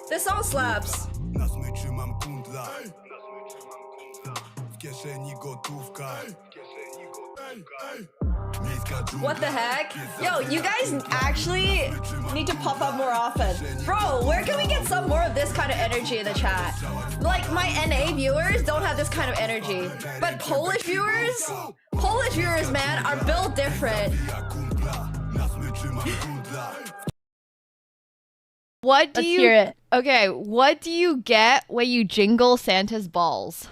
This song slaps. What the heck? Yo, you guys actually need to pop up more often. Bro, where can we get some more of this kind of energy in the chat? Like, my NA viewers don't have this kind of energy. But Polish viewers, man, are built different. What do Let's you hear it. Okay, what do you get when you jingle Santa's balls?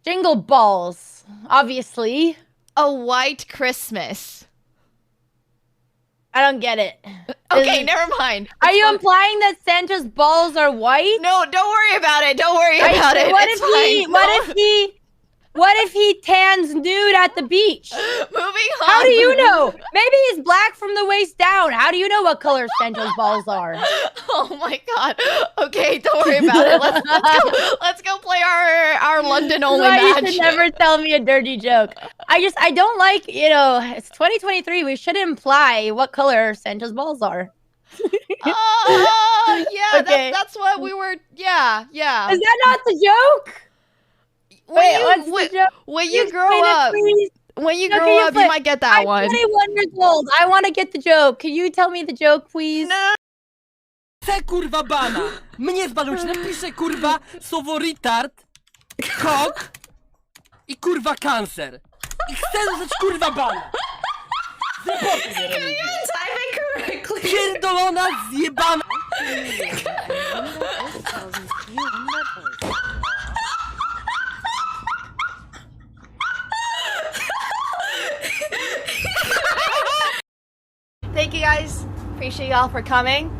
Jingle balls, obviously. A white Christmas. I don't get it. Okay, never mind. Are you implying that Santa's balls are white? No, don't worry about it. Don't worry about it. What It's if he? fine. What if he tans nude at the beach? Moving on. How do you know? Maybe he's black from the waist down. How do you know what color Santa's balls are? Oh my god. Okay, don't worry about it. Let's go play our London only match. You should never tell me a dirty joke. I don't like, it's 2023. We should imply what color Santa's balls are. Oh, yeah, Okay. that's what we were. Yeah. Is that not the joke? When you grow up, you might get that one. I'm 21 years old. I want to get the joke. Can you tell me the joke, please? No. Chcę kurwa bana! Mnie zbanuć, napiszę kurwa słowo retard, kok i kurwa kancer. I chcę dostać kurwa bana! Type it correctly. Pierdolona zjebana! Thank you guys. Appreciate y'all for coming.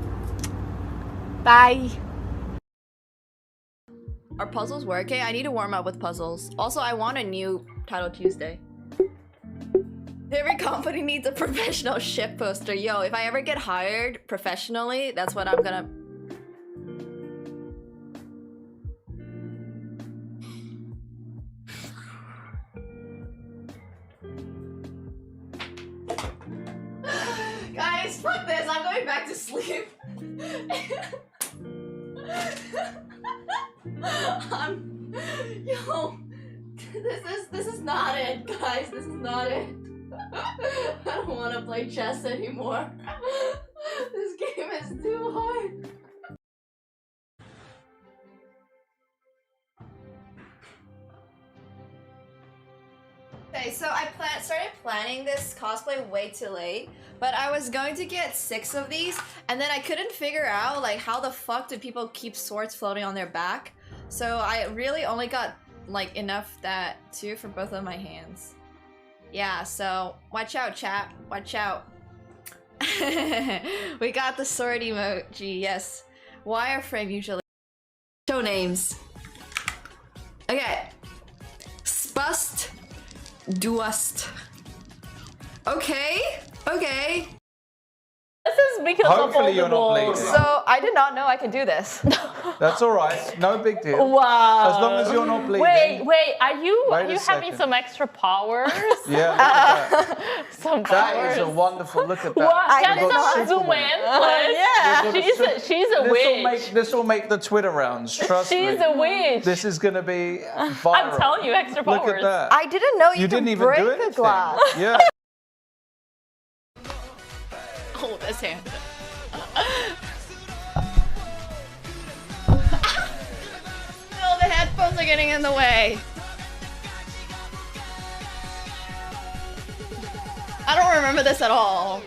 Bye. Are puzzles working? I need to warm up with puzzles. Also, I want a new Title Tuesday. Every company needs a professional ship poster. Yo, if I ever get hired professionally, that's what I'm gonna... Guys, fuck this. I'm going back to sleep. Yo, this is not it, guys. This is not it. I don't want to play chess anymore. This game is too hard. Okay, so I started planning this cosplay way too late, but I was going to get 6 of these, and then I couldn't figure out like how the fuck do people keep swords floating on their back. So I really only got like enough that too for both of my hands. Yeah, so watch out, chat. Watch out. We got the sword emoji. Yes. Wireframe usually. Show names. Okay. Spust. Duast. Okay. Okay. This is because Hopefully you're not bleeding. So I did not know I could do this. That's all right. No big deal. Wow. As long as you're not bleeding. Wait, are you Wait a having second. some extra powers? Yeah, look at that. Some That powers. is a wonderful look at that. What? Can We've got someone zoom Superman. in, please? Yeah. She's a witch. This will make the Twitter rounds. Trust me. She's a witch. This is gonna be viral. I'm telling you, extra powers. Look at that. I didn't know you didn't could even break do a anything. glass. Yeah. Oh, this hand. No, the headphones are getting in the way. I don't remember this at all.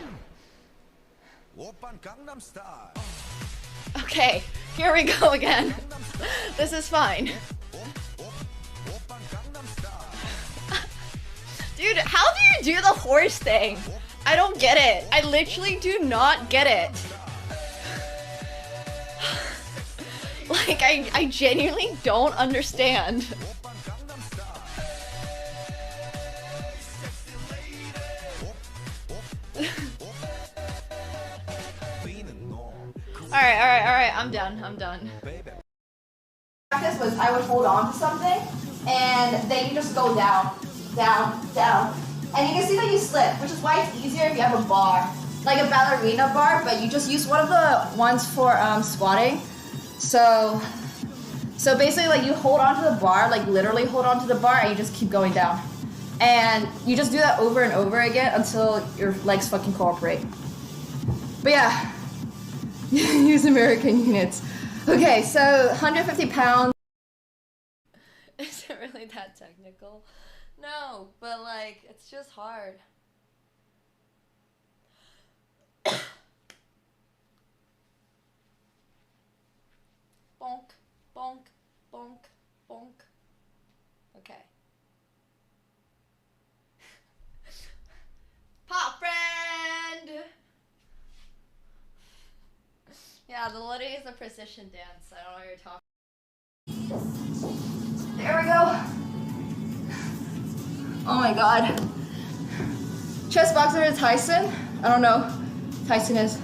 Okay, here we go again. This is fine. Dude, how do you do the horse thing? I don't get it. I literally do not get it. Like, I genuinely don't understand. Alright, I'm done. Practice was I would hold on to something, and then you just go down, down, down. And you can see that you slip, which is why it's easier if you have a bar. like a ballerina bar, but you just use one of the ones for squatting. So basically, like you hold onto the bar, like literally hold onto the bar, and you just keep going down. And you just do that over and over again until your legs fucking cooperate. But yeah, use American units. Okay, so 150 pounds. Is it really that technical? No, but like, it's just hard. Bonk, bonk, bonk, bonk. Okay. Pop friend! Yeah, the literally is a precision dance. I don't know what you're talking. There we go. Oh my god. Chest boxer is Tyson. I don't know. Tyson is.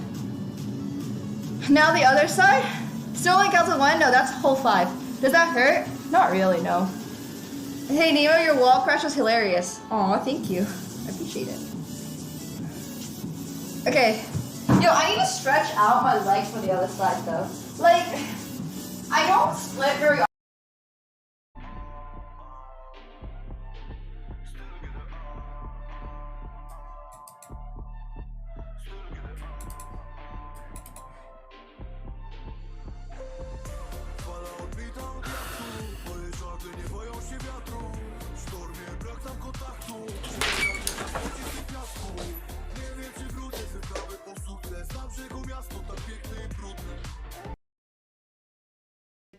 Now the other side. Still only counts as one? No, that's whole 5. Does that hurt? Not really, no. Hey Nemo, your wall crash was hilarious. Aw, thank you. I appreciate it. Okay. Yo, I need to stretch out my legs for the other side though. Like, I don't split very often.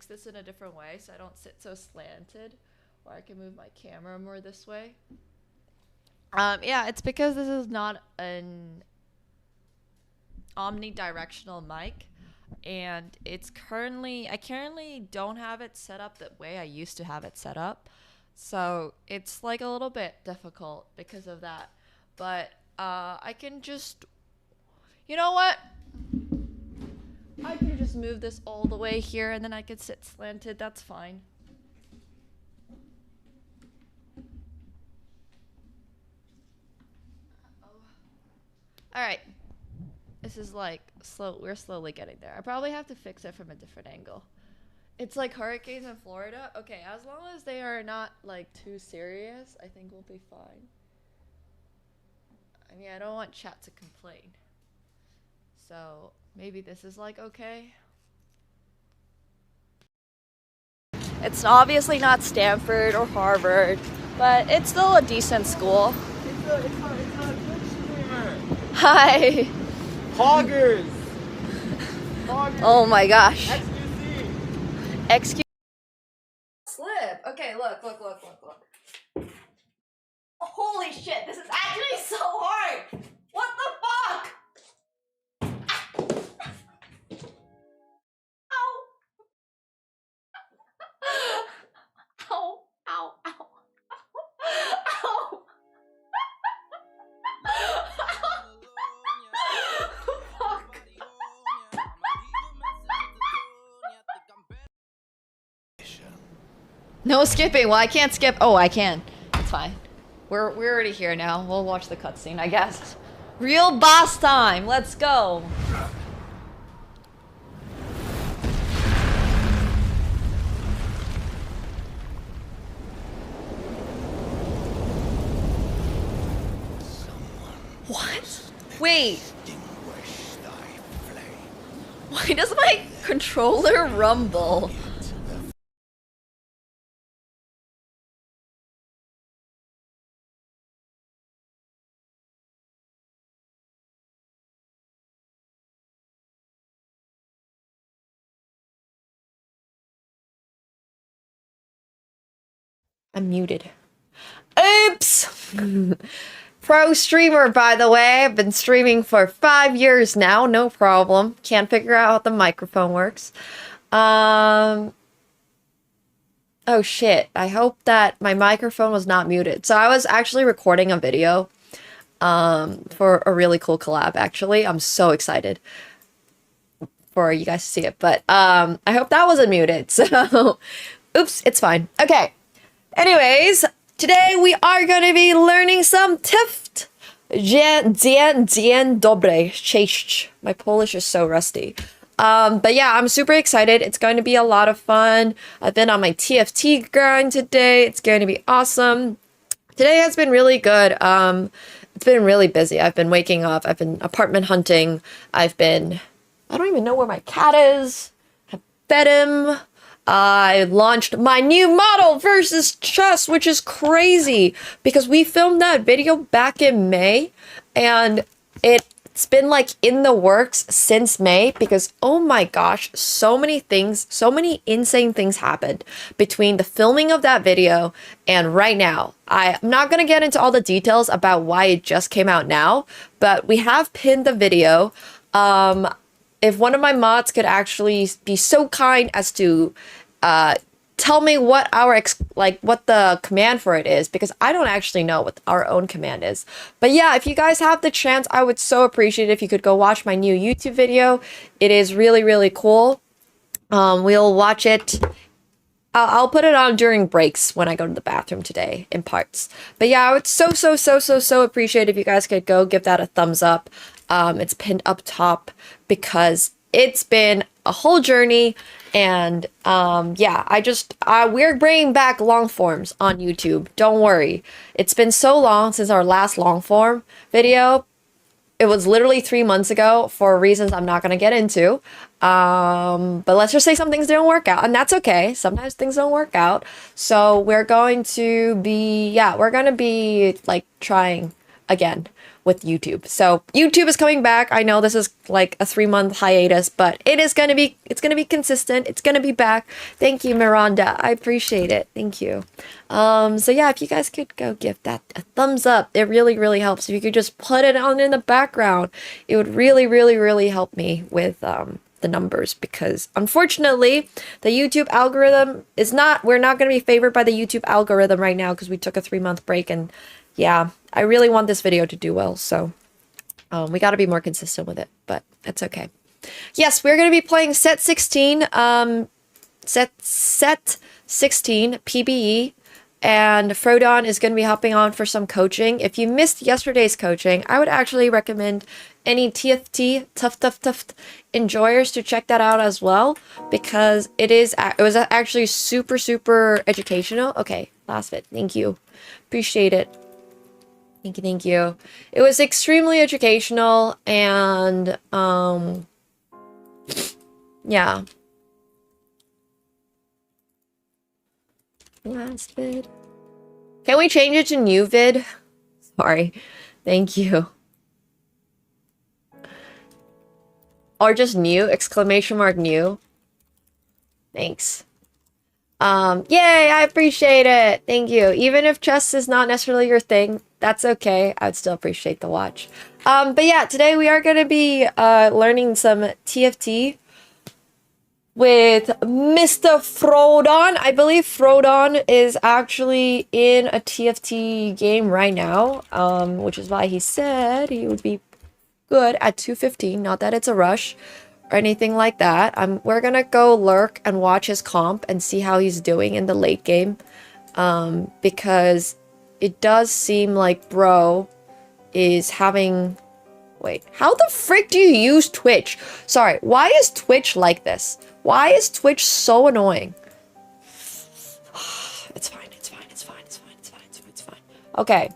This in a different way so I don't sit so slanted, or I can move my camera more this way. Yeah, it's because this is not an omnidirectional mic, and it's I currently don't have it set up the way I used to have it set up, so it's like a little bit difficult because of that. But I can just, you know what? I can just move this all the way here and then I could sit slanted. That's fine. Alright. This is like we're slowly getting there. I probably have to fix it from a different angle. It's like hurricanes in Florida. Okay, as long as they are not like too serious, I think we'll be fine. I mean, I don't want chat to complain. So maybe this is like okay. It's obviously not Stanford or Harvard, but it's still a decent school. It's a Twitch streamer. Hi. Hoggers. Oh my gosh. XQC. Excuse. Slip. Okay, look. Holy shit, this is actually so hard. What the fuck? Ow. Ow. Fuck. No skipping. Well, I can't skip. Oh, I can. It's fine. We're already here now. We'll watch the cutscene, I guess. Real boss time. Let's go. What? Wait. Why does my controller rumble? I'm muted. Oops! Pro streamer, by the way. I've been streaming for 5 years now, no problem. Can't figure out how the microphone works. Oh shit, I hope that my microphone was not muted. So I was actually recording a video for a really cool collab, actually. I'm so excited for you guys to see it, but I hope that wasn't muted, so oops, it's fine. Okay. Anyways, today we are going to be learning some Tift. Dzień dobry. Cześć. My Polish is so rusty. But yeah, I'm super excited. It's going to be a lot of fun. I've been on my TFT grind today. It's going to be awesome. Today has been really good. It's been really busy. I've been waking up. I've been apartment hunting. I don't even know where my cat is. I fed him. I launched my new model versus chess, which is crazy because we filmed that video back in May and it's been like in the works since May because oh my gosh, so many things, so many insane things happened between the filming of that video and right now. I'm not going to get into all the details about why it just came out now, but we have pinned the video. If one of my mods could actually be so kind as to tell me what what the command for it is, because I don't actually know what our own command is. But yeah, if you guys have the chance, I would so appreciate it if you could go watch my new YouTube video. It is really, really cool. We'll watch it. I'll put it on during breaks when I go to the bathroom today in parts. But yeah, I would so appreciate if you guys could go give that a thumbs up. It's pinned up top because it's been a whole journey. And yeah, we're bringing back long forms on YouTube. Don't worry. It's been so long since our last long form video. It was literally 3 months ago for reasons I'm not going to get into. But let's just say some things didn't work out, and that's okay. Sometimes things don't work out. So we're going to be, like trying again with YouTube. So YouTube is coming back. I know this is like a 3-month hiatus, but it's going to be consistent. It's going to be back. Thank you, Miranda. I appreciate it. Thank you. So yeah, if you guys could go give that a thumbs up, it really, really helps. If you could just put it on in the background, it would really, really, really help me with, the numbers, because unfortunately the YouTube algorithm we're not going to be favored by the YouTube algorithm right now because we took a 3-month break, and yeah, I really want this video to do well, so we got to be more consistent with it, but it's okay. Yes, we're going to be playing set 16 PBE, and Frodon is going to be hopping on for some coaching. If you missed yesterday's coaching, I would actually recommend any TFT tough enjoyers to check that out as well, because it was actually super educational. Okay, last bit. Thank you. Appreciate it. Thank you. It was extremely educational, and yeah. Last vid. Can we change it to new vid? Sorry. Thank you. Or just new, exclamation mark new. Thanks. Yay, I appreciate it. Thank you. Even if chess is not necessarily your thing, that's okay. I would still appreciate the watch. But yeah, today we are going to be learning some TFT with Mr. Frodon. I believe Frodon is actually in a TFT game right now, which is why he said he would be good at 2:15. Not that it's a rush or anything like that. We're gonna go lurk and watch his comp and see how he's doing in the late game, because it does seem like bro is having... Wait, how the frick do you use Twitch? Sorry, why is Twitch like this? Why is Twitch so annoying? It's fine. Okay.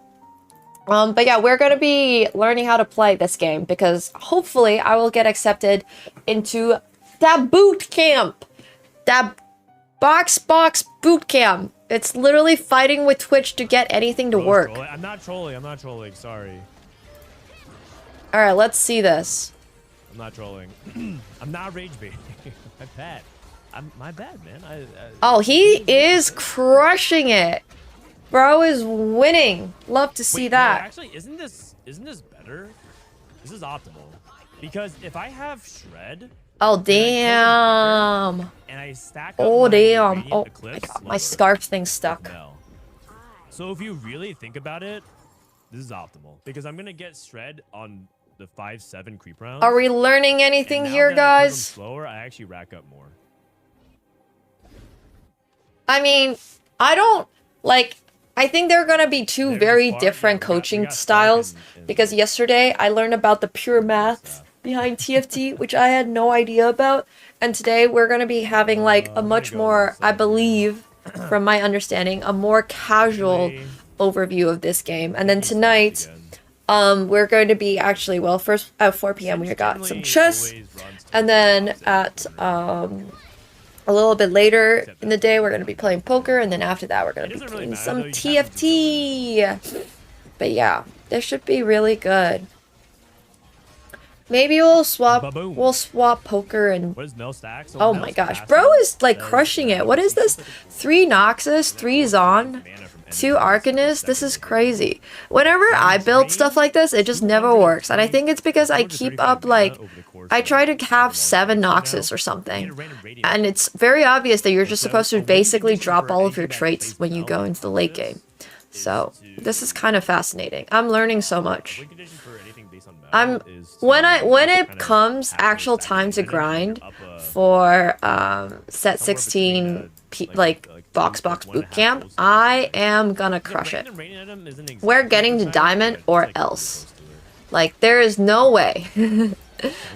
But yeah, we're gonna be learning how to play this game because hopefully I will get accepted into that boot camp. That box boot camp. It's literally fighting with Twitch to get anything to work. I'm not trolling, sorry. Alright, let's see this. I'm not trolling. I'm not rage baiting. My bad, man. Oh, he is crushing it. Bro is winning. Love to see that. No, actually, isn't this better? This is optimal. Because if I have shred... Oh, damn. And I stack up oh, damn. Oh, Eclipse, my scarf thing stuck. No. So if you really think about it, this is optimal. Because I'm going to get shred on the 5-7 creep round. Are we learning anything here, guys? Slower, I actually rack up more. I mean, I don't... Like... I think they're gonna be two They're very far- different yeah, we coaching got Stark styles. and- Because yesterday I learned about the pure maths behind TFT, which I had no idea about. And today we're gonna be having like a I'm much gonna go more, inside I here. believe, from my understanding, a more casual Play- overview of this game. And then Stark tonight, again. we're going to be actually, well, first at 4 p.m. we got some Generally chess, always runs to and the then opposite. at a little bit later in the day we're going to be playing poker, and then after that we're going It to be doesn't really playing matter, some though, you have to do TFT. But yeah, this should be really good. Maybe we'll swap. Ba-boom. We'll swap poker and. What is Mel stacks? Oh my gosh, bro is like crushing it. What is this? 3 Noxus, 3 Zon, 2 Arcanist. This is crazy. Whenever I build stuff like this, it just never works, and I think it's because I keep up like. I try to have 7 Noxus or something, and it's very obvious that you're just supposed to basically drop all of your traits when you go into the late game. So this is kind of fascinating. I'm learning so much. When it comes actual time to grind for set 16 like box boot camp, I am gonna crush it. We're getting to diamond or else. Like there is no way.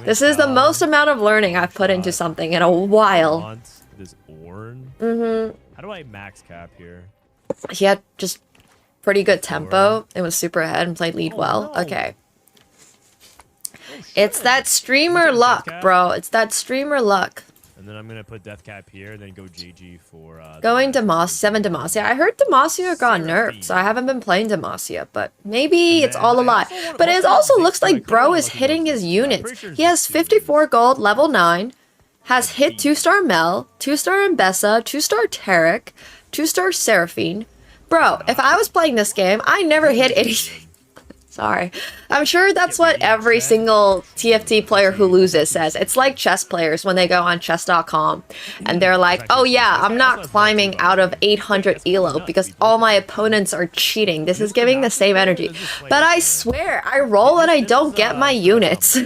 This is the most amount of learning I've put into something in a while. This Orn. Mhm. How do I max cap here? He had just pretty good tempo. It was super ahead and played lead well. Okay. It's that streamer luck, bro. It's that streamer luck. And then I'm gonna put death cap here, then go GG for Going Demacia, 7 Demacia. I heard Demacia got nerfed, so I haven't been playing Demacia, but maybe it's all a lie. But it also looks like bro is hitting his units. He has 54 gold, level 9, has hit 2-star Mel, 2-star Mbessa, 2-star Tarek, 2-star Seraphine. Bro, if I was playing this game, I never hit anything. Sorry. I'm sure that's what every single TFT player who loses says. It's like chess players when they go on chess.com and they're like, oh yeah, I'm not climbing out of 800 elo because all my opponents are cheating. This is giving the same energy. But I swear, I roll and I don't get my units.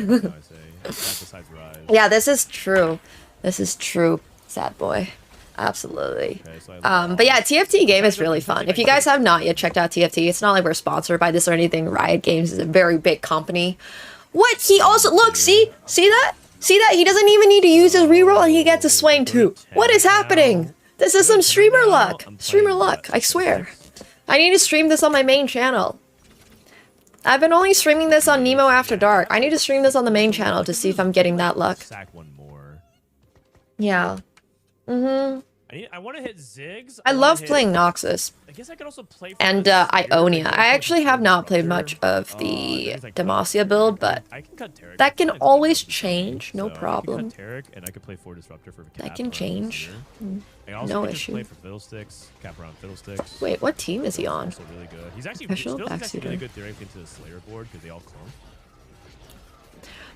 Yeah, this is true. This is true, sad boy. Absolutely. But yeah, TFT game is really fun. If you guys have not yet checked out TFT, it's not like we're sponsored by this or anything. Riot Games is a very big company. What? He also, look, see that? See that? He doesn't even need to use his reroll and he gets a swing too. What is happening? This is some streamer luck. Streamer luck, I swear. I need to stream this on my main channel. I've been only streaming this on Nemo After Dark. I need to stream this on the main channel to see if I'm getting that luck. Sack one more. Yeah. Mm-hmm. I want to hit Ziggs. I love playing Noxus. I guess I could also play for And this Ionia. I actually have not played much of the Demacia build, but that can always change, no problem. And I could play for Disruptor for That can change. no issue. Play for Fiddlesticks, cap around Fiddlesticks. Wait, what team is he on? Also really good. He's actually Official Fiddlesticks actually really backseater. good theory into the Slayer board because they all clone.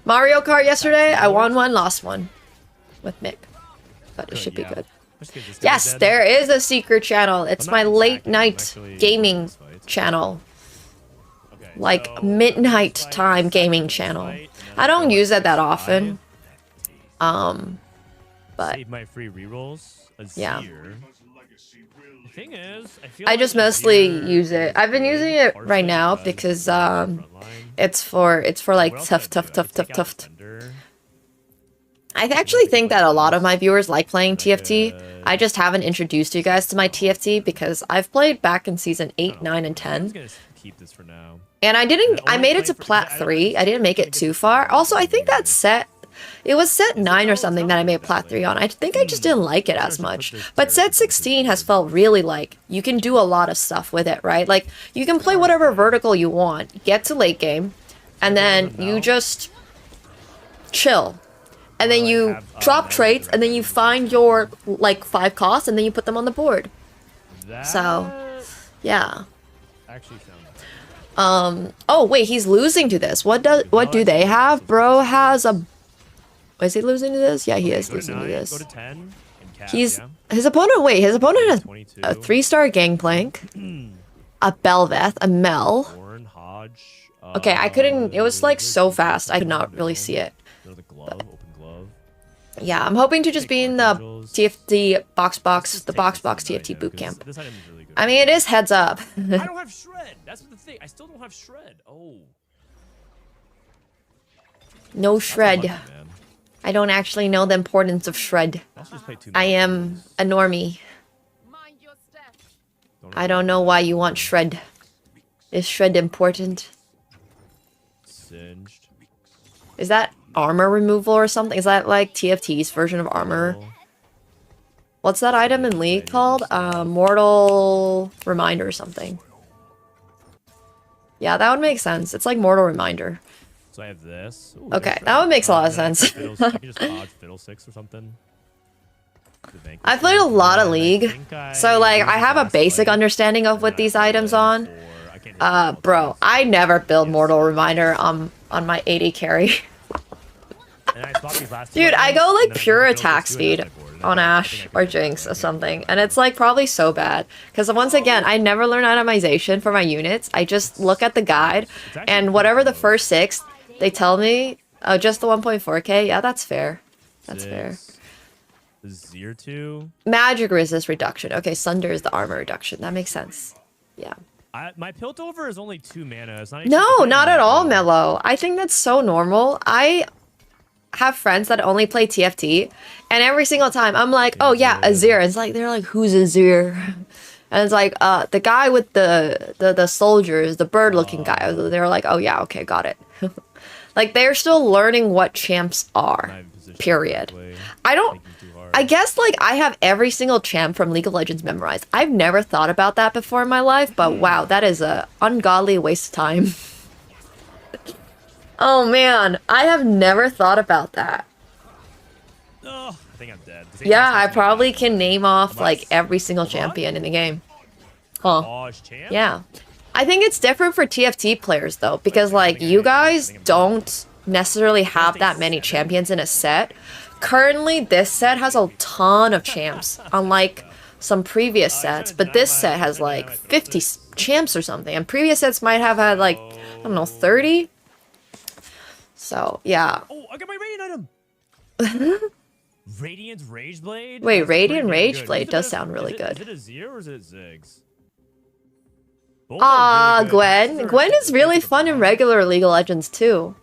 Mario Kart yesterday, I won one, lost one. With Mick. But it should be good. Yes, there is a secret channel. It's my late night gaming channel. Like midnight time gaming channel. I don't use it that often. But Save my free rerolls. yeah. The thing is, I just mostly use it. I've been using it right now because it's for like tough. I actually think that a lot of my viewers like playing TFT. I just haven't introduced you guys to my TFT because I've played back in season 8, 9, and I'm 10. just gonna keep this for now. And I made it to plat 3. I didn't make it too far. Also, I think that set, it was set 9 or something that I made plat 3 on. I think I just didn't like it as much. But set 16 has felt really like, you can do a lot of stuff with it, right? Like, you can play whatever vertical you want, get to late game, and then you just chill. And then you drop traits, and then you find your, like, 5 costs, and then you put them on the board. So, yeah. Actually sounds Oh wait, he's losing to this. What do they have? Bro has a... Is he losing to this? Yeah, he is losing to Go this. to 10 and cap, He's... yeah? His opponent has 22. a 3-star Gangplank, a Belveth, a Mel. Warren, Hodge. Okay, I couldn't... It was, like, so fast. I could not really see it. Go to the glove, open glove. Yeah, I'm hoping to just be in the TFT box TFT bootcamp. This item is really good. I mean, it is heads up. I don't have shred. That's the thing. I still don't have shred. Oh. No That's shred. unlucky, man. I don't actually know the importance of shred. I also just played 2 I minutes. am a normie. I don't know why you want shred. Is shred important? Singed. Is that armor removal or something? Is that like TFT's version of armor? What's that item in League called? Mortal Reminder or something. Yeah, that would make sense. It's like Mortal Reminder. So I have this. Ooh, Okay, shred. that one makes a lot of Then I sense. can I can just dodge Fiddlesticks or something. I played a lot of League, so like I have a basic under. understanding of what these items on. Bro, I never build Mortal Reminder on my 80 carry. Dude, I go like pure attack speed on Ashe or Jinx or something, and it's like probably so bad. Because once again, I never learn itemization for my units. I just look at the guide, and whatever the first 6, they tell me, oh, just the 1.4k? Yeah, that's fair. That's fair. Zero 2. Magic resist reduction. Okay, Sunder is the armor reduction. That makes sense. Yeah. My Piltover is only 2 mana. It's not No, not at all, Mello. I think that's so normal. I have friends that only play TFT, and every single time I'm like, oh yeah, Azir. And it's like, they're like, who's Azir? And it's like, the guy with the soldiers, the bird-looking guy. They're like, oh yeah, okay, got it. Like, they're still learning what champs are, period. I guess, like, I have every single champ from League of Legends memorized. I've never thought about that before in my life, but wow, that is a ungodly waste of time. Oh man, I have never thought about that. Oh, I think I'm dead. Yeah, I probably can name off, like, every single champion in the game. Huh. Oh, it's champ? Yeah. I think it's different for TFT players, though, because, like, you guys don't necessarily have that many champions in a set. Currently, this set has a ton of champs, unlike some previous sets, but this set has, like, 50 champs or something, and previous sets might have had, like, I don't know, 30? So, yeah. Oh, I got my Radiant item! Radiant Rage Blade? Wait, That's Radiant pretty Rage good. Blade Is it does a- sound really good. Is it a Zero or is it Ziggs? Both are really good. Gwen. These are Gwen is really good for fun in mine. regular League of Legends, too.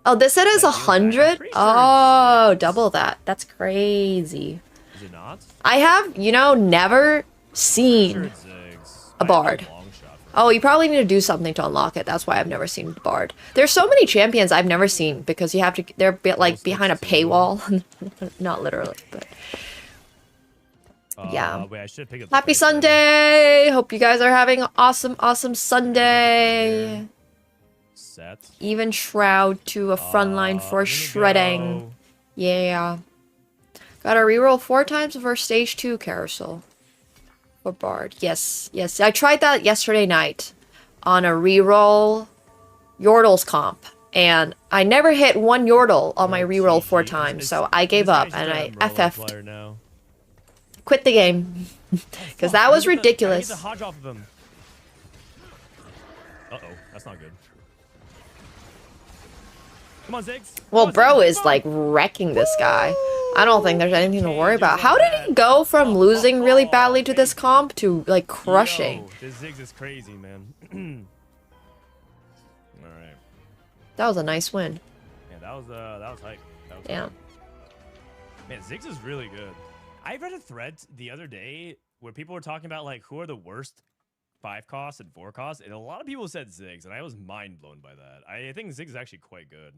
Oh, this set is 100? Oh, double that. That's crazy. Is it not? I have, you know, never Sure seen it's Ziggs. a bard. Long shot for Oh, you probably need to do something to unlock it. That's why I've never seen Bard. There's so many champions I've never seen because you have to. They're like behind a paywall, not literally, but yeah. Wait, I should pick up the Happy price tag. Sunday! Hope you guys are having an awesome Sunday. Set. Even Shroud to a front line for I'm gonna shredding. go- Yeah. Gotta reroll 4 times for stage 2 carousel. For Bard. Yes. I tried that yesterday night on a reroll Yordle's comp. And I never hit 1 Yordle on my reroll 4 times, so I gave this up guy's and just I an umbrella FF'd. player now. Quit the game. Because that was ridiculous. I need the Hodge off of him. Uh-oh, that's not good. Come on, Ziggs. Well, Come on, bro Ziggs, is come on. like wrecking this guy. I don't think there's anything to worry about. do How did that. he go from losing really badly to this comp to like crushing? Yo, this Ziggs is crazy, man. All right. That was a nice win. Yeah, that was hype. That was Yeah. hype. Man, Ziggs is really good. I read a thread the other day where people were talking about like who are the worst 5 costs and 4 costs, and a lot of people said Ziggs, and I was mind blown by that. I think Ziggs is actually quite good.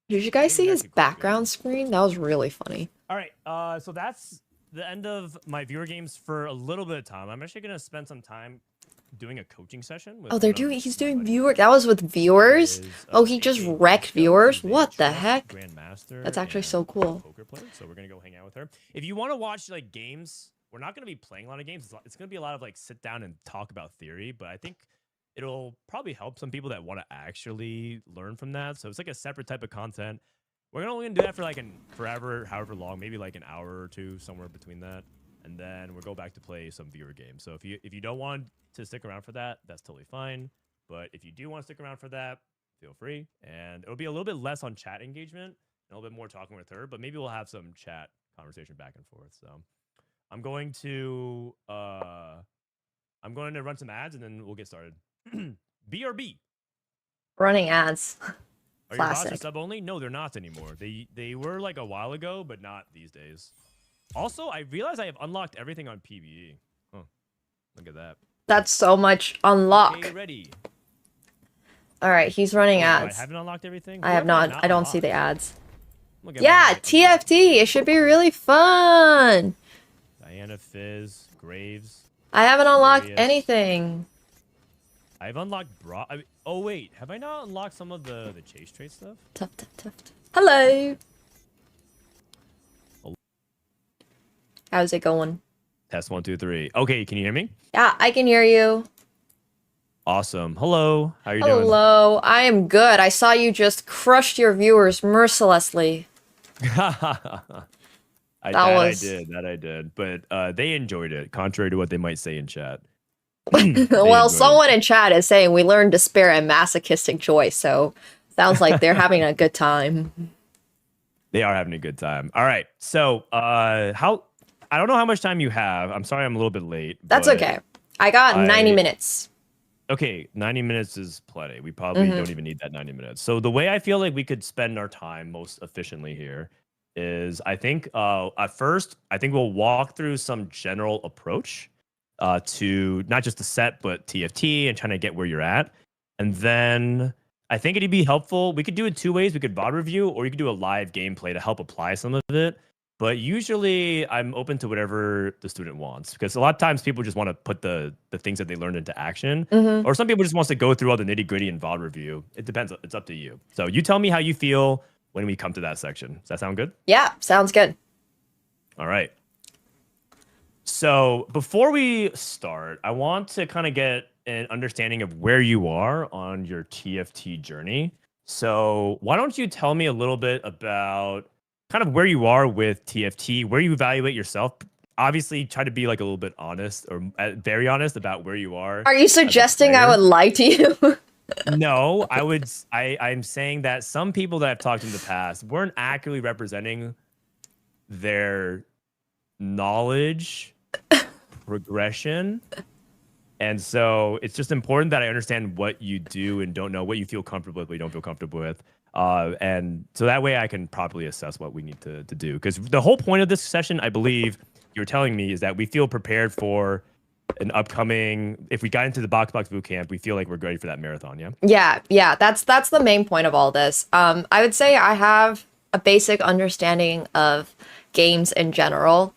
Did you guys see his actually quite good. background screen? That was really funny. All right, so that's the end of my viewer games for a little bit of time. I'm actually gonna spend some time doing a coaching session. With Oh, he's doing somebody viewer. That was with viewers. who is, Oh, he just a wrecked Michelle viewers. Van What the Trust heck? Grandmaster That's actually and so cool. Poker player. So we're gonna go hang out with her. If you want to watch like games, we're not gonna be playing a lot of games. It's gonna be a lot of like sit down and talk about theory. But I think it'll probably help some people that want to actually learn from that. So it's like a separate type of content. We're only gonna do that for like forever, however long, maybe like an hour or 2, somewhere between that, and then we'll go back to play some viewer games. So if you don't want to stick around for that, that's totally fine. But if you do want to stick around for that, feel free. And it'll be a little bit less on chat engagement, and a little bit more talking with her. But maybe we'll have some chat conversation back and forth. So I'm going to run some ads and then we'll get started. BRB. Running ads. Are your bots Classic. are sub only? No, they're not anymore. They were like a while ago, but not these days. Also, I realized I have unlocked everything on PvE. Oh, look at that. That's so much unlock. Okay, ready. All right, he's running Oh, I ads. haven't unlocked everything. I What have not. I don't see unlocked? the ads. Look at Yeah, my- TFT. It should be really fun. Diana, Fizz, Graves. I haven't unlocked Darius. anything. I've unlocked oh wait, have I not unlocked some of the chase trade stuff? Tough, tough, tough. Hello. Oh. How's it going? Test 1, 2, 3. Okay, can you hear me? Yeah, I can hear you. Awesome. Hello. How are you doing? Hello. I am good. I saw you just crushed your viewers mercilessly. I did. But they enjoyed it, contrary to what they might say in chat. Well, enjoyed someone in chat is saying we learned despair and masochistic joy, so sounds like they're having a good time. They are having a good time. All right. So, I don't know how much time you have. I'm sorry I'm a little bit late. That's but- okay. I got 90 minutes. Okay, 90 minutes is plenty. We probably don't even need that 90 minutes. So the way I feel like we could spend our time most efficiently here is I think at first, I think we'll walk through some general approach to not just the set, but TFT and trying to get where you're at. And then I think it'd be helpful. We could do it 2 ways. We could VOD review, or you could do a live gameplay to help apply some of it. But usually I'm open to whatever the student wants, because a lot of times people just want to put the things that they learned into action. Or some people just wants to go through all the nitty gritty and VOD review. It depends. It's up to you. So you tell me how you feel when we come to that section. Does that sound good? Yeah, sounds good. All right. So before we start, I want to kind of get an understanding of where you are on your TFT journey. So why don't you tell me a little bit about kind of where you are with TFT, where you evaluate yourself? Obviously, try to be like a little bit honest or very honest about where you are. Are you suggesting I would lie to you? No, I'm saying that some people that I've talked to in the past weren't accurately representing their knowledge progression. And so it's just important that I understand what you do and don't know, what you feel comfortable with, what you don't feel comfortable with. And so that way I can properly assess what we need to do. Because the whole point of this session, I believe you're telling me, is that we feel prepared for an upcoming, if we got into the box boot camp, we feel like we're ready for that marathon, yeah? Yeah, that's the main point of all this. I would say I have a basic understanding of games in general.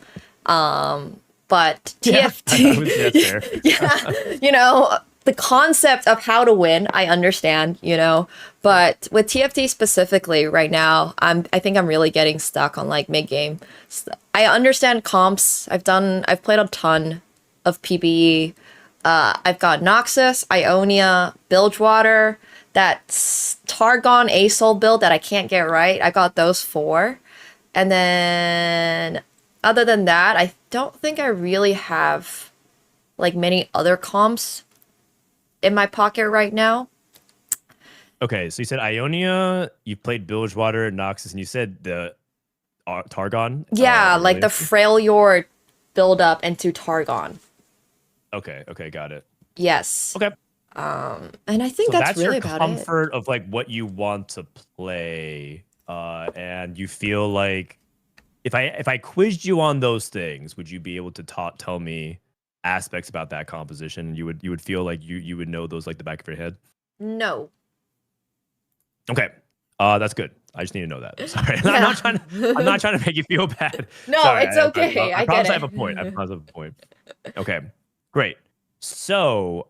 But TFT, That's fair. yeah, you know, the concept of how to win, I understand, you know, but with TFT specifically right now, I think I'm really getting stuck on like mid game. I understand comps. I've played a ton of PBE. I've got Noxus, Ionia, Bilgewater, that's Targon ASOL build that I can't get right. I got those 4. And then other than that, I don't think I really have like many other comps in my pocket right now. Okay, so you said Ionia, you played Bilgewater, Noxus, and you said the Targon? Yeah, like the earlier? Freljord build up into Targon. Okay, got it. Yes. Okay. And I think So that's really your about it. comfort of like what you want to play, and you feel like if I quizzed you on those things, would you be able to tell me aspects about that composition? You would feel like you would know those like the back of your head? No. Okay. That's good. I just need to know that. Sorry. Yeah. I'm not trying to make you feel bad. No, Sorry, it's okay. I promise get I have a it. point. I promise I have a point. Okay. Great. So,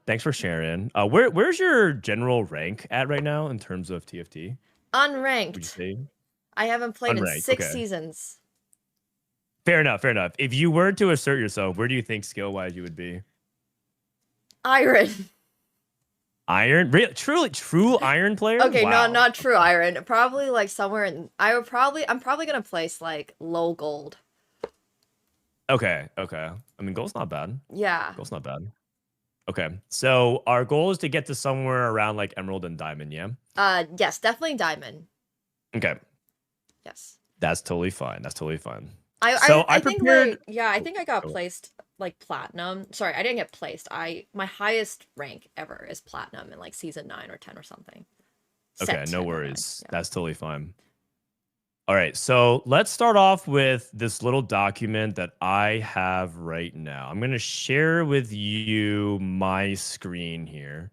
thanks for sharing. Where's your general rank at right now in terms of TFT? Would you Unranked. say? I haven't played in Unranked, 6 okay. seasons. Fair enough. If you were to assert yourself, where do you think skill-wise you would be? Iron. Iron? Really? True iron player? Okay, Wow. not true iron. Probably like somewhere in I'm probably gonna place like low gold. Okay. I mean, gold's not bad. Yeah. Gold's not bad. Okay. So our goal is to get to somewhere around like emerald and diamond, yeah? Yes, definitely diamond. Okay. Yes. That's totally fine. I think prepared. I think I got Oh. placed like platinum. Sorry, I didn't get placed. My highest rank ever is platinum in like season 9 or 10 or something. Okay, Set no 10 or 9, worries. yeah. That's totally fine. All right, so let's start off with this little document that I have right now. I'm going to share with you my screen here.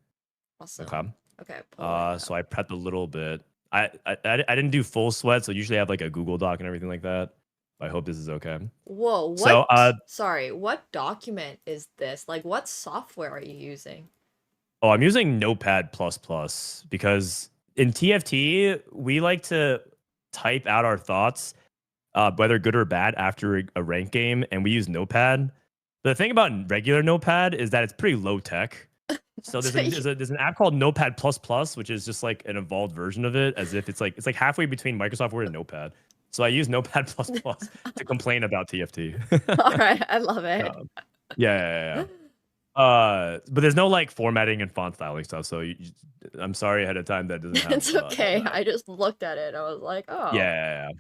Awesome. Okay. Okay. pull it So up. I prepped a little bit. I didn't do full sweat, so usually I have like a Google Doc and everything like that. I hope this is okay. Whoa, what? So, Sorry, what document is this? Like, what software are you using? Oh, I'm using Notepad++ because in TFT we like to type out our thoughts, whether good or bad, after a rank game, and we use Notepad. The thing about regular Notepad is that it's pretty low tech. So there's an app called Notepad++, which is just like an evolved version of it, as if it's like halfway between Microsoft Word and Notepad. So I use Notepad++ to complain about TFT. All right, I love it. Yeah. But there's no like formatting and font styling stuff. So I'm sorry ahead of time that doesn't have. It's okay. I just looked at it. I was like, oh. Yeah.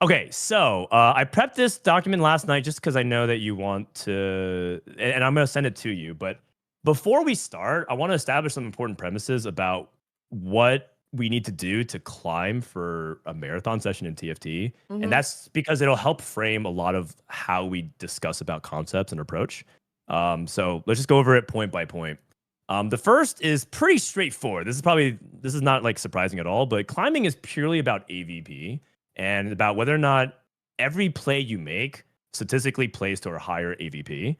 Okay, so I prepped this document last night just because I know that you want to, and I'm going to send it to you. But before we start, I want to establish some important premises about what we need to do to climb for a marathon session in TFT. Mhm. And that's because it'll help frame a lot of how we discuss about concepts and approach. So let's just go over it point by point. The first is pretty straightforward. This is not like surprising at all, but climbing is purely about AVP and about whether or not every play you make statistically plays to a higher AVP.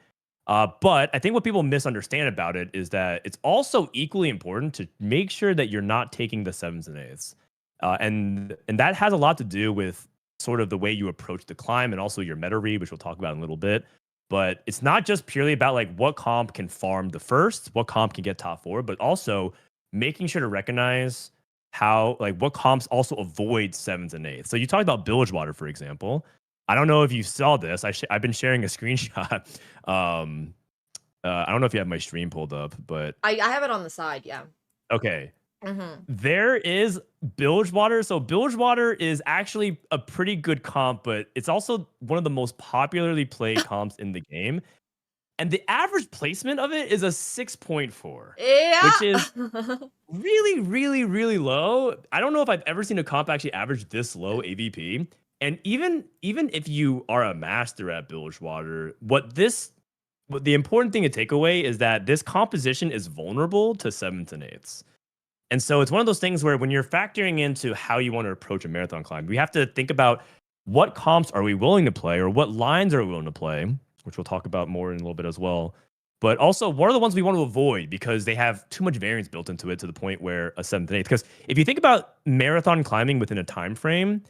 But I think what people misunderstand about it is that it's also equally important to make sure that you're not taking the 7s and 8s. And that has a lot to do with sort of the way you approach the climb and also your meta read, which we'll talk about in a little bit. But it's not just purely about like what comp can farm the first, what comp can get top 4, but also making sure to recognize how like what comps also avoid 7s and 8s. So you talked about Bilgewater, for example. I don't know if you saw this. I've been sharing a screenshot. I don't know if you have my stream pulled up, but I have it on the side. Yeah. okay. Mm-hmm. There is Bilgewater. So Bilgewater is actually a pretty good comp, but it's also one of the most popularly played comps in the game. And the average placement of it is a 6.4, Yeah. which is really, really, really low. I don't know if I've ever seen a comp actually average this low AVP. And even if you are a master at Bilgewater, what the important thing to take away is that this composition is vulnerable to 7s and 8s. And so it's one of those things where when you're factoring into how you want to approach a marathon climb, we have to think about what comps are we willing to play or what lines are we willing to play, which we'll talk about more in a little bit as well. But also, what are the ones we want to avoid because they have too much variance built into it to the point where a 7th and 8th. Because if you think about marathon climbing within a time frame,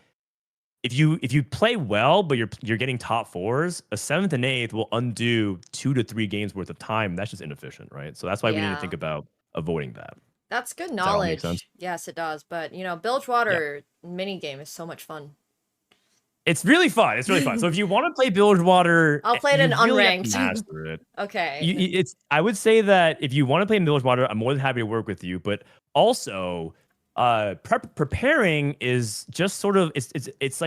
if you play well but you're getting top 4s, a 7th and 8th will undo 2 to 3 games worth of time. That's just inefficient, right? So that's why we need to think about avoiding that. That's good Does that all make knowledge. sense? Yes, it does. But Bilgewater mini game is so much fun. It's really fun. So if you want to play Bilgewater, I'll play it in you really have to unranked. master it. Okay. I would say that if you want to play Bilgewater, I'm more than happy to work with you. But also, preparing is just sort of it's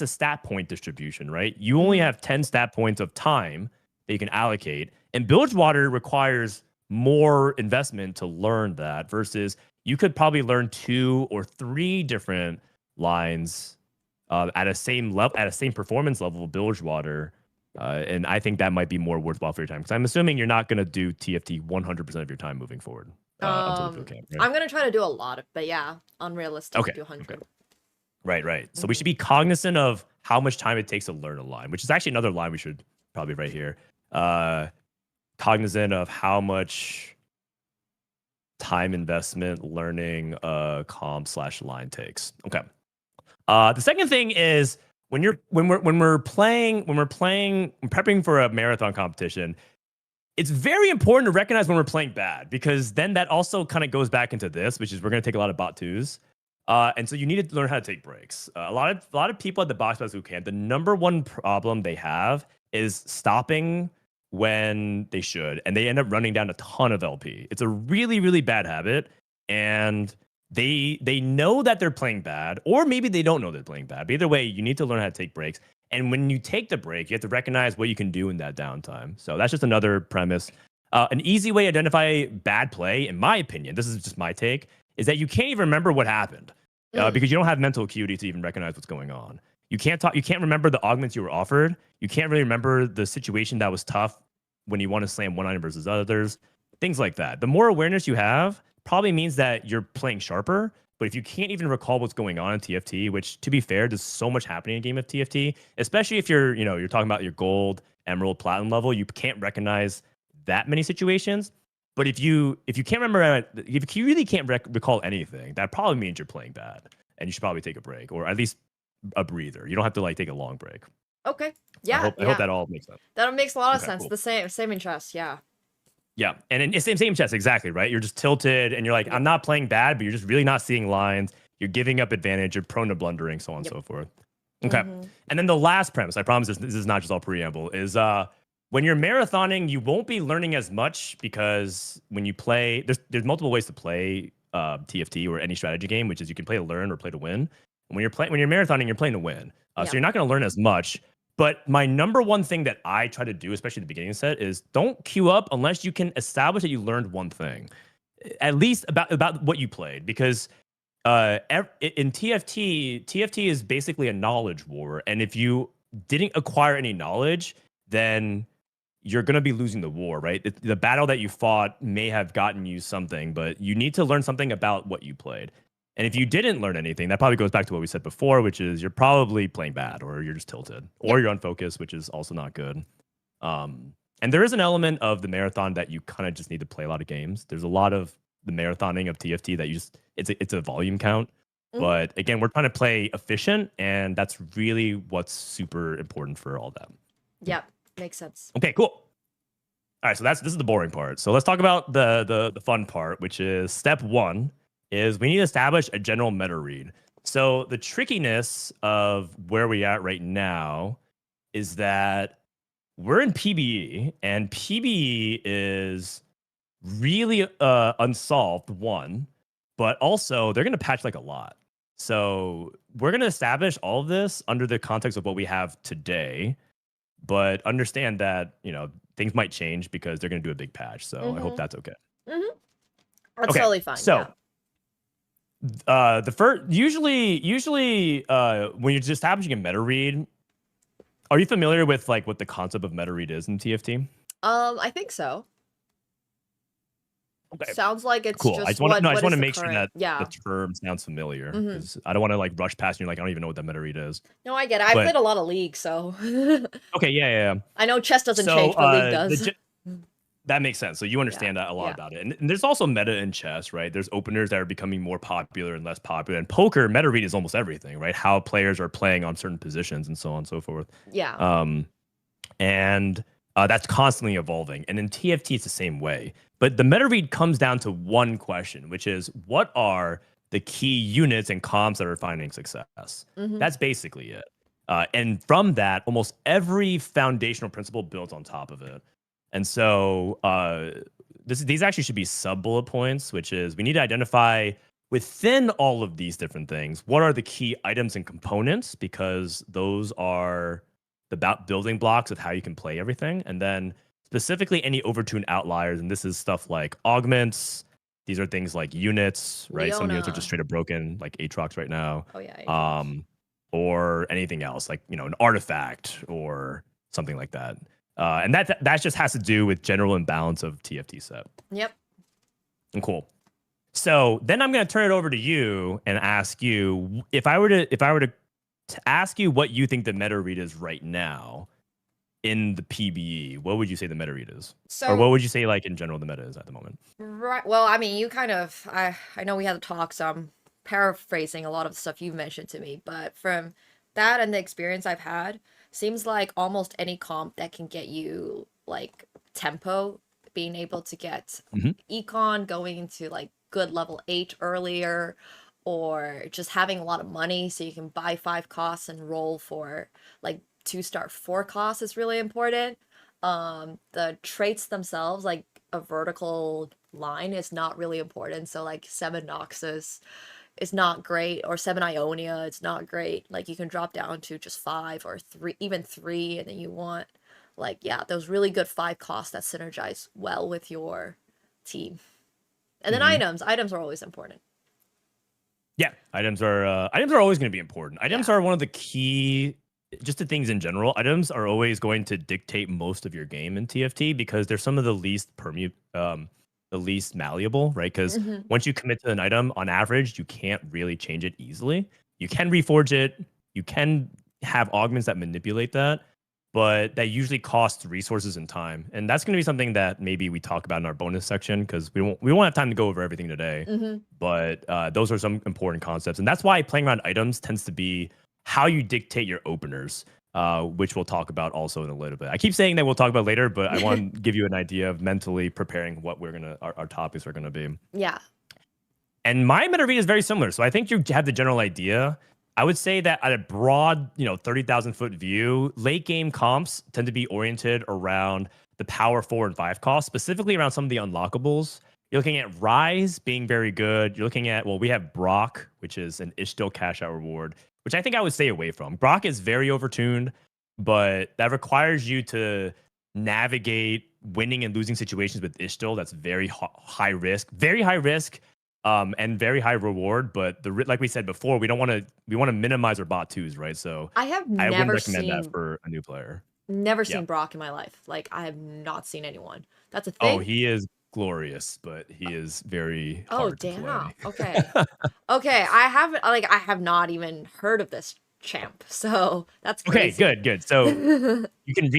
a stat point distribution, right? You only have 10 stat points of time that you can allocate, and Bilgewater requires more investment to learn that versus you could probably learn 2 or 3 different lines at a same performance level of Bilgewater. And I think that might be more worthwhile for your time because I'm assuming you're not going to do TFT 100% of your time moving forward. Until the boot camp, right? I'm gonna try to do a lot, but yeah, unrealistic to do 100. Okay. Right. So we should be cognizant of how much time it takes to learn a line, which is actually another line we should probably write here. Cognizant of how much time investment learning comp/line takes. Okay. The second thing is when we're prepping for a marathon competition, it's very important to recognize when we're playing bad because then that also kind of goes back into this, which is we're going to take a lot of bot 2s. And so you need to learn how to take breaks. A lot of people at the Box Pass Bootcamp, the number one problem they have is stopping when they should, and they end up running down a ton of LP. It's a really, really bad habit, and they know that they're playing bad, or maybe they don't know they're playing bad. But either way, you need to learn how to take breaks. And when you take the break, you have to recognize what you can do in that downtime. So that's just another premise. An easy way to identify bad play, in my opinion, this is just my take, is that you can't even remember what happened because you don't have mental acuity to even recognize what's going on. You can't remember the augments you were offered. You can't really remember the situation that was tough when you want to slam one item versus others. Things like that. The more awareness you have probably means that you're playing sharper. But if you can't even recall what's going on in TFT, which to be fair, there's so much happening in a game of TFT, especially if you're talking about your gold, emerald, platinum level, you can't recognize that many situations. But if you can't remember, if you really can't recall anything, that probably means you're playing bad, and you should probably take a break, or at least a breather. You don't have to like take a long break. Okay. Yeah. I hope that all makes sense. That makes a lot of Okay, sense. cool. The same in chess. Yeah. Yeah, and it's same chess, exactly, right? You're just tilted, and you're like, I'm not playing bad, but you're just really not seeing lines. You're giving up advantage. You're prone to blundering, so on and so forth. Okay, and then the last premise, I promise this is not just all preamble, is when you're marathoning, you won't be learning as much because when you play, there's multiple ways to play TFT or any strategy game, which is you can play to learn or play to win. And when you're marathoning, you're playing to win. So you're not going to learn as much. But my number one thing that I try to do, especially at the beginning of the set, is don't queue up unless you can establish that you learned one thing, at least about what you played. Because in TFT is basically a knowledge war, and if you didn't acquire any knowledge, then you're going to be losing the war, right? The battle that you fought may have gotten you something, but you need to learn something about what you played. And if you didn't learn anything, that probably goes back to what we said before, which is you're probably playing bad, or you're just tilted, or you're unfocused, which is also not good. And there is an element of the marathon that you kind of just need to play a lot of games. There's a lot of the marathoning of TFT that it's a volume count. But again, we're trying to play efficient, and that's really what's super important for all that. Yep, makes sense. Okay, cool. All right, so this is the boring part. So let's talk about the fun part, which is step 1. Is we need to establish a general meta read. So the trickiness of where we at right now is that we're in PBE, and PBE is really unsolved, one, but also they're going to patch like a lot. So we're going to establish all of this under the context of what we have today, but understand that, things might change because they're going to do a big patch. So I hope that's okay. That's totally fine. So the first usually when you're just establishing a meta read, are you familiar with like what the concept of meta read is in TFT? I think so. Okay. Sounds like it's Cool. just I just want to make sure current... that the term sounds familiar, because I don't want to like rush past and you're like, I don't even know what that meta read is. No, I get it. I played a lot of League, so Okay, yeah. I know chess doesn't change, but League does. That makes sense. So you understand that a lot about it. And there's also meta in chess, right? There's openers that are becoming more popular and less popular. And poker, meta read is almost everything, right? How players are playing on certain positions and so on and so forth. Yeah. And that's constantly evolving. And in TFT, it's the same way. But the meta read comes down to one question, which is what are the key units and comms that are finding success? That's basically it. And from that, almost every foundational principle builds on top of it. And so these actually should be sub-bullet points, which is we need to identify within all of these different things, what are the key items and components, because those are the building blocks of how you can play everything. And then specifically any overtuned outliers, and this is stuff like augments. These are things like units, right? Some units are just straight up broken, like Aatrox right now. Oh yeah. Or anything else, like an artifact or something like that. And that just has to do with general imbalance of TFT set. Yep. And cool. So then I'm going to turn it over to you and ask you if I were to ask you what you think the meta read is right now in the PBE, what would you say the meta read is? So, or what would you say like in general the meta is at the moment? Right. Well, I mean, you kind of I know we had a talk, so I'm paraphrasing a lot of the stuff you've mentioned to me, but from that and the experience I've had, seems like almost any comp that can get you like tempo, being able to get econ going into like good level 8 earlier, or just having a lot of money so you can buy 5 costs and roll for like 2-star 4 costs is really important. The traits themselves, like a vertical line is not really important. So like 7 Noxus is not great, or 7 Ionia, it's not great. Like you can drop down to just 5 or 3, even 3, and then you want like, yeah, those really good 5 costs that synergize well with your team. And then items are always important. Yeah, items are always going to be important. Items are one of the key, just the things in general. Items are always going to dictate most of your game in TFT because they're some of the least the least malleable, right? Because once you commit to an item, on average, you can't really change it easily. You can reforge it. You can have augments that manipulate that, but that usually costs resources and time. And that's going to be something that maybe we talk about in our bonus section because we won't have time to go over everything today. But those are some important concepts. And that's why playing around items tends to be how you dictate your openers, which we'll talk about also in a little bit. I keep saying that we'll talk about later, but I want to give you an idea of mentally preparing what our topics are gonna be. Yeah. And my meta read is very similar. So I think you have the general idea. I would say that at a broad, 30,000 foot view, late game comps tend to be oriented around the power 4 and 5 costs, specifically around some of the unlockables. You're looking at Rise being very good. You're looking at, we have Brock, which is an Ishtil cash out reward, which I think I would stay away from. Brock is very overtuned, but that requires you to navigate winning and losing situations with Ishtil. That's very high risk, and very high reward. But like we said before, we want to minimize our bot twos, right? So I wouldn't recommend that for a new player. Never seen Brock in my life. Like I have not seen anyone. That's a thing. Oh, he is glorious, but he is very hard to play. Okay. Okay, I have not even heard of this champ. So that's crazy. Okay, good. So you can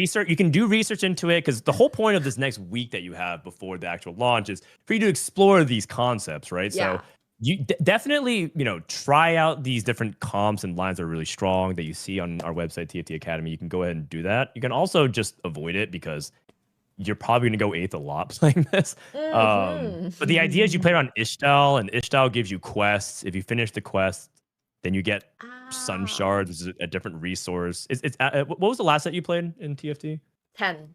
do research into it because the whole point of this next week that you have before the actual launch is for you to explore these concepts, right? Yeah. So you definitely, try out these different comps and lines that are really strong that you see on our website, TFT Academy. You can go ahead and do that. You can also just avoid it because you're probably going to go 8th a lot playing this. But the idea is you play around Ishtal, and Ishtal gives you quests. If you finish the quest, then you get Sun Shards, which is a different resource. What was the last set you played in TFT? 10.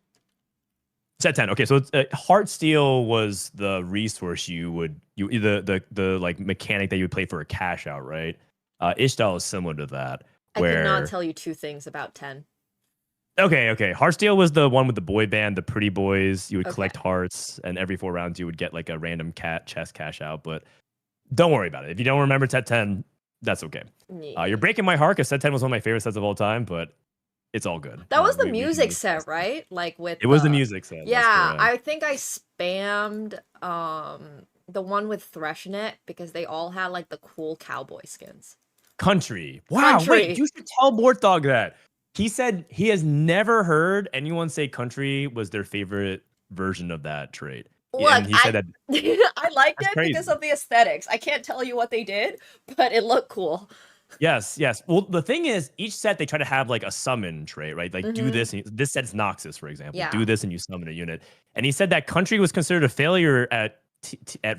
Set 10. Okay, so Heartsteel was the resource the like mechanic that you would play for a cash out, right? Ishtal is similar to that. I cannot tell you 2 things about 10. Okay. Heartsteel was the one with the boy band, the pretty boys. You would collect hearts, and every 4 rounds you would get like a random chest cash out. But don't worry about it. If you don't remember set 10, that's okay. You're breaking my heart because set 10 was one of my favorite sets of all time, but it's all good. That was the music set, right? Like with it was the music set. Yeah, I think I spammed the one with Thresh in it because they all had like the cool cowboy skins. Country. Wow. Wait, you should tell Borthdog that. He said he has never heard anyone say country was their favorite version of that trait. Look, and he said that I liked it crazy. because of the aesthetics. I can't tell you what they did, but it looked cool. Yes. Well, the thing is, each set they try to have like a summon trait, right? Like do this. This set's Noxus, for example. Yeah. Do this and you summon a unit. And he said that country was considered a failure at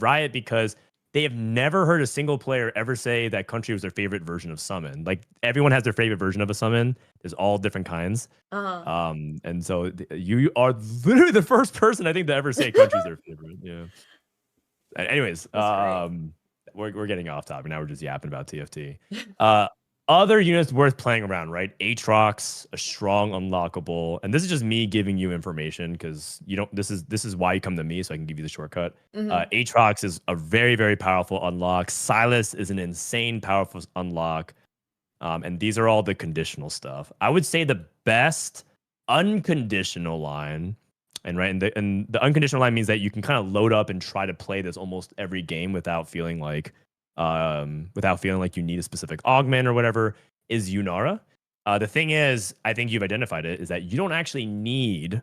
Riot because they have never heard a single player ever say that country was their favorite version of summon. Like everyone has their favorite version of a summon. There's all different kinds. And so you are literally the first person I think to ever say country's their favorite. Yeah. Anyways, we're getting off topic now. We're just yapping about TFT. Other units worth playing around, right? Aatrox, a strong unlockable, and this is just me giving you information because you don't. This is why you come to me, so I can give you the shortcut. Aatrox is a very, very powerful unlock. Silas is an insane powerful unlock, and these are all the conditional stuff. I would say the best unconditional line, and the unconditional line means that you can kind of load up and try to play this almost every game without feeling like you need a specific augment or whatever, is Yunara. The thing is, I think you've identified it, is that you don't actually need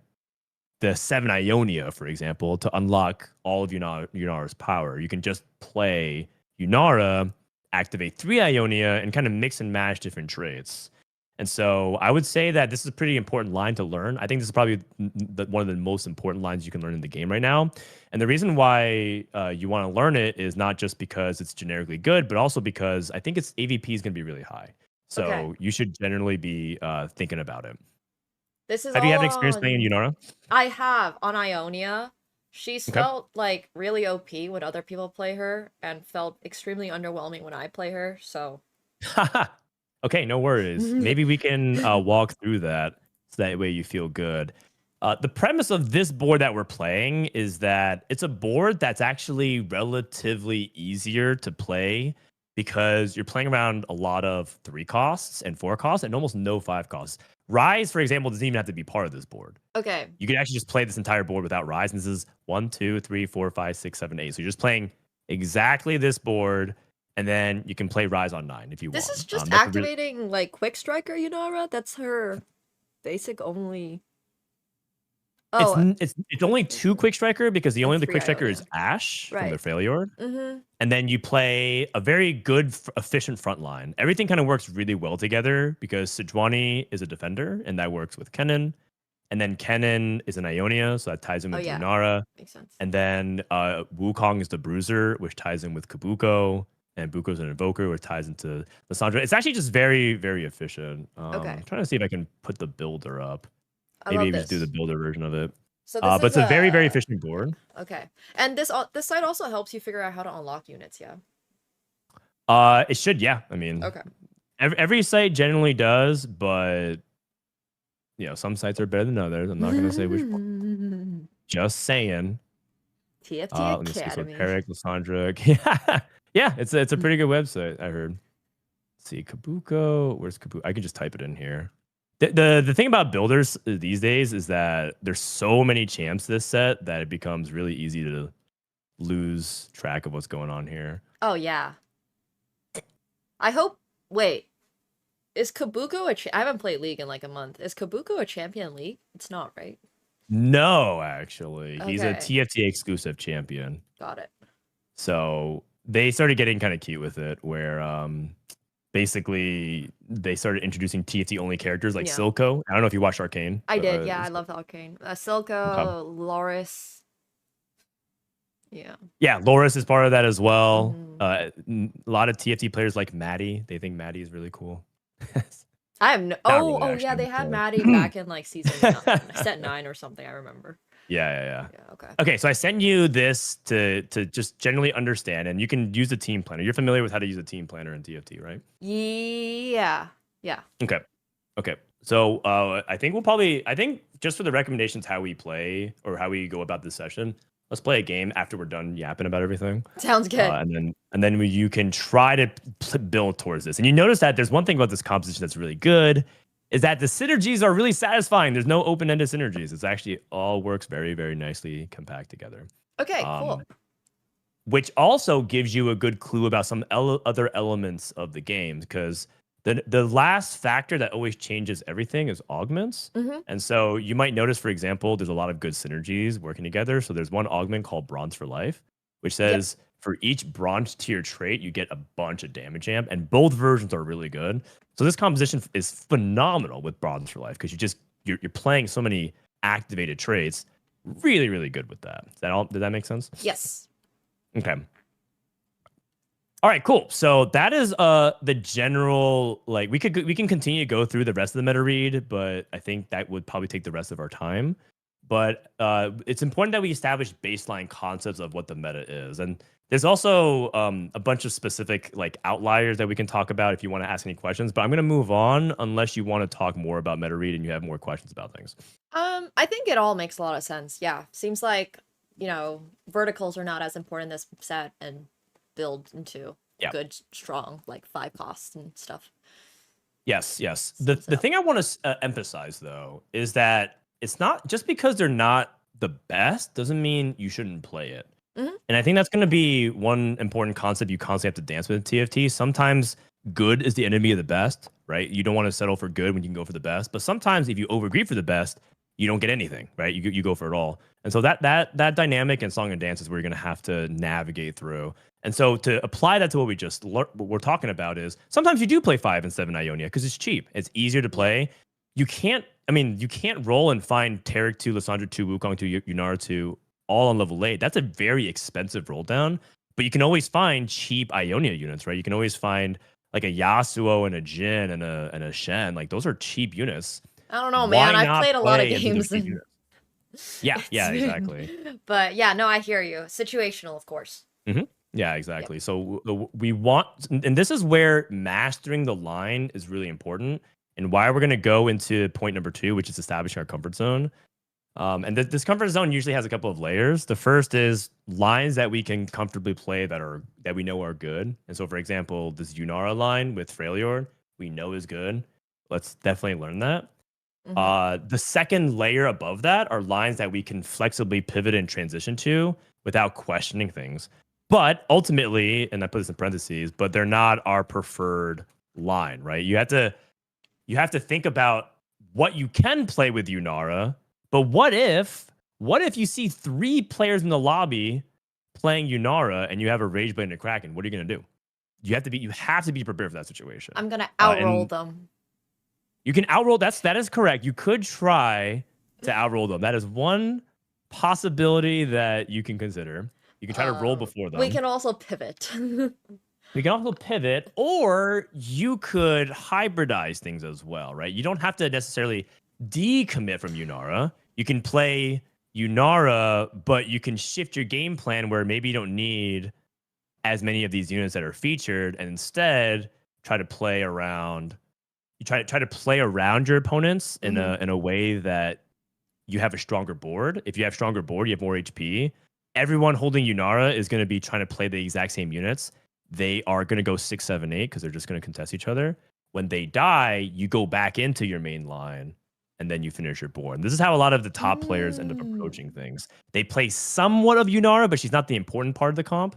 the 7 Ionia, for example, to unlock all of Yunara's power. You can just play Yunara, activate 3 Ionia, and kind of mix and match different traits. And so I would say that this is a pretty important line to learn. I think this is probably one of the most important lines you can learn in the game right now. And the reason why you want to learn it is not just because it's generically good, but also because I think its AVP is going to be really high. So you should generally be thinking about it. This is have you had an experience playing in Yunara? I have on Ionia. She's Okay. felt like really OP when other people play her, and felt extremely underwhelming when I play her. So Okay, no worries. Maybe we can walk through that so that way you feel good. The premise of this board that we're playing is that it's a board that's actually relatively easier to play because you're playing around a lot of 3 costs and 4 costs and almost no 5 costs. Rise, for example, doesn't even have to be part of this board. okay, You can actually just play this entire board without Rise. And this is 1, 2, 3, 4, 5, 6, 7, 8. So you're just playing exactly this board. And then you can play Rise on 9 if you this want. is just That's a really- activating like Quick Striker Yunara. That's her basic only. Oh, It's only 2 Quick Striker because the only other 3 Quick Striker Ionia. is Ash from Right. the Freljord. mm-hmm. And then you play a very good, efficient front line. Everything kind of works really well together because Sejuani is a defender, and that works with Kennen. And then Kennen is an Ionia, so that ties in Oh, with yeah. Yunara. Makes sense. And then Wukong is the Bruiser, which ties in with Kabuko. And Buko's an Invoker, which ties into Lissandra. It's actually just very, very efficient. Okay. I'm trying to see if I can put the builder up. I Maybe love just do this. the builder version of it. So But it's a very, very efficient board. Okay, and this site also helps you figure out how to unlock units. Yeah. It should, yeah. I mean, Okay. every site generally does, but some sites are better than others. I'm not gonna say which one. Just saying. TFT Let me see. So Academy. Peric, Lissandra. Yeah, it's a pretty good website. I heard. Let's see, Kabuko. Where's Kabuko? I can just type it in here. The thing about builders these days is that there's so many champs this set that it becomes really easy to lose track of what's going on here. Oh yeah. I hope. Wait, is Kabuko I haven't played League in like a month. Is Kabuko a champion League? It's not, right? No, actually, he's a Okay. TFT exclusive champion. Got it. So they started getting kind of cute with it, where basically they started introducing TFT only characters like Yeah. Silco. I don't know if you watched Arcane. I but, did. Yeah, I loved Arcane. Silco, Loris. Yeah. Yeah, Loris is part of that as well. Mhm. A lot of TFT players like Maddie. They think Maddie is really cool. I have no. Not Oh, really, yeah, actually, they had but- Maddie back in like season set 9 or something. I remember. Yeah. Yeah. Okay. Okay, so I send you this to just generally understand, and you can use the team planner. You're familiar with how to use a team planner in TFT, right? Yeah. Yeah. Okay. So I think just for the recommendations, how we play or how we go about this session, let's play a game after we're done yapping about everything. Sounds good. And then you can try to build towards this. And you notice that there's one thing about this composition that's really good is that the synergies are really satisfying. There's no open-ended synergies. It's actually all works very, very nicely compact together. Okay. Cool. Which also gives you a good clue about some other elements of the game, because the last factor that always changes everything is augments. Mhm. And so you might notice, for example, there's a lot of good synergies working together. So there's one augment called Bronze for Life, which says for each bronze tier trait, you get a bunch of damage amp, and both versions are really good. So this composition is phenomenal with Bronze for Life because you're playing so many activated traits. Really, really good with that. Is that all? Did that make sense? Yes. Okay. All right, cool. So that is the general, like, we can continue to go through the rest of the meta read, but I think that would probably take the rest of our time. But it's important that we establish baseline concepts of what the meta is. And there's also a bunch of specific like outliers that we can talk about if you want to ask any questions. But I'm going to move on unless you want to talk more about meta read and you have more questions about things. I think it all makes a lot of sense. Yeah. Seems like, verticals are not as important in this set, and build into good, strong, like 5 costs and stuff. Yes. The thing I want to emphasize, though, is that it's not just because they're not the best doesn't mean you shouldn't play it. Mhm. And I think that's going to be one important concept you constantly have to dance with in TFT. Sometimes good is the enemy of the best, right? You don't want to settle for good when you can go for the best. But sometimes if you overgreed for the best, you don't get anything, right? You go for it all. And so that dynamic in Song and Dance is where you're going to have to navigate through. And so to apply that to what we're talking about is sometimes you do play 5 and 7 Ionia because it's cheap. It's easier to play. You can't roll and find Taric 2, Lissandra 2, Wukong 2, Yunara 2 all on level 8. That's a very expensive roll down, but you can always find cheap Ionia units, right? You can always find like a Yasuo and a Jin and a Shen. Like those are cheap units. I don't know, Why man. I've not played a lot of play into games cheap and units? Yeah, exactly. But yeah, no, I hear you. Situational, of course. Yeah, exactly. So we want, and this is where mastering the line is really important, and why we're going to go into point number 2, which is establishing our comfort zone. And this comfort zone usually has a couple of layers. The first is lines that we can comfortably play that we know are good. And so, for example, this Yunara line with Freljord, we know is good. Let's definitely learn that. The second layer above that are lines that we can flexibly pivot and transition to without questioning things. But ultimately, and I put this in parentheses, but they're not our preferred line, right? You have to think about what you can play with Yunara, but what if you see 3 players in the lobby playing Yunara and you have a Rage Blade and a Kraken? What are you gonna do? You have to be prepared for that situation. I'm gonna outroll them. You can outroll. That is correct. You could try to outroll them. That is one possibility that you can consider. You can try to roll before them. We can also pivot. We can also pivot, or you could hybridize things as well, right? You don't have to necessarily decommit from Yunara. You can play Yunara, but you can shift your game plan where maybe you don't need as many of these units that are featured, and instead try to play around. You try to play around your opponents in a way that you have a stronger board. If you have stronger board, you have more HP. Everyone holding Yunara is going to be trying to play the exact same units. They are going to go 6, 7, 8 because they're just going to contest each other. When they die, you go back into your main line and then you finish your board. And this is how a lot of the top players end up approaching things. They play somewhat of Yunara, but she's not the important part of the comp,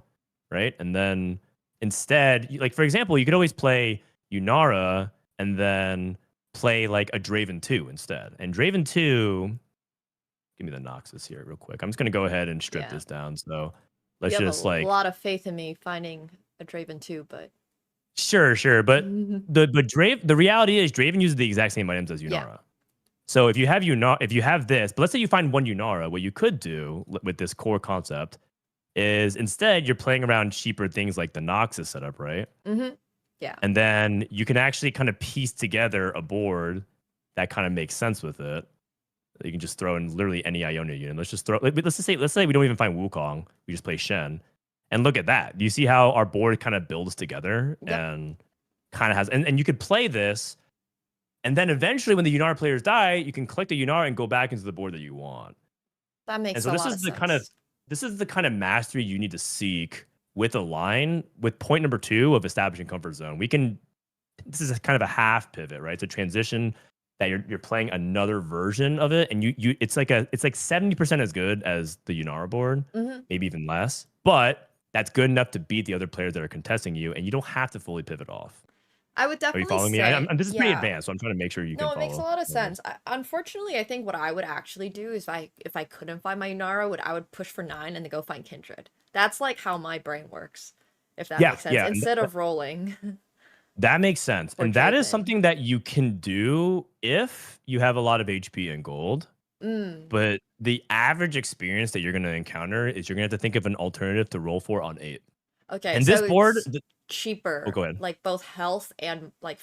right? And then instead, like for example, you could always play Yunara and then play like a Draven 2 instead. And Draven 2, give me the Noxus here real quick. I'm just going to go ahead and strip this down. So let's you just have a lot of faith in me finding a Draven 2, but Sure. But the reality is Draven uses the exact same items as Yunara. Yeah. So if you have this, but let's say you find one Yunara, what you could do with this core concept is instead you're playing around cheaper things like the Noxus setup, right? Yeah. And then you can actually kind of piece together a board that kind of makes sense with it. You can just throw in literally any Ionia unit. Let's say we don't even find Wukong. We just play Shen. And look at that. Do you see how our board kind of builds together and kind of has and you could play this, and then eventually when the Yunara players die, you can collect a Yunara and go back into the board that you want. That makes and so a lot of sense. This is the kind of mastery you need to seek with a line, with point number 2 of establishing comfort zone. This is kind of a half pivot, right? It's a transition that you're playing another version of it, and it's like 70% as good as the Yunara board, maybe even less. But that's good enough to beat the other players that are contesting you, and you don't have to fully pivot off. I would definitely Are you following say, me? This is pretty advanced, so I'm trying to make sure you can No, follow. it makes a lot of sense. Unfortunately, I think what I would actually do is if I couldn't find my Yunara, I would push for 9 and then go find Kindred. That's like how my brain works, if that makes sense. Yeah, Instead of rolling. That makes sense. Or And that is Draven. something that you can do if you have a lot of HP and gold. But the average experience that you're going to encounter is you're going to have to think of an alternative to roll for on 8. Okay, And so this board, it's cheaper, Oh, go ahead. like both health and like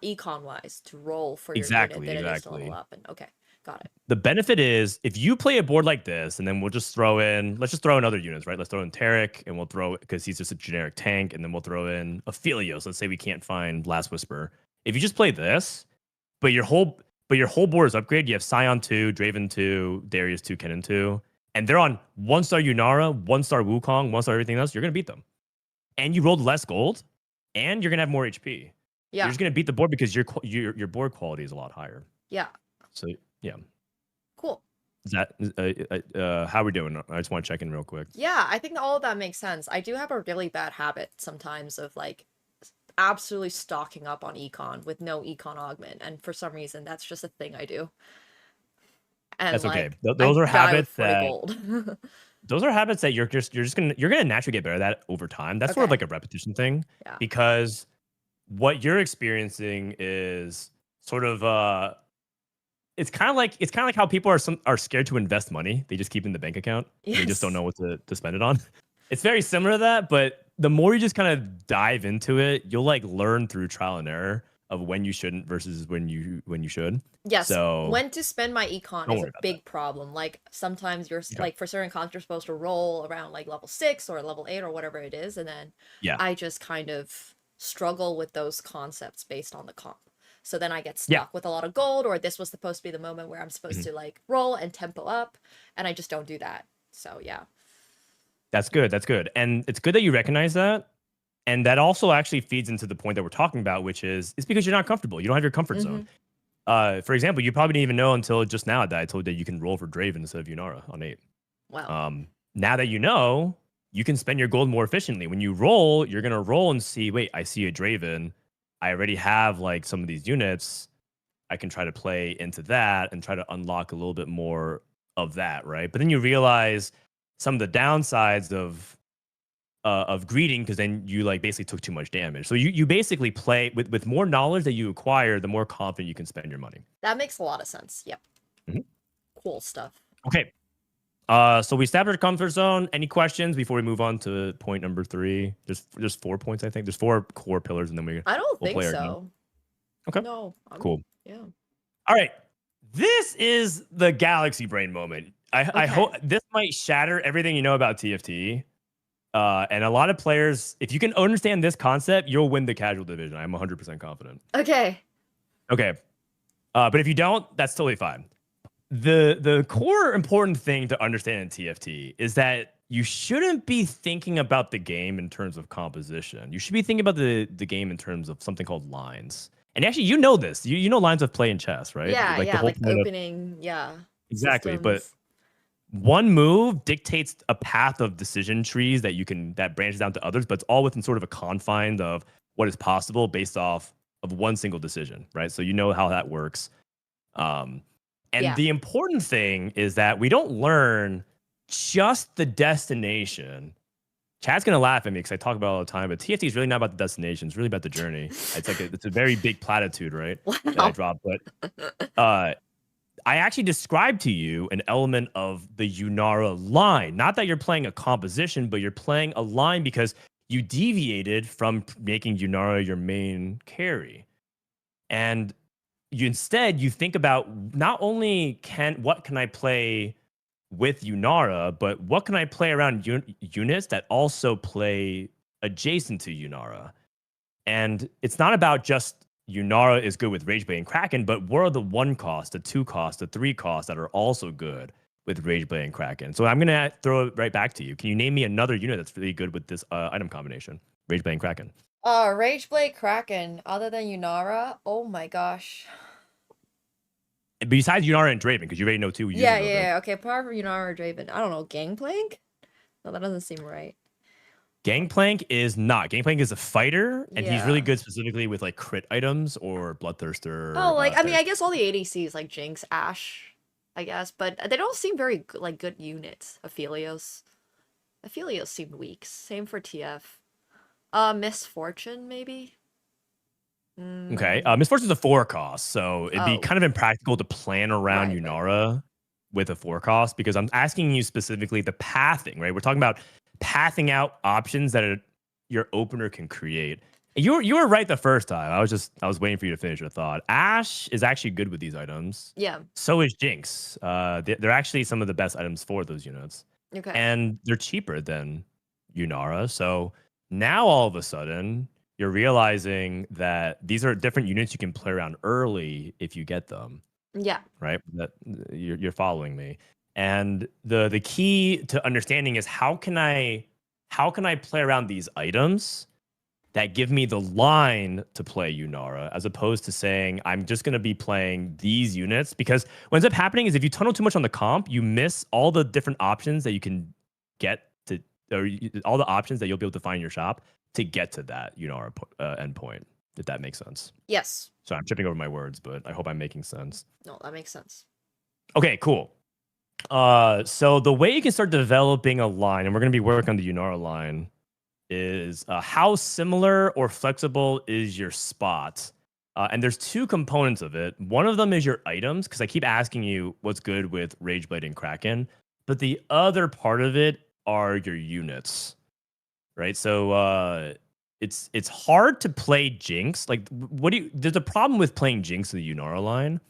econ wise to roll for your Exactly, unit than it is to exactly. level up. And okay, got it. the benefit is if you play a board like this, and then let's just throw in other units, right? Let's throw in Tarek, and we'll throw, because he's just a generic tank, and then we'll throw in Aphelios. Let's say we can't find Last Whisper. If you just play this, but your whole board is upgraded, you have Scion 2, Draven 2, Darius 2, Kennen 2, and they're on 1-star Yunara, 1-star Wukong, 1-star everything else, you're gonna beat them. And you rolled less gold, and you're gonna have more HP. Yeah. You're just gonna beat the board because your board quality is a lot higher. Yeah. So yeah. Cool. Is that how we doing? I just want to check in real quick. Yeah, I think all of that makes sense. I do have a really bad habit sometimes of like absolutely stocking up on econ with no econ augment, and for some reason that's just a thing I do. And That's okay. like, Those I are die habits with 40 that gold. those are habits that you're gonna naturally get better at that over time. That's sort of Okay. like a repetition thing. Yeah. Because what you're experiencing is sort of it's kind of like how people are scared to invest money. They just keep it in the bank account. They just don't know what to spend it on. It's very similar to that, but the more you just kind of dive into it, you'll like learn through trial and error of when you shouldn't versus when you should. Yes. So When to spend my econ don't is worry a about big problem. Like sometimes you're Okay. like for certain cons you're supposed to roll around like level 6 or level 8 or whatever it is, and then Yeah. I just kind of struggle with those concepts based on the comp. So then I get Yeah. stuck with a lot of gold, or this was supposed to be the moment where I'm supposed Mhm. to like roll and tempo up, and I just don't do that. So yeah. That's good. That's good. And it's good that you recognize that. And that also actually feeds into the point that we're talking about, which is it's because you're not comfortable. You don't have your comfort zone. For example, you probably didn't even know until just now that I told you that you can roll for Draven instead of Yunara on 8. Wow. Now that you know, you can spend your gold more efficiently. When you roll, you're gonna roll and see, wait, I see a Draven. I already have like some of these units. I can try to play into that and try to unlock a little bit more of that, right? But then you realize some of the downsides of greeting, because then you like basically took too much damage. So you basically play with more knowledge that you acquire, the more confident you can spend your money. That makes a lot of sense. Yep. Mhm. Cool stuff. Okay. So we established a comfort zone. Any questions before we move on to point number 3? There's 4 points, I think. There's 4 core pillars, and then I don't we'll think play our so. game. Okay. No. Cool. Yeah. All right. This is the galaxy brain moment. I Okay. hope this might shatter everything you know about TFT. And a lot of players, if you can understand this concept, you'll win the casual division. I'm 100% confident. Okay. Okay. But if you don't, that's totally fine. The core important thing to understand in TFT is that you shouldn't be thinking about the game in terms of composition. You should be thinking about the game in terms of something called lines. And actually, you know this. You know lines of play in chess, right? Yeah, the yeah, whole like point of- opening, yeah. Exactly, but systems. one move dictates a path of decision trees that branches down to others, but it's all within sort of a confine of what is possible based off of one single decision, right? So you know how that works. And Yeah. the important thing is that we don't learn just the destination. Chad's gonna laugh at me because I talk about it all the time, but TFT is really not about the destination. It's really about the journey. It's like it's a very big platitude, right? That I Wow. drop, but I actually described to you an element of the Yunara line. Not that you're playing a composition, but you're playing a line because you deviated from making Yunara your main carry. And instead, you think about not only what can I play with Yunara, but what can I play around units that also play adjacent to Yunara. And it's not about just Yunara is good with Rageblade and Kraken, but what are the 1 cost, the 2 cost, the 3 cost that are also good with Rageblade and Kraken? So I'm going to throw it right back to you. Can you name me another unit that's really good with this item combination? Rageblade and Kraken. Rageblade Kraken, other than Yunara, oh my gosh. Besides Yunara and Draven, because you already know 2 users Yeah, of them. yeah, okay, apart from Yunara or Draven. I don't know, Gangplank? No, that doesn't seem right. Gangplank is not. Gangplank is a fighter, and he's really Yeah. good specifically with like crit items or Bloodthirster. Oh, like, I mean, I guess all the ADCs, like Jinx, Ashe, I guess, but they don't seem very, like, good units. Aphelios seemed weak. Same for TF. Misfortune, maybe? Okay. Misfortune's a 4 cost, so it'd be Oh. kind of impractical to plan around Right, right. Yunara with a 4 cost because I'm asking you specifically the pathing, right? We're talking about pathing out options that your opener can create. And you were right the first time. I was waiting for you to finish your thought. Ashe is actually good with these items. Yeah, So is Jinx. They're actually some of the best items for those units. okay. And they're cheaper than Yunara. So now all of a sudden, you're realizing that these are different units you can play around early if you get them, Yeah, right? That you're following me. And the key to understanding is how can I play around these items that give me the line to play Yunara, as opposed to saying I'm just going to be playing these units, because what ends up happening is if you tunnel too much on the comp, you miss all the different options that you can get to, or all the options that you'll be able to find in your shop to get to that Yunara endpoint, if that makes sense. yes. So I'm tripping over my words, but I hope I'm making sense. No, that makes sense. Okay, cool. So the way you can start developing a line, and we're going to be working on the Yunara line, is how similar or flexible is your spot? And there's 2 components of it. One of them is your items, because I keep asking you what's good with Rageblade and Kraken. But the other part of it are your units, right? So it's hard to play Jinx. Like, there's a problem with playing Jinx in the Yunara line.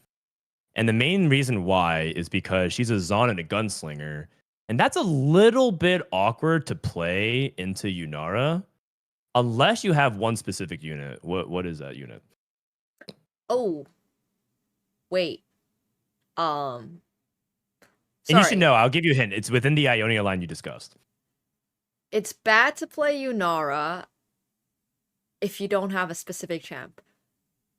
And the main reason why is because she's a Zon and a gunslinger. And that's a little bit awkward to play into Yunara unless you have one specific unit. What is that unit? Oh. Wait. And you should know, I'll give you a hint. It's within the Ionia line you discussed. It's bad to play Yunara if you don't have a specific champ.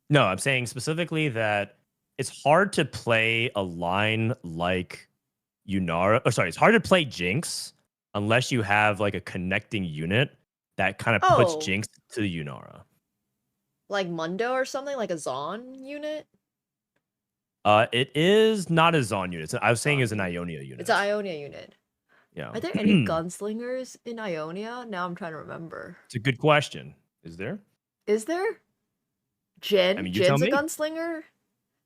No, I'm saying specifically that it's hard to play a line like Yunara. Oh, sorry, it's hard to play Jinx unless you have like a connecting unit that kind of puts Jinx to the Yunara. Like Mundo or something, like a Zon unit? It is not a Zon unit. I was saying it's an Ionia unit. It's an Ionia unit. Yeah. Are there any gunslingers in Ionia? Now I'm trying to remember. It's a good question. Is there? Is there? Jin? I mean, you tell Jin's a me. gunslinger?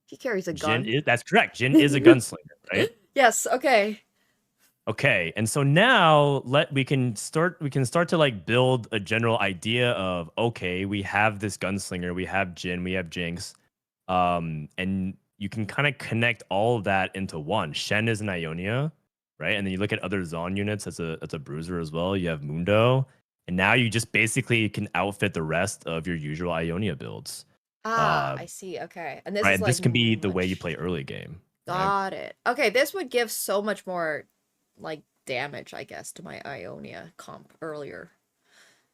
He carries a gun. That's correct. Jin is a gunslinger, right? Yes, okay. Okay, and so now we can start to like build a general idea of, okay, we have this gunslinger, we have Jin, we have Jinx, and you can kind of connect all of that into one. Shen is an Ionia, right? And then you look at other Zon units, that's a bruiser as well. You have Mundo, and now you just basically can outfit the rest of your usual Ionia builds. I see. Okay, and this right, is like this can be the way you play early game. Got it. Okay, this would give so much more like damage, I guess, to my Ionia comp earlier.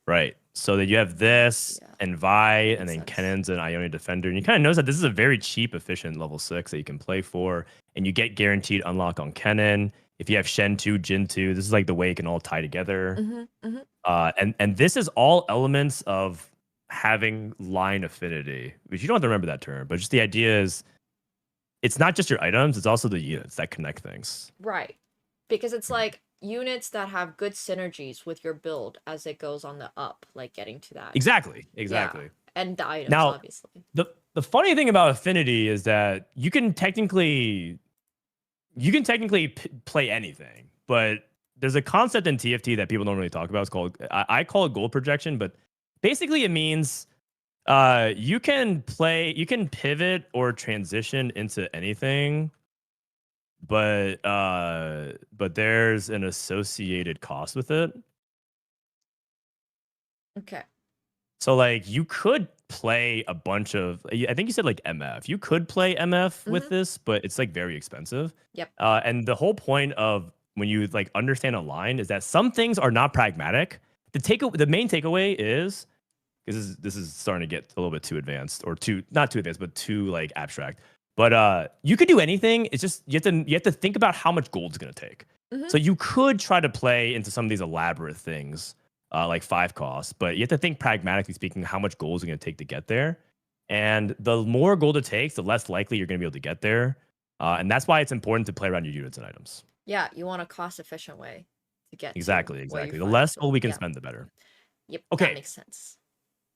Right. So that you have this and Vi, and then sense. Kennen's an Ionia defender. And you kind of notice that this is a very cheap, efficient level 6 that you can play for. And you get guaranteed unlock on Kennen. If you have Shen 2, Jin 2, this is like the way it can all tie together. And this is all elements of having line affinity, which you don't have to remember that term, but just the idea is it's not just your items, it's also the units that connect things. Right. Because it's like units that have good synergies with your build as it goes on the up, like getting to that. Exactly. Yeah. And the items, Now, obviously. The funny thing about affinity is that you can technically play anything, but there's a concept in TFT that people don't really talk about. It's called I call it goal projection, but basically it means you can pivot or transition into anything, but there's an associated cost with it. Okay. So like you could play a bunch of, I think you said like MF. You could play MF with this, but it's like very expensive. Yep. And the whole point of when you like understand a line is that some things are not pragmatic. The main takeaway is, because this is starting to get a little bit too advanced, or not too advanced, but too like abstract. But you could do anything. It's just you have to think about how much gold it's gonna take. So you could try to play into some of these elaborate things, like 5 costs, but you have to think pragmatically speaking, how much gold is it gonna take to get there. And the more gold it takes, the less likely you're gonna be able to get there. And that's why it's important to play around your units and items. Yeah, you want a cost-efficient way to get Exactly. to where you The find less gold. gold we can spend, the better. Yep. Okay. That makes sense.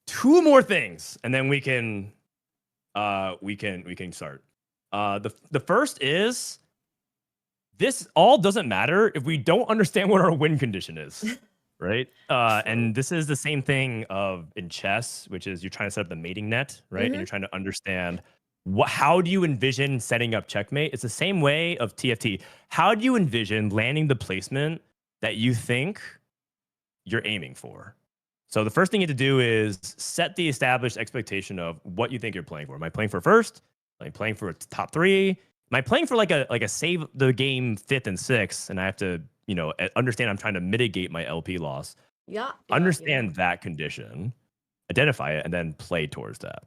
2 more things, and then we can start. The first is, this all doesn't matter if we don't understand what our win condition is, right? And this is the same thing in chess, which is you're trying to set up the mating net, right? And you're trying to understand how do you envision setting up checkmate. It's the same way of TFT. How do you envision landing the placement that you think you're aiming for? So the first thing you have to do is set the established expectation of what you think you're playing for. Am I playing for first? Am I playing for a top 3? Am I playing for like a save the game 5th and 6th? And I have to, understand I'm trying to mitigate my LP loss. Yeah. Understand that condition, identify it, and then play towards that.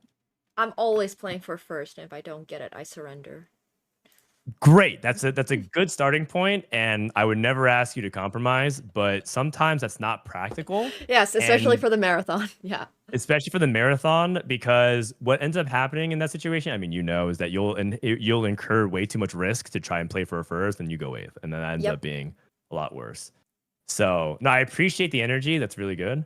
I'm always playing for first, and if I don't get it, I surrender. Great. That's a good starting point, and I would never ask you to compromise, but sometimes that's not practical. Yes, especially for the marathon. Yeah. Especially for the marathon, because what ends up happening in that situation, I mean, is that you'll incur way too much risk to try and play for a first, and you go 8th, and then that ends up being a lot worse. So, no, I appreciate the energy. That's really good.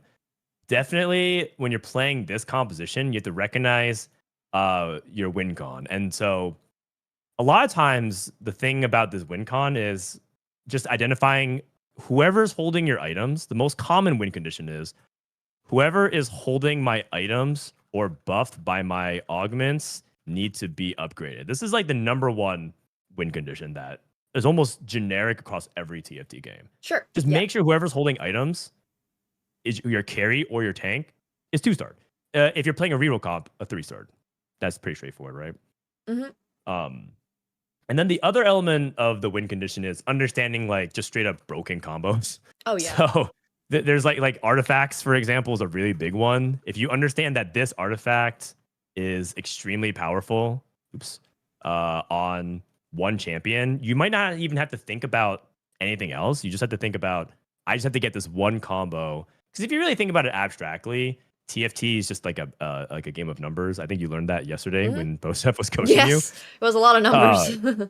Definitely, when you're playing this composition, you have to recognize your win con, and so a lot of times the thing about this win con is just identifying whoever's holding your items. The most common win condition is whoever is holding my items or buffed by my augments need to be upgraded. This is like the number one win condition that is almost generic across every TFT game. Sure. Just make sure whoever's holding items is your carry or your tank is 2-star. If you're playing a reroll comp, a 3-star. That's pretty straightforward, right? And then the other element of the win condition is understanding like just straight up broken combos. Oh yeah. So there's like artifacts, for example, is a really big one. If you understand that this artifact is extremely powerful, on one champion, you might not even have to think about anything else. You just have to think about, I just have to get this one combo. Because if you really think about it abstractly, TFT is just like a game of numbers. I think you learned that yesterday when Bosef was coaching you. Yes, it was a lot of numbers.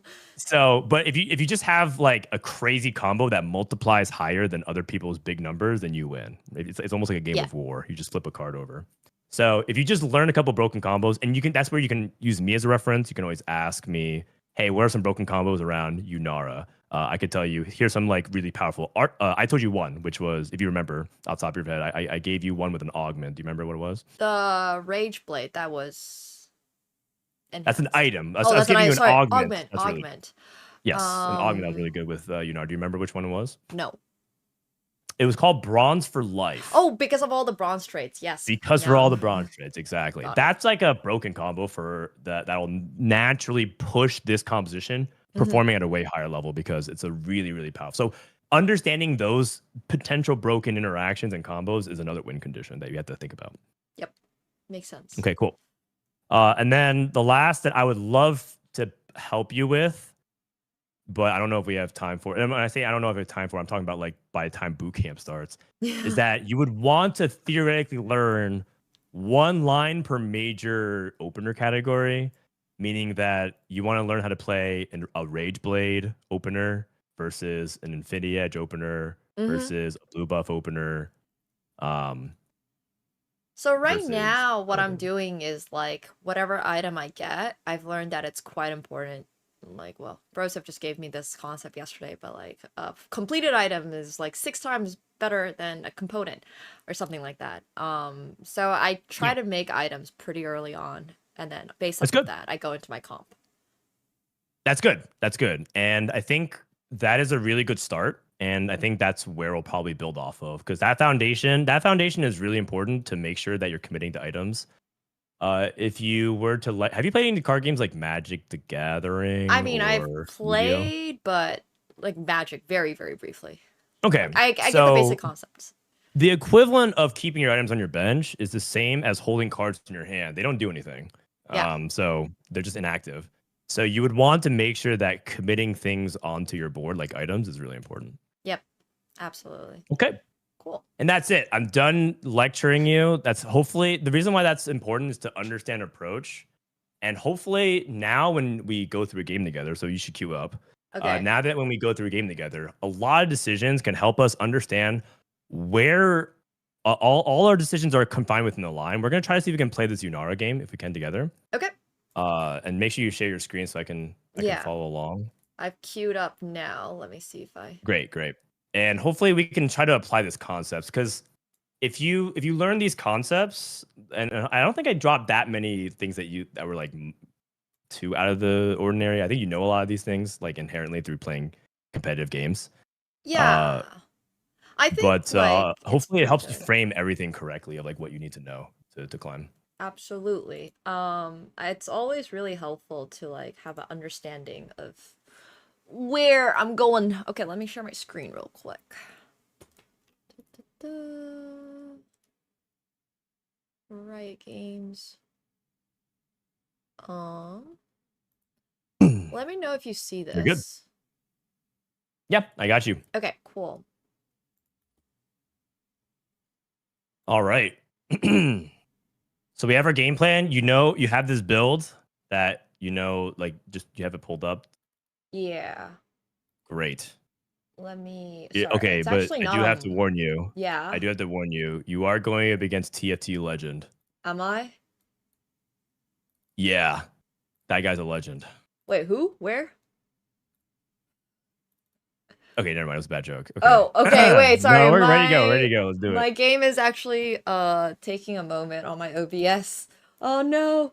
But if you just have like a crazy combo that multiplies higher than other people's big numbers, then you win. It's almost like a game of war. You just flip a card over. So if you just learn a couple broken combos, and that's where you can use me as a reference. You can always ask me, hey, what are some broken combos around Yunara? I could tell you, here's some like really powerful art. I told you one, which was, if you remember, off the top of your head, I gave you one with an augment. Do you remember what it was? The Rage Blade, that was... That's an item. I Oh, was giving you an augment. Augment. Yes, an augment that was really good with Yunara. Do you remember which one it was? No. It was called Bronze for Life. Oh, because of all the bronze traits, yes. Because for all the bronze traits, exactly. That's like a broken combo for that'll naturally push this composition performing at a way higher level because it's a really, really powerful. So understanding those potential broken interactions and combos is another win condition that you have to think about. Yep. Makes sense. Okay, cool. And then the last that I would love to help you with, but I don't know if we have time for it. And when I say I don't know if we have time for it, I'm talking about like by the time boot camp starts, is that you would want to theoretically learn one line per major opener category, meaning that you want to learn how to play a Rage Blade opener versus an Infinity Edge opener versus a blue buff opener. So right now, what I'm doing is like whatever item I get, I've learned that it's quite important. Like, well, Broseph just gave me this concept yesterday, but like a completed item is like 6 times better than a component or something like that. So I try to make items pretty early on, and then based on that, I go into my comp. That's good. That's good. And I think that is a really good start. And I think that's where we'll probably build off of, because that foundation is really important to make sure that you're committing to items. If you were to have you played any card games like Magic the Gathering? I mean, I've played, but like Magic very, very briefly. Okay. I get the basic concepts. The equivalent of keeping your items on your bench is the same as holding cards in your hand. They don't do anything. So they're just inactive. So you would want to make sure that committing things onto your board, like items, is really important. Yep. Absolutely. Okay. Cool. And that's it. I'm done lecturing you. That's hopefully the reason why that's important is to understand approach. And hopefully now when we go through a game together, so you should queue up. Okay. Now that when we go through a game together, a lot of decisions can help us understand where all our decisions are confined within the line. We're going to try to see if we can play this Yunara game if we can together. Okay. And make sure you share your screen so I can follow along. I've queued up now. Let me see if I... Great. And hopefully we can try to apply these concepts, because if you learn these concepts, and I don't think I dropped that many things that were like too out of the ordinary. I think you know a lot of these things like inherently through playing competitive games. Yeah. I think, but like, hopefully it helps you frame everything correctly of like what you need to know to climb. Absolutely. It's always really helpful to like have an understanding of where I'm going. Okay, let me share my screen real quick. Riot Games. Let me know if you see this. You're good. Yep, I got you. Okay, cool. All right. So we have our game plan. You know, you have this build that, like just you have it pulled up. Yeah. Great. Let me... Sorry, okay, but I do have to warn you. Yeah. I do have to warn you. You are going up against TFT Legend. Am I? Yeah. That guy's a legend. Wait, who? Where? Okay, never mind. It was a bad joke. Okay. Oh, okay. Wait, sorry. No, we're ready to go. Ready to go. Let's do My it. game is actually taking a moment on my OBS. Oh no.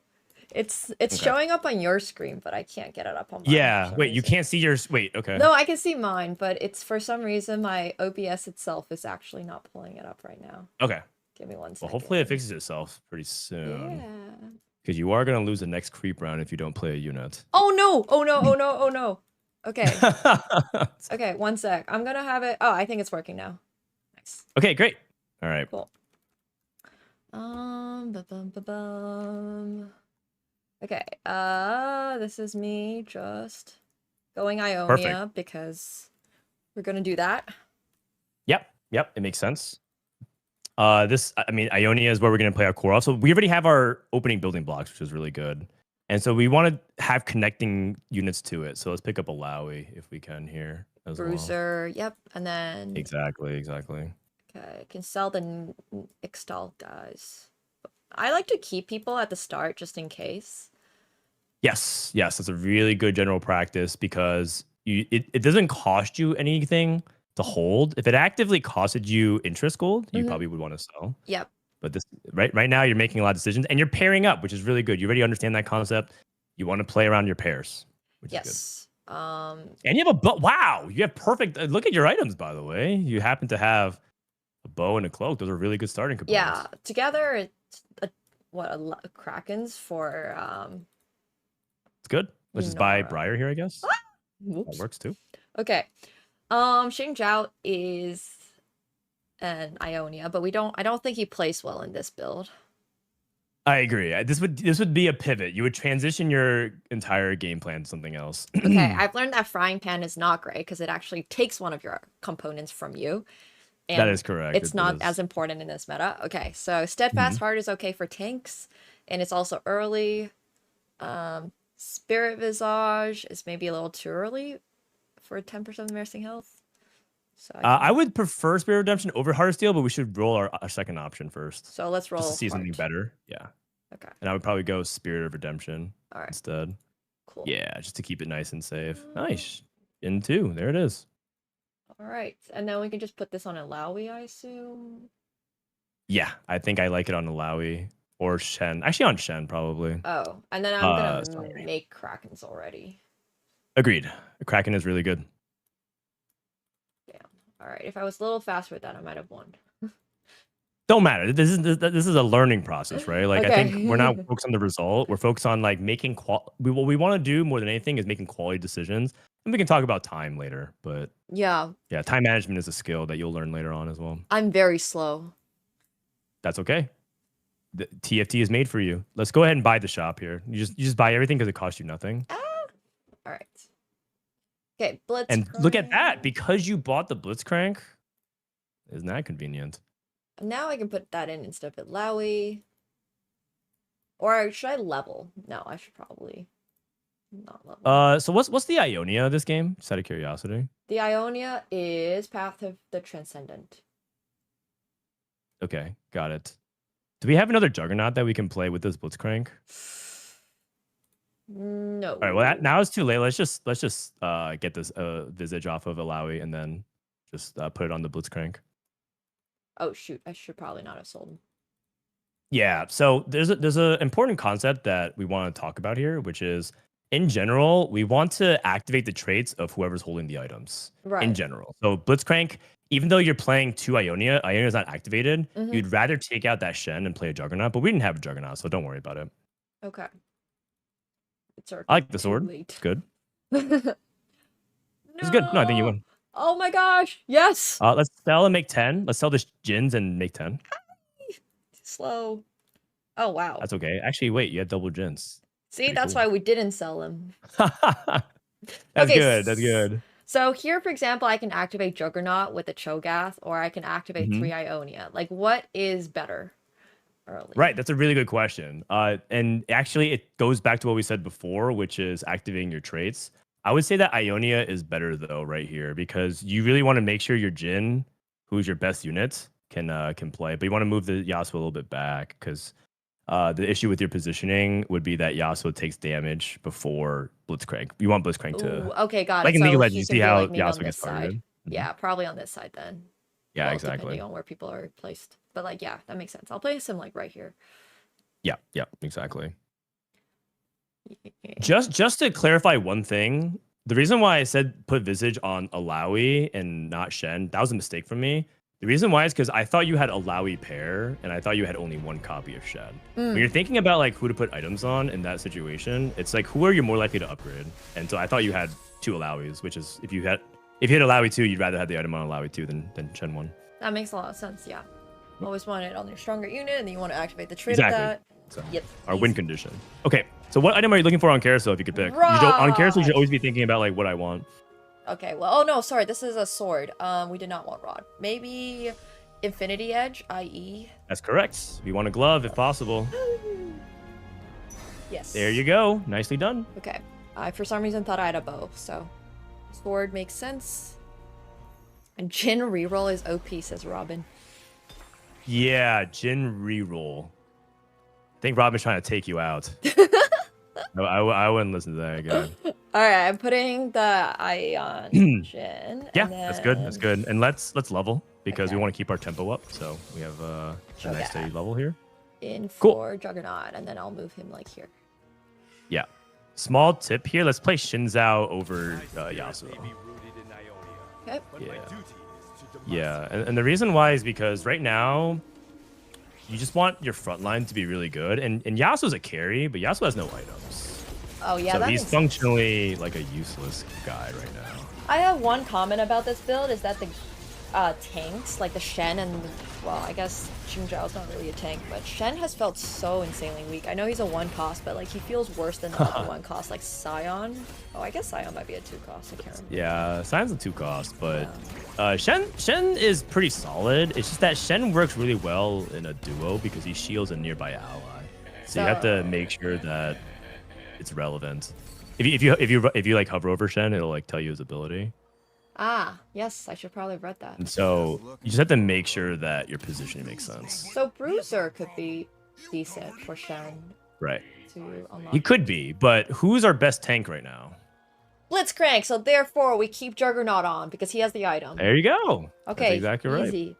It's Okay. showing up on your screen, but I can't get it up on mine. Yeah. for some Wait, you reason. can't see yours. Wait. Okay. No, I can see mine, but it's for some reason my OBS itself is actually not pulling it up right now. Okay. Give me 1 second. Well, hopefully it fixes itself pretty soon. Yeah. Because you are gonna lose the next creep round if you don't play a unit. Oh no! Oh no! Oh no! Oh no! Okay. Okay, 1 sec. I'm gonna have it. Oh, I think it's working now. Nice. Okay, great. All right. Cool. Ba-bum. Okay. This is me just going Ionia because we're gonna do that. Yep. It makes sense. I mean, Ionia is where we're gonna play our core off. So we already have our opening building blocks, which is really good. And so we want to have connecting units to it. So let's pick up a Lowy if we can here as well. Bruiser. Yep. And then Exactly. okay, I can sell the Ixtal guys. I like to keep people at the start just in case. Yes, that's a really good general practice because it doesn't cost you anything to hold. If it actively costed you interest gold, you probably would want to sell. Yep. But this right now you're making a lot of decisions and you're pairing up, which is really good. You already understand that concept. You want to play around your pairs, which is Yes. good. And you have a bow. Wow, you have perfect. Look at your items, by the way. You happen to have a bow and a cloak. Those are really good starting components. Yeah. Together, it's Krakens for It's good. Let's just buy Nora. Briar here, I guess. Whoops. That works too. Okay. Xing Zhao is an Ionia, but I don't think he plays well in this build. I agree. This would be a pivot. You would transition your entire game plan to something else. Okay, I've learned that frying pan is not great because it actually takes one of your components from you. And that is correct. It's It not is. as important in this meta. Okay, so Steadfast Heart is okay for tanks, and it's also early. Spirit Visage is maybe a little too early for 10% nursing health. So I would prefer Spirit Redemption over Heartsteel, but we should roll our second option first. So let's roll. Just to see something Heart. better. Yeah. Okay. And I would probably go Spirit of Redemption All right. instead. Cool. Yeah, just to keep it nice and safe. Nice. In 2. There it is. All right, and then we can just put this on a Lowy, I assume. Yeah, I think I like it on Alawi or Shen. Actually, on Shen, probably. Oh, and then I'm gonna sorry. make Krakens already. Agreed. Kraken is really good. All right, if I was a little faster with that, I might have won. Don't matter. This is a learning process, right? Like I Okay. think we're not focused on the result. We're focused on like making what we want to do more than anything is making quality decisions. And we can talk about time later, but Yeah, yeah, time management is a skill that you'll learn later on as well. I'm very slow. That's okay. The TFT is made for you. Let's go ahead and buy the shop here. You just buy everything because it costs you nothing. All right. Okay, Blitz. And look at that, because you bought the Blitzcrank. Isn't that convenient? Now I can put that in instead of Lowy. Or should I level? No, I should probably not level. So what's the Ionia of this game? Just out of curiosity. The Ionia is Path of the Transcendent. Okay, got it. Do we have another Juggernaut that we can play with this Blitzcrank? No. All right. Well, now it's too late. Let's just get this Visage off of Alawi and then just put it on the Blitzcrank. Oh shoot! I should probably not have sold him. Yeah. So there's a important concept that we want to talk about here, which is in general we want to activate the traits of whoever's holding the items. Right. In general. So Blitzcrank, even though you're playing 2 Ionia is not activated. You'd rather take out that Shen and play a Juggernaut, but we didn't have a Juggernaut, so don't worry about it. Okay. It's I like the sword. It's good. It's good. No, I think you win. Oh my gosh! Yes. Let's sell and make 10. Let's sell the Jins and make 10. Slow. Oh wow. That's okay. Actually, wait, you had double Jins. See, pretty that's cool. why we didn't sell them. That's Okay, good. That's good. So here, for example, I can activate Juggernaut with a Cho'Gath, or I can activate 3 Ionia. Like, what is better? Early. Right. That's a really good question. And actually, it goes back to what we said before, which is activating your traits. I would say that Ionia is better though, right here, because you really want to make sure your Jin, who's your best unit, can play. But you want to move the Yasuo a little bit back because the issue with your positioning would be that Yasuo takes damage before Blitzcrank. You want Blitzcrank to Ooh, okay, got like it. in League of So Legends. he You can see be how like me on Yasuo this gets targeted. side. Yeah, probably on this side then. Yeah, Well, exactly. Depending on where people are placed. But like, yeah, that makes sense. I'll place him like right here. Yeah, exactly. Just to clarify one thing, the reason why I said put Visage on Alawi and not Shen, that was a mistake from me. The reason why is because I thought you had Alawi pair, and I thought you had only one copy of Shen. When you're thinking about like who to put items on in that situation, it's like who are you more likely to upgrade? And so I thought you had 2 Alawis, which is if you had Alawi 2, you'd rather have the item on Alawi 2 than Shen 1. That makes a lot of sense, yeah. Always want it on your stronger unit, and then you want to activate the trait Exactly. of that. So, Yep. our win condition. Okay, so what item are you looking for on carousel if you could pick? On carousel, you should always be thinking about like what I want. Okay, well, oh no, sorry, this is a sword. We did not want rod. Maybe Infinity Edge, i.e. That's correct. We want a glove if possible. Yes. There you go. Nicely done. Okay. I, for some reason, thought I had a bow, so... Sword makes sense. And Jin reroll is OP, says Robin. Yeah, Jin reroll. I think Robin's trying to take you out. No, I wouldn't listen to that again. Alright, I'm putting the eye on Jin. Yeah, and that's good. That's then good. And let's level because we Okay. want to keep our tempo up. So we have a nice steady level here. In Cool. for Juggernaut, and then I'll move him like here. Yeah. Small tip here. Let's play Shinzao over Yasuo. Okay. Yeah. Yeah, and the reason why is because right now, you just want your front line to be really good. And Yasuo's a carry, but Yasuo has no items. Oh yeah, So that he's makes functionally like a useless guy right now. I have one comment about this build, is that the tanks, like the Shen and, well, I guess Xingzhao's not really a tank, but Shen has felt so insanely weak. I know he's a 1 cost, but like he feels worse than the other 1 cost, like Sion. Oh, I guess Sion might be a 2 cost, I can't remember. Yeah, Sion's a 2 cost, but Shen is pretty solid. It's just that Shen works really well in a duo because he shields a nearby ally. So you have to make sure that it's relevant. If you like hover over Shen, it'll like tell you his ability. Ah, yes, I should probably have read that. And so you just have to make sure that your positioning makes sense. So Bruiser could be decent for Shen Right. to unlock. He could be, but who's our best tank right now? Blitzcrank, so therefore we keep Juggernaut on because he has the item. There you go. Okay, That's exactly right. easy.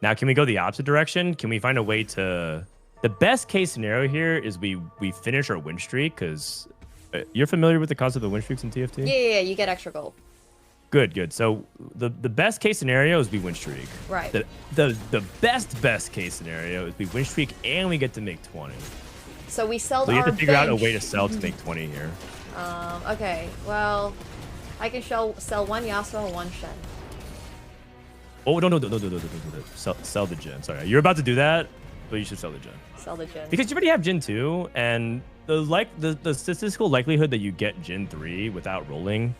Now, can we go the opposite direction? Can we find a way to... The best case scenario here is we finish our win streak, because you're familiar with the concept of win streaks in TFT? Yeah, you get extra gold. Good. So the best case scenario is we win streak. Right. The best case scenario is we win streak and we get to make 20. So we sell So you our have to figure out a bench. way to sell to make 20 here. Okay, well, I can sell 1 Yasuo and 1 Shen. Oh, no. Sell the Jin. Sorry, you're about to do that, but you should sell the Jin. Sell the Jin. Because you already have Jin 2, and the statistical likelihood that you get Jin 3 without rolling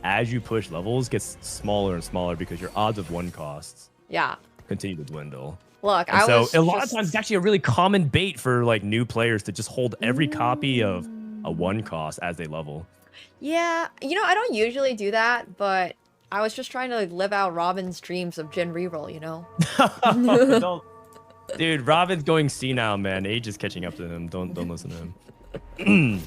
as you push levels gets smaller and smaller because your odds of 1 costs Yeah. continue to dwindle. Look, And so a lot of times it's actually a really common bait for like new players to just hold every copy of a 1 cost as they level. Yeah, you know, I don't usually do that, but I was just trying to like, live out Robin's dreams of Jin reroll, you know? Don't- Dude, Robin's going senile, man. Age is catching up to him. Don't listen to him.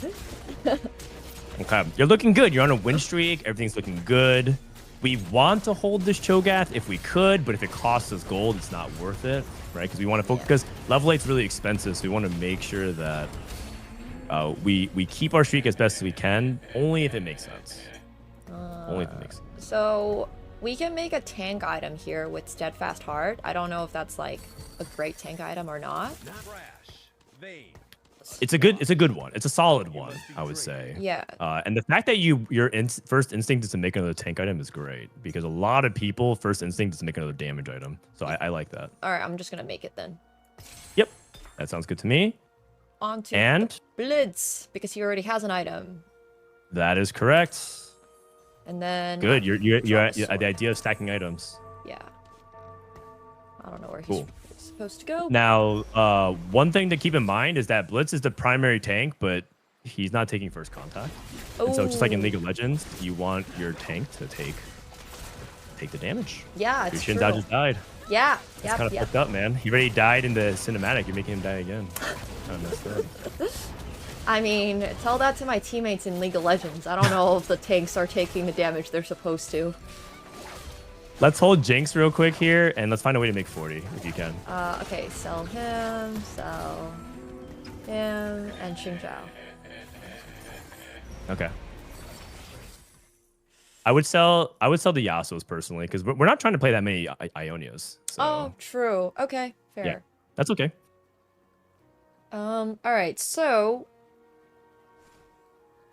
Okay, you're looking good. You're on a win streak. Everything's looking good. We want to hold this Cho'Gath if we could, but if it costs us gold, it's not worth it, right? Because we want to focus. Because level 8's really expensive, so we want to make sure that we keep our streak as best as we can, only if it makes sense. Only if it makes sense. So we can make a tank item here with Steadfast Heart. I don't know if that's like a great tank item or not. It's a good one. It's a solid one, I would say. Yeah. And the fact that your first instinct is to make another tank item is great, because a lot of people first instinct is to make another damage item. So I like that. All right, I'm just gonna make it then. Yep, that sounds good to me. On to And Blitz, because he already has an item. that is correct. And then Good. You're drop a the sword. idea of stacking items. Yeah. I don't know where Cool. he's supposed to go. Now, one thing to keep in mind is that Blitz is the primary tank, but he's not taking first contact. And so just like in League of Legends, you want your tank to take the damage. Yeah, Your it's Shin true. just died. Yeah, It's yep, kind of yep. fucked up, man. He already died in the cinematic. You're making him die again. Kind of messed up. I mean, tell that to my teammates in League of Legends. I don't know if the tanks are taking the damage they're supposed to. Let's hold Jinx real quick here, and let's find a way to make 40 if you can. Okay, sell him, and Xing Zhao. Okay. I would sell the Yasuos personally, because we're not trying to play that many Ionias. So Oh, true. Okay, fair. Yeah. That's okay. All right, so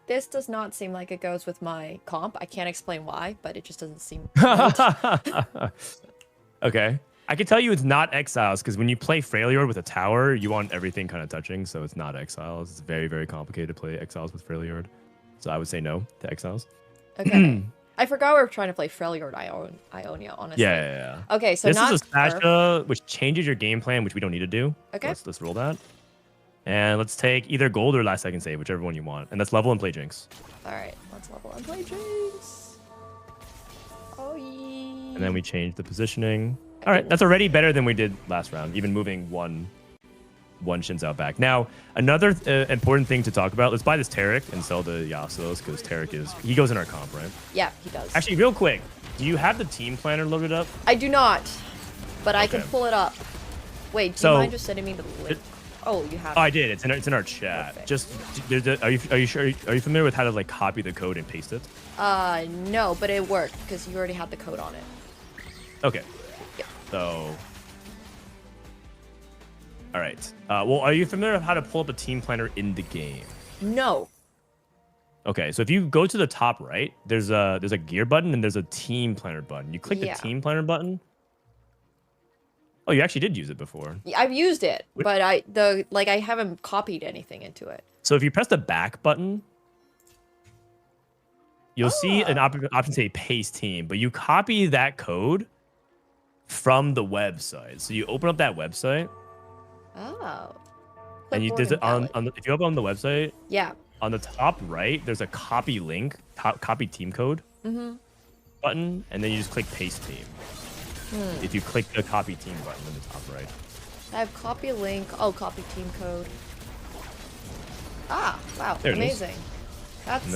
this does not seem like it goes with my comp. I can't explain why, but it just doesn't seem right. Okay. I can tell you it's not Exiles, because when you play Freljord with a tower, you want everything kind of touching, so it's not Exiles. It's very, very complicated to play Exiles with Freljord. So I would say no to Exiles. Okay. I forgot we were trying to play Freljord Ionia, honestly. Yeah. Okay, so this not is a Sasha, which changes your game plan, which we don't need to do. Okay. Let's roll that. And let's take either gold or last second save, whichever one you want. And let's level and play Jinx. All right, let's level and play Jinx. Oh, yeah. And then we change the positioning. All right, that's already better than we did last round, even moving one Shinzao back. Now, another important thing to talk about, let's buy this Taric and sell the Yasuos, because Taric he goes in our comp, right? Yeah, he does. Actually, real quick, do you have the team planner loaded up? I do not, but I can Okay. pull it up. Wait, do you mind just sending me the link? Oh, you have Oh, it. I did. It's in our chat. Perfect. Just, are you sure? Are you familiar with how to like copy the code and paste it? No, but it worked because you already had the code on it. Okay. Yep. So, all right. Well, are you familiar with how to pull up a team planner in the game? No. Okay, so if you go to the top right, there's a gear button and there's a team planner button. You click Yeah. the team planner button. Oh, you actually did use it before. I've used it, Wait. but I haven't copied anything into it. So if you press the back button, you'll see an option say paste team, but you copy that code from the website. So you open up that website, Oh. and you Clipboard and palette. if you open on the website, Yeah. on the top right, there's a copy link, copy team code button, and then you just click paste team. If you click the copy team button in the top right. I have copy link. Oh, copy team code. Ah, wow, There it is. amazing. That's And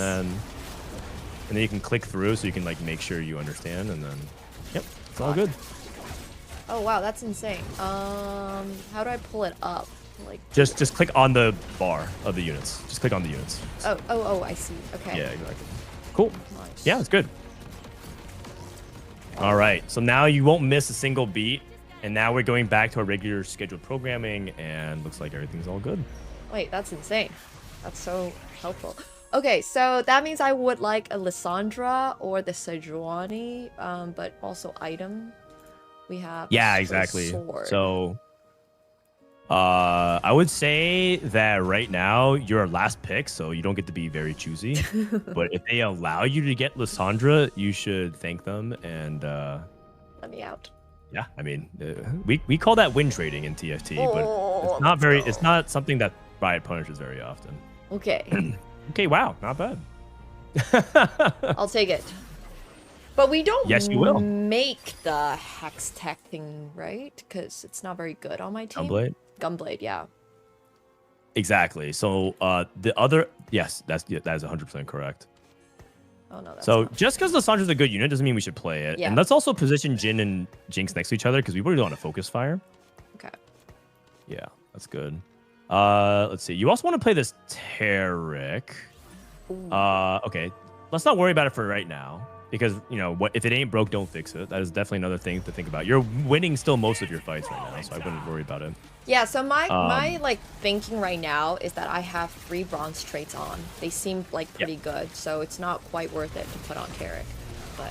then you can click through so you can like make sure you understand, and then yep, it's all good. Oh wow, that's insane. How do I pull it up? Like Just click on the bar of the units. Just click on the units. oh, I see. Okay. Yeah, exactly. Cool. Nice. Yeah, it's good. All right, so now you won't miss a single beat, and now we're going back to our regular scheduled programming, and looks like everything's all good. Wait, that's insane. That's so helpful. Okay, so that means I would like a Lissandra or the Sejuani, but also item. We have Yeah, a exactly. sword. So, I would say that right now you're our last pick, so you don't get to be very choosy. But if they allow you to get Lissandra, you should thank them. And Let me out. yeah, I mean, we call that win trading in TFT, but Oh, it's not let's go. it's not something that Riot punishes very often. Okay, Okay, wow, not bad. I'll take it. But we don't Yes, you will. make the hex tech thing, right? Because it's not very good on my team. Gunblade? Gunblade, yeah. Exactly. So the other, yes, that is 100% correct. Oh no, that's So not. just because Lissandra's a good unit doesn't mean we should play it. Yeah. And let's also position Jin and Jinx next to each other because we really want to focus fire. Okay. Yeah, that's good. Let's see. You also want to play this Taric. Okay. Let's not worry about it for right now. Because, you know, what if it ain't broke, don't fix it. That is definitely another thing to think about. You're winning still most of your fights right now, so I wouldn't worry about it. Yeah, so my like thinking right now is that I have 3 bronze traits on. They seem like pretty good, so it's not quite worth it to put on Taric. But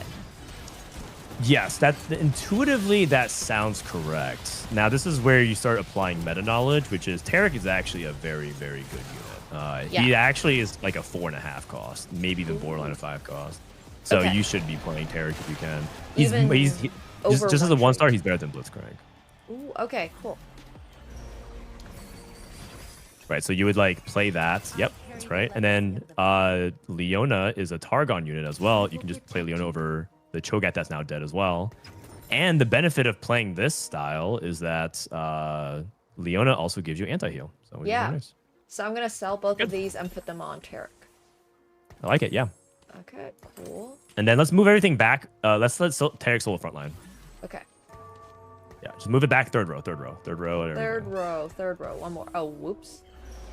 Yes, intuitively that sounds correct. Now this is where you start applying meta knowledge, which is Taric is actually a very, very good unit. He Yeah. actually is like a 4.5 cost, maybe even borderline a 5 cost. So Okay. you should be playing Taric if you can. Even Just as a one 1-star, trait. he's better than Blitzcrank. ooh, okay, cool. Right, so you would like play that. Yep, that's right. And then Leona is a Targon unit as well. You can just play Leona over the Cho'Gath that's now dead as well. And the benefit of playing this style is that Leona also gives you anti-heal. So which is Yeah. very nice. So I'm gonna sell both of Good. these and put them on Taric. I like it, yeah. Okay, cool. And then let's move everything back. Let's let Tarek solo front line. Okay. Yeah, just move it back third row. There we go. Third row. One more. Oh, whoops.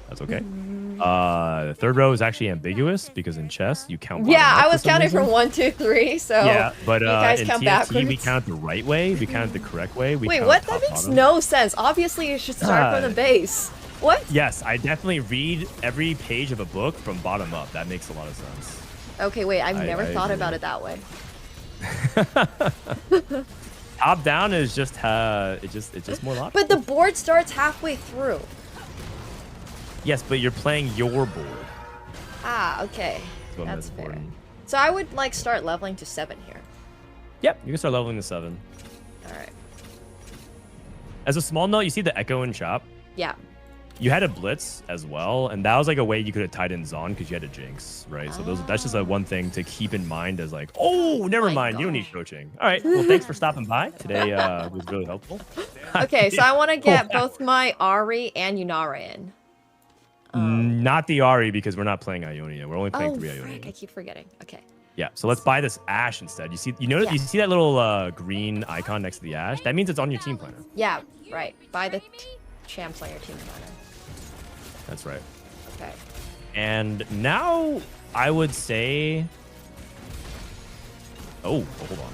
That's okay. The third row is actually ambiguous because in chess you count. Yeah, bottom up I for was some counting reason. from 1, 2, 3. So Yeah, but you guys in count TFT we backwards. count the right way. We count it the correct way. We Wait, count what? top, That makes bottom. no sense. Obviously, you should start from the base. What? Yes, I definitely read every page of a book from bottom up. That makes a lot of sense. Okay, wait. I've I never thought agree. about it that way. Top down is just it's just more logical. But the board starts halfway through. Yes, but you're playing your board. Ah, okay. So That's fair. important. So I would like start leveling to 7 here. Yep, you can start leveling to 7. All right. As a small note, you see the echo in shop. Yeah. You had a blitz as well, and that was like a way you could have tied in Zon because you had a jinx, right? So that's just a one thing to keep in mind as like, oh, never my mind, you don't need gosh. coaching. All right, well, thanks for stopping by today. Was really helpful. Okay, so I want to get both my Ari and Yunara in. Not the Ari because we're not playing Ionia. We're only playing 3 frick, Ionia. I keep forgetting. Okay. Yeah, so let's buy this Ash instead. You notice Yeah. you see that little green icon next to the Ash? That means it's on your team planner. Yeah, right. Buy the champs on your team planner. That's right. Okay. And now I would say, hold on.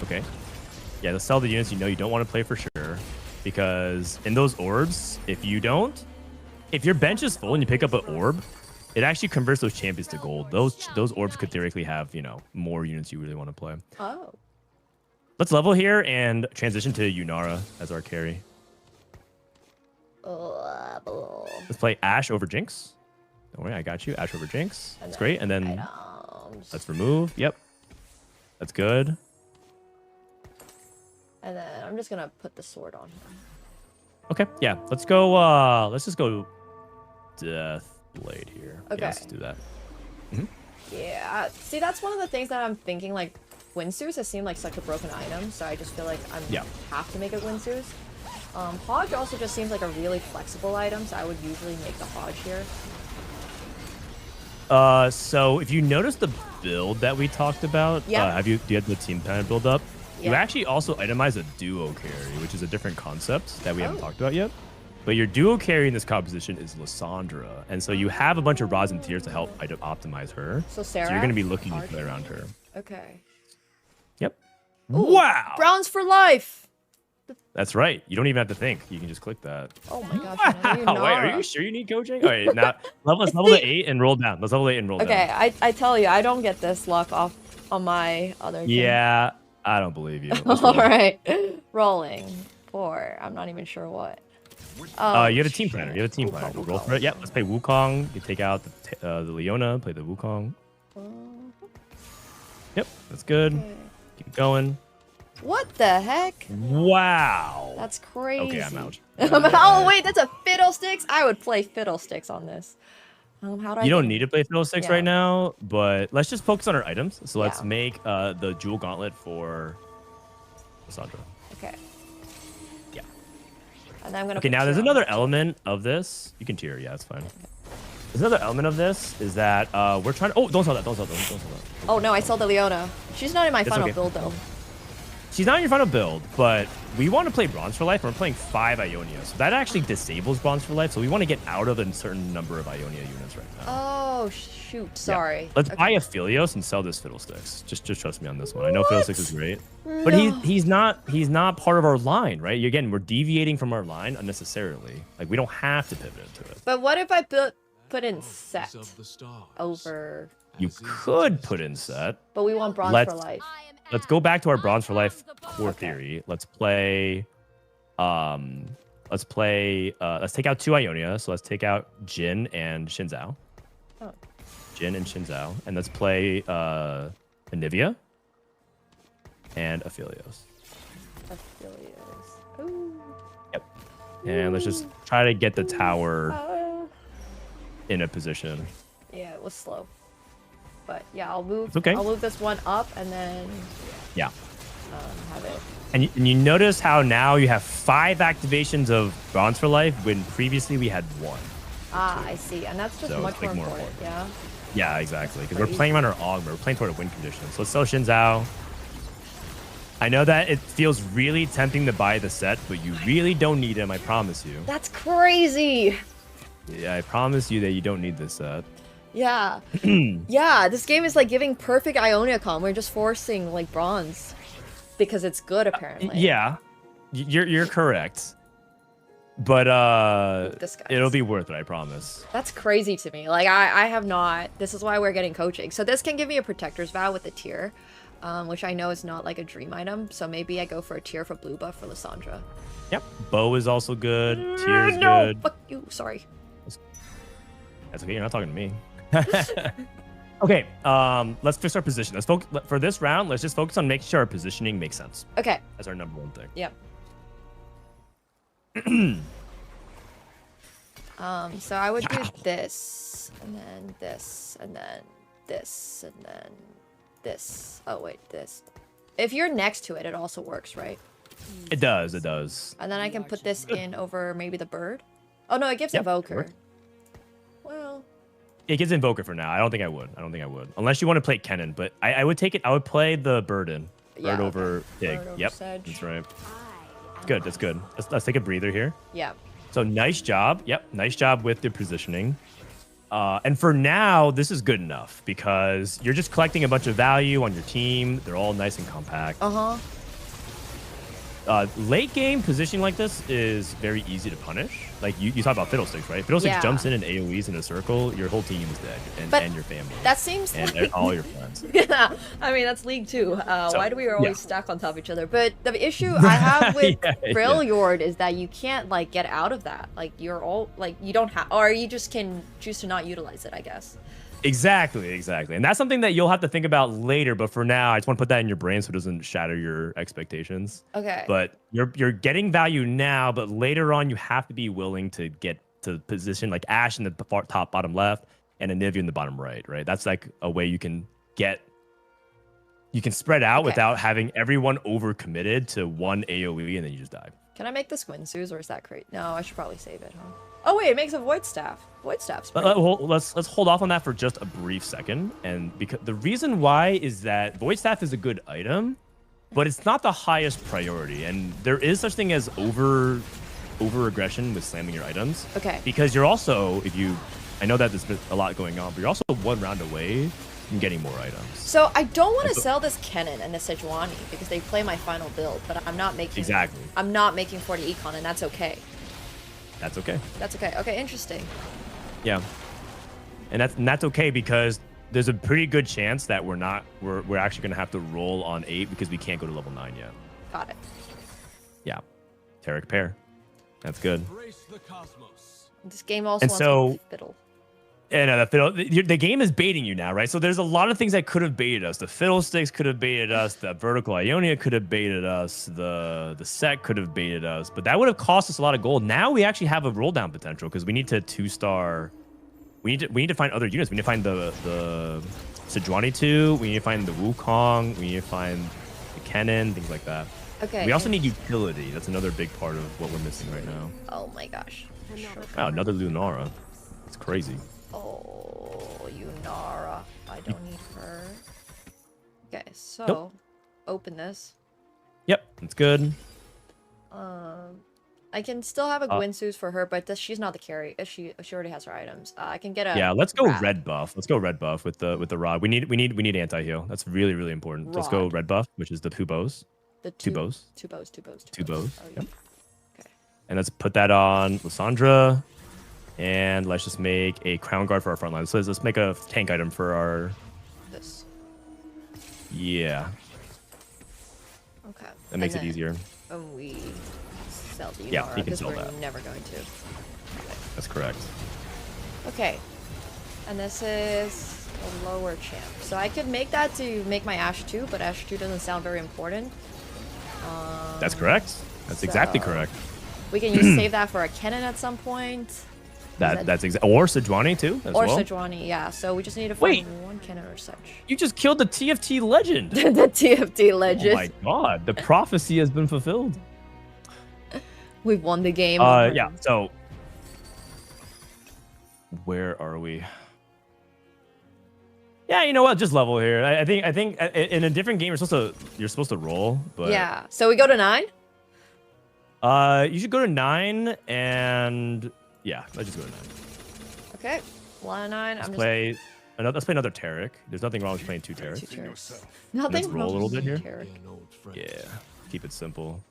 Okay. Yeah, let's sell the units you know you don't want to play for sure, because in those orbs, if your bench is full and you pick up an orb, it actually converts those champions to gold. Those orbs could theoretically have, more units you really want to play. Oh. Let's level here and transition to Yunara as our carry. Let's play Ash over Jinx. Don't worry, I got you. Ash over Jinx. That's great. And then let's remove. Yep. That's good. And then I'm just gonna put the sword on him. Okay, yeah. Let's go, let's just go Deathblade here. Okay. Yeah, let's do that. Yeah. See, that's one of the things that I'm thinking, like, Windsoos has seemed like such a broken item, so I just feel like I have to make it Windsoos. Hodge also just seems like a really flexible item, so I would usually make the Hodge here. So if you notice the build that we talked about, Yeah. do you have the team plan build up? You Yeah. actually also itemize a duo carry, which is a different concept that we haven't talked about yet. But your duo carry in this composition is Lysandra, and so you have a bunch of rods and tiers to help optimize her. So Sarah. So you're going to be looking to play around her. Okay. Yep. Ooh, Wow. Browns for life. That's right. You don't even have to think. You can just click that. Oh my gosh. Wow. Wait, are you sure you need coaching? All right, now let's level to 8 and roll down. Let's level 8 and roll Okay, down. I tell you, I don't get this luck off on my other team. Yeah, I don't believe you. All right. Rolling. 4. I'm not even sure what. You have a team shit. planner. You have a team planner. Wukong, Roll for it. Yep. Let's play Wukong. You take out the Leona. Play the Wukong. Yep. That's good. Okay. Keep going. What the heck? Wow. That's crazy. Okay, I'm out. Oh wait, that's a Fiddlesticks. I would play Fiddlesticks on this. How do I? You don't get- need to play Fiddlesticks Yeah. right now, but let's just focus on our items. So let's Yeah. make the Jewel Gauntlet for Lysandra. Okay. Yeah. And then I'm gonna. Okay, put now there's Tier on another it. element of this. You can tier, yeah, it's fine. There's another element of this is that we're trying to. Oh, don't sell that. Don't sell that. Don't sell that. Oh no, I sold the Leona. She's not in my final okay. build though. She's not in your final build, but we want to play Bronze for Life, and we're playing 5 Ionia. So that actually disables Bronze for Life, so we want to get out of a certain number of Ionia units right now. Oh shoot, sorry. Yeah. Let's Okay. buy a Philios and sell this Fiddlesticks. Just trust me on this one. I know What? Fiddlesticks is great, but he's not part of our line, right? Again, we're deviating from our line unnecessarily. Like we don't have to pivot into it. But what if I put in set over? You could put in set. But we want Bronze Let's- for life. Let's go back to our Bronze for Life core theory. Let's play. Let's take out 2 Ionia. So let's take out Jin and Shinzao. Oh. Jin and Shinzao, and let's play Anivia and Aphelios. Aphelios. Ooh. Yep. And let's just try to get the tower Uh, in a position. yeah, it was slow. But yeah, I'll move. It's okay. I'll move this one up and then Yeah. have it. And you notice how now you have 5 activations of Bronze for Life when previously we had 1. Ah, I see. And that's just So much it's, more like, more important. Yeah. Yeah, exactly. Because we're playing around our augment. We're playing toward a win condition. So let's sell Xin Zhao. I know that it feels really tempting to buy the set, but you really don't need him. I promise you. That's crazy. Yeah, I promise you that you don't need this set. Yeah. Yeah, this game is like giving perfect Ionia com. We're just forcing like bronze because it's good apparently. Yeah, you're correct. But This guy. it'll be worth it, I promise. That's crazy to me. Like I have not. This is why we're getting coaching. So this can give me a protector's vow with a tier, which I know is not like a dream item. So maybe I go for a tier for blue buff for Lissandra. Yep. Bow is also good. Tier is No, good. fuck you. Sorry. That's okay. You're not talking to me. Okay. Let's fix our position. Let's focus for this round. Let's just focus on making sure our positioning makes sense. Okay. That's our number one thing. Yep. So I would do this, and then this, and then this, and then this. Oh wait, this. If you're next to it, it also works, right? It does. It does. And then I can put this in over maybe the bird. Oh no, it gives Yep, Evoker. works. Well, It gives Invoker for now. I don't think I would. Unless you want to play Kennen, but I would take it. I would play the bird in. Bird Yeah, okay. over Pig. Bird over Yep. Sedge. That's right. Good. That's good. Let's take a breather here. yeah. So nice job. Yep. Nice job with the positioning. And for now, this is good enough because you're just collecting a bunch of value on your team. They're all nice and compact. Uh-huh. Late game positioning like this is very easy to punish. Like you talk about Fiddlesticks, right? Fiddlesticks Yeah. jumps in and AoEs in a circle, your whole team is dead, But and your family, That seems and like... all your friends. Yeah, I mean, that's League 2. Why do we always yeah. stack on top of each other? But the issue I have with Yeah, Brilliard is that you can't, like, get out of that. Like, you're all, like, you don't have... Or you just can choose to not utilize it, I guess. Exactly. And that's something that you'll have to think about later. But for now, I just want to put that in your brain so it doesn't shatter your expectations. Okay. But you're getting value now, but later on, you have to be willing to get to position like Ashe in the top bottom left and Anivia in the bottom right, right? That's like a way you can spread out Okay. without having everyone overcommitted to one AoE and then you just die. Can I make this Gwynsu's, or is that great? No, I should probably save it, huh? Oh, wait, it makes a Void Staff. Void Staff's pretty... Let's hold off on that for just a brief second, and because the reason why is that Void Staff is a good item, but it's not the highest priority, and there is such thing as over aggression with slamming your items. Okay. Because you're also, I know that there's been a lot going on, but you're also one round away from getting more items. So I don't want to sell this Kennen and the Sejuani because they play my final build, but I'm not making... Exactly. I'm not making 40 econ, and that's okay. That's okay. That's okay. Okay, interesting. Yeah. And that's okay because there's a pretty good chance that we're actually going to have to roll on 8 because we can't go to level 9 yet. Got it. Yeah. Tarek pair. That's good. This game also And wants so- to fiddle. And the game is baiting you now, right? So there's a lot of things that could have baited us. The Fiddlesticks could have baited us. The Vertical Ionia could have baited us. The Set could have baited us. But that would have cost us a lot of gold. Now we actually have a roll down potential because we need to 2-star. We need to find other units. We need to find the Sejuani 2. We need to find the Wukong. We need to find the Kennen, things like that. Okay. We also need utility. That's another big part of what we're missing right now. Oh my gosh. Wow, another Lunara. It's crazy. Oh, Yunara. I don't need her. Okay, so Nope. open this. Yep, it's good. I can still have a Gwynsu's for her, but she's not the carry. She already has her items. I can get a... Yeah, let's go Rat. red buff. Let's go red buff with the rod. We need anti-heal. That's really, really important. Let's go Rod. red buff, which is the 2 bows. The Two bows. Two bows. Two bows. Oh, yeah. Yep. And let's put that on Lissandra. And let's just make a crown guard for our front line. So let's make a tank item for our... This. Yeah, Okay. that makes it easier. We sell the Yunara Yeah, you can because sell we're that. never going to. That's correct. Okay. And this is a lower champ. So I could make that to make my Ashe 2, but Ashe 2 doesn't sound very important. That's correct. That's exactly so- correct. We can use save that for a Kennen at some point. That's exactly... Or Sejuani too, as Or well. Sejuani, yeah. So we just need to find Wait. one Kennen or such. You just killed the TFT legend. The TFT Oh legend. my god, the prophecy has been fulfilled. We've won the game. Yeah, so Where are we? Yeah, you know what? Just level here. I think in a different game you're supposed to roll, but Yeah. So we go to 9. You should go to 9 and yeah, let's just go to 9. Okay. 1 and 9. Let's play another Tarek. There's nothing wrong with playing 2 Tareks. Nothing Let's roll a little bit here. Tarek. Yeah, keep it simple.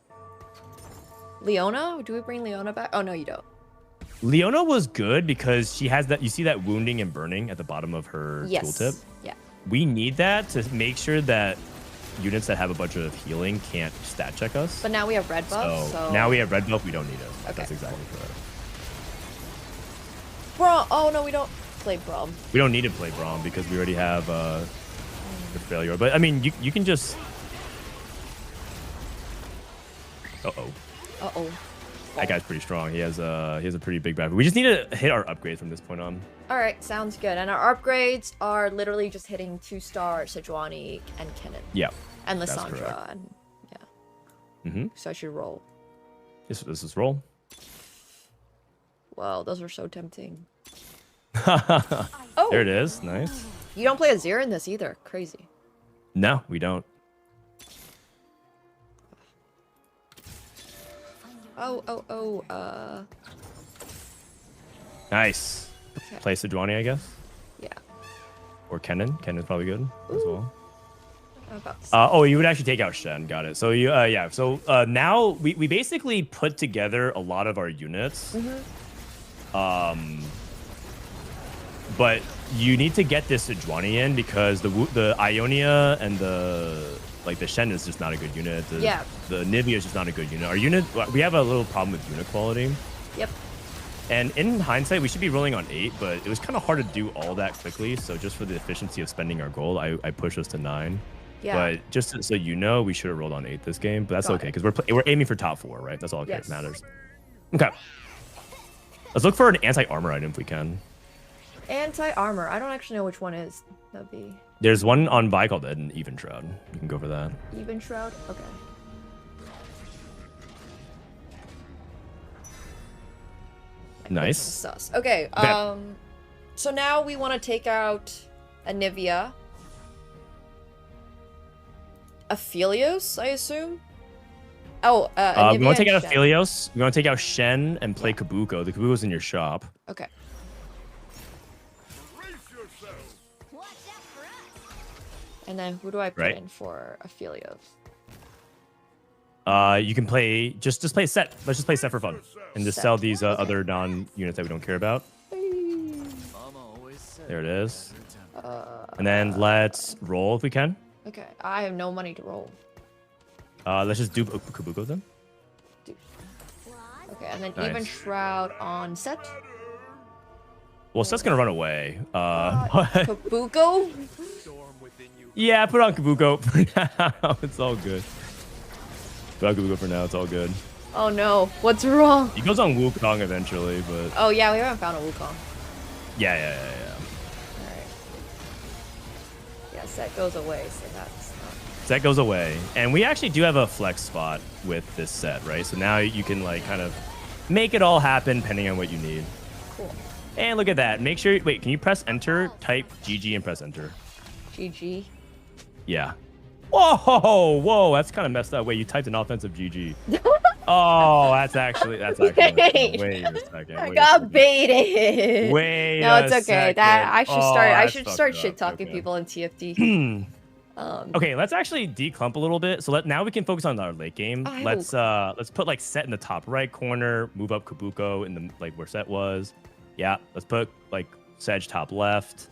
Leona? Do we bring Leona back? Oh no, you don't. Leona was good because she has that. You see that wounding and burning at the bottom of her tooltip. Yeah. We need that to make sure that units that have a bunch of healing can't stat check us. But now we have red buff, so now we have red buff. We don't need it. Okay. That's exactly correct. Braum. Oh no, we don't play Braum. We don't need to play Braum because we already have the failure. But I mean, you can just. Uh-oh. That guy's pretty strong. He has a pretty big back. We just need to hit our upgrades from this point on. All right, sounds good. And our upgrades are literally just hitting 2-star Sejuani and Kennen. Yeah. And that's Lissandra. correct. And yeah. So I should roll. This is roll. Wow, those are so tempting. There it is. Nice. You don't play Azir in this either. Crazy. No, we don't. Nice. Okay. Play Sejuani, I guess. Yeah. Or Kennen. Kennen's probably good as well. About You would actually take out Shen. Got it. So you, yeah. So now we basically put together a lot of our units. But you need to get this Sejuani in because the Ionia and the Shen is just not a good unit. The Nivea is just not a good unit. Our unit, we have a little problem with unit quality. Yep. And in hindsight, we should be rolling on 8, but it was kind of hard to do all that quickly. So just for the efficiency of spending our gold, I pushed us to 9. Yeah. But just so you know, we should have rolled on 8 this game. But that's okay because we're aiming for top 4, right? That's all that matters. Okay. Let's look for an anti-armor item if we can. Anti-armor. I don't actually know which one is. That'd be There's one on buy called an Even Shroud. You can go for that. Even Shroud. Okay. Nice. Sus. Okay. So now we want to take out Anivia. Aphelios, I assume. Oh, Anivia we want to take out Shen. Aphelios. We want to take out Shen and play Kabuko. The Kabuko's in your shop. Okay. And then who do I put in for Aphelios? You can play just play Set. Let's just play Set for fun and just sell these other non-units that we don't care about. There it is. And then let's roll if we can. Okay, I have no money to roll. Let's just do Kabuko then. Okay, and then Nice. Even Shroud on Set. Well, Set's gonna run away. Kabuko? Yeah, put on Kabuko for now. It's all good. Put on Kabuko for now. It's all good. Oh no, what's wrong? He goes on Wukong eventually, but Oh yeah, we haven't found a Wukong. yeah. Alright. Yeah, Set goes away, so that's not... Set goes away, and we actually do have a flex spot with this set, right? So now you can like kind of make it all happen depending on what you need. Cool. And look at that. Make sure. Wait, can you press enter? Type GG and press enter. GG. Yeah. Whoa, that's kind of messed up. Wait, you typed an offensive GG. Oh, that's actually. Wait a second. I got baited. Wait. No, it's okay. That I should start. I that's should fucked start up. shit talking Okay. people in TFT. Okay, let's actually declump a little bit. So now we can focus on our late game. Oh, Let's put like Set in the top right corner. Move up Kabuko in the like where Set was. Yeah. Let's put like Sedge top left.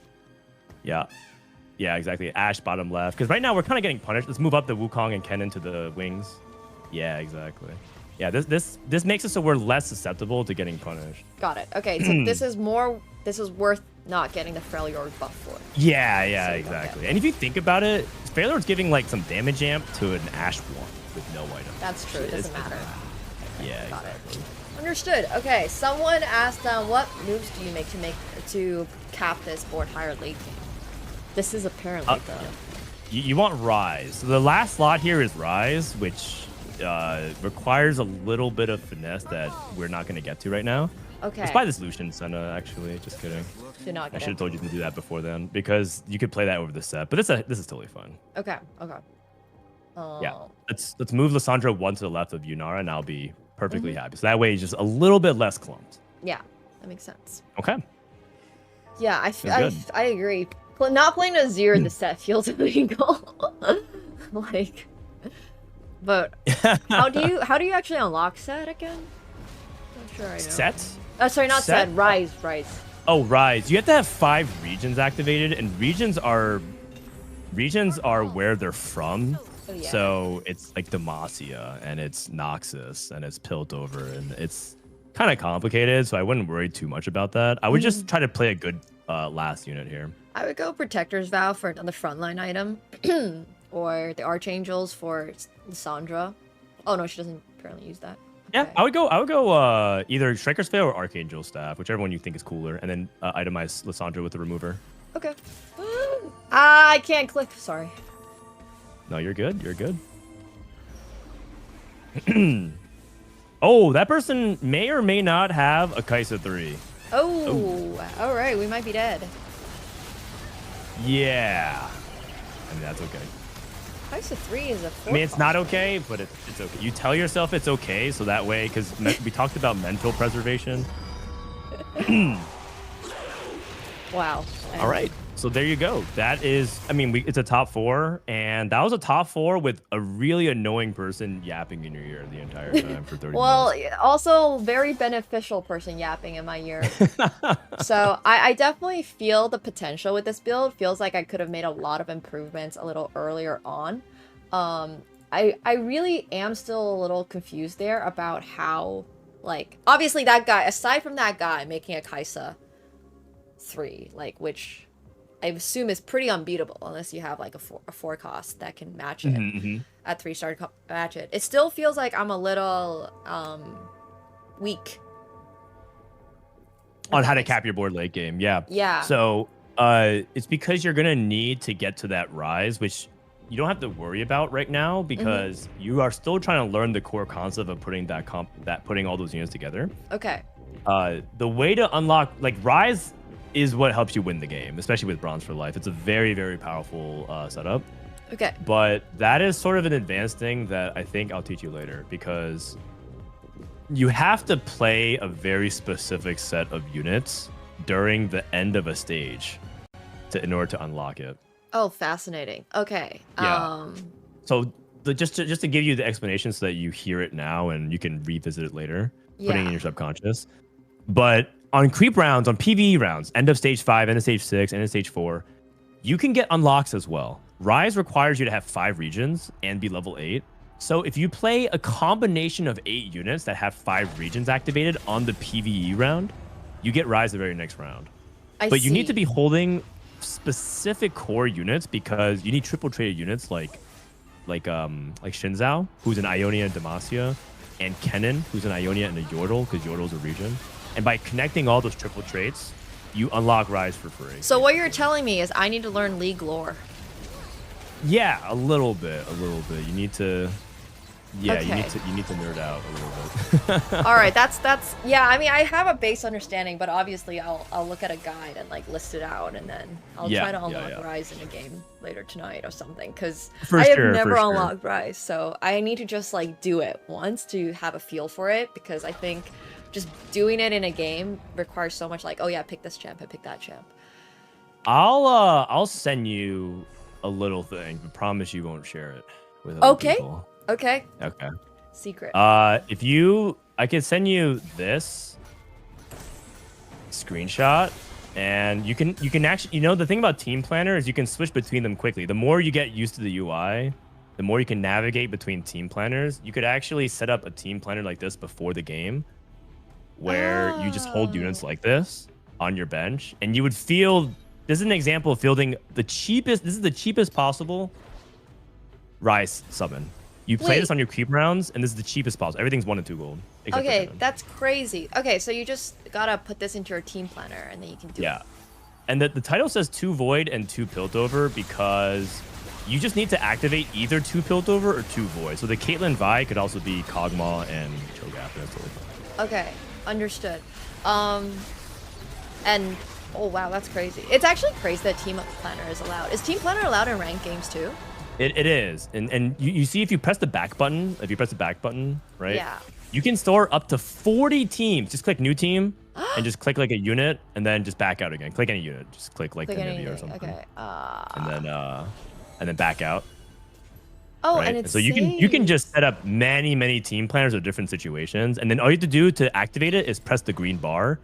Yeah. Yeah, exactly. Ash bottom left. Because right now we're kind of getting punished. Let's move up the Wukong and Kennen to the wings. Yeah, exactly. Yeah, this makes it so we're less susceptible to getting punished. Got it. Okay, so this is worth not getting the Freljord buff for. Yeah, So, exactly. okay. And if you think about it, Freljord's giving like some damage amp to an Ash one with no item. That's true. It doesn't matter. Yeah, Got it. exactly. Understood. Okay, someone asked, what moves do you make to cap this board higher late game? This is apparently You want Rise. So the last slot here is Rise, which requires a little bit of finesse that we're not going to get to right now. Okay. Let's buy this Lucian Senna, actually. Just kidding. Did not I get should have it. told you to do that before then, because you could play that over the set. But this is totally fine. Okay. Yeah. Let's move Lissandra one to the left of Yunara, and I'll be perfectly happy. So that way, he's just a little bit less clumped. Yeah, that makes sense. Okay. Yeah, good. I agree. Not playing a Azir in the set feels illegal. Like, but how do you actually unlock set again? Not sure I know. Set? Sorry, not set. Rise. Oh, Rise. You have to have 5 regions activated, and regions are where they're from. Oh, yeah. So it's like Demacia, and it's Noxus, and it's Piltover, and it's kind of complicated. So I wouldn't worry too much about that. I would just try to play a good last unit here. I would go Protector's Vow for another frontline item, or the Archangels for Lissandra. Oh no, she doesn't currently use that. Yeah, Okay. I would go either Striker's Veil or Archangel Staff, whichever one you think is cooler, and then itemize Lissandra with the remover. Okay. I can't click. Sorry. No, you're good. You're good. Oh, that person may or may not have a Kaisa 3. Oh, all right. We might be dead. Yeah. I mean, that's okay. Kaisa 3 is a 4. I mean, it's not okay, but it's okay. You tell yourself it's okay, so that way, because we talked about mental preservation. Wow. All right. So there you go. That is, I mean, it's a top 4, and that was a top 4 with a really annoying person yapping in your ear the entire time for 30 Well, minutes. also very beneficial person yapping in my ear. So I definitely feel the potential with this build. Feels like I could have made a lot of improvements a little earlier on. I really am still a little confused there about how, like, obviously that guy, aside from that guy making a Kaisa 3, like, which I assume is pretty unbeatable unless you have like a 4 cost that can match it at 3-star match it. It still feels like I'm a little weak On how to cap your board late game. Yeah. Yeah. So it's because you're going to need to get to that rise, which you don't have to worry about right now because you are still trying to learn the core concept of putting putting all those units together. Okay. The way to unlock, like, rise is what helps you win the game, especially with Bronze for Life. It's a very, very powerful setup. Okay. But that is sort of an advanced thing that I think I'll teach you later, because you have to play a very specific set of units during the end of a stage in order to unlock it. Oh, fascinating. Okay. Yeah. So just to give you the explanation so that you hear it now and you can revisit it later, putting it in your subconscious. But on creep rounds, on PvE rounds, end of stage 5, end of stage 6, end of stage 4, you can get unlocks as well. Rise requires you to have 5 regions and be level 8. So if you play a combination of 8 units that have 5 regions activated on the PvE round, you get Rise the very next round. But you need to be holding specific core units because you need triple traded units like Shinzao, who's an Ionia and Demacia, and Kennen, who's an Ionia and a Yordle, because Yordle's a region. And by connecting all those triple traits, you unlock Rise for free. So what you're telling me is I need to learn League lore. Yeah, a little bit. You need to, Okay. you need to nerd out a little bit. All right, that's yeah. I mean, I have a base understanding, but obviously I'll look at a guide and like list it out, and then I'll try to unlock Rise in a game later tonight or something. Because I have never unlocked Rise, so I need to just like do it once to have a feel for it. Because I think just doing it in a game requires so much. Like, oh yeah, pick this champ, I pick that champ. I'll send you a little thing, but promise you won't share it with other people. Okay. Okay. Secret. I could send you this screenshot, and you can actually, the thing about Team Planner is you can switch between them quickly. The more you get used to the UI, the more you can navigate between team planners. You could actually set up a team planner like this before the game, where you just hold units like this on your bench, and you would field. This is an example of fielding the cheapest. This is the cheapest possible Rise summon. You play this on your creep rounds, and this is the cheapest possible. Everything's 1 and 2 gold. Okay, that's crazy. Okay, so you just gotta put this into your team planner, and then you can do it. Yeah. And the title says 2 Void and 2 Piltover because you just need to activate either 2 Piltover or 2 Void. So the Caitlyn Vi could also be Kog'Maw and Cho'Gath. That's totally fine. Okay. understood. And oh wow, that's crazy. It's actually crazy that Team Planner is allowed. Is Team Planner allowed in ranked games too? It is, and you see if you press the back button, right? Yeah. You can store up to 40 teams. Just click new team and just click like a unit and then just back out again. Click any unit. Just click like Click the anything. or something. Okay. And then back out. Oh, Right? and it's so you can just set up many team planners of different situations, and then all you have to do to activate it is press the green bar.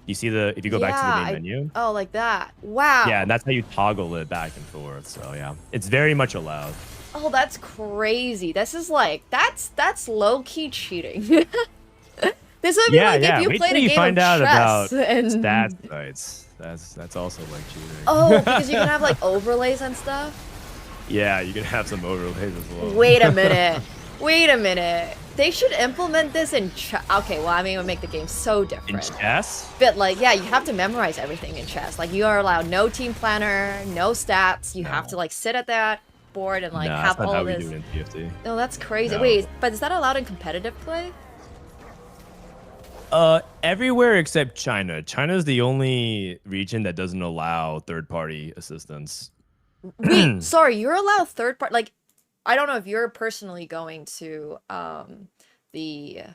You see if you go back to the main menu. Oh, like that. Wow. Yeah, and that's how you toggle it back and forth. So yeah, it's very much allowed. Oh, that's crazy. This is like that's low key cheating. This would be like if you Wait played till a you game find of out chess about and stat sites. That's also like cheating. oh, because you can have like overlays and stuff. Yeah, you can have some overlays as well. Wait a minute. Wait a minute. They should implement this in chess. Okay, well, I mean, it would make the game so In different. chess? But like, yeah, you have to memorize everything in chess. Like, you are allowed no team planner, no stats. You have to like sit at that board and like have that's not all how this. we do it in TFT. No, that's crazy. No. Wait, but is that allowed in competitive play? Everywhere except China. China is the only region that doesn't allow third-party assistance. Wait, sorry, you're allowed third party. Like, I don't know if you're personally going to if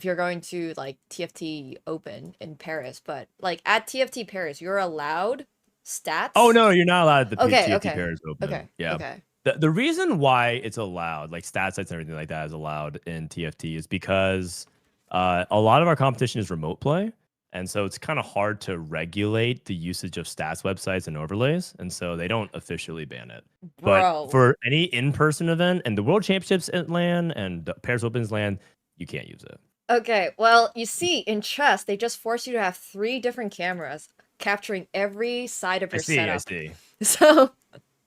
you're going to like TFT Open in Paris, but like at TFT Paris, you're allowed stats. Oh no, you're not allowed at the Okay, TFT okay, Paris Open. okay, Yeah. okay. The reason why it's allowed, like stat sites and everything like that is allowed in TFT is because a lot of our competition is remote play. And so it's kind of hard to regulate the usage of stats websites and overlays. And so they don't officially ban it. Bro. But for any in-person event and the World Championships at LAN and the Paris Opens LAN, you can't use it. Okay, well, you see, in chess, they just force you to have 3 different cameras capturing every side of your setup. I see. So,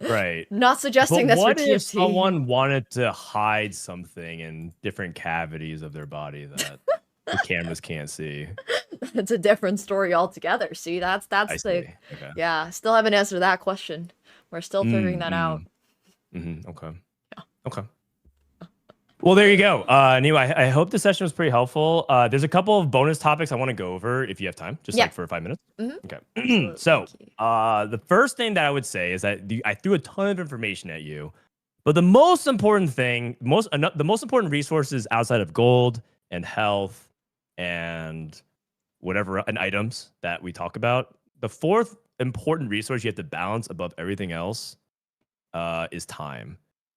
Right. not suggesting But that's for what if TFT. someone wanted to hide something in different cavities of their body that the cameras can't see? It's a different story altogether. See, that's I the see. Okay. yeah. Still haven't answered that question. We're still figuring that out. Okay. Okay. Well, there you go. Anyway, I hope the session was pretty helpful. There's a couple of bonus topics I want to go over if you have time, just like for 5 minutes. Okay. So, the first thing that I would say is that I threw a ton of information at you, but the most important thing, the most important resources outside of gold and health and whatever and items that we talk about, the fourth important resource you have to balance above everything else is time.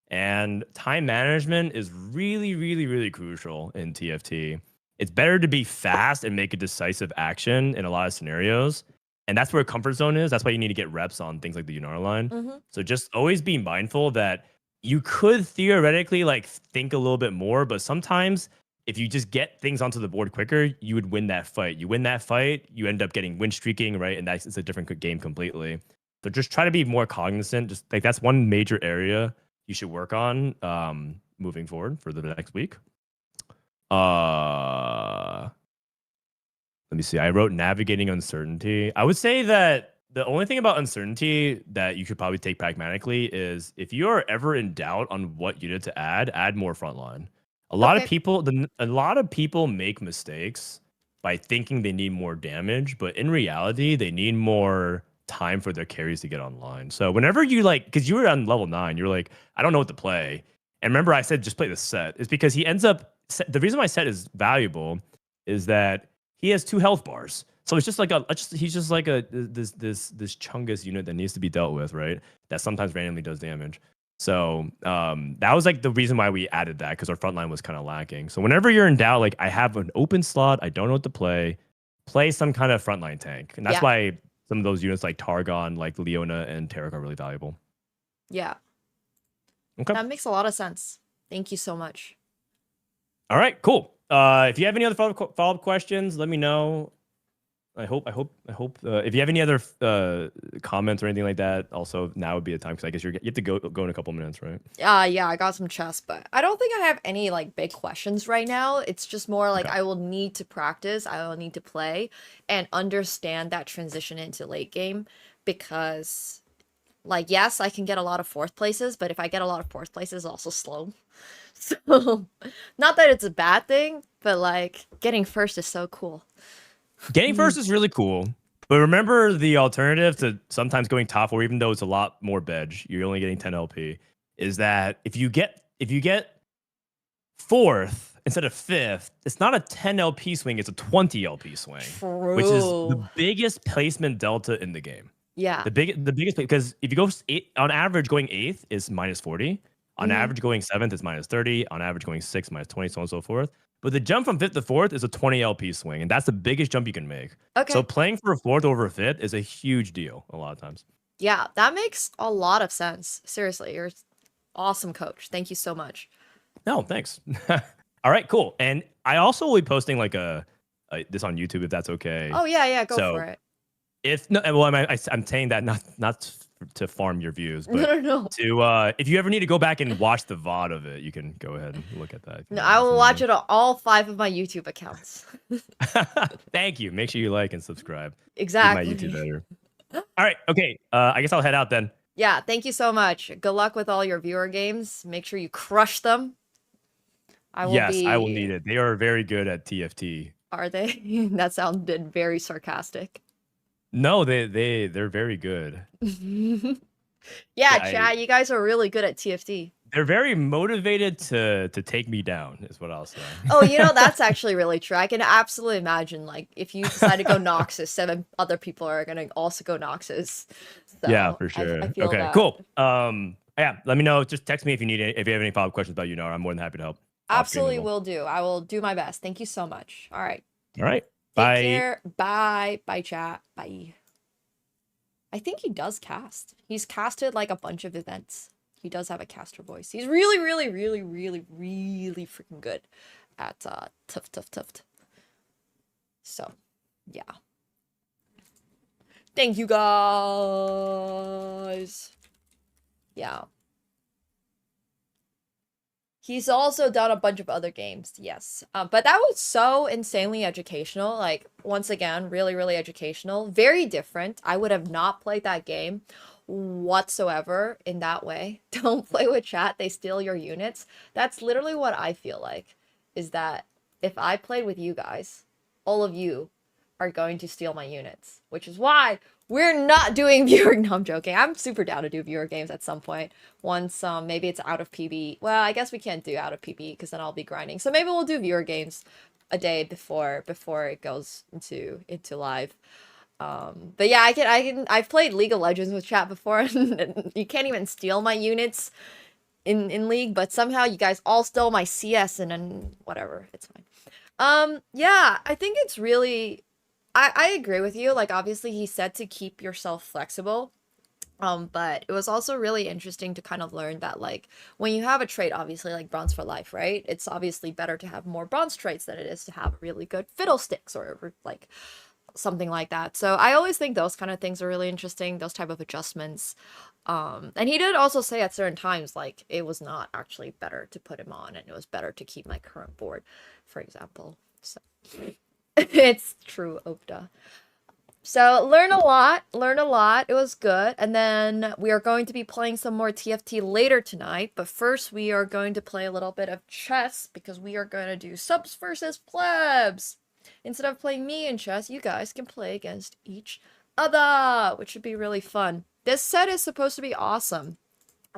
And time management is really crucial in TFT. It's better to be fast and make a decisive action in a lot of scenarios. And that's where comfort zone is. That's why you need to get reps on things like the Unar line. So just always be mindful that you could theoretically like think a little bit more, but sometimes if you just get things onto the board quicker, you would win that fight. You win that fight, you end up getting win streaking, right? And it's a different game completely. So just try to be more cognizant. Just like that's one major area you should work on moving forward for the next week. Let me see. I wrote navigating uncertainty. I would say that the only thing about uncertainty that you should probably take pragmatically is if you are ever in doubt on what unit to add more frontline. A lot of people make mistakes by thinking they need more damage, but in reality, they need more time for their carries to get online. So whenever you because you were on level 9, you're like, I don't know what to play. And remember, I said just play the set. It's because he ends up. The reason why set is valuable is that he has 2 health bars. So it's just like he's just like this Chungus unit that needs to be dealt with, right? That sometimes randomly does damage. So that was like the reason why we added that, because our front line was kind of lacking. So whenever you're in doubt, like I have an open slot, I don't know what to play some kind of frontline tank. And that's why some of those units like Targon, like Leona and Tarek are really valuable. Yeah. Okay. That makes a lot of sense. Thank you so much. All right, cool. If you have any other follow-up questions, let me know. I hope if you have any other comments or anything like that, also now would be the time, because I guess you have to go in a couple minutes, right? Yeah, I got some chess, but I don't think I have any like big questions right now. It's just more like Okay. I will need to practice, I will need to play and understand that transition into late game, because like yes, I can get a lot of 4th places, but if I get a lot of 4th places, it's also slow. So, not that it's a bad thing, but like getting first is so cool. Getting first is really cool. But remember the alternative to sometimes going top 4, even though it's a lot more bedge, you're only getting 10 LP, is that if you get 4th instead of 5th, it's not a 10 LP swing, it's a 20 LP swing. True. Which is the biggest placement delta in the game. Yeah. The biggest, because if you go on average, going 8th is -40. On average, going 7th is -30. On average, going 6th, -20, so on and so forth. But the jump from 5th to 4th is a 20 LP swing, and that's the biggest jump you can make. Okay. So playing for a 4th over a 5th is a huge deal a lot of times. Yeah, that makes a lot of sense. Seriously, you're awesome coach. Thank you so much. No, thanks. All right, cool. And I also will be posting like this on YouTube if that's okay. Oh yeah, go So, for it. If no, well, I'm saying that not to farm your views, but No. to if you ever need to go back and watch the VOD of it, you can go ahead and look at that. No, I will watch it on all 5 of my YouTube accounts. Thank you. Make sure you like and subscribe. Exactly. Make my YouTube better. All right. Okay. I guess I'll head out then. Yeah, thank you so much. Good luck with all your viewer games. Make sure you crush them. I will I will need it. They are very good at TFT. Are they? That sounded very sarcastic. No, they're very good. Yeah, chat, you guys are really good at TFT. They're very motivated to take me down, is what I'll say. Oh, you know, that's actually really true. I can absolutely imagine, like, if you decide to go Noxus, 7 other people are going to also go Noxus. So Yeah, for sure. I feel Okay, that. cool. Yeah, let me know. Just text me if you have any follow-up questions about I'm more than happy to help. Absolutely will do. I will do my best. Thank you so much. All right. All right. Take Bye. care. Bye. Bye, chat. Bye. I think he does cast. He's casted like a bunch of events. He does have a caster voice. He's really, really, really, really, really freaking good at Tuft. So, yeah. Thank you guys. Yeah. He's also done a bunch of other games, yes. But that was so insanely educational. Like, once again, really, really educational. Very different. I would have not played that game whatsoever in that way. Don't play with chat. They steal your units. That's literally what I feel like. Is that if I played with you guys, all of you are going to steal my units. Which is why we're not doing viewer. No, I'm joking. I'm super down to do viewer games at some point. Once maybe it's out of PB. Well, I guess we can't do out of PB because then I'll be grinding. So maybe we'll do viewer games a day before it goes into live. But yeah, I've played League of Legends with chat before, and you can't even steal my units in League, but somehow you guys all stole my CS and whatever. It's fine. Yeah, I think it's really. I agree with you. Like, obviously, he said to keep yourself flexible. But it was also really interesting to kind of learn that, like, when you have a trait, obviously, like bronze for life, right? It's obviously better to have more bronze traits than it is to have really good fiddlesticks or like something like that. So I always think those kind of things are really interesting, those type of adjustments. And he did also say at certain times, like, it was not actually better to put him on, and it was better to keep my current board, for example. So it's true, Opta. So learn a lot. It was good. And then we are going to be playing some more TFT later tonight. But first we are going to play a little bit of chess because we are going to do subs versus plebs. Instead of playing me in chess, you guys can play against each other, which should be really fun. This set is supposed to be awesome.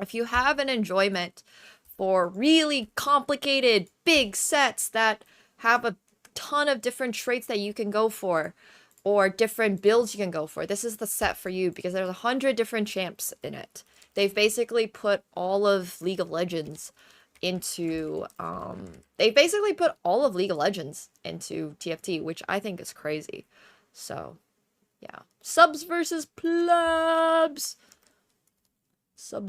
If you have an enjoyment for really complicated, big sets that have a ton of different traits that you can go for, or different builds you can go for, this is the set for you because there's 100 different champs in it. They've basically put all of League of Legends into TFT, which I think is crazy. So yeah, subs versus plebs. For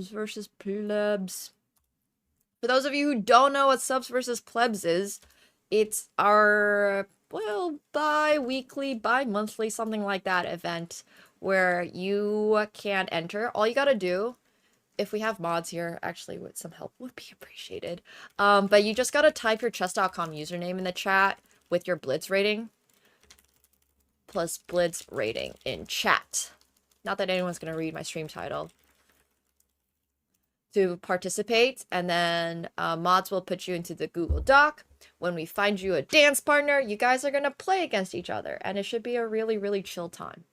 those of you who don't know what subs versus plebs is, it's our bi-weekly, bi-monthly, something like that event where you can enter. All you gotta do, if we have mods here, actually with some help would be appreciated. But you just gotta type your chess.com username in the chat with your Blitz rating plus Blitz rating in chat. Not that anyone's gonna read my stream title. to participate, and then mods will put you into the Google Doc. When we find you a dance partner, you guys are gonna play against each other, and it should be a really, really chill time.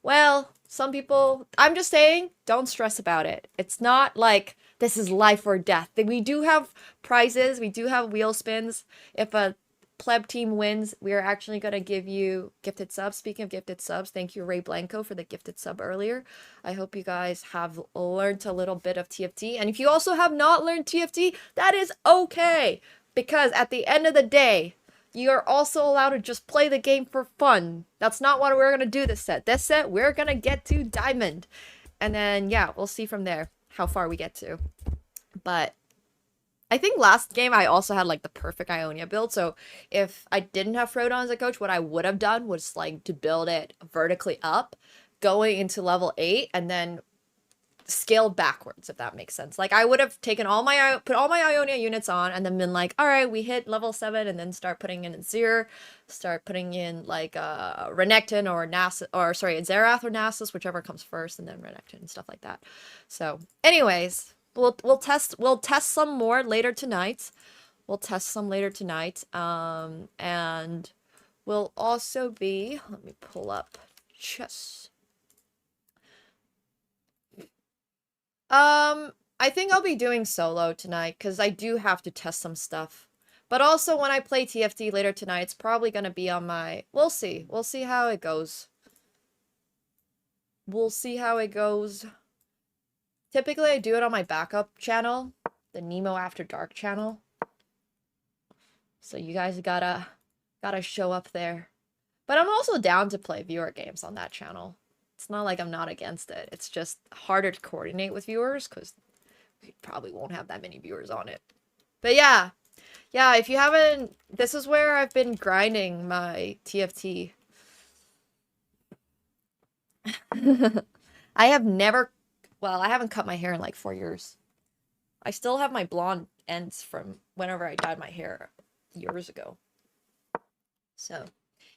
Well, some people, I'm just saying, don't stress about it. It's not like this is life or death. We do have prizes, we do have wheel spins. If a pleb team wins, we are actually going to give you gifted subs. Speaking of gifted subs, thank you Ray Blanco for the gifted sub earlier. I hope you guys have learned a little bit of TFT. And if you also have not learned TFT, that is okay. Because at the end of the day, you are also allowed to just play the game for fun. That's not what we're going to do this set. This set, we're going to get to Diamond. And then, yeah, we'll see from there how far we get to. But I think last game I also had like the perfect Ionia build. So if I didn't have Frodon as a coach, what I would have done was like to build it vertically up, going into level 8, and then scaled backwards, if that makes sense. Like I would have taken put all my Ionia units on, and then been like, all right, we hit level 7, and then start putting in Azir, start putting in like Renekton or Xerath or Nasus, whichever comes first, and then Renekton and stuff like that. So anyways, we'll test some more later tonight. And we'll also be, let me pull up chess. I think I'll be doing solo tonight because I do have to test some stuff. But also when I play TFT later tonight, it's probably going to be on my, we'll see how it goes. Typically, I do it on my backup channel, the Nemo After Dark channel. So you guys gotta show up there. But I'm also down to play viewer games on that channel. It's not like I'm not against it. It's just harder to coordinate with viewers because we probably won't have that many viewers on it. But yeah, if you haven't, this is where I've been grinding my TFT. I haven't cut my hair in like 4 years. I still have my blonde ends from whenever I dyed my hair years ago. So,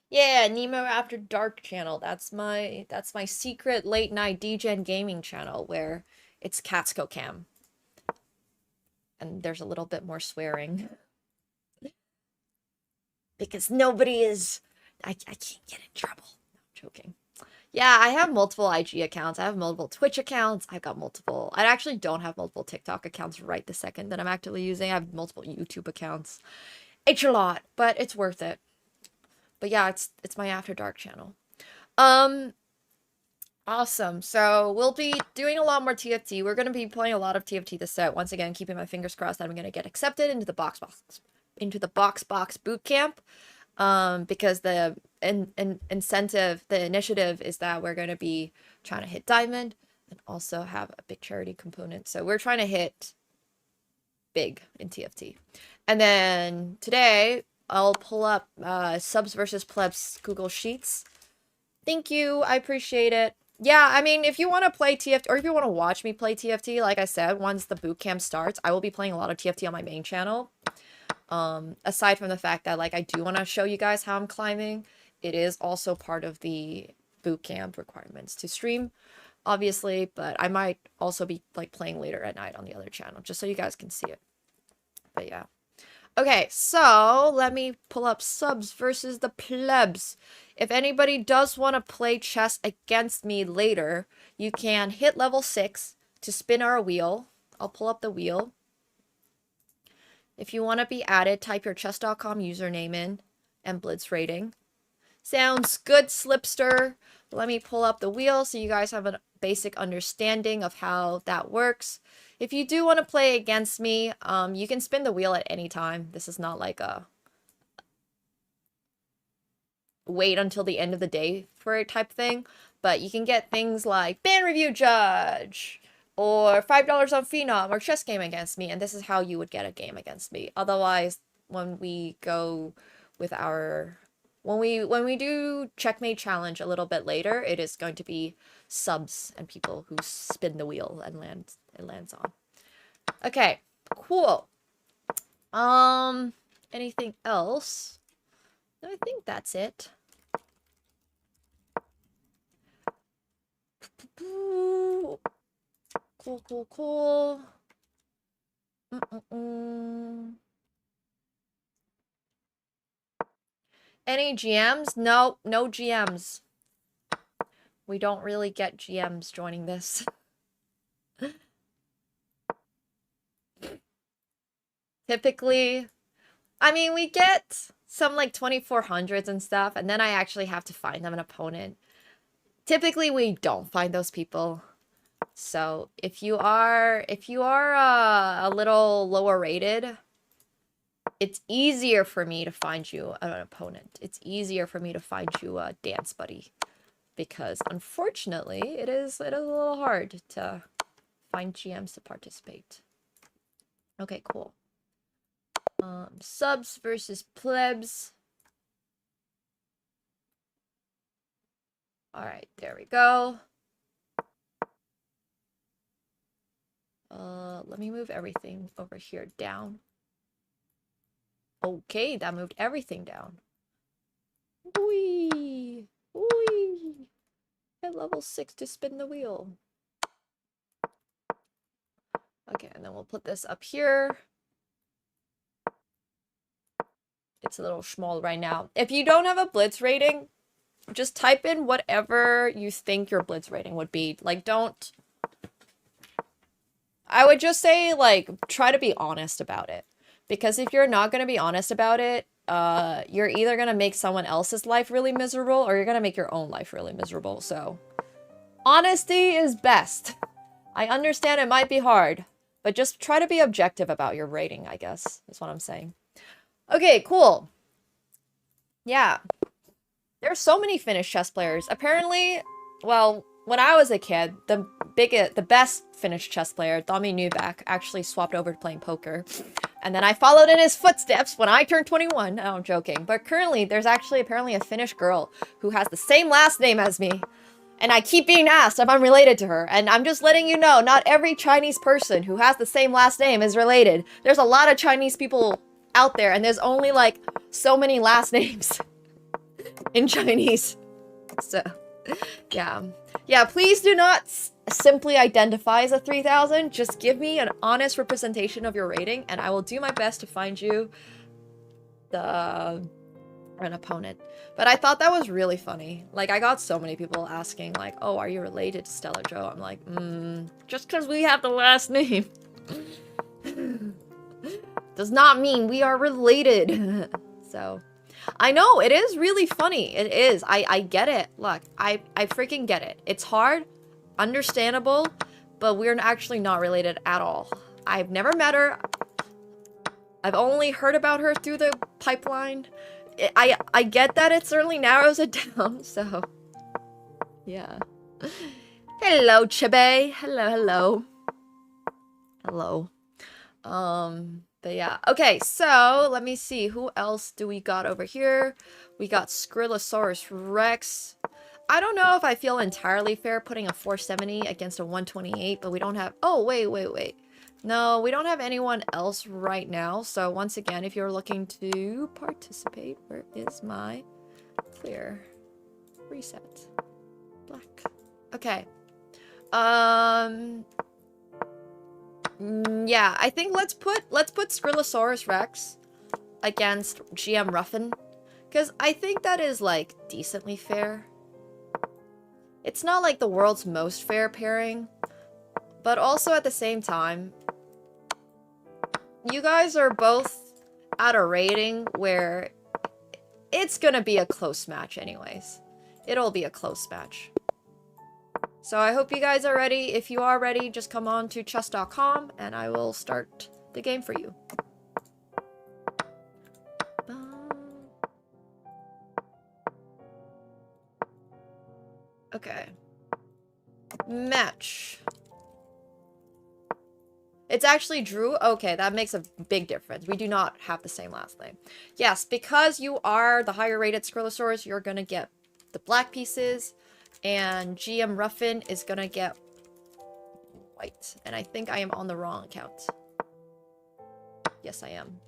yeah, Nemo After Dark channel. That's my secret late night DGen gaming channel where it's Catsko Cam. And there's a little bit more swearing. Because nobody is... I can't get in trouble. No, I'm joking. Yeah, I have multiple IG accounts. I have multiple Twitch accounts. I've got multiple... I actually don't have multiple TikTok accounts right this second that I'm actively using. I have multiple YouTube accounts. It's a lot, but it's worth it. But yeah, it's my After Dark channel. Awesome. So we'll be doing a lot more TFT. We're going to be playing a lot of TFT this set. Once again, keeping my fingers crossed that I'm going to get accepted into the box boot camp. Because the incentive, the initiative is that we're going to be trying to hit Diamond and also have a big charity component. So we're trying to hit big in TFT. And then today I'll pull up subs versus plebs Google Sheets. Thank you. I appreciate it. Yeah, I mean, if you want to play TFT or if you want to watch me play TFT, like I said, once the boot camp starts, I will be playing a lot of TFT on my main channel. Aside from the fact that, like, I do want to show you guys how I'm climbing, it is also part of the boot camp requirements to stream, obviously, but I might also be, like, playing later at night on the other channel, just so you guys can see it. But yeah. Okay, so let me pull up subs versus the plebs. If anybody does want to play chess against me later, you can hit level 6 to spin our wheel. I'll pull up the wheel. If you want to be added, type your chess.com username in and Blitz rating. Sounds good, Slipster. Let me pull up the wheel so you guys have a basic understanding of how that works. If you do want to play against me, you can spin the wheel at any time. This is not like a wait until the end of the day for it type thing. But you can get things like Ban Review Judge, or $5 on Phenom, or chess game against me, and this is how you would get a game against me. Otherwise, when we go with our... When we do Checkmate Challenge a little bit later, it is going to be subs and people who spin the wheel and lands on. Okay, cool. Anything else? No, I think that's it. Cool. Any GMs? No, no GMs. We don't really get GMs joining this. Typically, I mean, we get some like 2400s and stuff, and then I actually have to find them an opponent. Typically, we don't find those people. So if you are a little lower rated, it's easier for me to find you an opponent. It's easier for me to find you a dance buddy, because unfortunately, it is a little hard to find GMs to participate. Okay, cool. Subs versus plebs. All right, there we go. Let me move everything over here down. Okay, that moved everything down. Whee! Whee! At level 6 to spin the wheel. Okay, and then we'll put this up here. It's a little small right now. If you don't have a Blitz rating, just type in whatever you think your Blitz rating would be. Like, don't... I would just say, like, try to be honest about it. Because if you're not going to be honest about it, you're either going to make someone else's life really miserable, or you're going to make your own life really miserable. So, honesty is best. I understand it might be hard, but just try to be objective about your rating, I guess, is what I'm saying. Okay, cool. Yeah. There's so many Finnish chess players. Apparently, well, when I was a kid, the best Finnish chess player, Tomi Newback, actually swapped over to playing poker. And then I followed in his footsteps when I turned 21. No, I'm joking. But currently, there's actually apparently a Finnish girl who has the same last name as me. And I keep being asked if I'm related to her. And I'm just letting you know, not every Chinese person who has the same last name is related. There's a lot of Chinese people out there, and there's only, like, so many last names in Chinese. So, yeah. Yeah, please do not simply identify as a 3000. Just give me an honest representation of your rating, and I will do my best to find you an opponent. But I thought that was really funny. Like, I got so many people asking, like, oh, are you related to Stellar Joe? I'm like, just because we have the last name does not mean we are related. So, I know, it is really funny. It is. I get it. Look, I freaking get it. It's hard, understandable, but we're actually not related at all. I've never met her. I've only heard about her through the pipeline. I get that it certainly narrows it down, so... Yeah. Hello, Chibe. Hello, hello. Hello. But yeah. Okay, so let me see. Who else do we got over here? We got Skrillosaurus Rex. I don't know if I feel entirely fair putting a 470 against a 128, but we don't have... Oh, wait. No, we don't have anyone else right now. So once again, if you're looking to participate, where is my clear reset? Black. Okay. Yeah, I think let's put Skrillosaurus Rex against GM Ruffin, because I think that is, like, decently fair. It's not like the world's most fair pairing, but also at the same time, you guys are both at a rating where it's gonna be a close match anyways. It'll be a close match. So I hope you guys are ready. If you are ready, just come on to chess.com and I will start the game for you. Okay. Match. It's actually Drew? Okay, that makes a big difference. We do not have the same last name. Yes, because you are the higher rated Skrillosaurus, you're gonna get the black pieces, and GM Ruffin is gonna get white. And I think I am on the wrong account. Yes, I am.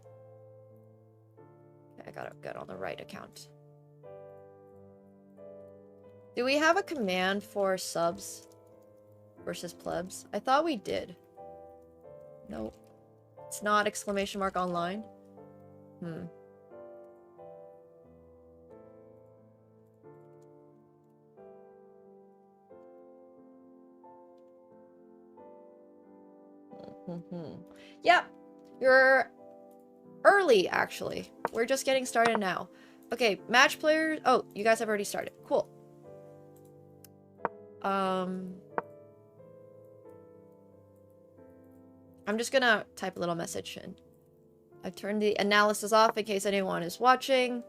Okay, I gotta get on the right account. Do we have a command for subs versus plebs? I thought we did. Nope. It's not exclamation mark online. Hmm. Yep. You're early, actually. We're just getting started now. Okay, match players. Oh, you guys have already started. Cool. I'm just gonna type a little message in. I've turned the analysis off in case anyone is watching.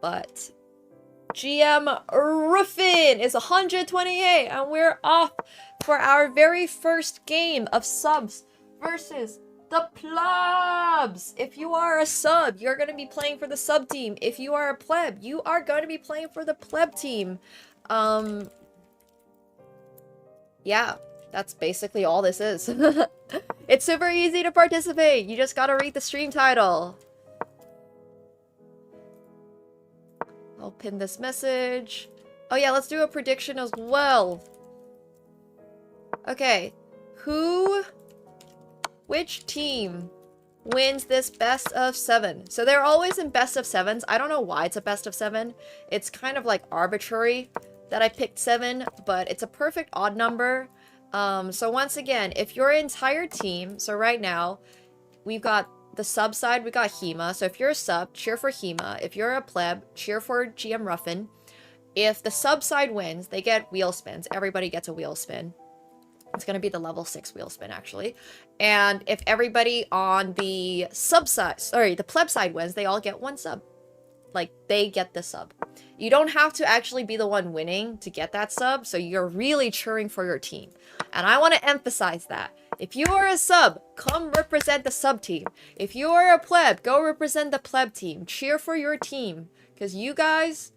But GM Ruffin is 128, and we're off for our very first game of subs versus the plebs. If you are a sub, you're going to be playing for the sub team. If you are a pleb, you are going to be playing for the pleb team. Yeah, that's basically all this is. It's super easy to participate. You just gotta read the stream title. I'll pin this message. Oh yeah, let's do a prediction as well. Okay, which team wins this best of 7? So they're always in best of 7s. I don't know why it's a best of 7. It's kind of like arbitrary that I picked 7, but it's a perfect odd number. So once again, if your entire team, so right now, we've got the sub side, we got Hema. So if you're a sub, cheer for Hema. If you're a pleb, cheer for GM Ruffin. If the sub side wins, they get wheel spins. Everybody gets a wheel spin. It's going to be the level 6 wheel spin, actually. And if everybody on the sub side, sorry, the pleb side wins, they all get 1 sub. Like, they get the sub. You don't have to actually be the one winning to get that sub, so you're really cheering for your team. And I want to emphasize that. If you are a sub, come represent the sub team. If you are a pleb, go represent the pleb team. Cheer for your team, because you guys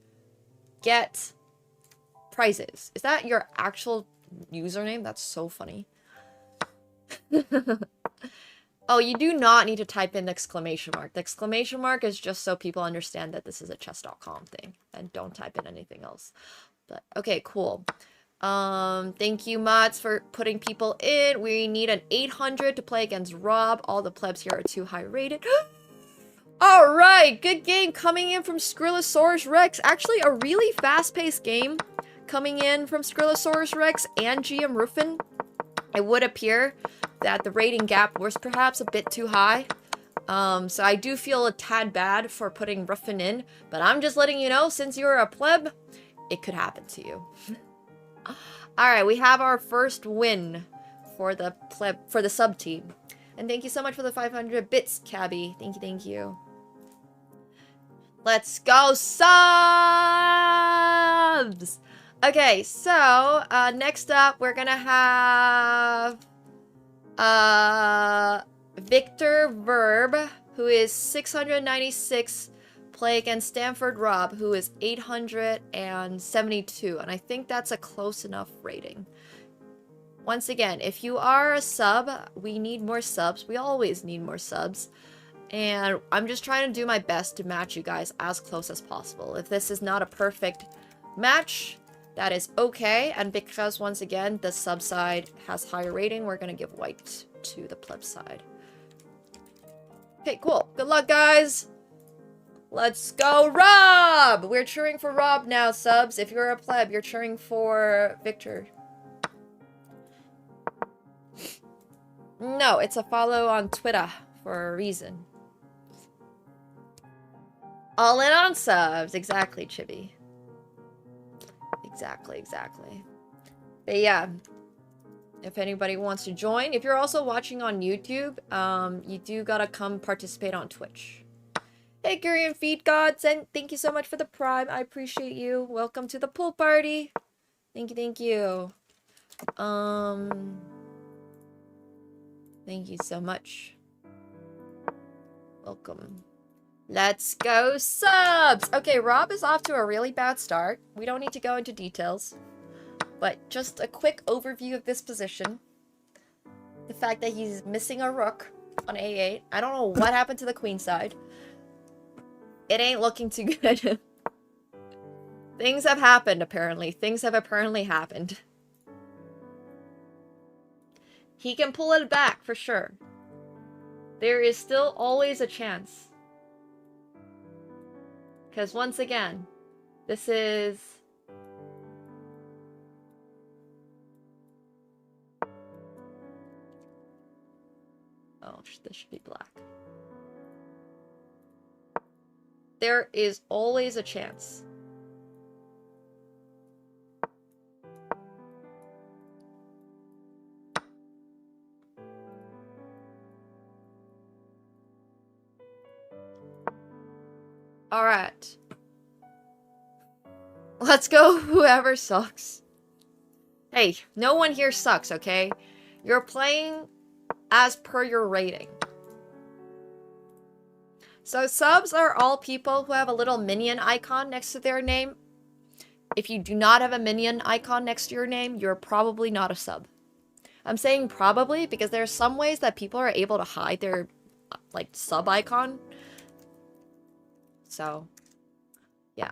get prizes. Is that your actual username? That's so funny. Oh, you do not need to type in the exclamation mark. The exclamation mark is just so people understand that this is a chess.com thing. And don't type in anything else. But, okay, cool. Thank you, mods, for putting people in. We need an 800 to play against Rob. All the plebs here are too high rated. Alright, good game coming in from Skrillosaurus Rex. Actually, a really fast-paced game coming in from Skrillosaurus Rex and GM Ruffin. It would appear that the rating gap was perhaps a bit too high. So I do feel a tad bad for putting Ruffin in, but I'm just letting you know, since you're a pleb, it could happen to you. Alright, we have our first win for the pleb, for the sub team. And thank you so much for the 500 bits, Cabby. Thank you, thank you. Let's go, subs! Okay, so, next up, we're gonna have Victor Verb, who is 696, play against Stanford Rob, who is 872, and I think that's a close enough rating. Once again, if you are a sub, we need more subs. We always need more subs. And I'm just trying to do my best to match you guys as close as possible. If this is not a perfect match, that is okay. And because, once again, the sub side has higher rating, we're going to give white to the pleb side. Okay, cool. Good luck, guys. Let's go, Rob! We're cheering for Rob now, subs. If you're a pleb, you're cheering for Victor. No, it's a follow on Twitter for a reason. All in on subs. Exactly, Chibi. Exactly, exactly. But yeah, if anybody wants to join, if you're also watching on YouTube, you do gotta come participate on Twitch. Hey, Korean Feed Gods, and thank you so much for the Prime. I appreciate you. Welcome to the pool party. Thank you, thank you. Thank you so much. Welcome. Let's go, subs! Okay, Rob is off to a really bad start. We don't need to go into details. But just a quick overview of this position. The fact that he's missing a rook on a8. I don't know what happened to the queen side. It ain't looking too good. Things have happened, apparently. Things have apparently happened. He can pull it back, for sure. There is still always a chance. Because once again, this is... Oh, this should be black. There is always a chance. Alright. Let's go whoever sucks. Hey, no one here sucks, okay? You're playing as per your rating. So subs are all people who have a little minion icon next to their name. If you do not have a minion icon next to your name, you're probably not a sub. I'm saying probably because there are some ways that people are able to hide their like sub icon. So, yeah.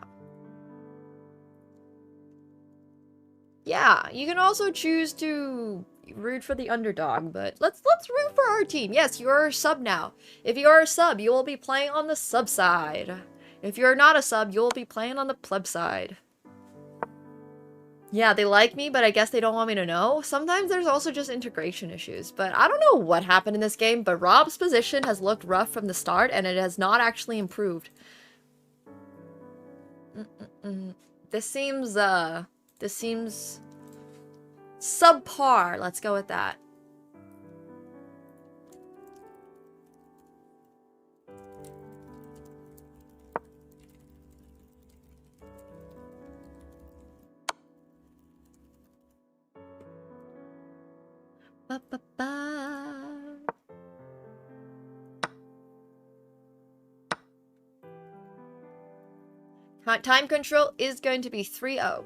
Yeah, you can also choose to root for the underdog, but let's root for our team. Yes, you're a sub now. If you're a sub, you will be playing on the sub side. If you're not a sub, you will be playing on the pleb side. Yeah, they like me, but I guess they don't want me to know. Sometimes there's also just integration issues, but I don't know what happened in this game, but Rob's position has looked rough from the start, and it has not actually improved. This seems subpar. Let's go with that. Ba, ba, ba. Time control is going to be 3-0.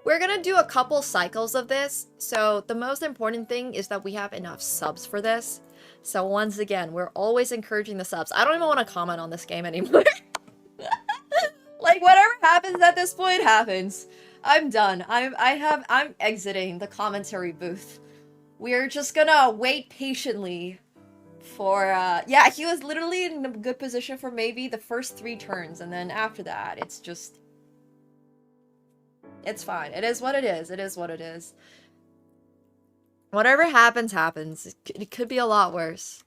We're gonna do a couple cycles of this, so the most important thing is that we have enough subs for this. So once again, we're always encouraging the subs. I don't even want to comment on this game anymore. Like, whatever happens at this point happens. I'm done. I'm exiting the commentary booth. We're just gonna wait patiently for, yeah, he was literally in a good position for maybe the first 3 turns, and then after that, it's just... It's fine. It is what it is. It is what it is. Whatever happens, happens. It could be a lot worse.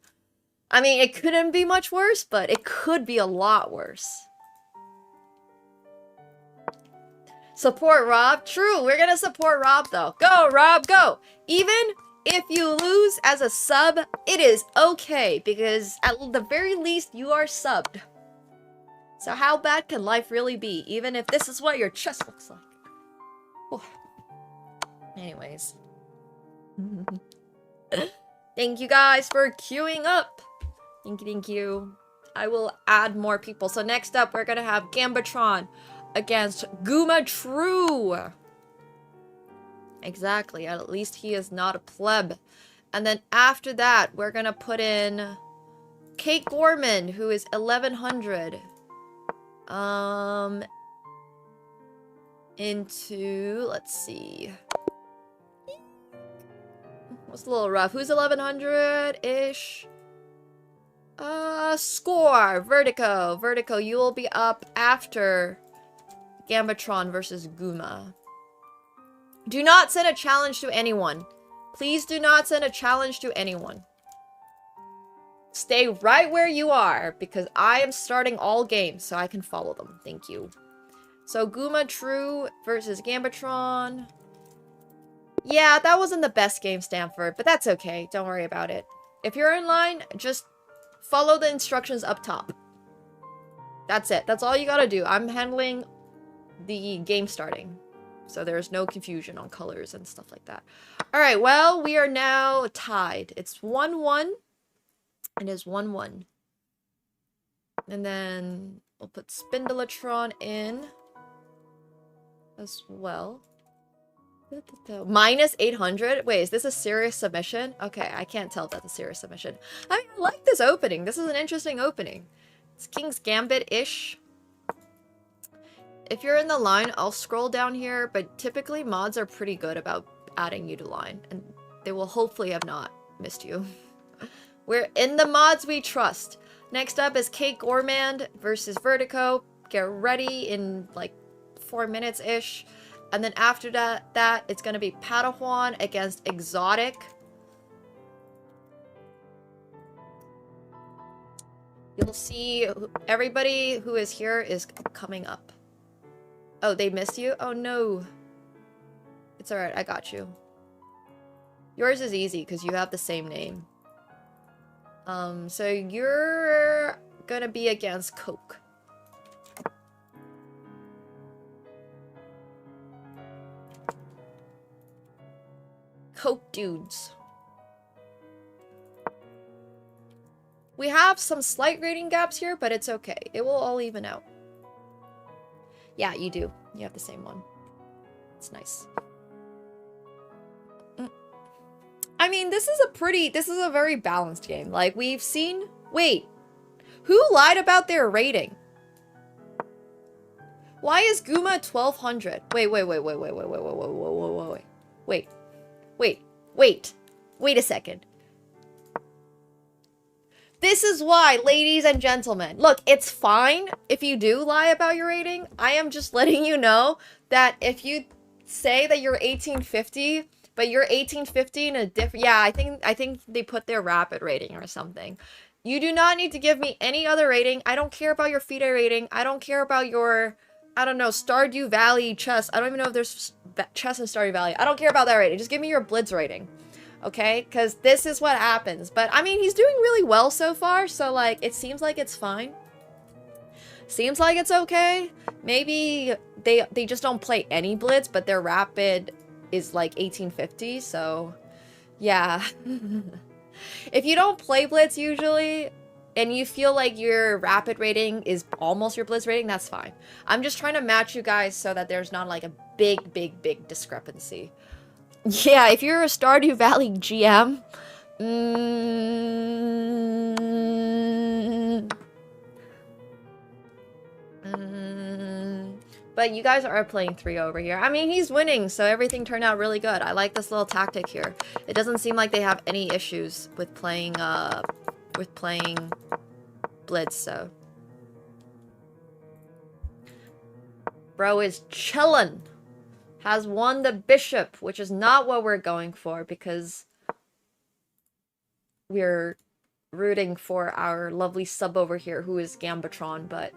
I mean, it couldn't be much worse, but it could be a lot worse. Support Rob. True, we're gonna support Rob, though. Go, Rob, go! Even if you lose as a sub, it is okay, because at the very least, you are subbed. So how bad can life really be, even if this is what your chest looks like? Oh. Anyways. Thank you guys for queuing up. Thank you. I will add more people. So next up, we're gonna have Gambatron against Guma True. Exactly. At least he is not a pleb. And then after that, we're gonna put in Kate Gorman, who is 1100. Into, let's see. What's a little rough? Who's 1100-ish? Score! Vertigo. Vertigo, you will be up after Gambatron versus Guma. Do not send a challenge to anyone. Please do not send a challenge to anyone. Stay right where you are, because I am starting all games, so I can follow them. Thank you. So, Guma True versus Gambatron. Yeah, that wasn't the best game, Stanford, but that's okay. Don't worry about it. If you're in line, just follow the instructions up top. That's it. That's all you gotta do. I'm handling the game starting, so there's no confusion on colors and stuff like that. Alright, well, we are now tied. It's 1-1. It is 1-1. And then we'll put Spindelatron in as well. Minus 800? Wait, is this a serious submission? Okay, I can't tell if that's a serious submission. I mean, I like this opening. This is an interesting opening. It's King's Gambit-ish. If you're in the line, I'll scroll down here, but typically mods are pretty good about adding you to line. And They will hopefully have not missed you. We're in the mods we trust. Next up is Cake Gourmand versus Vertigo. Get ready in like 4 minutes-ish. And then after that, it's going to be Padawan against Exotic. You'll see everybody who is here is coming up. Oh, they missed you? Oh no. It's alright, I got you. Yours is easy because you have the same name. So you're gonna be against Coke. Coke dudes. We have some slight rating gaps here, but it's okay. It will all even out. Yeah, you do. You have the same one. It's nice. I mean, this is a very balanced game. Like, we've seen... Wait. Who lied about their rating? Why is Guma 1200? Wait a second. This is why, ladies and gentlemen. Look, it's fine if you do lie about your rating. I am just letting you know that if you say that you're 1850, but you're 1850 in a different... Yeah, I think they put their rapid rating or something. You do not need to give me any other rating. I don't care about your FIDE rating. I don't care about your, I don't know, Stardew Valley chess. I don't even know if there's chess in Stardew Valley. I don't care about that rating. Just give me your Blitz rating. Okay? Because this is what happens. But, I mean, he's doing really well so far. So, like, it seems like it's fine. Seems like it's okay. Maybe they just don't play any Blitz, but their rapid is, like, 1850. So, yeah. If you don't play Blitz usually, and you feel like your rapid rating is almost your Blitz rating, that's fine. I'm just trying to match you guys so that there's not, like, a big discrepancy. Yeah, if you're a Stardew Valley GM, but you guys are playing 3 over here. I mean, he's winning, so everything turned out really good. I like this little tactic here. It doesn't seem like they have any issues with playing Blitz, so. Bro is chillin'. Has won the bishop, which is not what we're going for because we're rooting for our lovely sub over here who is Gambitron, but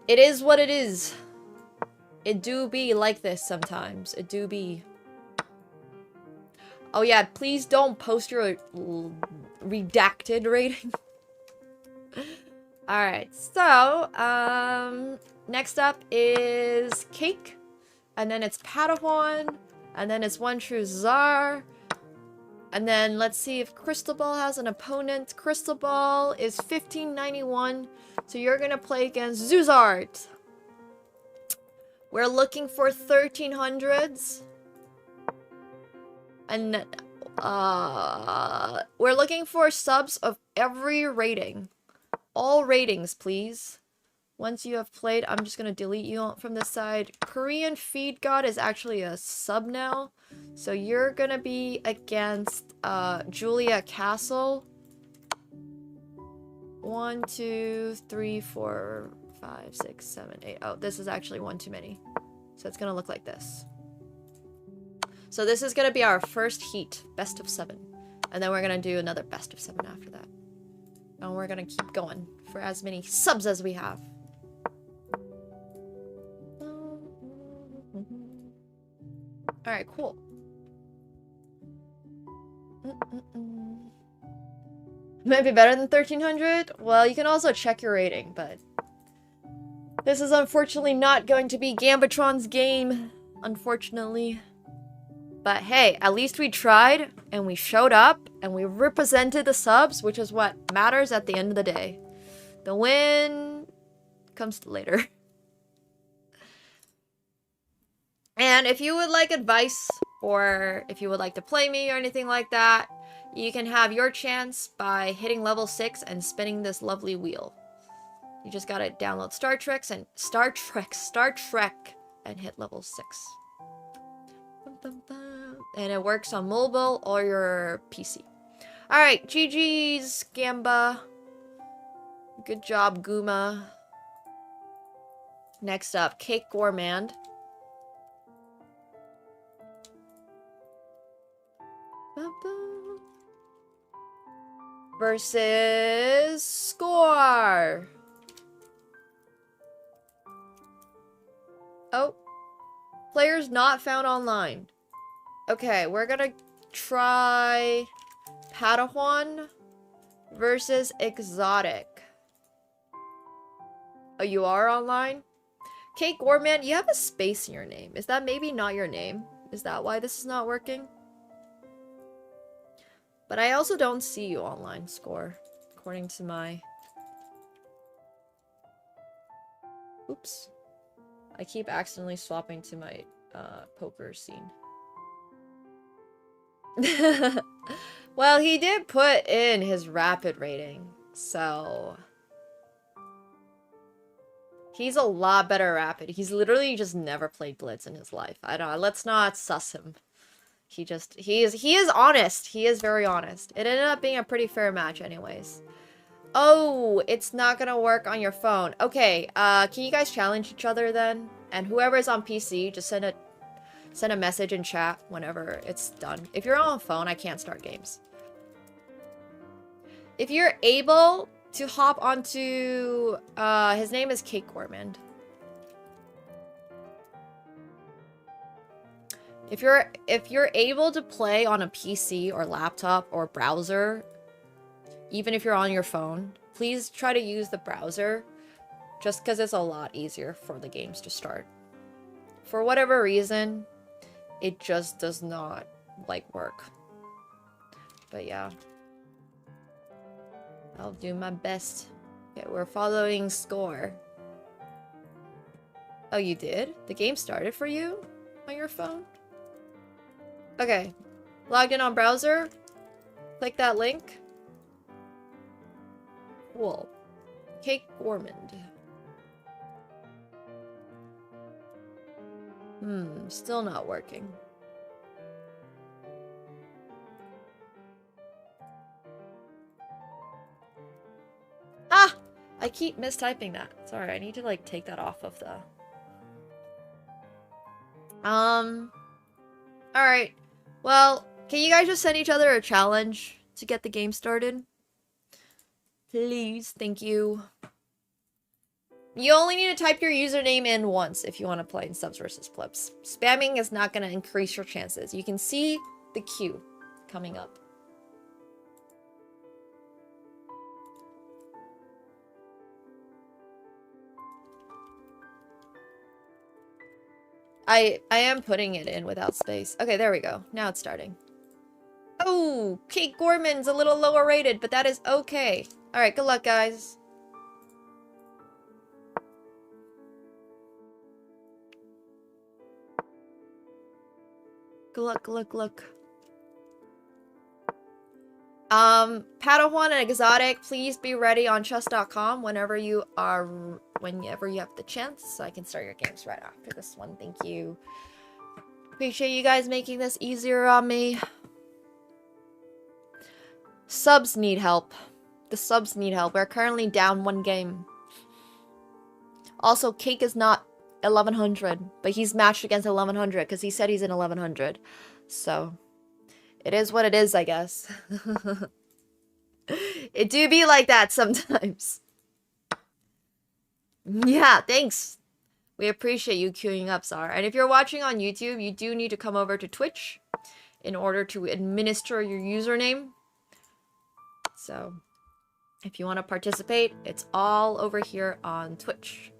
it is what it is. It do be like this sometimes. It do be. Oh yeah, please don't post your redacted rating. Alright, so, next up is Cake. And then it's Padawan. And then it's One True Czar. And then let's see if Crystal Ball has an opponent. Crystal Ball is 1591. So you're gonna play against Zuzart. We're looking for 1300s. And we're looking for subs of every rating. All ratings, please. Once you have played, I'm just gonna delete you from this side. Korean Feed God is actually a sub now. So you're gonna be against Julia Castle. 1, 2, 3, 4, 5, 6, 7, 8. Oh, this is actually one too many. So it's gonna look like this. So this is gonna be our first heat, best of 7. And then we're gonna do another best of 7 after that. And we're gonna keep going for as many subs as we have. Alright, cool. Might be better than 1300? Well, you can also check your rating, but this is unfortunately not going to be Gambitron's game, unfortunately. But hey, at least we tried, and we showed up, and we represented the subs, which is what matters at the end of the day. The win comes later. And if you would like advice, or if you would like to play me or anything like that, you can have your chance by hitting level 6 and spinning this lovely wheel. You just gotta download Star Trek and hit level 6. And it works on mobile or your PC. Alright, GG's, Gamba. Good job, Guma. Next up, Cake Gourmand. Versus Score. Oh. Players not found online. Okay, we're gonna try Padawan versus Exotic. Oh, you are online? Cake Gourmand, you have a space in your name. Is that maybe not your name? Is that why this is not working? But I also don't see you online, Score. According to my... Oops. I keep accidentally swapping to my poker scene. Well, he did put in his rapid rating, so... He's a lot better rapid. He's literally just never played Blitz in his life. I don't know. Let's not suss him. He is honest. He is very honest. It ended up being a pretty fair match anyways. Oh, it's not gonna work on your phone. Okay, can you guys challenge each other then? And whoever's on PC, just send a message in chat whenever it's done. If you're on phone, I can't start games. If you're able to hop onto, his name is Cake Gourmand. If you're able to play on a PC or laptop or browser, even if you're on your phone, please try to use the browser just because it's a lot easier for the games to start. For whatever reason, it just does not, like, work. But yeah. I'll do my best. Okay, we're following Score. Oh, you did? The game started for you on your phone? Okay. Logged in on browser. Click that link. Cool. Cake Gourmand. Still not working. Ah! I keep mistyping that. Sorry, I need to, like, take that off of the... Alright. Well, can you guys just send each other a challenge to get the game started? Please, thank you. You only need to type your username in once if you want to play in Subs vs. Plebs. Spamming is not going to increase your chances. You can see the queue coming up. I am putting it in without space. Okay, there we go. Now it's starting. Oh, Cake Gourmand's a little lower rated, but that is okay. Alright, good luck, guys. Good luck, good luck, good luck. Padawan and Exotic, please be ready on chess.com whenever you have the chance, so I can start your games right after this one. Thank you. Appreciate you guys making this easier on me. Subs need help. The subs need help. We're currently down 1 game. Also, Cake is not 1100, but he's matched against 1100 because he said he's in 1100. So, it is what it is, I guess. It do be like that sometimes. Yeah, thanks. We appreciate you queuing up, Zara. And if you're watching on YouTube, you do need to come over to Twitch in order to administer your username. So, if you want to participate, it's all over here on Twitch.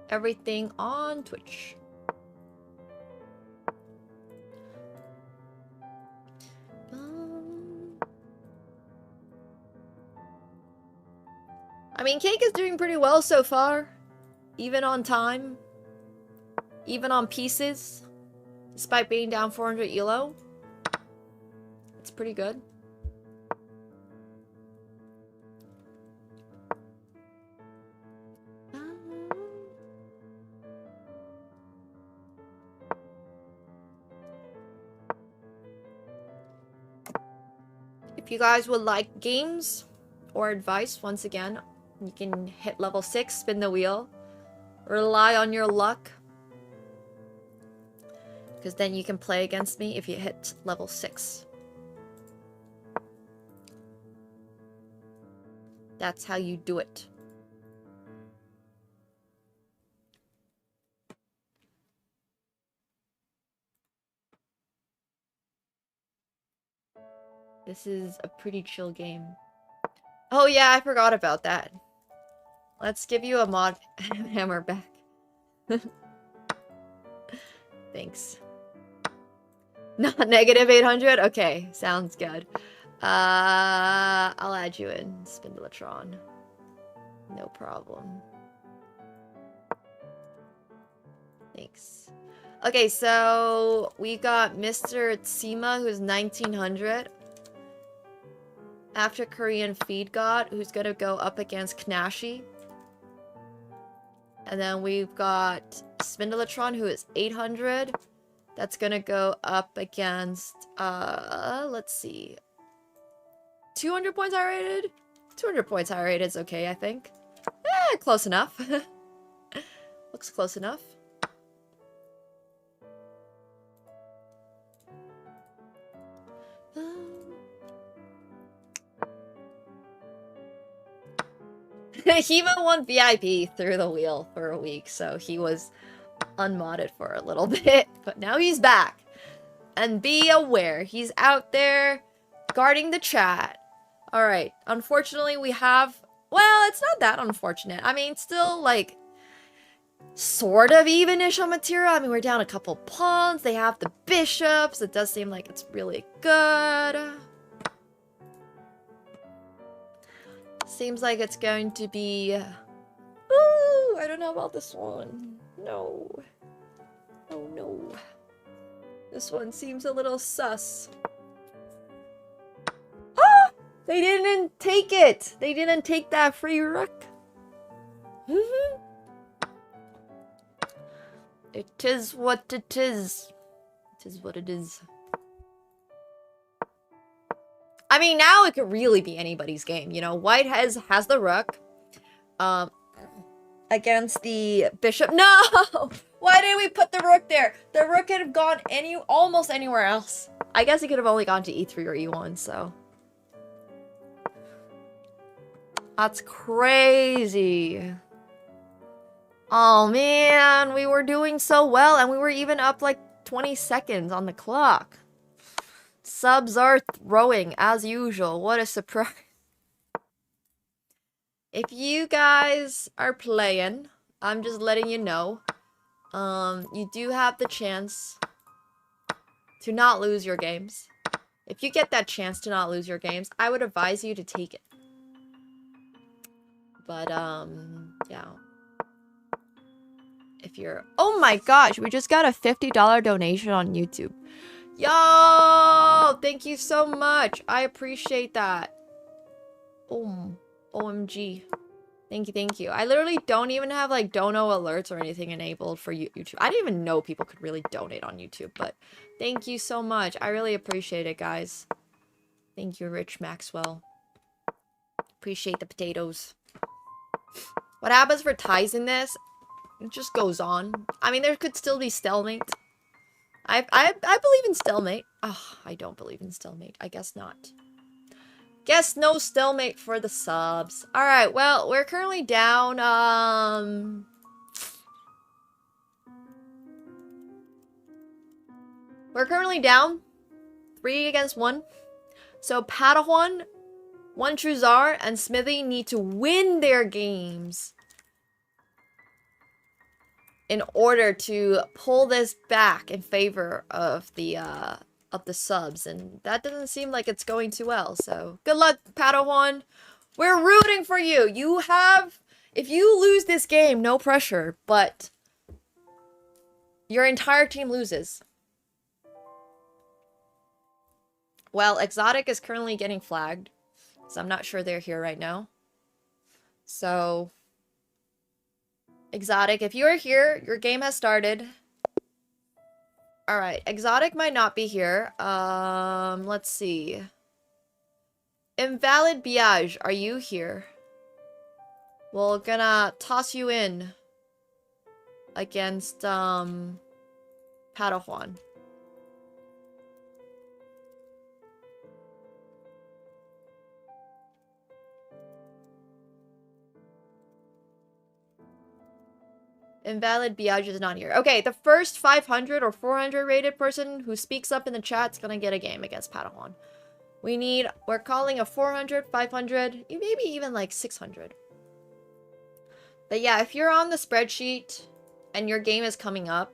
Everything on Twitch. I mean, Cake is doing pretty well so far. Even on time. Even on pieces. Despite being down 400 elo. It's pretty good. If you guys would like games or advice, once again, you can hit level 6, spin the wheel, rely on your luck. Because then you can play against me if you hit level 6. That's how you do it. This is a pretty chill game. Oh yeah, I forgot about that. Let's give you a mod hammer back. Thanks. Not negative 800? Okay, sounds good. I'll add you in, Spindletron. No problem. Thanks. Okay, so we got Mr. Tsima, who's 1900. After Korean Feed God, who's gonna go up against Knashi. And then we've got Spindletron, who is 800. That's gonna go up against, let's see. 200 points high rated? 200 points high rated is okay, I think. Close enough. Looks close enough. Hema won VIP through the wheel for a week, so he was unmodded for a little bit, but now he's back. And be aware, he's out there guarding the chat. Alright, unfortunately we have... Well, it's not that unfortunate. I mean, still, like, sort of even-ish on material. I mean, we're down a couple pawns. They have the bishops. It does seem like it's really good. Seems like it's going to be... Ooh, I don't know about this one. No. Oh, no. This one seems a little sus. Ah! They didn't take it! They didn't take that free rook. It is what it is. It is what it is. I mean, now it could really be anybody's game. You know, White has the rook. Against the bishop. No! Why did we put the rook there? The rook could have gone almost anywhere else. I guess it could have only gone to e3 or e1, so. That's crazy. Oh man, we were doing so well and we were even up like 20 seconds on the clock. Subs are throwing as usual. What a surprise. If you guys are playing, I'm just letting you know, you do have the chance to not lose your games. If you get that chance to not lose your games, I would advise you to take it. But, yeah. If you're... Oh my gosh, we just got a $50 donation on YouTube. Yo! Thank you so much. I appreciate that. OMG. Thank you, thank you. I literally don't even have, like, dono alerts or anything enabled for YouTube. I didn't even know people could really donate on YouTube, but thank you so much. I really appreciate it, guys. Thank you, Rich Maxwell. Appreciate the potatoes. What happens for ties in this? It just goes on. I mean, there could still be stalemate. I believe in stalemate. Oh, I don't believe in stalemate. I guess not. Guess no stalemate for the subs. Alright, well, we're currently down, we're currently down 3 against 1. So Padawan, One True Czar, and Smithy need to win their games in order to pull this back in favor of the subs, and that doesn't seem like it's going too well, so good luck, Padawan. We're rooting for you. You have... If you lose this game, no pressure, but your entire team loses. Well, Exotic is currently getting flagged, so I'm not sure they're here right now. So... Exotic, if you are here, your game has started. Alright, Exotic might not be here. Let's see. Invalid Biage, are you here? We're gonna toss you in against Padawan. Invalid Biage is not here. Okay, the first 500 or 400 rated person who speaks up in the chat's gonna get a game against Padawan. We're calling a 400, 500, maybe even like 600. But yeah, if you're on the spreadsheet and your game is coming up,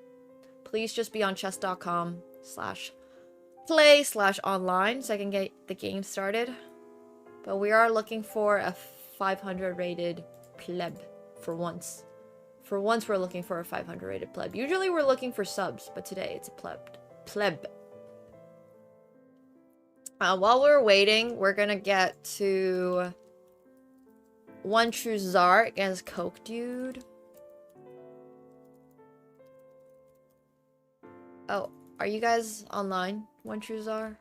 please just be on chess.com/play/online so I can get the game started. But we are looking for a 500 rated pleb for once. For once we're looking for a 500 rated pleb. Usually we're looking for subs, but today it's a pleb. While we're waiting, we're gonna get to One True Czar against Coke Dude. Oh, are you guys online? One True Czar?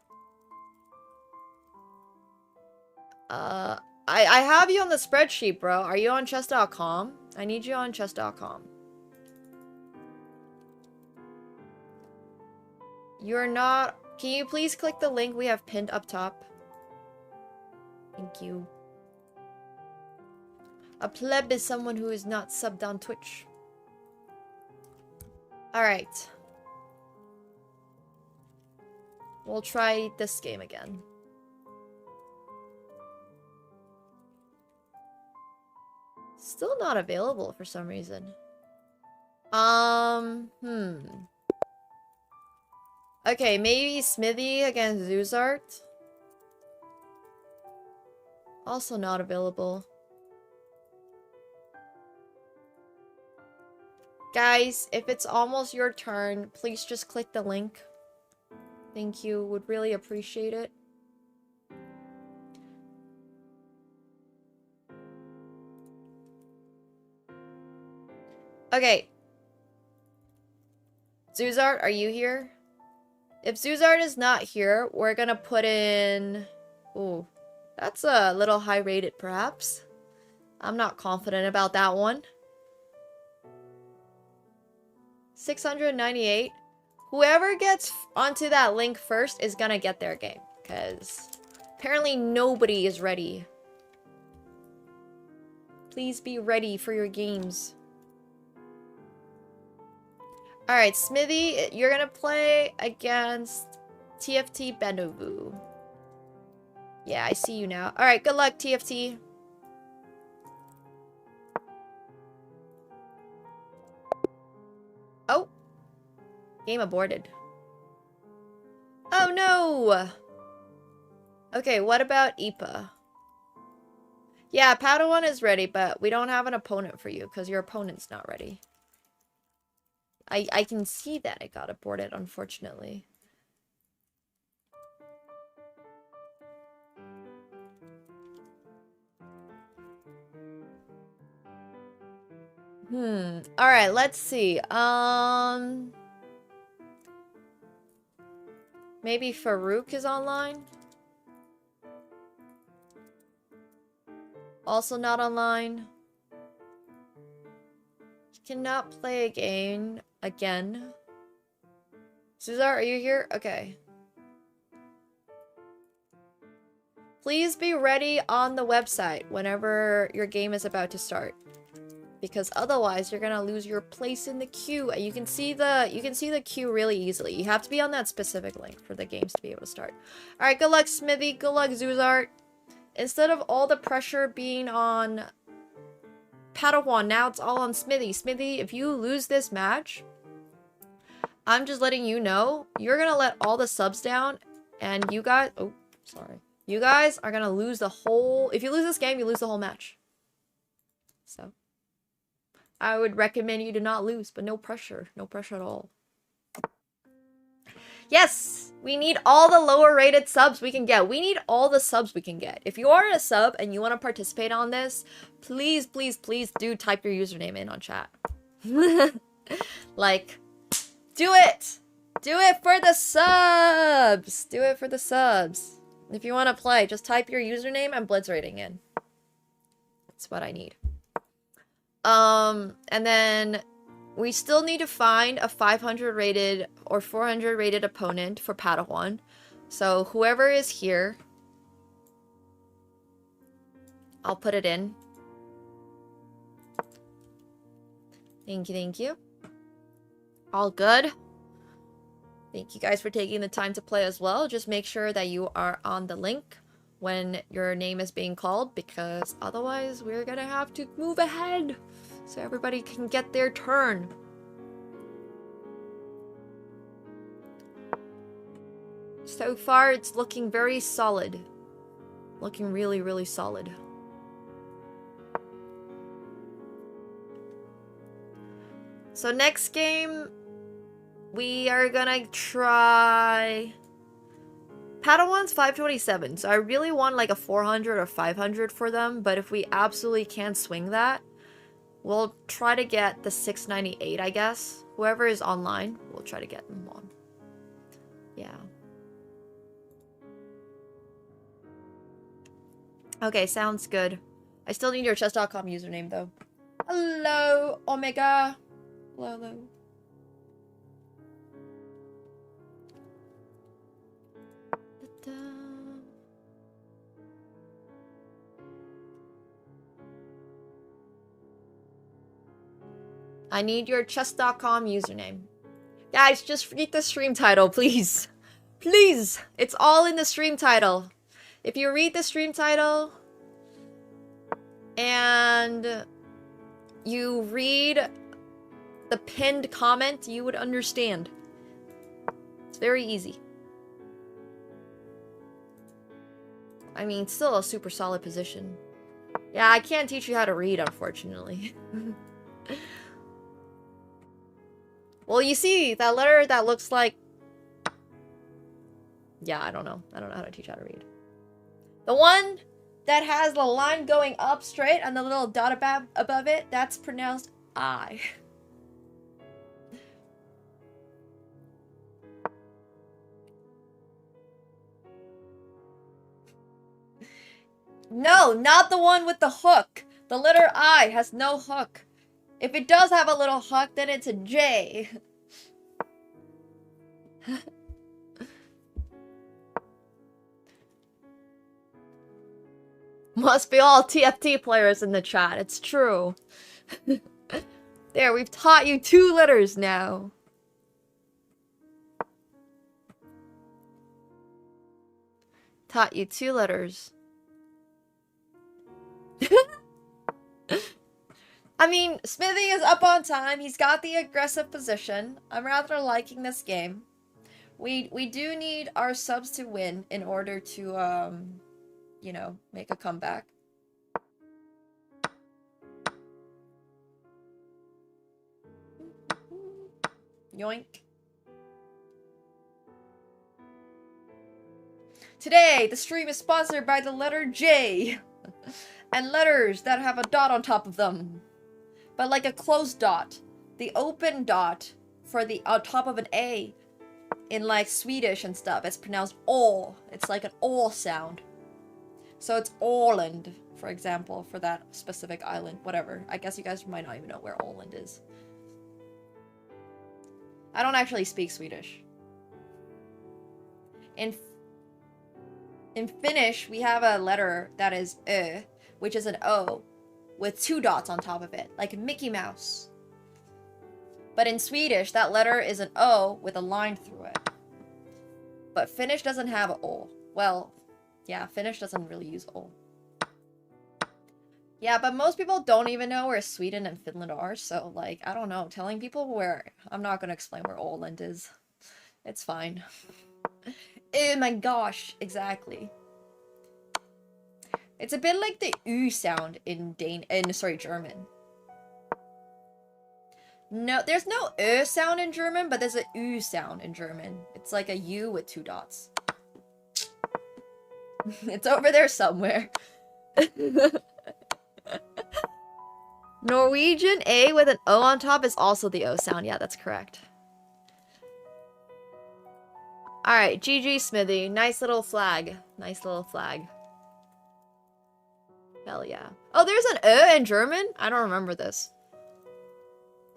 I have you on the spreadsheet, bro. Are you on chess.com? I need you on chess.com. You're not... Can you please click the link we have pinned up top? Thank you. A pleb is someone who is not subbed on Twitch. Alright. We'll try this game again. Still not available for some reason. Okay, maybe Smithy against Zuzart. Also not available. Guys, if it's almost your turn, please just click the link. Thank you. Would really appreciate it. Okay. Zuzart, are you here? If Zuzart is not here, we're gonna put in... Ooh, that's a little high rated, perhaps. I'm not confident about that one. 698. Whoever gets onto that link first is gonna get their game. Because apparently nobody is ready. Please be ready for your games. Alright, Smithy, you're gonna play against TFT Benovu. Yeah, I see you now. Alright, good luck, TFT. Oh. Game aborted. Oh no! Okay, what about Ipa? Yeah, Padawan is ready, but we don't have an opponent for you because your opponent's not ready. I can see that it got aborted, unfortunately. Alright, let's see. Maybe Farouk is online? Also not online. Cannot play again. Suzar, are you here? Okay. Please be ready on the website whenever your game is about to start. Because otherwise you're gonna lose your place in the queue. And you can see the queue really easily. You have to be on that specific link for the games to be able to start. Alright, good luck, Smithy. Good luck, Zuzart. Instead of all the pressure being on Padawan, now it's all on Smithy. Smithy, if you lose this match, I'm just letting you know, you're gonna let all the subs down, and you guys... Oh, sorry. You guys are gonna lose the whole... If you lose this game, you lose the whole match. So, I would recommend you to not lose, but no pressure. No pressure at all. Yes! We need all the lower rated subs we can get. We need all the subs we can get. If you are a sub and you want to participate on this, please, please, please do type your username in on chat. Like, do it! Do it for the subs! Do it for the subs. If you want to play, just type your username and Blitz rating in. That's what I need. And then we still need to find a 500 rated or 400 rated opponent for Padawan. So whoever is here, I'll put it in. Thank you, thank you. All good. Thank you guys for taking the time to play as well. Just make sure that you are on the link when your name is being called, because otherwise we're gonna have to move ahead so everybody can get their turn. So far, it's looking very solid. Looking really, really solid. So next game, we are gonna try Padawan's 527. So I really want like a 400 or 500 for them, but if we absolutely can't swing that, we'll try to get the 698, I guess. Whoever is online, we'll try to get them on. Yeah. Okay, sounds good. I still need your chess.com username though. Hello, Omega. Hello, hello. I need your chess.com username. Guys, just read the stream title, please. Please! It's all in the stream title. If you read the stream title and you read the pinned comment, you would understand. It's very easy. I mean, still a super solid position. Yeah, I can't teach you how to read, unfortunately. Well, you see, that letter that looks like... Yeah, I don't know. I don't know how to teach how to read. The one that has the line going up straight and the little dot above it, that's pronounced I. No, not the one with the hook. The letter I has no hook. If it does have a little hook, then it's a J. Must be all TFT players in the chat. It's true. There, we've taught you 2 letters now. Taught you 2 letters. I mean, Smithy is up on time. He's got the aggressive position. I'm rather liking this game. We do need our subs to win in order to, you know, make a comeback. Yoink. Today, the stream is sponsored by the letter J. And letters that have a dot on top of them. But like a closed dot. The open dot for the on top of an A. In like Swedish and stuff, it's pronounced all. It's like an all sound. So it's Åland, for example, for that specific island. Whatever. I guess you guys might not even know where Åland is. I don't actually speak Swedish. In Finnish, we have a letter that is Ö, which is an O, with 2 dots on top of it, like Mickey Mouse. But in Swedish, that letter is an O with a line through it. But Finnish doesn't have an O. Well, yeah, Finnish doesn't really use O. Yeah, but most people don't even know where Sweden and Finland are, so, like, I don't know. Telling people where... I'm not gonna explain where Åland is. It's fine. Oh my gosh, exactly. It's a bit like the U sound in German. No, there's no Ö sound in German, but there's a U sound in German. It's like a U with 2 dots. It's over there somewhere. Norwegian A with an O on top is also the O sound. Yeah, that's correct. Alright, GG Smithy. Nice little flag. Nice little flag. Hell yeah. Oh, there's an in German? I don't remember this.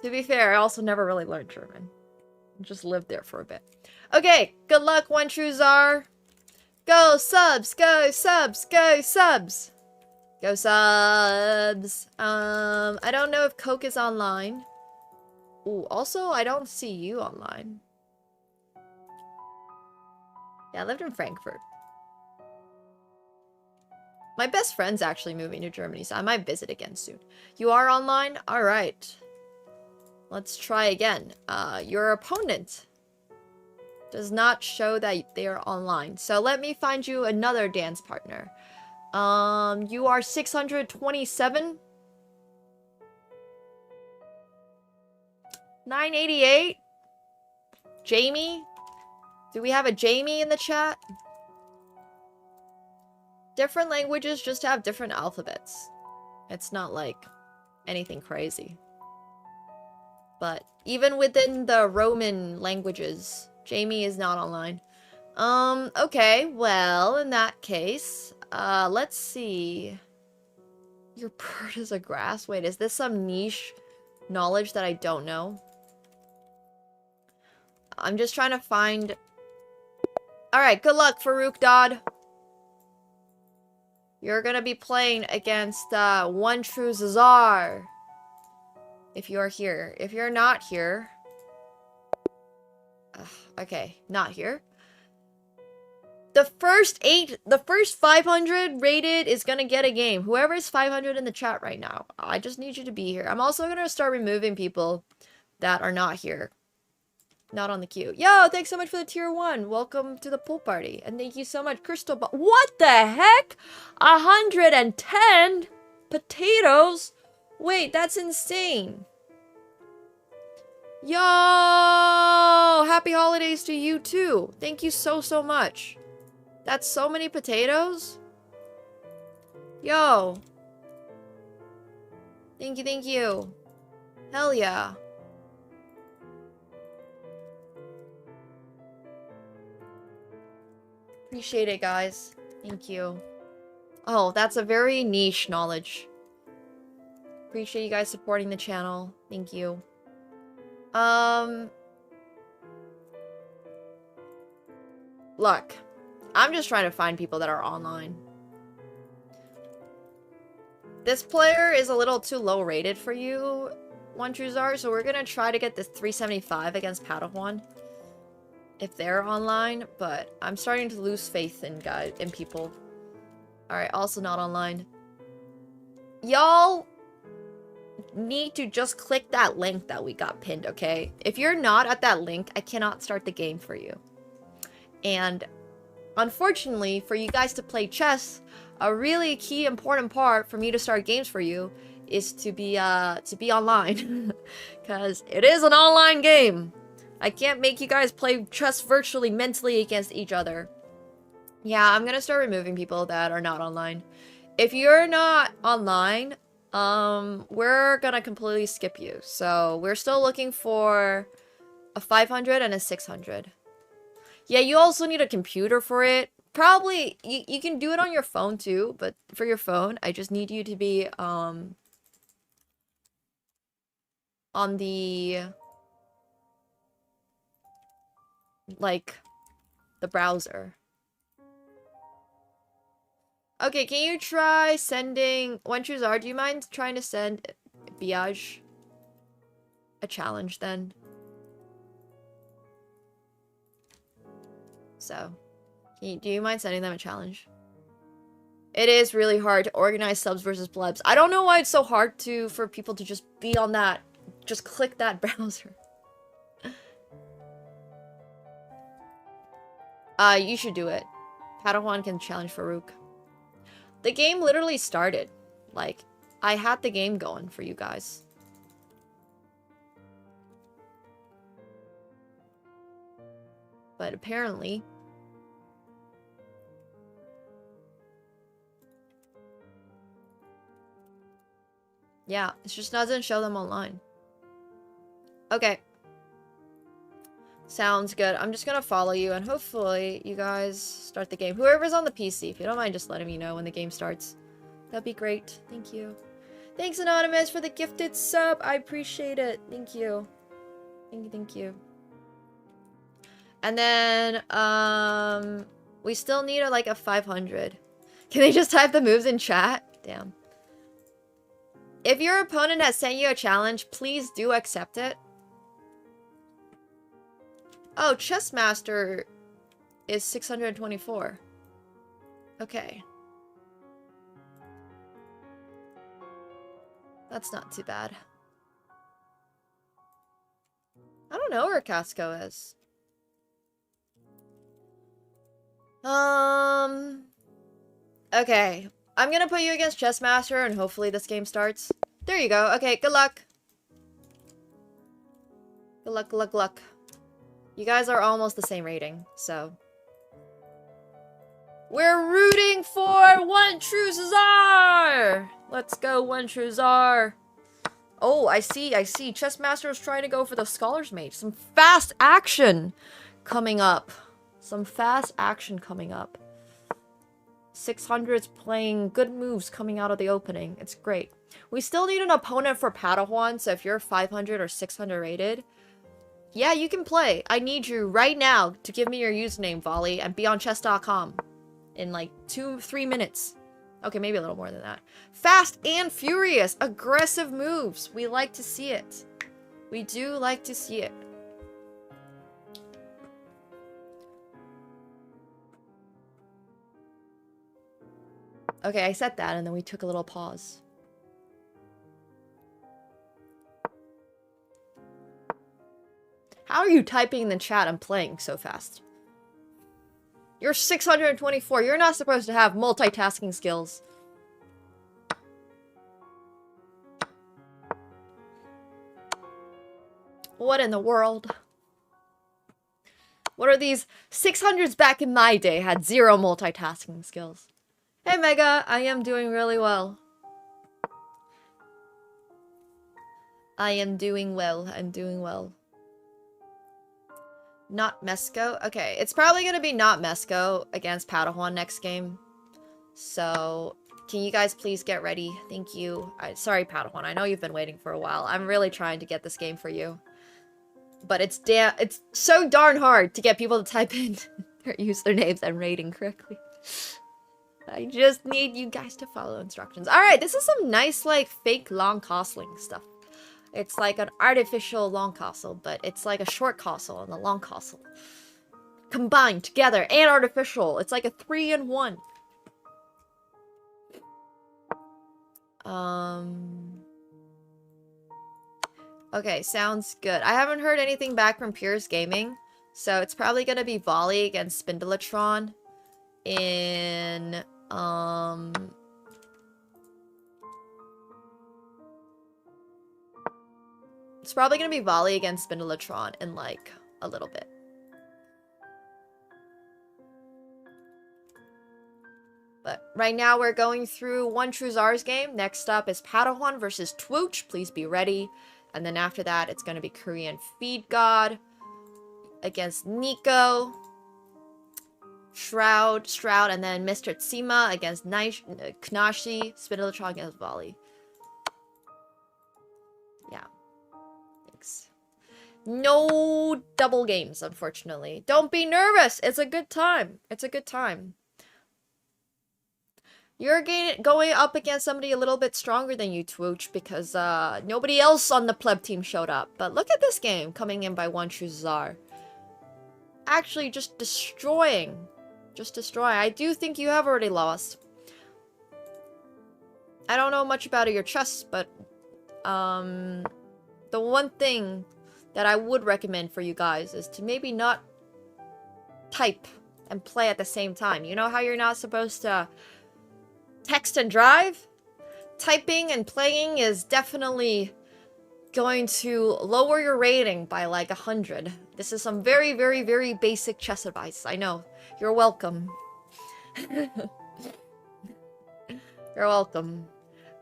To be fair, I also never really learned German. Just lived there for a bit. Okay, good luck, One True Czar. Go subs, go subs, go subs. Go subs. I don't know if Coke is online. Ooh, also, I don't see you online. Yeah, I lived in Frankfurt. My best friend's actually moving to Germany, so I might visit again soon. You are online? Alright. Let's try again. Your opponent does not show that they are online. So let me find you another dance partner. You are 627? 988? Jamie? Do we have a Jamie in the chat? Different languages just have different alphabets. It's not like anything crazy. But even within the Roman languages, Jamie is not online. Okay, well, in that case, let's see. Your bird is a grass? Wait, is this some niche knowledge that I don't know? I'm just trying to find... Alright, good luck, Farouk Dodd. You're gonna be playing against, One True Czar. If you're here. If you're not here... okay, not here. The first 500 rated is gonna get a game. Whoever's 500 in the chat right now, I just need you to be here. I'm also gonna start removing people that are not here. Not on the queue. Yo, thanks so much for the tier 1. Welcome to the pool party. And thank you so much, Crystal Ball. What the heck? 110 potatoes? Wait, that's insane. Yo, happy holidays to you too. Thank you so much. That's so many potatoes. Yo. Thank you. Hell yeah. Appreciate it, guys. Thank you. Oh, that's a very niche knowledge. Appreciate you guys supporting the channel. Thank you. Look. I'm just trying to find people that are online. This player is a little too low rated for you, One True Czar, so we're gonna try to get this 375 against Padawan. If they're online, but I'm starting to lose faith in people. Alright, also not online. Y'all need to just click that link that we got pinned, okay? If you're not at that link, I cannot start the game for you. And unfortunately, for you guys to play chess, a really key important part for me to start games for you is to be online. Because it is an online game. I can't make you guys play chess virtually mentally against each other. Yeah, I'm gonna start removing people that are not online. If you're not online, we're gonna completely skip you. So we're still looking for a 500 and a 600. Yeah, you also need a computer for it. Probably, you can do it on your phone too, but for your phone, I just need you to be, on the... like, the browser. Okay, can you try sending... One True Czar, do you mind trying to send Biage a challenge then? So, do you mind sending them a challenge? It is really hard to organize subs versus plebs. I don't know why it's so hard for people to just be on that. Just click that browser. You should do it. Padawan can challenge Farouk. The game literally started. Like, I had the game going for you guys. But apparently... yeah, it just doesn't show them online. Okay. Sounds good. I'm just gonna follow you, and hopefully you guys start the game. Whoever's on the PC, if you don't mind just letting me know when the game starts. That'd be great. Thank you. Thanks, Anonymous, for the gifted sub. I appreciate it. Thank you. Thank you, thank you. And then, we still need like a 500. Can they just type the moves in chat? Damn. If your opponent has sent you a challenge, please do accept it. Oh, Chessmaster is 624. Okay. That's not too bad. I don't know where Casco is. Okay. I'm gonna put you against Chessmaster and hopefully this game starts. There you go. Okay, good luck. Good luck, good luck, good luck. You guys are almost the same rating, so. We're rooting for One True Czar! Let's go, One True Czar. Oh, I see. Chessmaster is trying to go for the Scholar's Mage. Some fast action coming up. 600's playing good moves coming out of the opening. It's great. We still need an opponent for Padawan, so if you're 500 or 600 rated, yeah, you can play. I need you right now to give me your username, Volley, and be on chess.com in like 2-3 minutes. Okay, maybe a little more than that. Fast and furious, aggressive moves. We like to see it. We do like to see it. Okay, I said that and then we took a little pause. How are you typing in the chat and playing so fast? You're 624. You're not supposed to have multitasking skills. What in the world? What are these 600s back in my day had 0 multitasking skills? Hey Mega, I am doing really well. I'm doing well. Not Mesco? Okay, it's probably gonna be not Mesco against Padawan next game. So, can you guys please get ready? Thank you. Sorry Padawan, I know you've been waiting for a while. I'm really trying to get this game for you. But it's so darn hard to get people to type in their usernames and rating correctly. I just need you guys to follow instructions. Alright, this is some nice, like, fake long castling stuff. It's like an artificial long castle, but it's like a short castle and a long castle. Combined together and artificial. It's like a 3-in-1. Okay, sounds good. I haven't heard anything back from Pierce Gaming, so it's probably gonna be Volley against Spindelatron in it's probably gonna be Volley against Spindelatron in like a little bit. But right now we're going through One True Czar's game. Next up is Padawan versus Twooch. Please be ready. And then after that, it's going to be Korean Feed God against Nico. Shroud, and then Mr. Tsima against Knashi. Spindelatron against Volley. Yeah. Thanks. No double games, unfortunately. Don't be nervous. It's a good time. It's a good time. You're going up against somebody a little bit stronger than you, Twooch, because nobody else on the pleb team showed up. But look at this game coming in by One True Czar. Actually, just destroying. Just destroying. I do think you have already lost. I don't know much about your chess, but the one thing that I would recommend for you guys is to maybe not type and play at the same time. You know how you're not supposed to text and drive? Typing and playing is definitely going to lower your rating by like 100. This is some very, very, very basic chess advice. I know. You're welcome. You're welcome.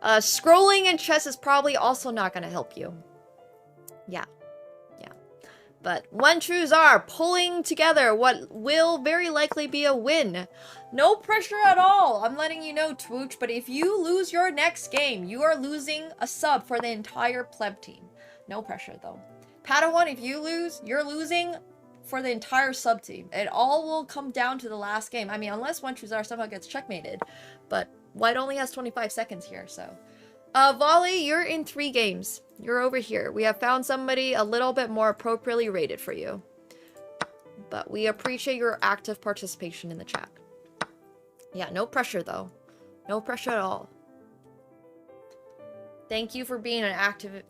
Scrolling in chess is probably also not going to help you. Yeah. Yeah. But one trues are pulling together what will very likely be a win. No pressure at all. I'm letting you know, Twooch, but if you lose your next game, you are losing a sub for the entire pleb team. No pressure though. Padawan, if you lose, you're losing for the entire sub team. It all will come down to the last game. I mean, unless one trues are somehow gets checkmated, but White only has 25 seconds here, so. Volley, you're in 3 games. You're over here. We have found somebody a little bit more appropriately rated for you. But we appreciate your active participation in the chat. Yeah, no pressure though. No pressure at all. Thank you for being an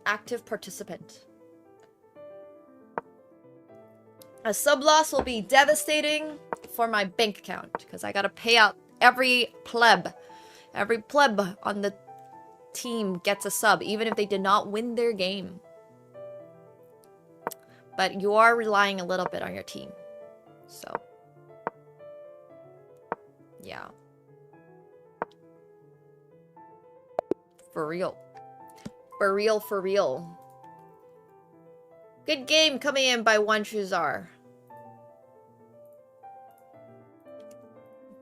active participant. A sub loss will be devastating for my bank account because I gotta pay out every pleb. Every pleb on the team gets a sub, even if they did not win their game. But you are relying a little bit on your team. So, yeah. For real. For real, for real. Good game coming in by One Truzar.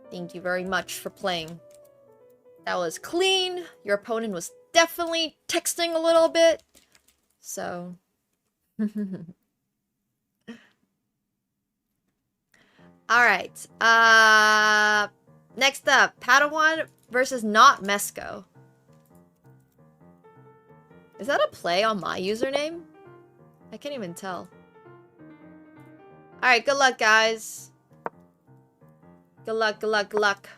Thank you very much for playing. That was clean. Your opponent was definitely texting a little bit. So. Alright. Next up. Padawan versus Not Mesco. Is that a play on my username? I can't even tell. Alright, good luck, guys. Good luck, good luck, good luck.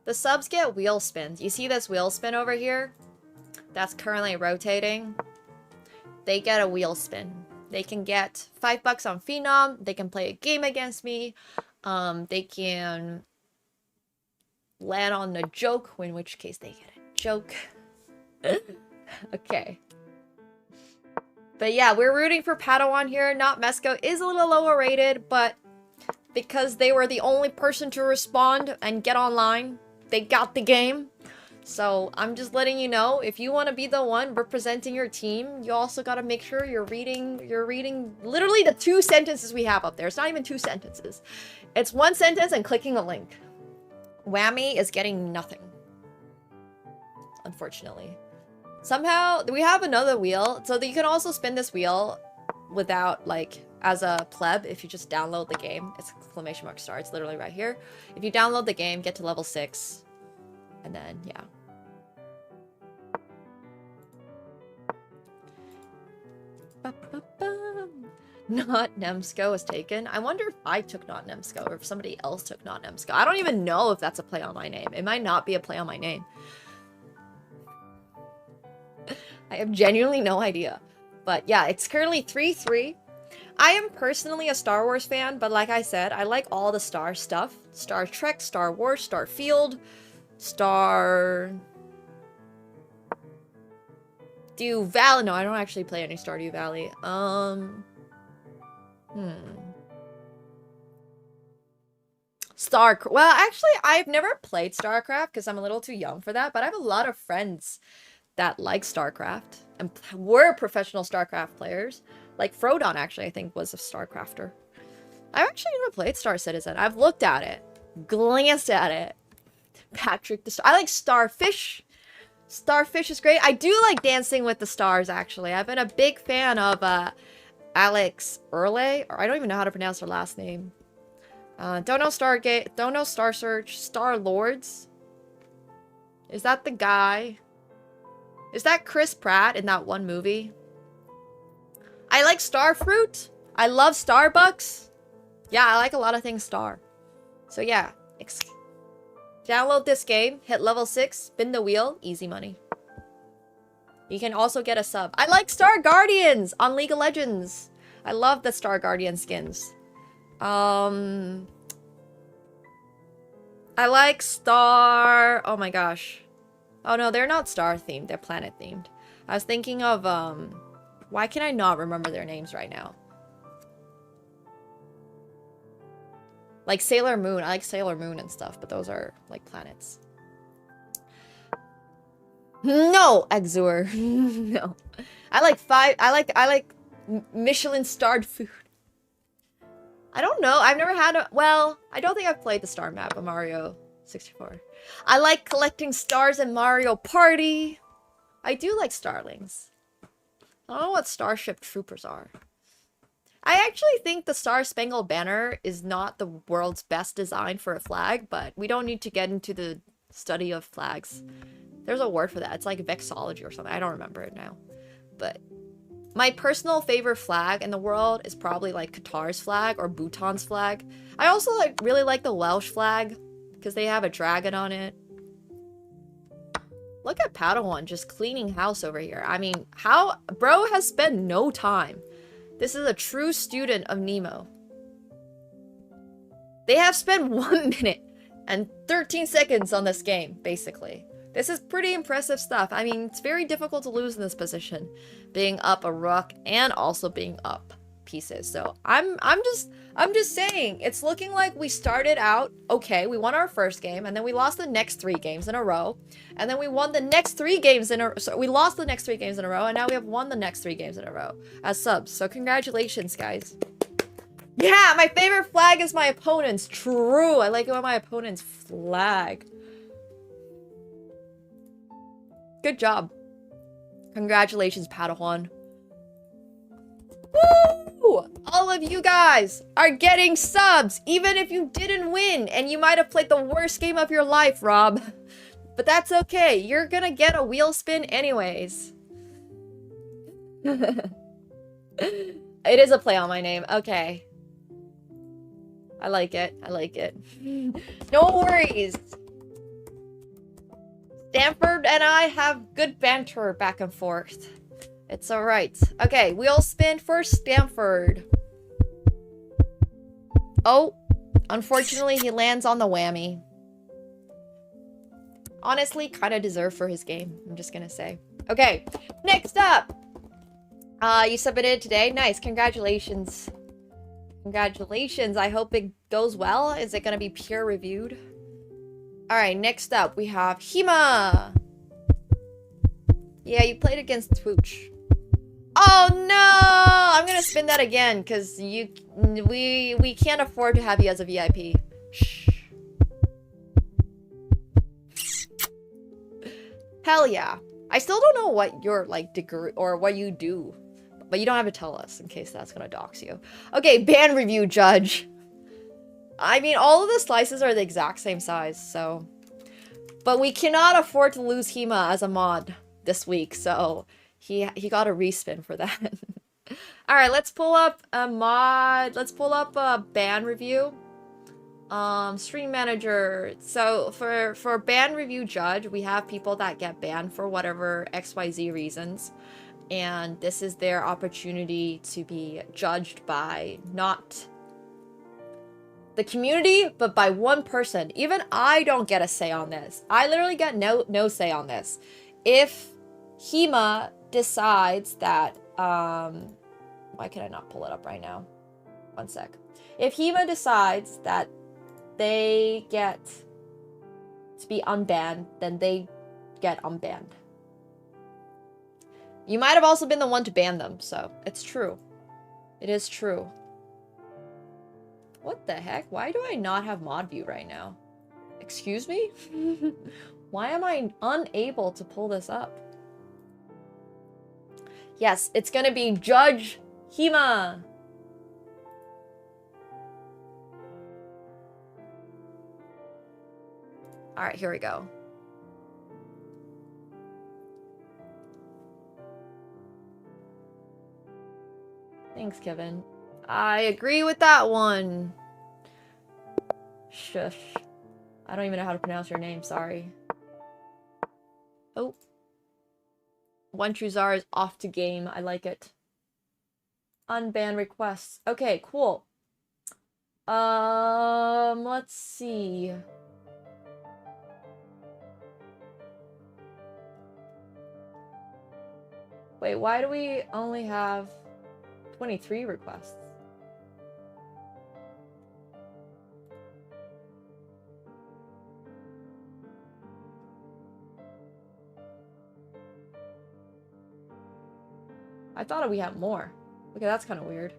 The subs get wheel spins. You see this wheel spin over here? That's currently rotating. They get a wheel spin. They can get $5 on Phenom. They can play a game against me. They can land on a joke, in which case they get a joke. Okay. But yeah, we're rooting for Padawan here. Not Mesco is a little lower rated, but because they were the only person to respond and get online, they got the game. So I'm just letting you know, if you want to be the one representing your team, you also got to make sure you're reading literally the 2 sentences we have up there. It's not even 2 sentences. It's 1 sentence and clicking a link. Whammy is getting nothing. Unfortunately. Somehow, we have another wheel. So that you can also spin this wheel without, like, as a pleb, if you just download the game. It's exclamation mark star. It's literally right here. If you download the game, get to level 6. And then, yeah. Not Nemsko is taken. I wonder if I took Not Nemsko or if somebody else took Not Nemsko. I don't even know if that's a play on my name. It might not be a play on my name. I have genuinely no idea. But yeah, it's currently 3-3. I am personally a Star Wars fan, but like I said, I like all the Star stuff. Star Trek, Star Wars, Starfield, Stardew Valley. No, I don't actually play any Stardew Valley. Well, actually, I've never played StarCraft because I'm a little too young for that, but I have a lot of friends that like StarCraft and were professional StarCraft players. Like Frodon, actually, I think, was a StarCrafter. I've actually never played Star Citizen. I've looked at it, glanced at it. Patrick the Star. I like Starfish. Starfish is great. I do like Dancing with the Stars, actually. I've been a big fan of Alex Earle, or I don't even know how to pronounce her last name. Don't know Stargate. Don't know Star Search. Star Lords. Is that the guy? Is that Chris Pratt in that one movie? I like Starfruit. I love Starbucks. Yeah, I like a lot of things Star. So yeah, download this game, hit level 6, spin the wheel, easy money. You can also get a sub. I like Star Guardians on League of Legends. I love the Star Guardian skins. I like Star... Oh my gosh. Oh no, they're not star themed, they're planet themed. I was thinking of, why can I not remember their names right now? Like Sailor Moon. I like Sailor Moon and stuff, but those are like planets. No, Exur. No. I like Michelin-starred food. I don't know. I've never had a... Well, I don't think I've played the star map of Mario 64. I like collecting stars in Mario Party. I do like starlings. I don't know what Starship Troopers are. I actually think the Star Spangled Banner is not the world's best design for a flag, but we don't need to get into the study of flags. There's a word for that. It's like vexology or something. I don't remember it now. But my personal favorite flag in the world is probably like Qatar's flag or Bhutan's flag. I also really like the Welsh flag because they have a dragon on it. Look at Padawan just cleaning house over here. I mean, bro has spent no time. This is a true student of Nemo. They have spent 1 minute and 13 seconds on this game, basically. This is pretty impressive stuff. I mean, it's very difficult to lose in this position, being up a rook and also being up pieces. So I'm just saying, it's looking like we started out okay. We won our first game, and then we lost the next 3 games in a row, and then we won the next 3 games in a. So we lost the next 3 games in a row, and now we have won the next 3 games in a row as subs. So congratulations, guys. Yeah, my favorite flag is my opponent's. True, I like it when my opponent's flag. Good job. Congratulations, Padawan. Woo! All of you guys are getting subs, even if you didn't win, and you might have played the worst game of your life, Rob. But that's okay. You're gonna get a wheel spin anyways. It is a play on my name. Okay. I like it. I like it. No worries. Stanford and I have good banter back and forth. It's alright. Okay, wheel spin for Stanford. Oh, unfortunately he lands on the whammy. Honestly, kind of deserved for his game, I'm just gonna say. Okay, next up. You submitted today. Nice, congratulations. Congratulations, I hope it goes well. Is it gonna be peer reviewed? Alright, next up we have Hema. Yeah, you played against Twooch. Oh no! I'm gonna spin that again because we can't afford to have you as a VIP. Shh. Hell yeah. I still don't know what your like degree or what you do, but you don't have to tell us in case that's gonna dox you. Okay, ban review judge. I mean, all of the slices are the exact same size, so. But we cannot afford to lose Hema as a mod this week, so he got a respin for that. All right, let's pull up a mod. Let's pull up a ban review. Stream manager. So for ban review judge, we have people that get banned for whatever XYZ reasons, and this is their opportunity to be judged by not the community, but by one person. Even I don't get a say on this. I literally get no say on this. If Hema decides that, why can I not pull it up right now? One sec. If Hema decides that they get to be unbanned, then they get unbanned. You might have also been the one to ban them, so it's true. It is true. What the heck? Why do I not have mod view right now? Excuse me? Why am I unable to pull this up? Yes, it's gonna be Judge Hema. Alright, here we go. Thanks, Kevin. I agree with that one. Shush. I don't even know how to pronounce your name, sorry. Oh. One Truzar is off to game. I like it. Unban requests. Okay, cool. Let's see. Wait, why do we only have 23 requests? I thought we had more. Okay, that's kind of weird.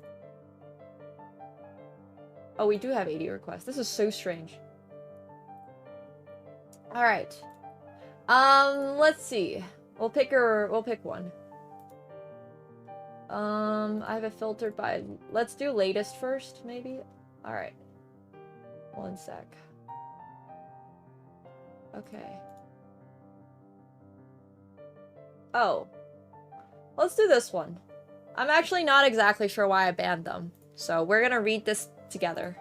Oh, we do have 80 requests. This is so strange. All right. Let's see. We'll pick one. I have it filtered by, let's do latest first, maybe? All right. One sec. Okay. Oh. Let's do this one. I'm actually not exactly sure why I banned them. So we're gonna read this together.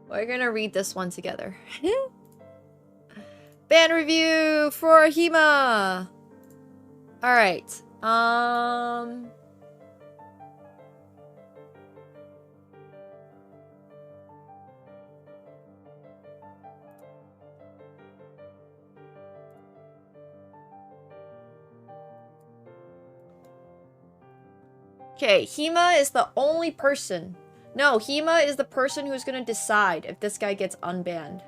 We're gonna read this one together. Ban review for Hema! Alright. Okay, Hema is the only person. No, Hema is the person who's gonna decide if this guy gets unbanned.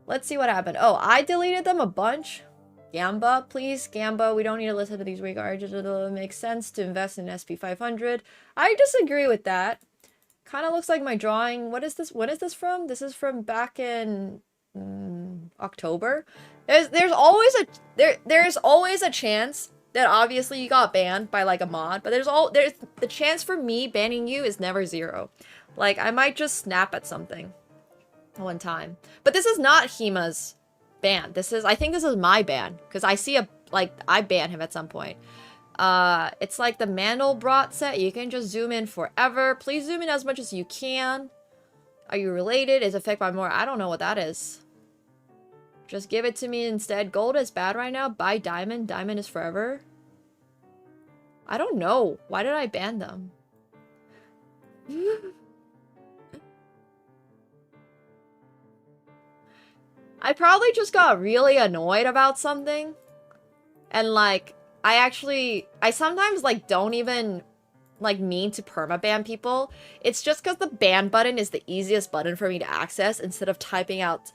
Let's see what happened. Oh, I deleted them a bunch. Gamba, please. Gamba, we don't need to listen to these weak arguments. It makes sense to invest in SP500. I disagree with that. Kind of looks like my drawing. What is this? When is this from? This is from back in October. There's always a chance that obviously you got banned by like a mod, but there's the chance for me banning you is never 0. Like I might just snap at something one time. But this is not Hema's ban. I think this is my ban because I see I ban him at some point. It's like the Mandelbrot set. You can just zoom in forever. Please zoom in as much as you can. Are you related? Is affected by more? I don't know what that is. Just give it to me instead. Gold is bad right now. Buy diamond. Diamond is forever. I don't know. Why did I ban them? I probably just got really annoyed about something. And like, I sometimes like don't even like mean to permaban people. It's just because the ban button is the easiest button for me to access instead of typing out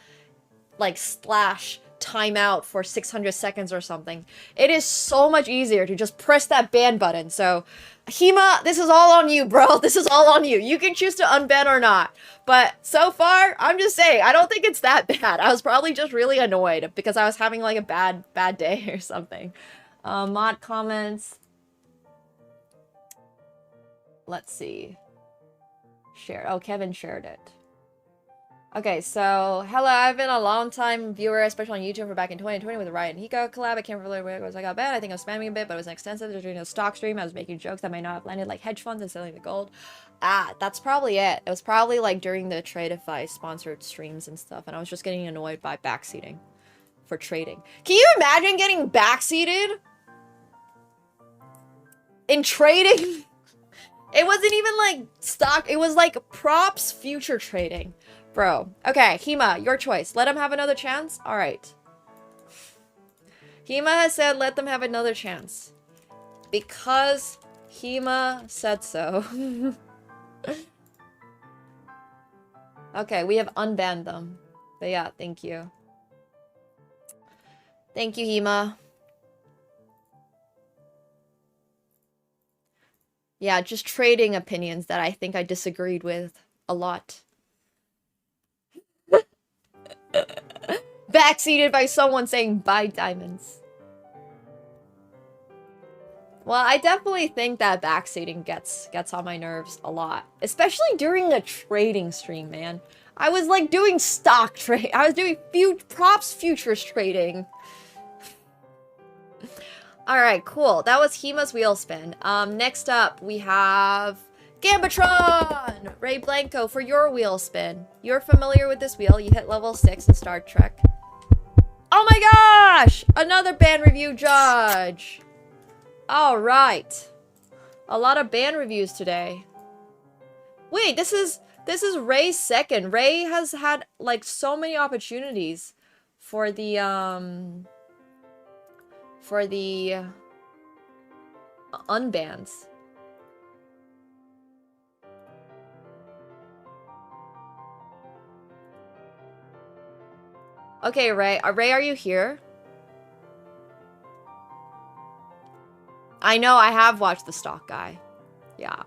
like / timeout for 600 seconds or something. It is so much easier to just press that ban button. So Hema, this is all on you, bro. This is all on you. You can choose to unban or not. But so far, I'm just saying, I don't think it's that bad. I was probably just really annoyed because I was having like a bad day or something. Mod comments. Let's see. Share. Oh, Kevin shared it. Okay, so, hello, I've been a long time viewer, especially on YouTube, for back in 2020 with the Riot and Hiko collab. I can't remember where it was I got banned. I think I was spamming a bit, but it was extensive. During a stock stream, I was making jokes that might not have landed, like hedge funds and selling the gold. Ah, that's probably it. It was probably, like, during the Tradeify sponsored streams and stuff, and I was just getting annoyed by backseating for trading. Can you imagine getting backseated in trading? It wasn't even, like, stock. It was, like, props future trading. Bro. Okay, Hema, your choice. Let him have another chance? Alright. Hema has said let them have another chance. Because Hema said so. Okay, we have unbanned them. But yeah, thank you. Thank you, Hema. Yeah, just trading opinions that I think I disagreed with a lot. Backseated by someone saying buy diamonds. Well, I definitely think that backseating gets on my nerves a lot. Especially during a trading stream, man. I was like doing stock trade. I was doing props futures trading. Alright, cool. That was Hema's wheel spin. Next up we have Gambatron! Ray Blanco for your wheel spin. You're familiar with this wheel. You hit level 6 in Star Trek. Oh my gosh! Another ban review judge! Alright. A lot of ban reviews today. Wait, this is Ray's second. Ray has had like so many opportunities for the unbans. Okay, Ray. Ray, are you here? I know, I have watched the stock guy. Yeah.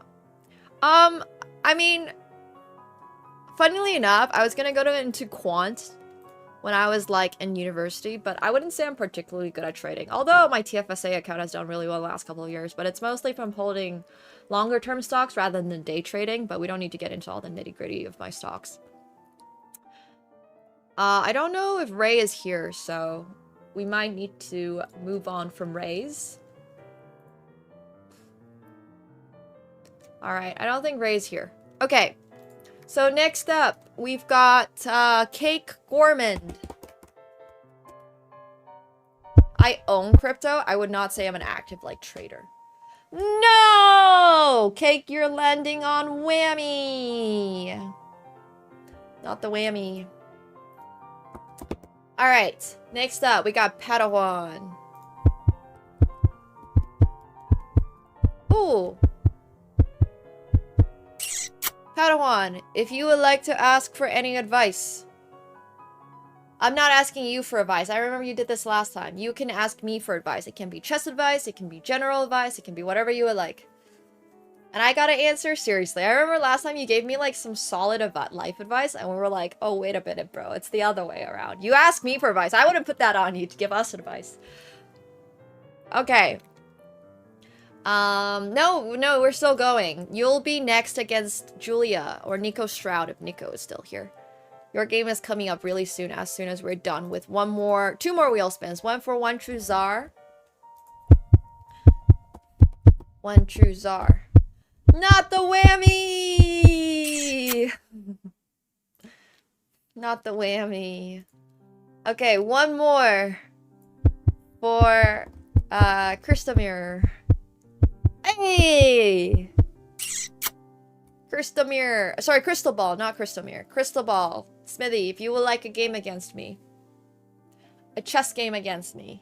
I mean, funnily enough, I was gonna go into quant when I was like in university, but I wouldn't say I'm particularly good at trading. Although my TFSA account has done really well the last couple of years, but it's mostly from holding longer term stocks rather than day trading, but we don't need to get into all the nitty gritty of my stocks. I don't know if Ray is here, so we might need to move on from Ray's. Alright, I don't think Ray's here. Okay, so next up, we've got Cake Gormand. I own crypto. I would not say I'm an active, like, trader. No! Cake, you're landing on whammy. Not the whammy. Alright, next up, we got Padawan. Ooh. Padawan, if you would like to ask for any advice. I'm not asking you for advice. I remember you did this last time. You can ask me for advice. It can be chess advice, it can be general advice, it can be whatever you would like. And I gotta answer seriously. I remember last time you gave me like some solid life advice and we were like, oh, wait a minute, bro. It's the other way around. You asked me for advice. I wouldn't put that on you to give us advice. Okay. No, we're still going. You'll be next against Julia or Nico Stroud if Nico is still here. Your game is coming up really soon as we're done with two more wheel spins. One for one true czar. One true czar. Not the whammy! Not the whammy. Okay, one more for Christomir. Hey! Christomir. Sorry, Crystal Ball, not Christomir. Crystal Ball. Smithy, if you would like a game against me. A chess game against me.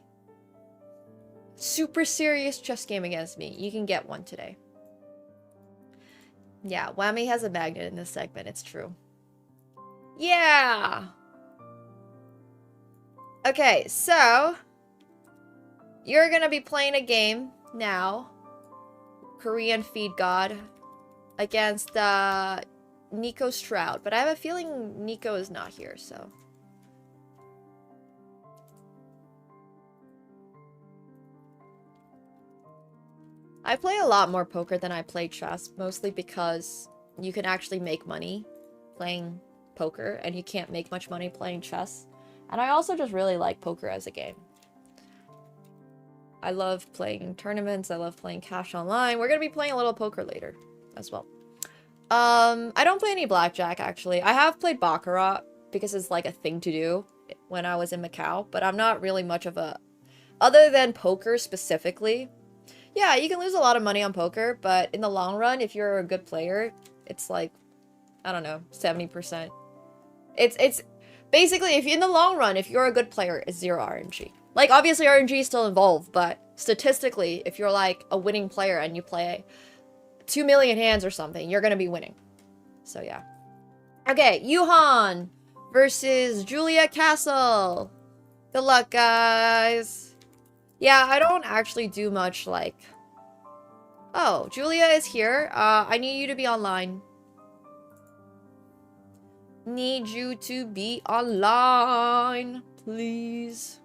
Super serious chess game against me. You can get one today. Yeah, Whammy has a magnet in this segment. It's true. Yeah! Okay, so... You're gonna be playing a game now. Korean Feed God. Against, Nico Stroud. But I have a feeling Nico is not here, so... I play a lot more poker than I play chess, mostly because you can actually make money playing poker, and you can't make much money playing chess. And I also just really like poker as a game. I love playing tournaments, I love playing cash online. We're gonna be playing a little poker later as well. I don't play any blackjack, actually. I have played baccarat because it's like a thing to do when I was in Macau, but I'm not really much of a... Other than poker specifically, yeah, you can lose a lot of money on poker, but in the long run, if you're a good player, it's like, I don't know, 70%. It's basically, if in the long run, if you're a good player, it's 0 RNG. Like, obviously RNG is still involved, but statistically, if you're like a winning player and you play 2 million hands or something, you're gonna be winning. So yeah. Okay, Yuhan versus Julia Castle. Good luck, guys. Yeah, I don't actually do much, like... Oh, Julia is here. I need you to be online. Need you to be online, please.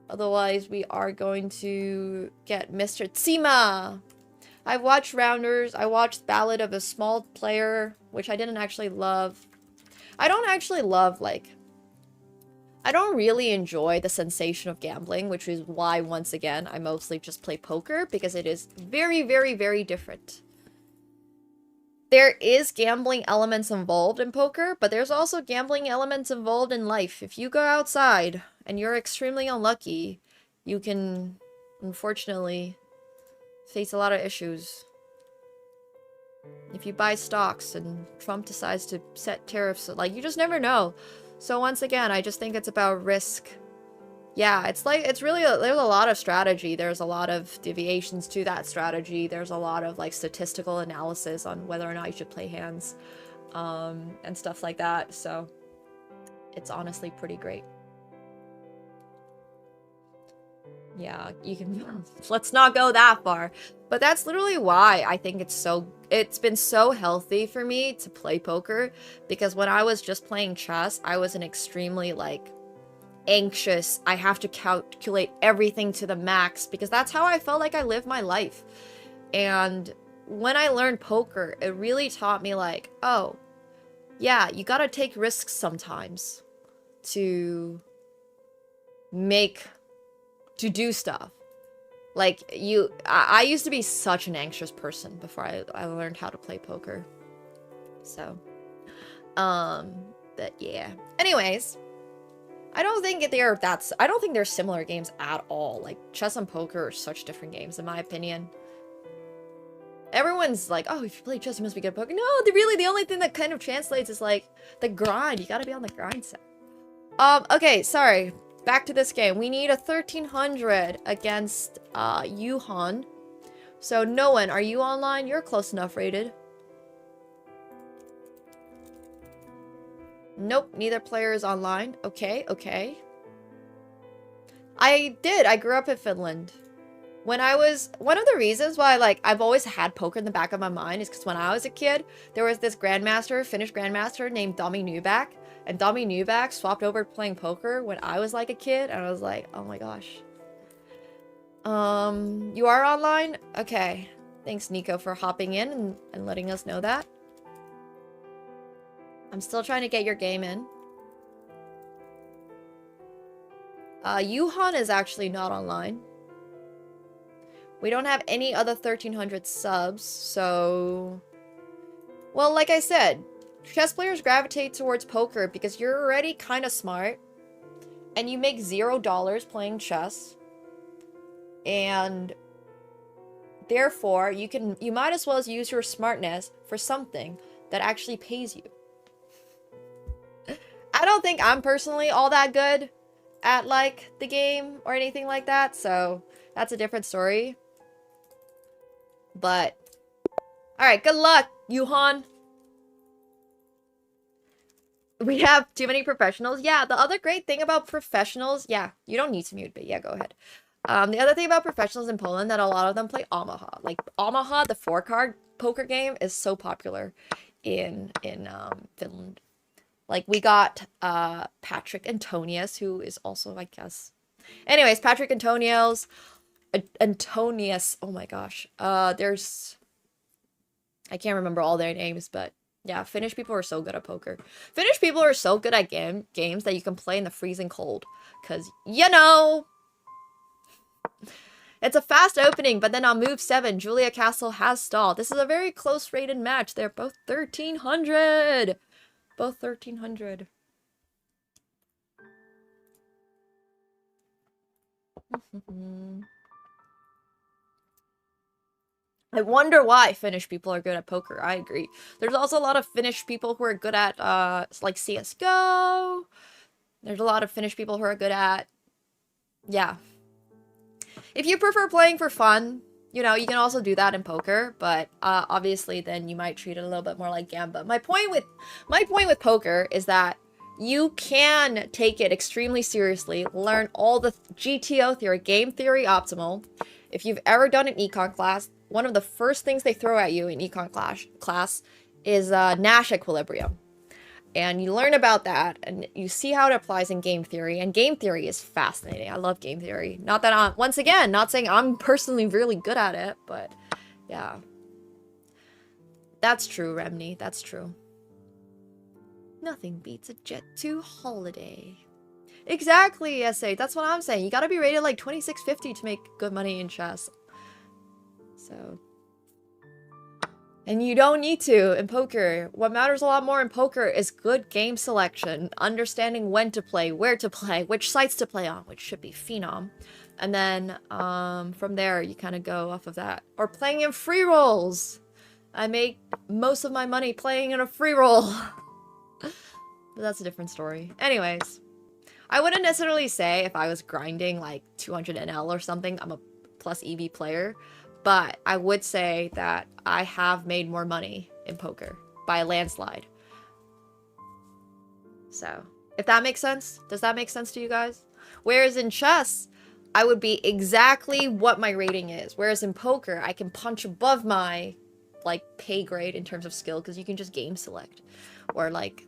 Otherwise, we are going to get Mr. Tsima. I've watched Rounders. I watched Ballad of a Small Player, which I didn't actually love. I don't actually love, like... I don't really enjoy the sensation of gambling, which is why, once again, I mostly just play poker, because it is very, very, very different. There is gambling elements involved in poker, but there's also gambling elements involved in life. If you go outside and you're extremely unlucky, you can, unfortunately, face a lot of issues. If you buy stocks and Trump decides to set tariffs, like, you just never know. So once again, I just think it's about risk. Yeah, it's like, it's really, there's a lot of strategy. There's a lot of deviations to that strategy. There's a lot of, like, statistical analysis on whether or not you should play hands, and stuff like that. So it's honestly pretty great. Yeah, you can. Let's not go that far. But that's literally why I think it's been so healthy for me to play poker, because when I was just playing chess, I was an extremely like anxious. I have to calculate everything to the max because that's how I felt like I lived my life. And when I learned poker, it really taught me like, oh, yeah, you gotta take risks sometimes to do stuff. Like, I used to be such an anxious person before I learned how to play poker. So, but yeah. Anyways, I don't think they're similar games at all. Like, chess and poker are such different games, in my opinion. Everyone's like, oh, if you play chess, you must be good at poker. No, the only thing that kind of translates is, like, the grind. You gotta be on the grind set. Okay, sorry. Back to this game. We need a 1300 against, Yuhan. So, Noan, are you online? You're close enough rated. Nope, neither player is online. Okay, okay. I grew up in Finland. One of the reasons why, like, I've always had poker in the back of my mind is because when I was a kid, there was this Finnish grandmaster named Domi Newback. And Domi Newback swapped over to playing poker when I was, like, a kid. And I was like, oh my gosh. You are online? Okay. Thanks, Nico, for hopping in and letting us know that. I'm still trying to get your game in. Yuhan is actually not online. We don't have any other 1300 subs, so... Well, like I said, chess players gravitate towards poker because you're already kind of smart. And you make $0 playing chess. And... therefore, you might as well use your smartness for something that actually pays you. I don't think I'm personally all that good at, like, the game or anything like that, so that's a different story. But, alright, good luck, Yuhan. We have too many professionals. Yeah, the other great thing about professionals, yeah, you don't need to mute, but yeah, go ahead. The other thing about professionals in Poland, that a lot of them play Omaha. Like, Omaha, the 4-card poker game, is so popular in Finland. Like, we got Patrick Antonius, who is also, I guess... Anyways, Patrick Antonius, oh my gosh. There's... I can't remember all their names, but yeah, Finnish people are so good at poker. Finnish people are so good at games that you can play in the freezing cold. Because, you know... It's a fast opening, but then on move 7, Julia Castle has stalled. This is a very close rated match. They're both 1300! Both 1300. I wonder why Finnish people are good at poker. I agree. There's also a lot of Finnish people who are good at, like, CSGO. There's a lot of Finnish people who are good at... Yeah. If you prefer playing for fun, you know, you can also do that in poker, but obviously then you might treat it a little bit more like Gamba. My point with poker is that you can take it extremely seriously, learn all the GTO theory, game theory optimal. If you've ever done an econ class, one of the first things they throw at you in econ class is Nash equilibrium. And you learn about that, and you see how it applies in game theory, and game theory is fascinating. I love game theory. Not that once again, not saying I'm personally really good at it, but yeah. That's true, Remni, that's true. Nothing beats a Jet 2 holiday. Exactly, SA, that's what I'm saying. You gotta be rated like 2650 to make good money in chess. So... And you don't need to in poker. What matters a lot more in poker is good game selection, understanding when to play, where to play, which sites to play on, which should be Phenom. And then from there, you kind of go off of that. Or playing in free rolls. I make most of my money playing in a free roll. But that's a different story. Anyways, I wouldn't necessarily say if I was grinding like 200 NL or something, I'm a plus EV player. But I would say that I have made more money in poker by a landslide. So, if that makes sense, does that make sense to you guys? Whereas in chess, I would be exactly what my rating is. Whereas in poker, I can punch above my, like, pay grade in terms of skill because you can just game select. Or, like,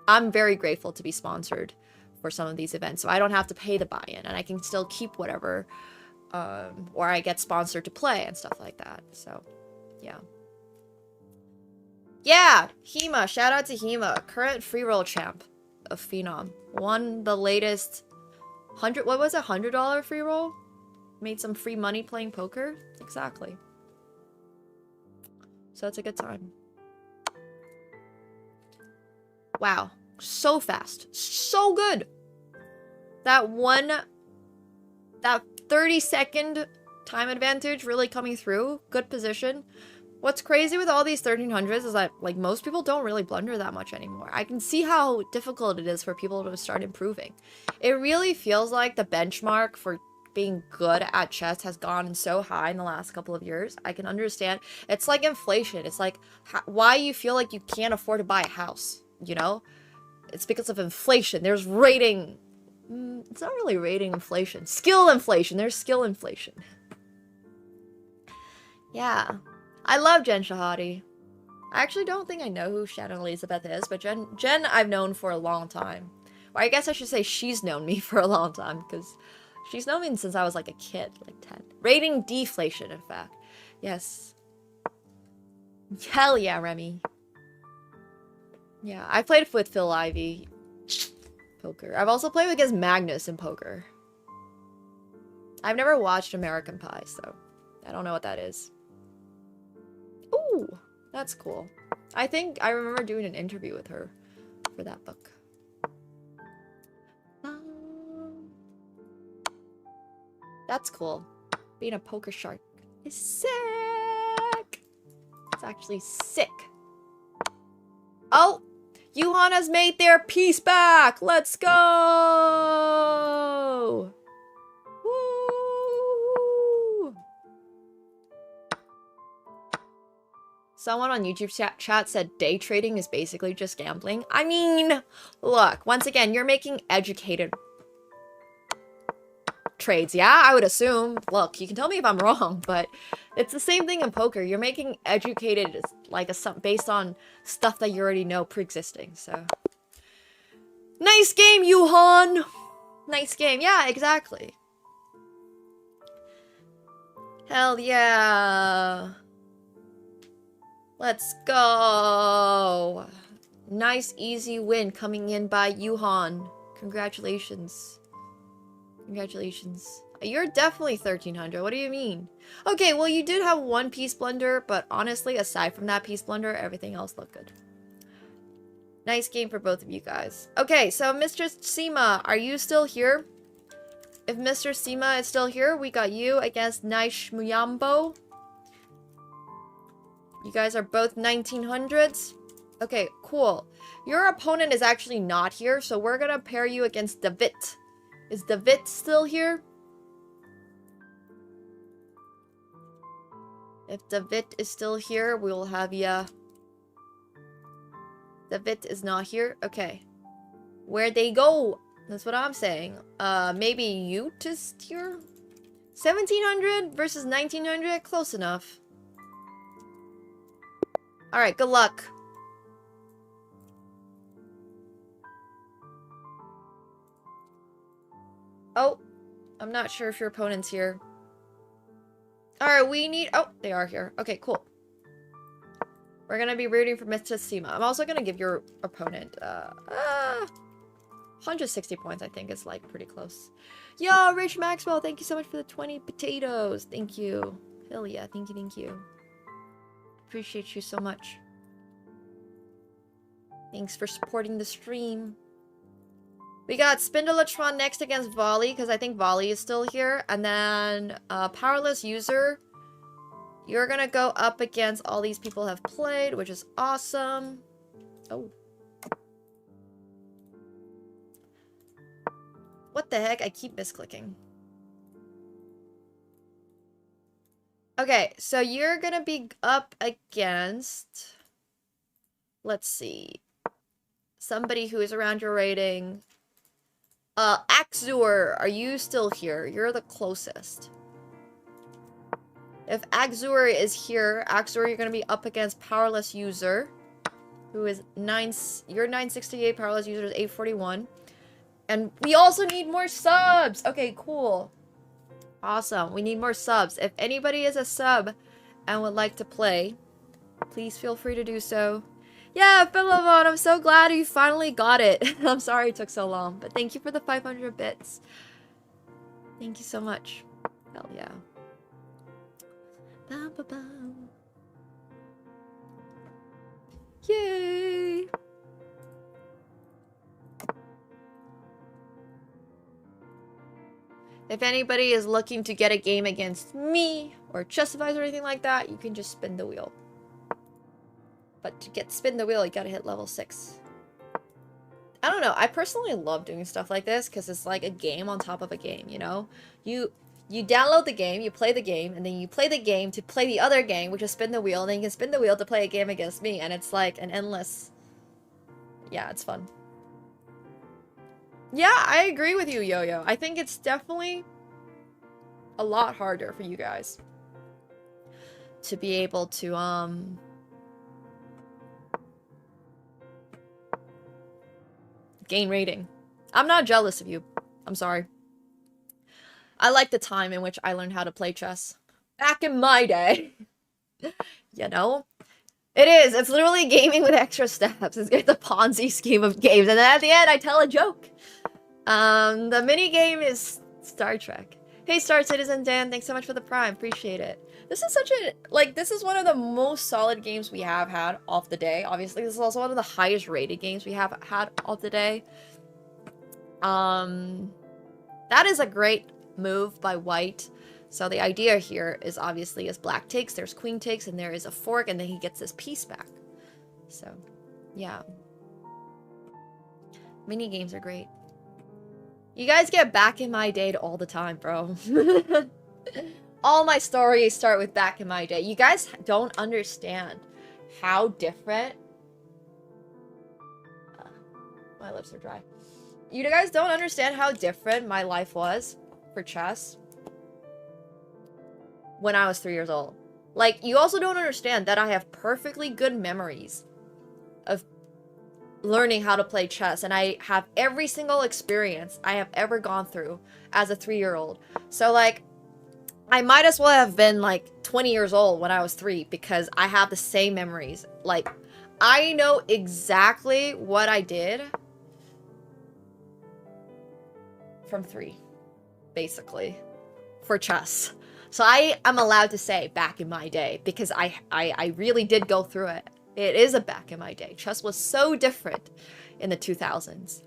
I'm very grateful to be sponsored for some of these events, so I don't have to pay the buy-in, and I can still keep whatever, or I get sponsored to play and stuff like that, so, yeah. Yeah! Hema! Shout out to Hema, current free roll champ of Phenom. Won the latest what was it, $100 free roll? Made some free money playing poker? Exactly. So it's a good time. Wow. So fast. So good! That 30-second time advantage really coming through. Good position. What's crazy with all these 1300s is that, like, most people don't really blunder that much anymore. I can see how difficult it is for people to start improving. It really feels like the benchmark for being good at chess has gone so high in the last couple of years. I can understand. It's like inflation. It's like why you feel like you can't afford to buy a house, you know? It's because of inflation. There's rating. It's not really rating inflation. Skill inflation. There's skill inflation. Yeah. I love Jen Shahadi. I actually don't think I know who Shannon Elizabeth is, but Jen I've known for a long time. Or I guess I should say she's known me for a long time, because she's known me since I was like a kid, like 10. Rating deflation, in fact. Yes. Hell yeah, Remy. Yeah, I played with Phil Ivey. Poker. I've also played against Magnus in poker. I've never watched American Pie, so I don't know what that is. Ooh, that's cool. I think I remember doing an interview with her for that book. That's cool. Being a poker shark is sick. It's actually sick. Oh, Yuhan has made their piece back. Let's go. Woo. Someone on YouTube chat said day trading is basically just gambling. I mean, look, once again, you're making educated trades. Yeah, I would assume. Look, you can tell me if I'm wrong, but it's the same thing in poker. You're making educated, like, based on stuff that you already know pre-existing, so. Nice game, Yuhan! Nice game. Yeah, exactly. Hell yeah. Let's go. Nice, easy win coming in by Yuhan. Congratulations. Congratulations. You're definitely 1300. What do you mean? Okay, well, you did have one piece blunder, but honestly, aside from that piece blunder, everything else looked good. Nice game for both of you guys. Okay, so Mr. Seema, are you still here? If Mr. Seema is still here, we got you against Naish Muyambo. You guys are both 1900s. Okay, cool. Your opponent is actually not here, so we're gonna pair you against David. Is David still here? If David is still here, we will have ya. David is not here. Okay. Where'd they go? That's what I'm saying. Maybe you just here? 1700 versus 1900? Close enough. Alright, good luck. Oh, I'm not sure if your opponent's here. Alright, we need... Oh, they are here. Okay, cool. We're gonna be rooting for Mr. Seema. I'm also gonna give your opponent, 160 points, I think, is, like, pretty close. Yo, Rich Maxwell, thank you so much for the 20 potatoes. Thank you. Hell yeah, thank you, thank you. Appreciate you so much. Thanks for supporting the stream. We got Spindelatron next against Volley, because I think Volley is still here. And then, Powerless User. You're gonna go up against all these people have played, which is awesome. Oh. What the heck? I keep misclicking. Okay, so you're gonna be up against... Let's see. Somebody who is around your rating. Axur, are you still here? You're the closest. If Axur is here, Axur, you're gonna be up against Powerless User, who is you're 968, Powerless User is 841. And we also need more subs! Okay, cool. Awesome, we need more subs. If anybody is a sub and would like to play, please feel free to do so. Yeah, Philemon, I'm so glad you finally got it. I'm sorry it took so long, but thank you for the 500 bits. Thank you so much. Hell yeah. Bum, ba, bum. Yay! If anybody is looking to get a game against me or Chessifies or anything like that, you can just spin the wheel. But to spin the wheel, you gotta hit level 6. I don't know, I personally love doing stuff like this because it's like a game on top of a game, you know? You download the game, you play the game, and then you play the game to play the other game, which is spin the wheel, and then you can spin the wheel to play a game against me, and it's like an endless... Yeah, it's fun. Yeah, I agree with you, Yo-Yo. I think it's definitely a lot harder for you guys to be able to, gain rating. I'm not jealous of you. I'm sorry. I like the time in which I learned how to play chess. Back in my day. You know? It is. It's literally gaming with extra steps. It's the Ponzi scheme of games. And then at the end, I tell a joke. The mini game is Star Trek. Hey, Star Citizen Dan, thanks so much for the Prime. Appreciate it. This is such a... Like, this is one of the most solid games we have had off the day. Obviously, this is also one of the highest rated games we have had off the day. That is a great move by White. So the idea here is obviously as Black takes, there's Queen takes, and there is a fork, and then he gets his piece back. So, yeah. Mini games are great. You guys get back in my day all the time, bro. All my stories start with back in my day. You guys don't understand how different... my lips are dry. You guys don't understand how different my life was for chess when I was 3 years old. Like, you also don't understand that I have perfectly good memories of learning how to play chess, and I have every single experience I have ever gone through as a 3-year-old. So, like, I might as well have been, like, 20 years old when I was 3, because I have the same memories. Like, I know exactly what I did from 3, basically, for chess. So I am allowed to say back in my day, because I really did go through it. It is a back in my day. Chess was so different in the 2000s.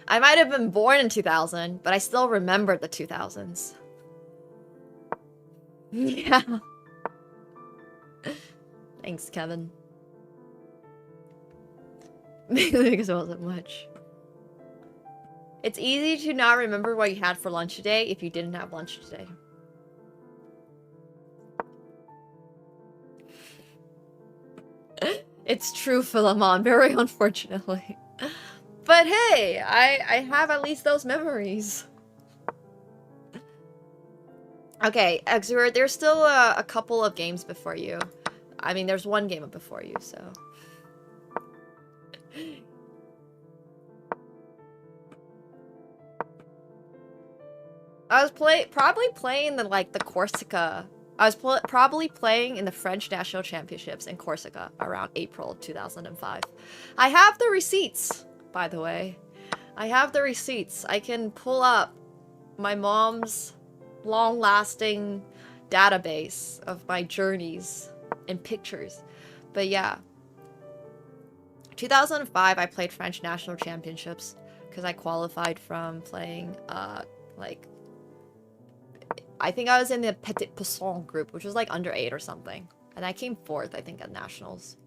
I might have been born in 2000, but I still remember the 2000s. Yeah. Thanks, Kevin. Maybe because it wasn't much. It's easy to not remember what you had for lunch today if you didn't have lunch today. It's true, Philemon, very unfortunately. But hey, I have at least those memories. Okay, Exur, there's still a couple of games before you. I mean, there's one game before you, so... I was probably playing the Corsica. I was probably playing in the French National Championships in Corsica around April 2005. I have the receipts, by the way. I have the receipts. I can pull up my mom's long-lasting database of my journeys and pictures. But yeah. 2005, I played French National Championships because I qualified from playing, like... I think I was in the Petit Poisson group, which was like under 8 or something. And I came 4th, I think, at Nationals.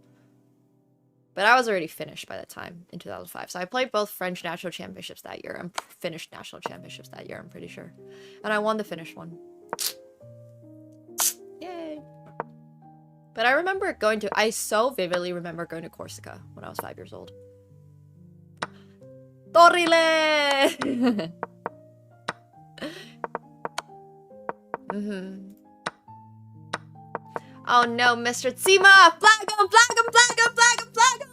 But I was already finished by that time, in 2005. So I played both French National Championships that year and Finnish National Championships that year, I'm pretty sure. And I won the Finnish one. Yay. But I remember I so vividly remember going to Corsica when I was 5 years old. Torrile! Oh no, Mr. Tsima! Flag him! Flag him! Flag him! Flag him! Flag him!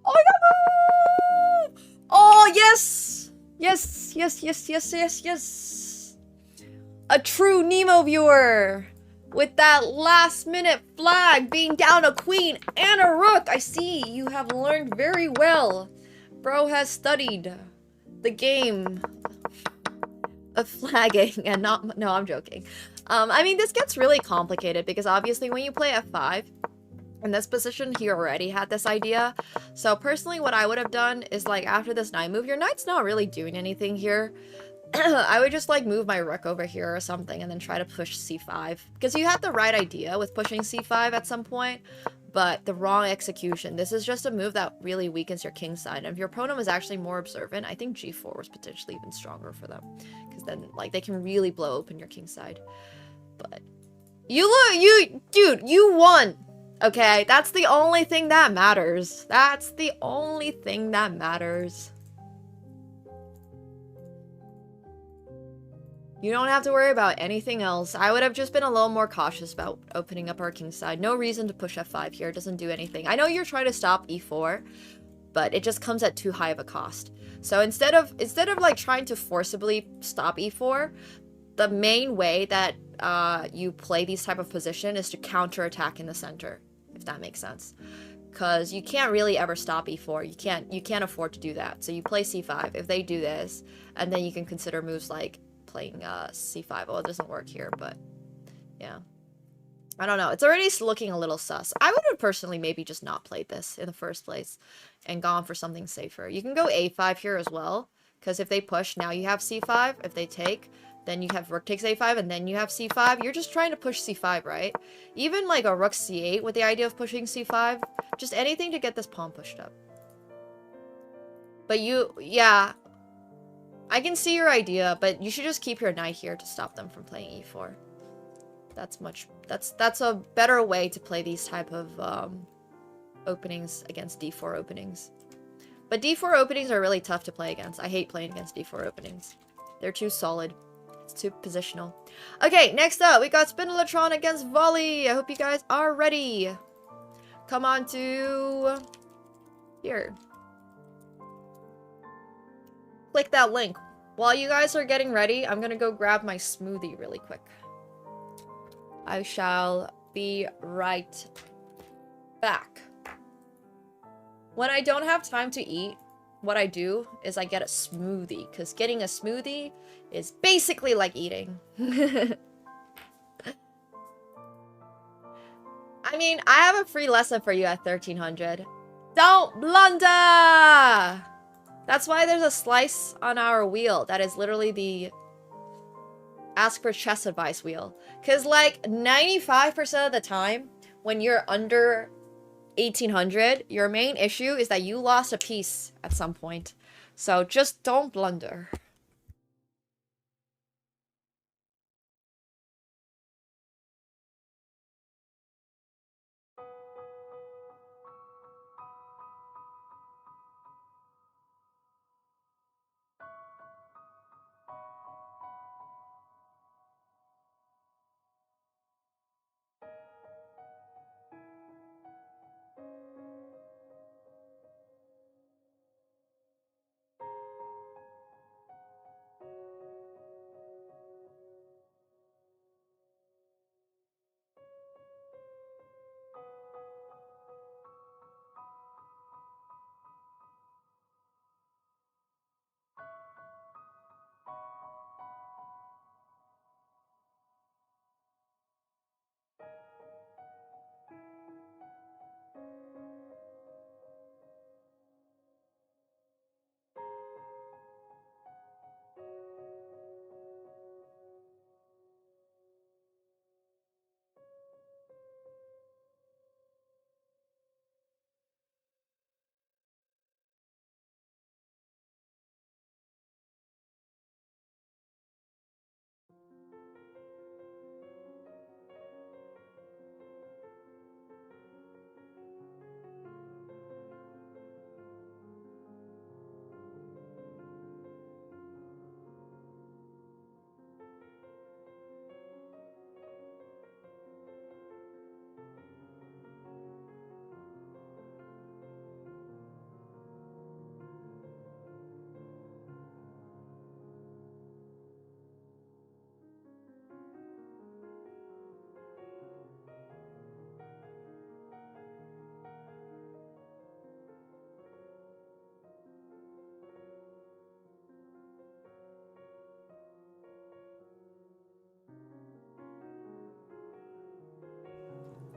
Oh my god! Oh yes! Yes! Yes! Yes! Yes! Yes! Yes! A true Nemo viewer! With that last minute flag being down a queen and a rook! I see you have learned very well. Bro has studied the game of flagging and not- no, I'm joking. I mean, this gets really complicated because obviously when you play f5, in this position, he already had this idea. So personally, what I would have done is like after this knight move, your knight's not really doing anything here. I would just like move my rook over here or something and then try to push c5. Because you had the right idea with pushing c5 at some point, but the wrong execution. This is just a move that really weakens your king side. And if your opponent was actually more observant, I think g4 was potentially even stronger for them. Because then like they can really blow open your king side. But dude, you won. Okay, that's the only thing that matters. That's the only thing that matters. You don't have to worry about anything else. I would have just been a little more cautious about opening up our king side. No reason to push f5 here. It doesn't do anything. I know you're trying to stop e4, but it just comes at too high of a cost. So instead of like trying to forcibly stop e4, the main way that you play these type of position is to counterattack in the center, if that makes sense. Because you can't really ever stop e4. You can't afford to do that. So you play c5 if they do this, and then you can consider moves like playing c5. Well, it doesn't work here, but yeah. I don't know. It's already looking a little sus. I would have personally maybe just not played this in the first place and gone for something safer. You can go a5 here as well, because if they push, now you have c5. If they take, then you have rook takes a5, and then you have c5. You're just trying to push c5, right? Even like a rook c8 with the idea of pushing c5. Just anything to get this pawn pushed up. But yeah. I can see your idea, but you should just keep your knight here to stop them from playing e4. That's a better way to play these type of openings against d4 openings. But d4 openings are really tough to play against. I hate playing against d4 openings. They're too solid. It's too positional. Okay, next up, we got Spindelatron against Volley. I hope you guys are ready. Come on to here. Click that link. While you guys are getting ready, I'm gonna go grab my smoothie really quick. I shall be right back. When I don't have time to eat, what I do is I get a smoothie, because getting a smoothie is basically like eating. I mean, I have a free lesson for you at 1300. Don't blunder! That's why there's a slice on our wheel that is literally the ask for chess advice wheel. Because like 95% of the time, when you're under 1800, your main issue is that you lost a piece at some point. So just don't blunder.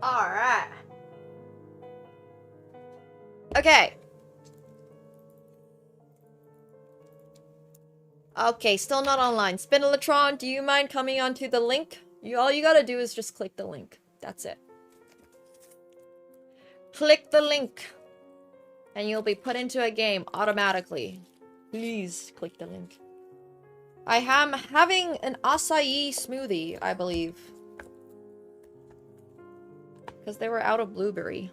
Alright. Okay. Okay, still not online. Spinelotron, do you mind coming onto the link? All you gotta do is just click the link. That's it. Click the link. And you'll be put into a game automatically. Please click the link. I am having an acai smoothie, I believe. Because they were out of blueberry.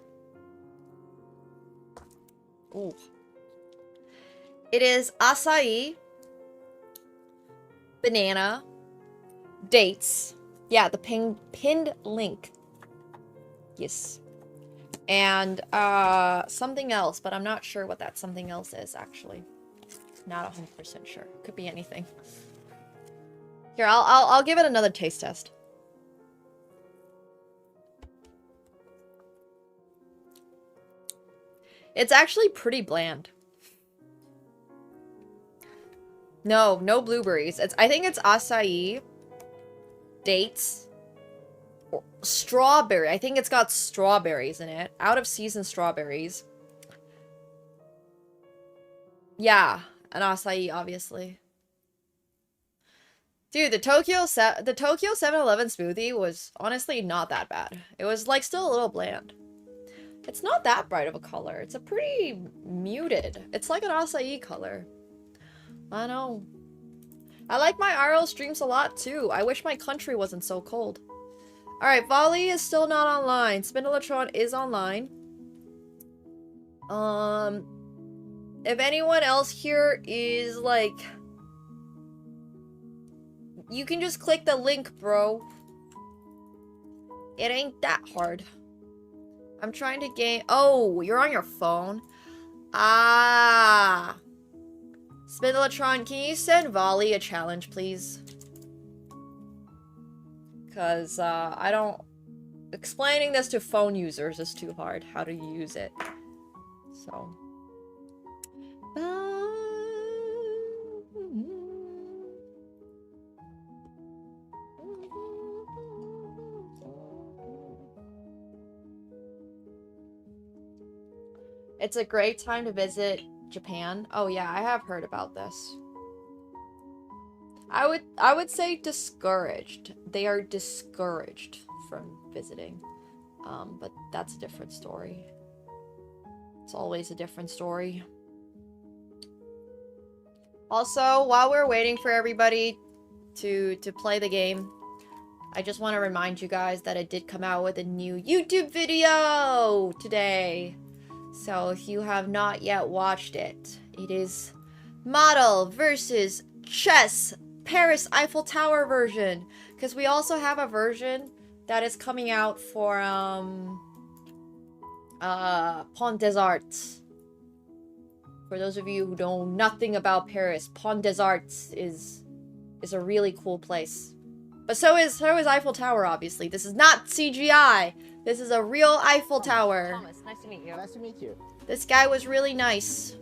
Ooh. It is acai, banana, dates. Yeah, the pinned link. Yes. And something else, but I'm not sure what that something else is, actually. Not 100% sure. Could be anything. Here, I'll give it another taste test. It's actually pretty bland. No blueberries. I think it's acai, dates, strawberry. I think it's got strawberries in it. Out of season strawberries. Yeah, an acai, obviously. Dude, the Tokyo 7-Eleven smoothie was honestly not that bad. It was like still a little bland. It's not that bright of a color. It's a pretty muted. It's like an acai color. I know. I like my RL streams a lot too. I wish my country wasn't so cold. Alright, Volley is still not online. Spinelotron is online. If anyone else here is like... You can just click the link, bro. It ain't that hard. I'm trying to gain... Oh, you're on your phone? Ah. Spinelotron, can you send Volley a challenge, please? Because, I don't... Explaining this to phone users is too hard, how to use it. So... It's a great time to visit Japan. Oh yeah, I have heard about this. I would say discouraged. They are discouraged from visiting. But that's a different story. It's always a different story. Also, while we're waiting for everybody to play the game, I just want to remind you guys that I did come out with a new YouTube video today. So if you have not yet watched it, it is model versus chess Paris Eiffel Tower version. Because we also have a version that is coming out for Pont des Arts. For those of you who know nothing about Paris, Pont des Arts is a really cool place. But so is Eiffel Tower, obviously. This is not CGI. This is a real Eiffel Tower. Thomas, nice to meet you. Nice to meet you. This guy was really nice.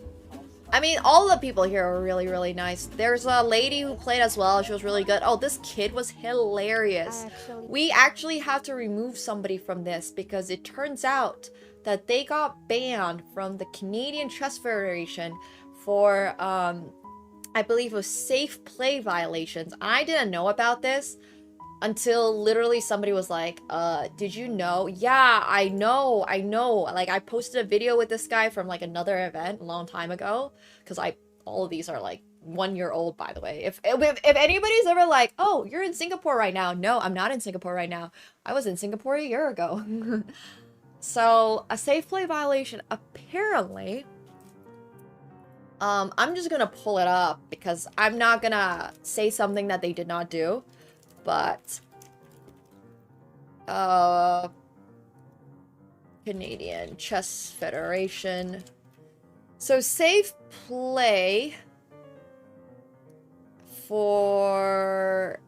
I mean, all the people here were really, really nice. There's a lady who played as well. She was really good. Oh, this kid was hilarious. We actually had to remove somebody from this because it turns out that they got banned from the Canadian Chess Federation for, I believe it was safe play violations. I didn't know about this until literally somebody was like, did you know? Yeah, I know. Like, I posted a video with this guy from, like, another event a long time ago. Because all of these are, like, 1 year old, by the way. If anybody's ever like, oh, you're in Singapore right now. No, I'm not in Singapore right now. I was in Singapore a year ago. So, a safe play violation, apparently... I'm just gonna pull it up because I'm not gonna say something that they did not do. But, Canadian Chess Federation. So, safe play for...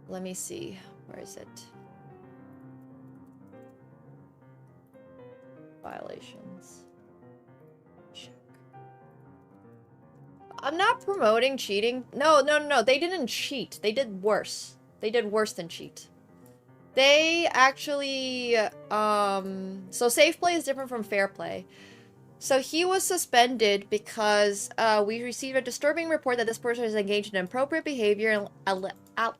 Let me see. Where is it? Violations. I'm not promoting cheating. No. They didn't cheat. They did worse. They did worse than cheat. They actually, so safe play is different from fair play. So he was suspended because we received a disturbing report that this person is engaged in inappropriate behavior and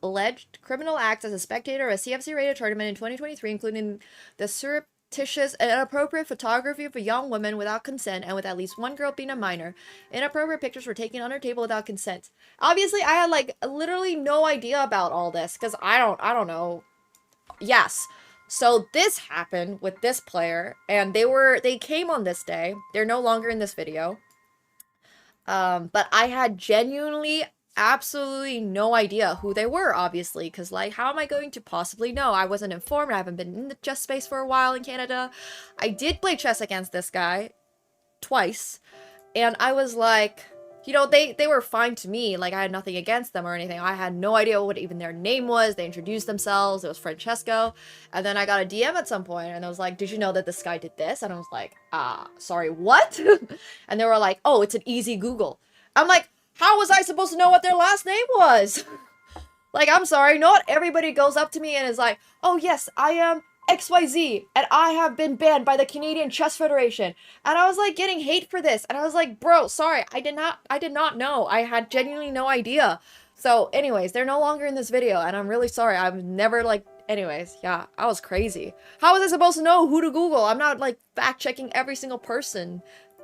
alleged criminal acts as a spectator of a CFC-rated tournament in 2023, including the surreptitious and inappropriate photography of a young woman without consent and with at least one girl being a minor. Inappropriate pictures were taken on her table without consent. Obviously, I had like literally no idea about all this because I don't know. Yes. So this happened with this player, and they came on this day. They're no longer in this video. But I had genuinely absolutely no idea who they were, obviously, because like, how am I going to possibly know? I wasn't informed. I haven't been in the chess space for a while in Canada. I did play chess against this guy twice, and I was like, you know, they were fine to me. Like, I had nothing against them or anything. I had no idea what even their name was. They introduced themselves. It was Francesco. And then I got a DM at some point, and I was like, did you know that this guy did this? And I was like, sorry, what? And they were like, oh, it's an easy Google. I'm like, how was I supposed to know what their last name was? Like, I'm sorry, not everybody goes up to me and is like, oh yes, I am XYZ, and I have been banned by the Canadian Chess Federation. And I was like getting hate for this, and I was like, bro, sorry, I did not know. I had genuinely no idea. So anyways, they're no longer in this video, and I'm really sorry. I've never like, anyways, yeah, I was crazy. How was I supposed to know who to Google? I'm not like fact checking every single person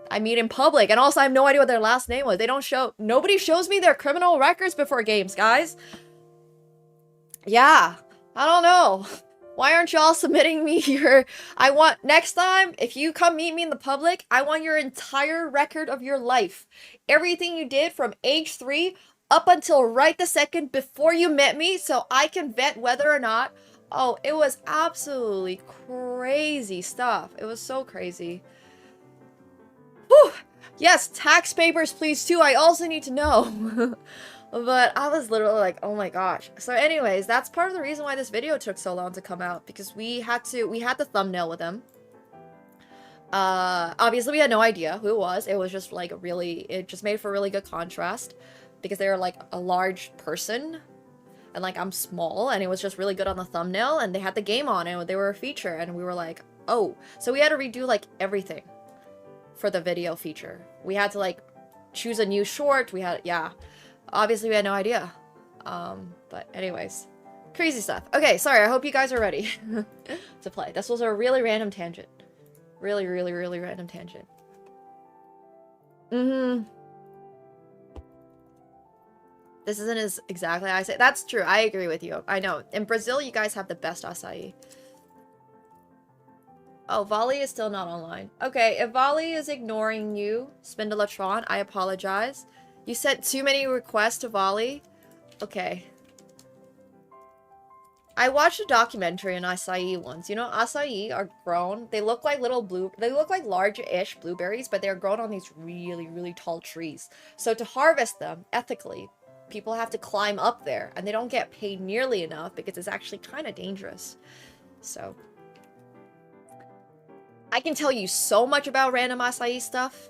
I meet in public, and also I have no idea what their last name was. They don't show, nobody shows me their criminal records before games, guys. Yeah, I don't know. Why aren't y'all submitting me your... I want... Next time, if you come meet me in the public, I want your entire record of your life. Everything you did from age 3 up until right the second before you met me, so I can vet whether or not... Oh, it was absolutely crazy stuff. It was so crazy. Whew! Yes, tax papers please too. I also need to know. But I was literally like, oh my gosh. So anyways, that's part of the reason why this video took so long to come out, because we had the thumbnail with him. Obviously we had no idea who it was. It was just like it just made for a really good contrast, because they were like a large person and like I'm small, and it was just really good on the thumbnail, and they had the game on and they were a feature, and we were like, oh, so we had to redo like everything for the video feature. We had to like choose a new short. We had, yeah. Obviously, we had no idea. But anyways. Crazy stuff. Okay, sorry. I hope you guys are ready to play. This was a really random tangent. Really random tangent. This isn't as exactly I say. That's true. I agree with you. I know. In Brazil, you guys have the best acai. Oh, Volley is still not online. Okay, if Volley is ignoring you, Spindelatron, I apologize. You sent too many requests to Volley. Okay. I watched a documentary on acai once. You know, acai are grown. They look like they look like large-ish blueberries, but they're grown on these really tall trees. So to harvest them ethically, people have to climb up there, and they don't get paid nearly enough because it's actually kind of dangerous. So I can tell you so much about random acai stuff.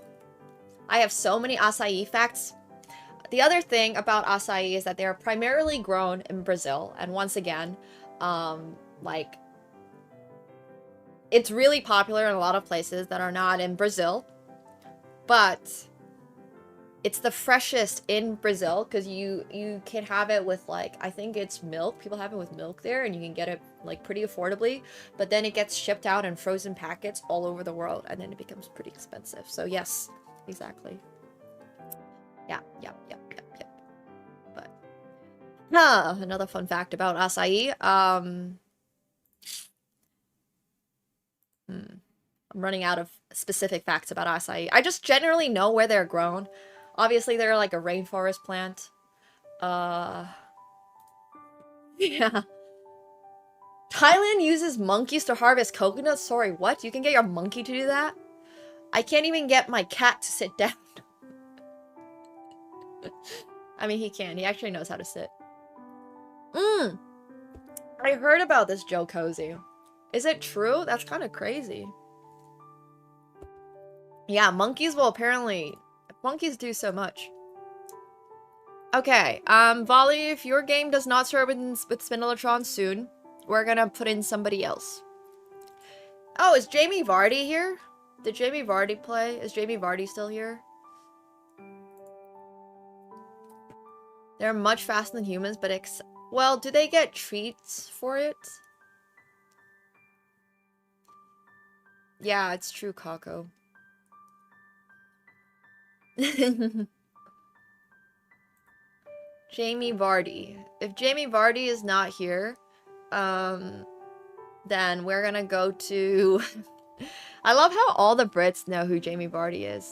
I have so many acai facts. The other thing about acai is that they are primarily grown in Brazil, and once again, like, it's really popular in a lot of places that are not in Brazil, but it's the freshest in Brazil because you can have it with, like, I think it's milk. People have it with milk there, and you can get it like pretty affordably, but then it gets shipped out in frozen packets all over the world, and then it becomes pretty expensive. So yes, exactly. Yeah. But another fun fact about acai. I'm running out of specific facts about acai. I just generally know where they're grown. Obviously, they're like a rainforest plant. Yeah. Thailand uses monkeys to harvest coconuts? Sorry, what? You can get your monkey to do that? I can't even get my cat to sit down. I mean, he can. He actually knows how to sit. I heard about this Joe Cozy. Is it true? That's kind of crazy. Yeah, monkeys will apparently... Monkeys do so much. Okay, Volley, if your game does not start with Spindletron soon, we're gonna put in somebody else. Oh, is Jamie Vardy here? Did Jamie Vardy play? Is Jamie Vardy still here? They're much faster than humans, but well, do they get treats for it? Yeah, it's true, Kako. Jamie Vardy. If Jamie Vardy is not here, then we're gonna go to... I love how all the Brits know who Jamie Vardy is.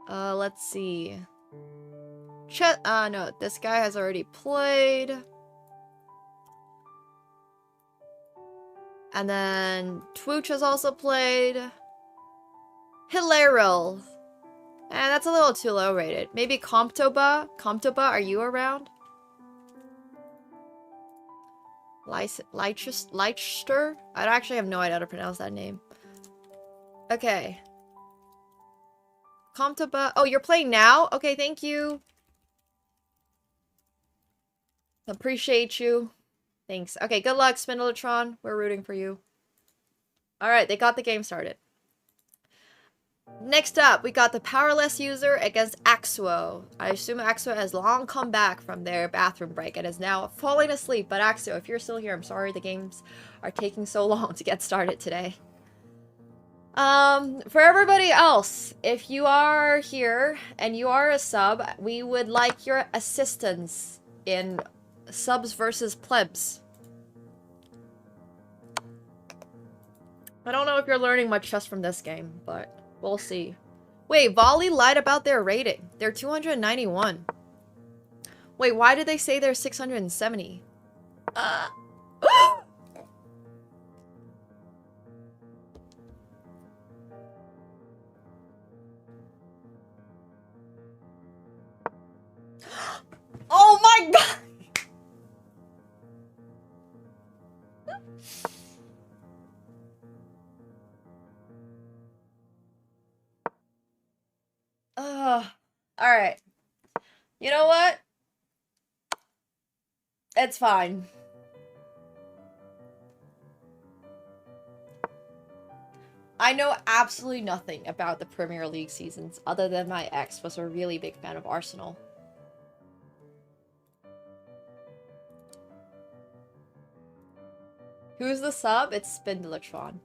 Let's see. No, this guy has already played. And then Twooch has also played. Hilaril. And that's a little too low rated. Maybe Comptoba? Comptoba, are you around? Leicester? I actually have no idea how to pronounce that name. Okay. Comptoba. Oh, you're playing now? Okay, thank you. Appreciate you. Thanks. Okay, good luck, Spindletron. We're rooting for you. Alright, they got the game started. Next up, we got the Powerless user against Axuo. I assume Axuo has long come back from their bathroom break and is now falling asleep. But Axuo, if you're still here, I'm sorry the games are taking so long to get started today. For everybody else, if you are here and you are a sub, we would like your assistance in subs versus plebs. I don't know if you're learning much just from this game, but we'll see. Wait, Volley lied about their rating. They're 291. Wait, why did they say they're 670? Oh my god! Alright. You know what? It's fine. I know absolutely nothing about the Premier League seasons other than my ex was a really big fan of Arsenal. Who's the sub? It's Spindletron.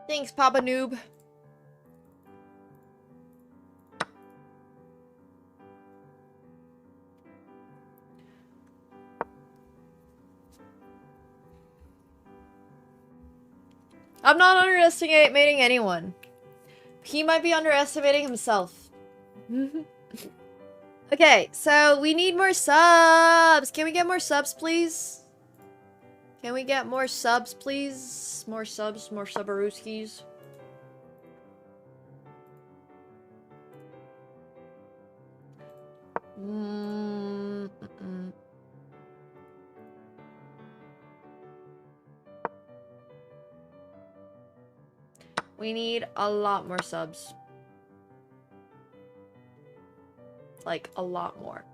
Thanks, Papa Noob. I'm not underestimating anyone. He might be underestimating himself. Okay, so we need more subs. Can we get more subs, please? Can we get more subs, please? More subs, more subarooskies. We need a lot more subs. Like, a lot more.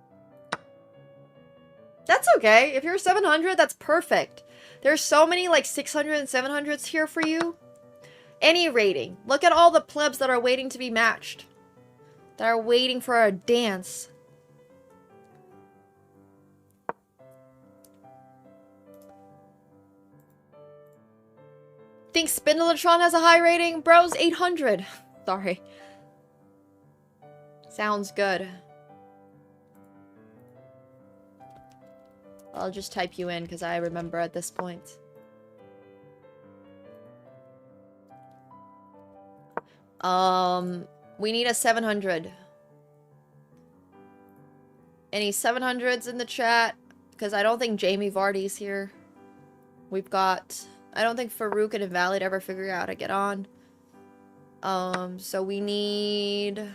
That's okay. If you're 700, that's perfect. There's so many, like, 600 and 700s here for you. Any rating. Look at all the plebs that are waiting to be matched. That are waiting for a dance. Think Spindletron has a high rating? Bro's 800. Sorry. Sounds good. I'll just type you in because I remember at this point. We need a 700. Any 700s in the chat? Because I don't think Jamie Vardy's here. We've got... I don't think Farouk and Invalid ever figure out how to get on. So we need...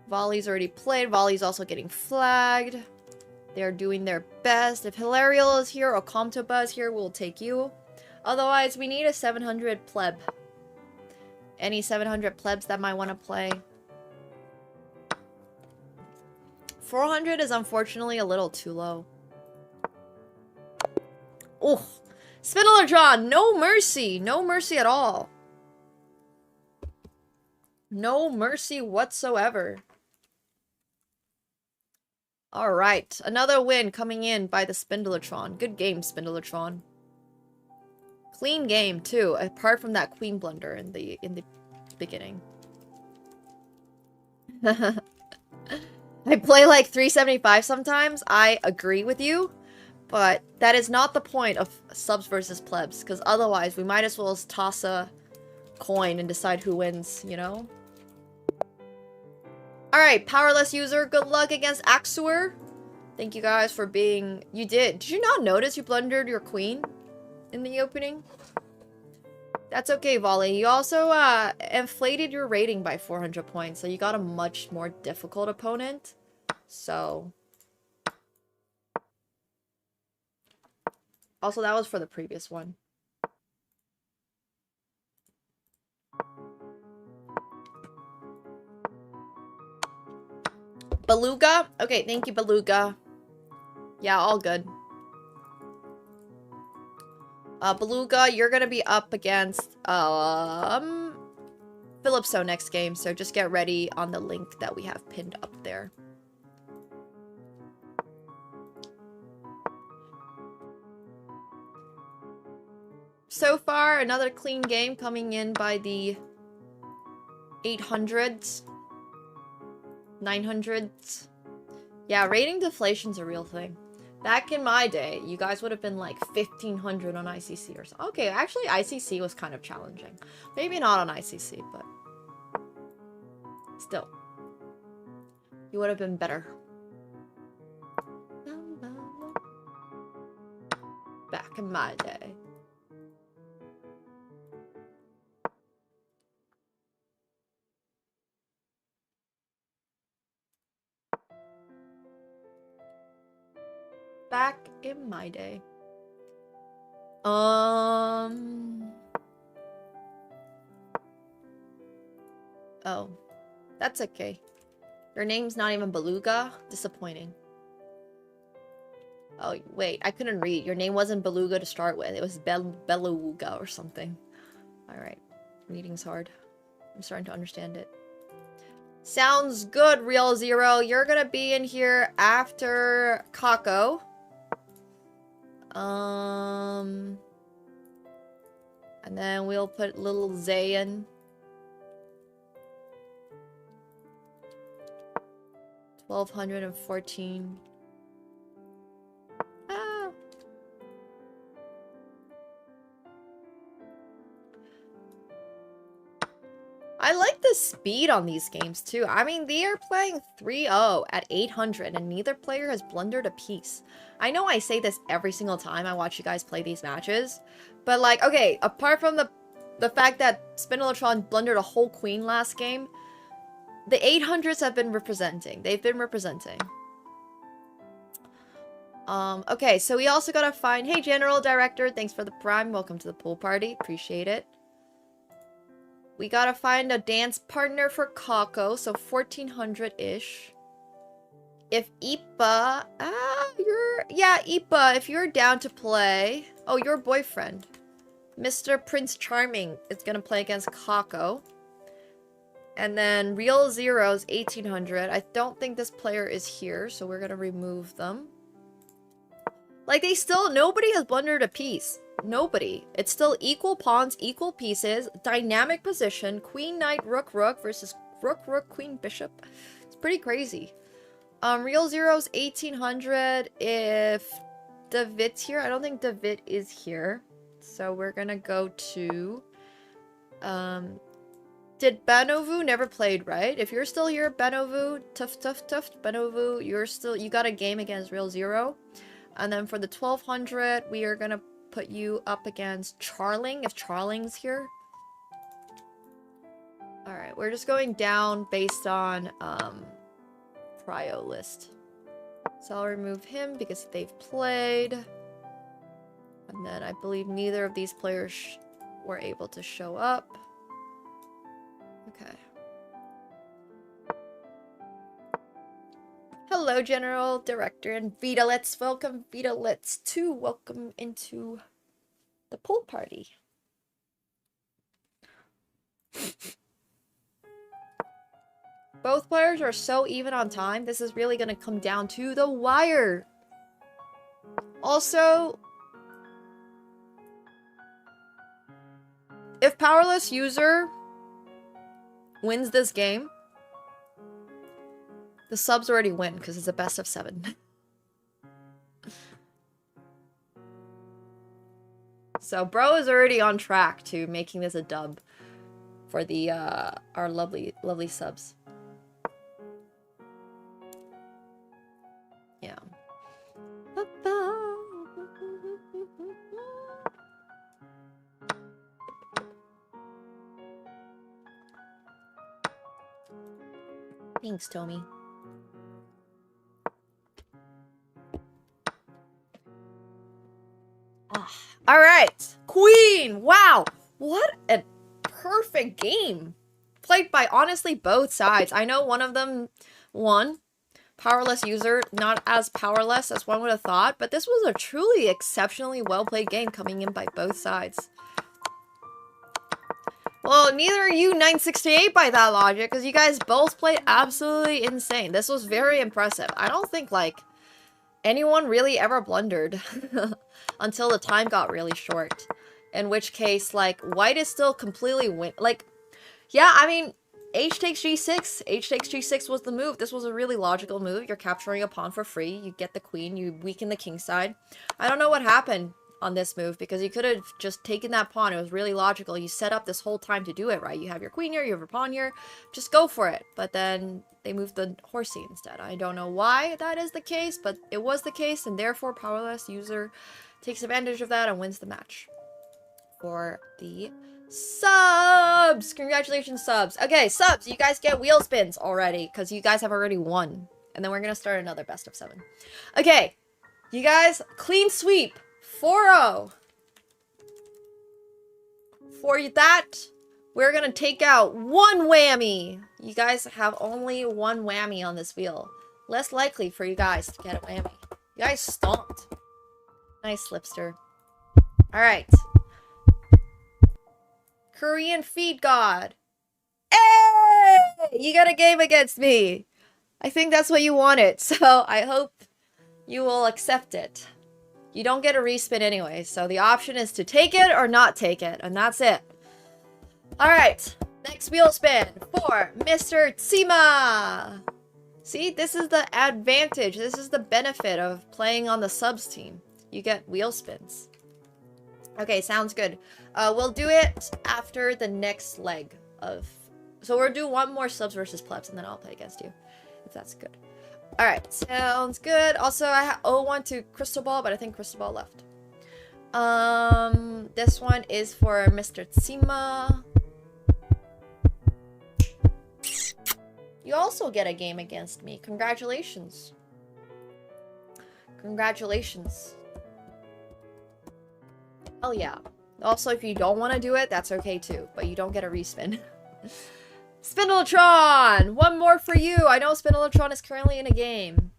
Volley's already played. Volley's also getting flagged. They're doing their best. If Hilarial is here or Comtoba is here, we'll take you. Otherwise, we need a 700 pleb. Any 700 plebs that might want to play? 400 is unfortunately a little too low. Oh, Spindlertron, no mercy. No mercy at all. No mercy whatsoever. Alright, another win coming in by the Spindlertron. Good game, Spindlertron. Clean game, too, apart from that queen blunder in the beginning. I play like 375 sometimes. I agree with you. But that is not the point of subs versus plebs. Because otherwise, we might as well toss a coin and decide who wins, you know? Alright, powerless user, good luck against Axur. Thank you guys for being... You did. Did you not notice you blundered your queen in the opening? That's okay, Volley. You also inflated your rating by 400 points, so you got a much more difficult opponent. So... Also, that was for the previous one. Beluga? Okay, thank you, Beluga. Yeah, all good. Beluga, you're gonna be up against, Philipso next game, so just get ready on the link that we have pinned up there. So far, another clean game coming in by the 800s. 900s. Yeah, rating deflation's a real thing. Back in my day, you guys would have been like 1500 on ICC or something. Okay, actually ICC was kind of challenging. Maybe not on ICC, but still. You would have been better. Back in my day. Back in my day. Oh. That's okay. Your name's not even Beluga? Disappointing. Oh, wait. I couldn't read. Your name wasn't Beluga to start with. It was Beluga or something. Alright. Reading's hard. I'm starting to understand it. Sounds good, Real Zero. You're gonna be in here after Kako. And then we'll put little Zayn. 1214. Ah. I like the speed on these games too. I mean, they are playing 3-0 at 800 and neither player has blundered a piece. I know I say this every single time I watch you guys play these matches, but like, okay, apart from the fact that Spindletron blundered a whole queen last game, the 800s have been representing. They've been representing. Okay, so we also gotta find... Hey, General Director, thanks for the prime. Welcome to the pool party. Appreciate it. We gotta find a dance partner for Kako, so 1400-ish. If Ipa... Yeah, Ipa, if you're down to play... Oh, your boyfriend. Mr. Prince Charming is gonna play against Kako. And then Real Zero's 1800. I don't think this player is here, so we're gonna remove them. Like, they still... Nobody has blundered a piece. Nobody. It's still equal pawns, equal pieces, dynamic position, queen, knight, rook, rook versus rook, rook, queen, bishop. It's pretty crazy. Real Zero's 1800. If David's here, I don't think David is here. So we're gonna go to Did Banovu never played, right? If you're still here, Banovu, tough, Banovu, you got a game against Real Zero. And then for the 1200, we are gonna put you up against Charling, if Charling's here. Alright, we're just going down based on, prio list. So I'll remove him because they've played. And then I believe neither of these players were able to show up. Okay. Hello, General Director and Vitalets. Welcome, Vitalets, too. Welcome into the pool party. Both players are so even on time. This is really going to come down to the wire. Also, if Powerless User wins this game, the subs already win because it's a best of 7. So bro is already on track to making this a dub for the our lovely subs. Yeah. Thanks, Tommy. All right, Queen. Wow, what a perfect game. Played by honestly both sides. I know one of them won. Powerless User, not as powerless as one would have thought, but this was a truly exceptionally well-played game coming in by both sides. Well, neither are you 968 by that logic, because you guys both played absolutely insane. This was very impressive. I don't think, like, anyone really ever blundered until the time got really short. In which case, like, white is still completely like, yeah, I mean, H takes G6. H takes G6 was the move. This was a really logical move. You're capturing a pawn for free. You get the queen. You weaken the king side. I don't know what happened on this move because you could have just taken that pawn. It was really logical. You set up this whole time to do it, right? You have your queen here. You have your pawn here. Just go for it. But then they moved the horsey instead. I don't know why that is the case, but it was the case, and therefore Powerless User takes advantage of that and wins the match for the subs. Congratulations, subs. Okay, subs, you guys get wheel spins already because you guys have already won, and then we're gonna start another best of 7. Okay, you guys, clean sweep 4-0. For that, we're gonna take out 1 whammy. You guys have only 1 whammy on this wheel. Less likely for you guys to get a whammy. You guys stomped. Nice, Slipster. Alright. Korean Feed God. Hey! You got a game against me. I think that's what you wanted, so I hope you will accept it. You don't get a respin anyway, so the option is to take it or not take it, and that's it. Alright, next wheel spin for Mr. Tsima. See, this is the advantage, this is the benefit of playing on the subs team. You get wheel spins. Okay, sounds good. We'll do it after the next leg of... So we'll do 1 more subs versus plebs, and then I'll play against you, if that's good. Alright, sounds good. Also, I owe 1 to Crystal Ball, but I think Crystal Ball left. This one is for Mr. Tsima. You also get a game against me. Congratulations. Congratulations. Oh yeah. Also, if you don't want to do it, that's okay too. But you don't get a respin. Spindletron! 1 more for you! I know Spindletron is currently in a game.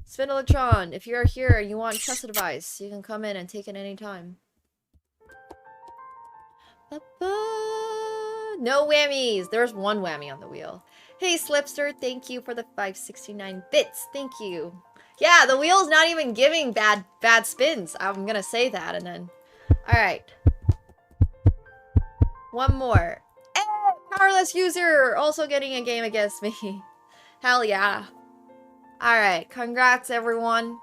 Spindletron, if you're here and you want trusted advice, you can come in and take it anytime. No whammies! There's 1 whammy on the wheel. Hey Slipster, thank you for the 569 bits. Thank you. Yeah, the wheel's not even giving bad spins. I'm gonna say that and then... Alright. 1 more. Hey, Powerless User! Also getting a game against me. Hell yeah. Alright, congrats everyone.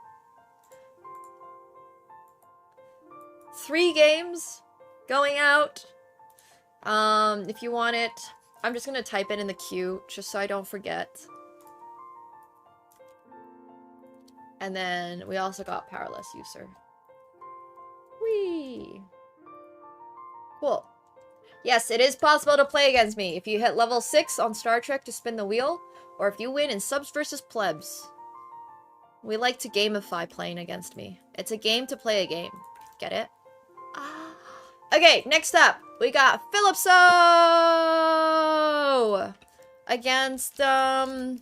3 games going out. If you want it, I'm just gonna type it in the queue just so I don't forget. And then we also got powerless user. Whee! Cool. Yes, it is possible to play against me if you hit level 6 on Star Trek to spin the wheel, or if you win in subs versus plebs. We like to gamify playing against me. It's a game to play a game. Get it? Okay, next up, we got Philipso against Titim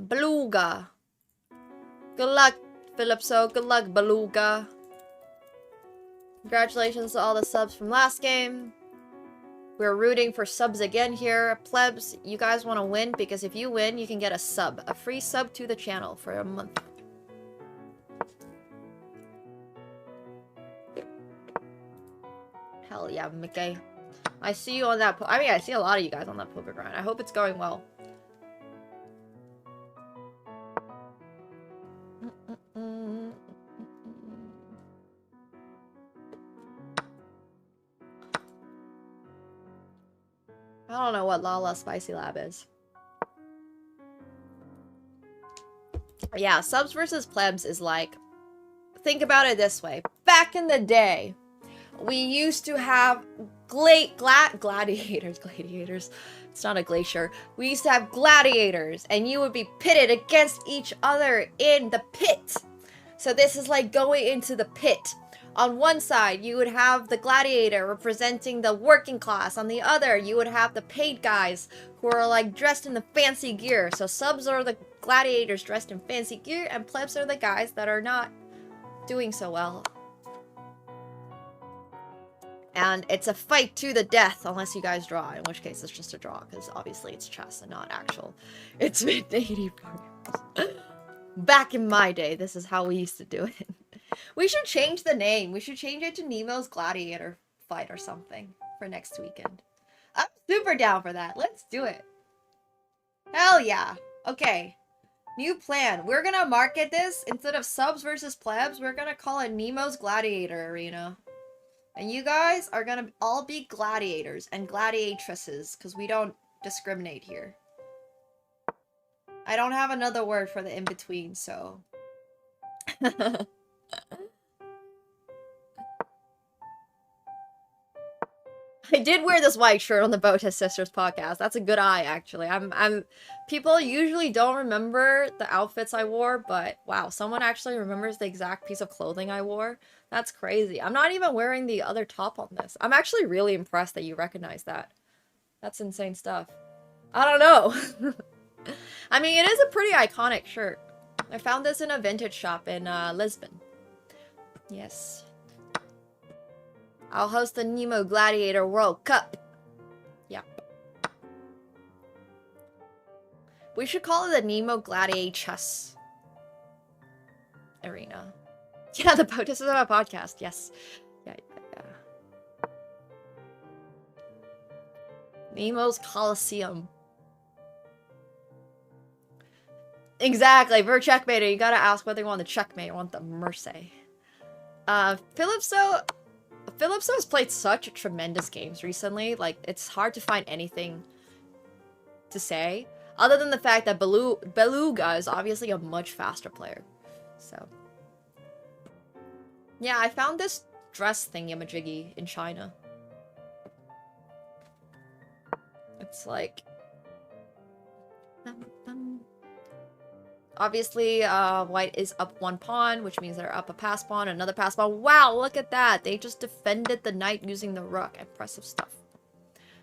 Beluga. Good luck, Philipso. Good luck, Beluga. Congratulations to all the subs from last game. We're rooting for subs again here. Plebs, you guys want to win because if you win, you can get a sub. A free sub to the channel for a month. Hell yeah, Mickey. I see you on that I see a lot of you guys on that poker grind. I hope it's going well. I don't know what Lala Spicy Lab is. Yeah, subs versus plebs is like... Think about it this way. Back in the day, we used to have gladiators. Gladiators. It's not a glacier. We used to have gladiators, and you would be pitted against each other in the pit. So this is like going into the pit. On one side, you would have the gladiator representing the working class. On the other, you would have the paid guys who are like dressed in the fancy gear. So subs are the gladiators dressed in fancy gear, and plebs are the guys that are not doing so well. And it's a fight to the death unless you guys draw, in which case it's just a draw, because obviously it's chess and not actual. It's mid-80 programs. Back in my day, this is how we used to do it. We should change the name. We should change it to Nemo's Gladiator Fight or something for next weekend. I'm super down for that. Let's do it. Hell yeah. Okay. New plan. We're gonna market this, instead of subs versus plebs, we're gonna call it Nemo's Gladiator Arena. And you guys are gonna all be gladiators and gladiatresses, because we don't discriminate here. I don't have another word for the in-between, so... I did wear this white shirt on the Botas Sisters podcast. That's a good eye, actually. People usually don't remember the outfits I wore, but wow, someone actually remembers the exact piece of clothing I wore. That's crazy. I'm not even wearing the other top on this. I'm actually really impressed that you recognize that. That's insane stuff. I don't know. I mean, it is a pretty iconic shirt. I found this in a vintage shop in Lisbon. Yes. I'll host the Nemo Gladiator World Cup. Yep. We should call it the Nemo Gladiators Arena. Yeah, the Botas is on a podcast. Yes. Yeah. Nemo's Coliseum. Exactly. For a checkmater, you gotta ask whether you want the checkmate or want the mercy. Philipso has played such tremendous games recently. Like, it's hard to find anything to say, other than the fact that Beluga is obviously a much faster player. So, yeah, I found this dress thingamajiggy in China. It's like... Obviously, white is up one pawn, which means they're up a pass pawn, another pass pawn. Wow, look at that. They just defended the knight using the rook. Impressive stuff.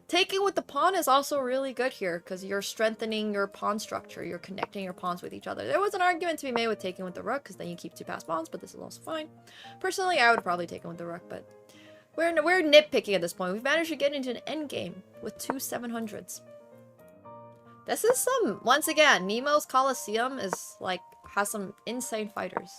Taking with the pawn is also really good here, because you're strengthening your pawn structure. You're connecting your pawns with each other. There was an argument to be made with taking with the rook, because then you keep two pass pawns, but this is also fine. Personally, I would probably take it with the rook, but we're nitpicking at this point. We've managed to get into an endgame with two 700s. This is some, once again, Nemo's Coliseum is like, has some insane fighters.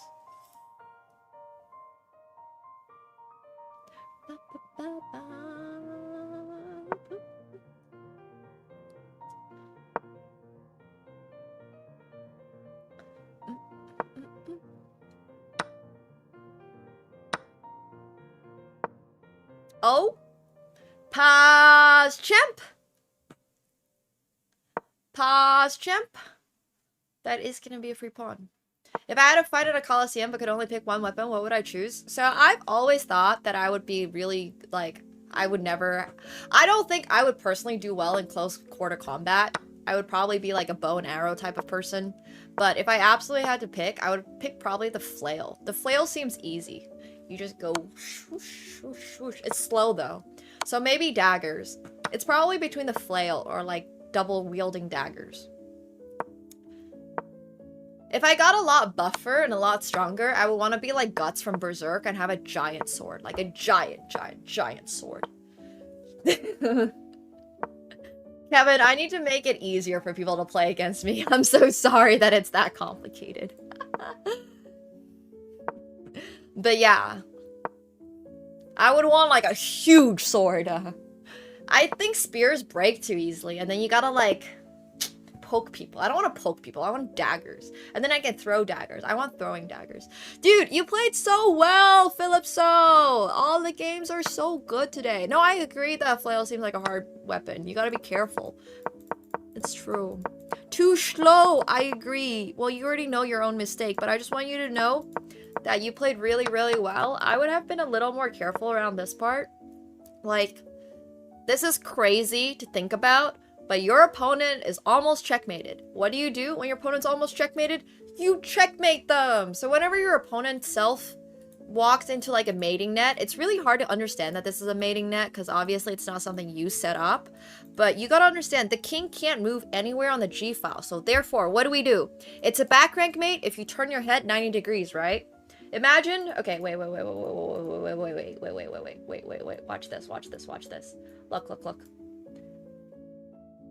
Oh? Pause chimp. Pause chimp. That is gonna be a free pawn. If I had to fight at a Coliseum but could only pick one weapon, what would I choose? So I've always thought that I would be really, like, I don't think I would personally do well in close quarter combat. I would probably be like a bow and arrow type of person. But if I absolutely had to pick, I would pick probably the flail. The flail seems easy. You just go swoosh, swoosh, swoosh. It's slow though. So maybe daggers. It's probably between the flail or like double wielding daggers. If I got a lot buffer and a lot stronger, I would want to be like Guts from Berserk and have a giant sword. Like a giant sword. Kevin, I need to make it easier for people to play against me. I'm so sorry that it's that complicated. But yeah. I would want like a huge sword. I think spears break too easily and then you gotta like poke people. I don't want to poke people. I want daggers. And then I can throw daggers. I want throwing daggers. Dude, you played so well, Philipso! All the games are so good today. No, I agree that flail seems like a hard weapon. You gotta be careful. It's true. Too slow, I agree. Well, you already know your own mistake, but I just want you to know that you played really, really well. I would have been a little more careful around this part. Like, this is crazy to think about, but your opponent is almost checkmated. What do you do when your opponent's almost checkmated? You checkmate them! So whenever your opponent self walks into like a mating net, it's really hard to understand that this is a mating net because obviously it's not something you set up. But you gotta understand, the king can't move anywhere on the G file. So therefore, what do? It's a back rank mate if you turn your head 90 degrees, right? Imagine, okay, wait, watch this. Look.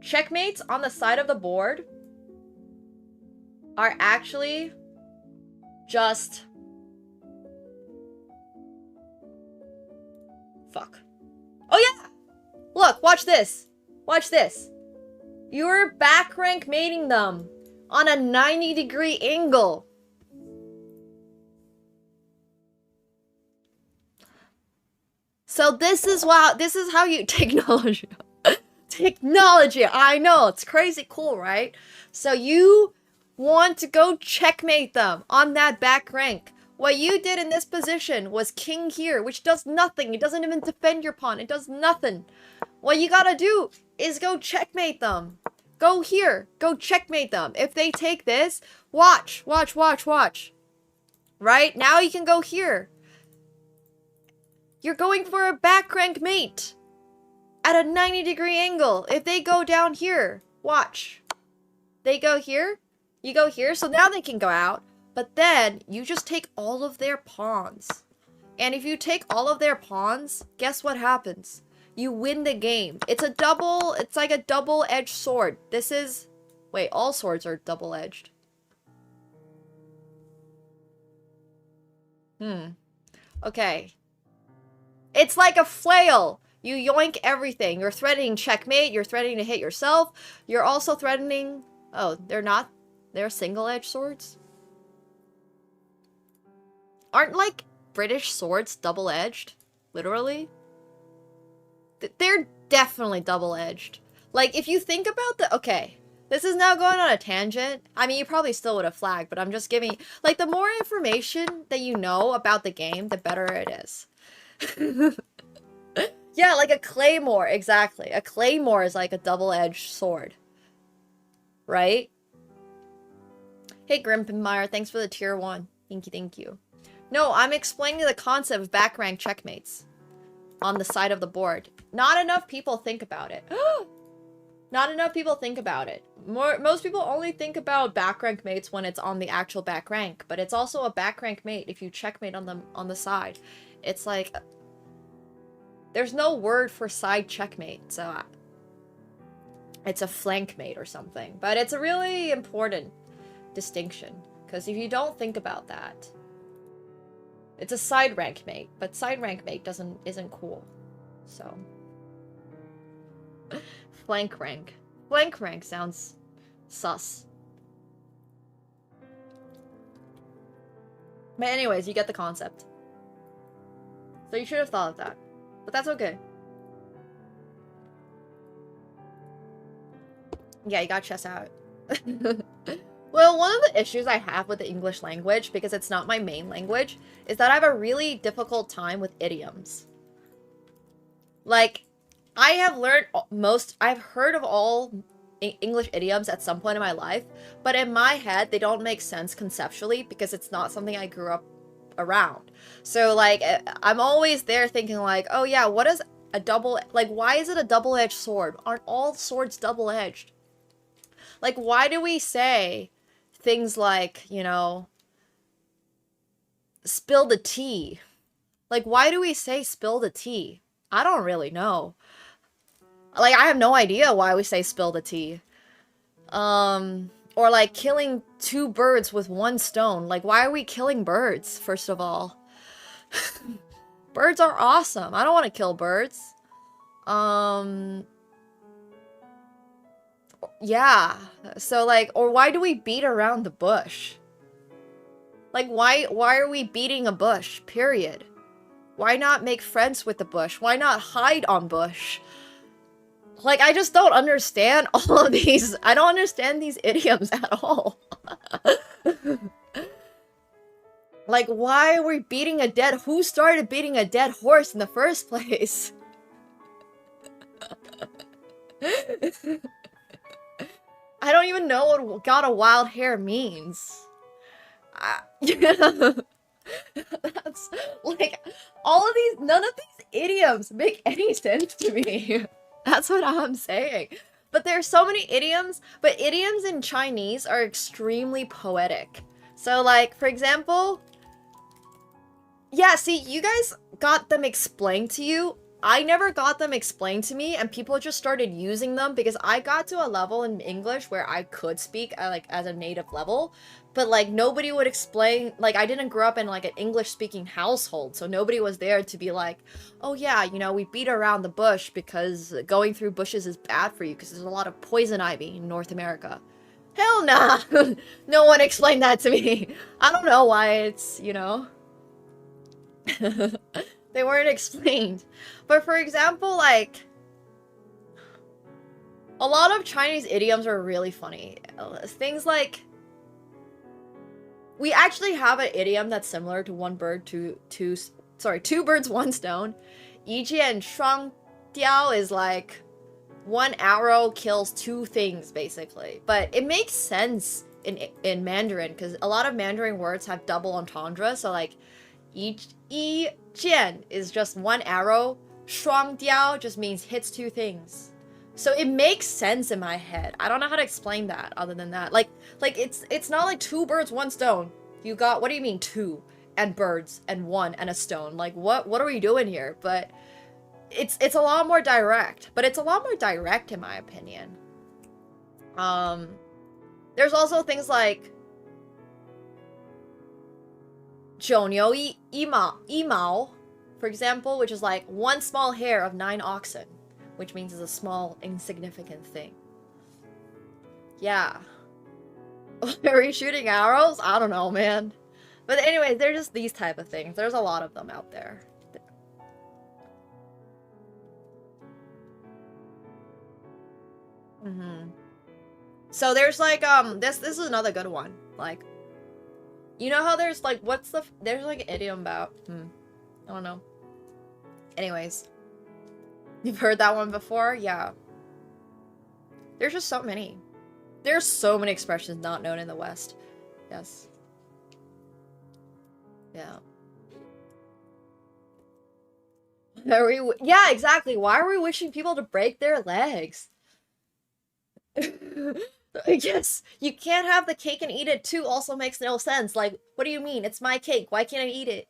Checkmates on the side of the board are actually just... Fuck. Oh yeah! Look, watch this. Watch this. You're back rank mating them on a 90-degree angle. So this is how you technology. Technology, I know, it's crazy cool, right? So you want to go checkmate them on that back rank. What you did in this position was king here, which does nothing. It doesn't even defend your pawn. It does nothing. What you gotta do is go checkmate them. Go here. Go checkmate them. If they take this, watch. Right? Now you can go here. You're going for a back rank mate at a 90-degree angle. If they go down here, watch. They go here, you go here, so now they can go out, but then you just take all of their pawns. And if you take all of their pawns, guess what happens? You win the game. It's like a double-edged sword. This is, wait, all swords are double-edged. Okay. It's like a flail. You yoink everything. You're threatening checkmate. You're threatening to hit yourself. You're also threatening... Oh, they're not... They're single-edged swords? Aren't, like, British swords double-edged? Literally? They're definitely double-edged. Like, if you think about the... Okay. This is now going on a tangent. I mean, you probably still would have flagged, but I'm just giving... Like, the more information that you know about the game, the better it is. Yeah, like a claymore, exactly. A claymore is like a double-edged sword. Right? Hey, Grimpmeyer, thanks for the tier 1. Thank you. No, I'm explaining the concept of back rank checkmates on the side of the board. Not enough people think about it. Not enough people think about it. Most people only think about back rank mates when it's on the actual back rank, but it's also a back rank mate if you checkmate on the side. It's like... There's no word for side checkmate, so it's a flank mate or something. But it's a really important distinction, because if you don't think about that, it's a side rank mate, but side rank mate isn't cool. So flank rank. Flank rank sounds sus. But anyways, you get the concept. So you should have thought of that. But that's okay. Yeah, you got chess out. Well, one of the issues I have with the English language, because it's not my main language, is that I have a really difficult time with idioms. Like, I have learned I've heard of all English idioms at some point in my life, but in my head, they don't make sense conceptually because it's not something I grew up around. So, like, I'm always there thinking, like, oh yeah, what is a why is it a double-edged sword? Aren't all swords double-edged? Like, why do we say things like, you know, spill the tea? Like, why do we say spill the tea? I don't really know. Like, I have no idea why we say spill the tea. Or like killing 2 birds with 1 stone. Like, why are we killing birds, first of all? Birds are awesome. I don't want to kill birds. Yeah. So, like, or why do we beat around the bush? Like, why are we beating a bush, period? Why not make friends with the bush? Why not hide on bush? Like, I just don't understand all of these. I don't understand these idioms at all. Like, why are we beating a dead... Who started beating a dead horse in the first place? I don't even know what got a wild hair means. That's... Like, all of these... None of these idioms make any sense to me. That's what I'm saying. But there's so many idioms, but idioms in Chinese are extremely poetic. So, like, for example... Yeah, see, you guys got them explained to you. I never got them explained to me, and people just started using them because I got to a level in English where I could speak, like, as a native level. But, like, nobody would explain... Like, I didn't grow up in, like, an English-speaking household, so nobody was there to be like, oh yeah, you know, we beat around the bush because going through bushes is bad for you because there's a lot of poison ivy in North America. Hell nah! No one explained that to me. I don't know why it's, you know... They weren't explained. But for example, like... A lot of Chinese idioms are really funny. Things like... We actually have an idiom that's similar to two birds, 1 stone. 一箭双雕 is like 1 arrow kills 2 things, basically. But it makes sense in Mandarin, because a lot of Mandarin words have double entendre, so like 一箭 is just 1 arrow, 双雕 just means hits 2 things. So it makes sense in my head. I don't know how to explain that other than that. Like it's not like 2 birds, 1 stone. You got, what do you mean 2 and birds and 1 and a stone? Like what are we doing here? But it's a lot more direct. But it's a lot more direct in my opinion. There's also things like 九牛一毛, for example, which is like 1 small hair of 9 oxen, which means it's a small, insignificant thing. Yeah. Are we shooting arrows? I don't know, man. But anyway, they're just these type of things. There's a lot of them out there. So there's like, this is another good one. Like, you know how there's like, there's like an idiom about, I don't know. Anyways. You've heard that one before? Yeah. There's just so many. There's so many expressions not known in the West. Yes. Yeah. Yeah, exactly. Why are we wishing people to break their legs? Yes, you can't have the cake and eat it too also makes no sense. Like, what do you mean? It's my cake. Why can't I eat it?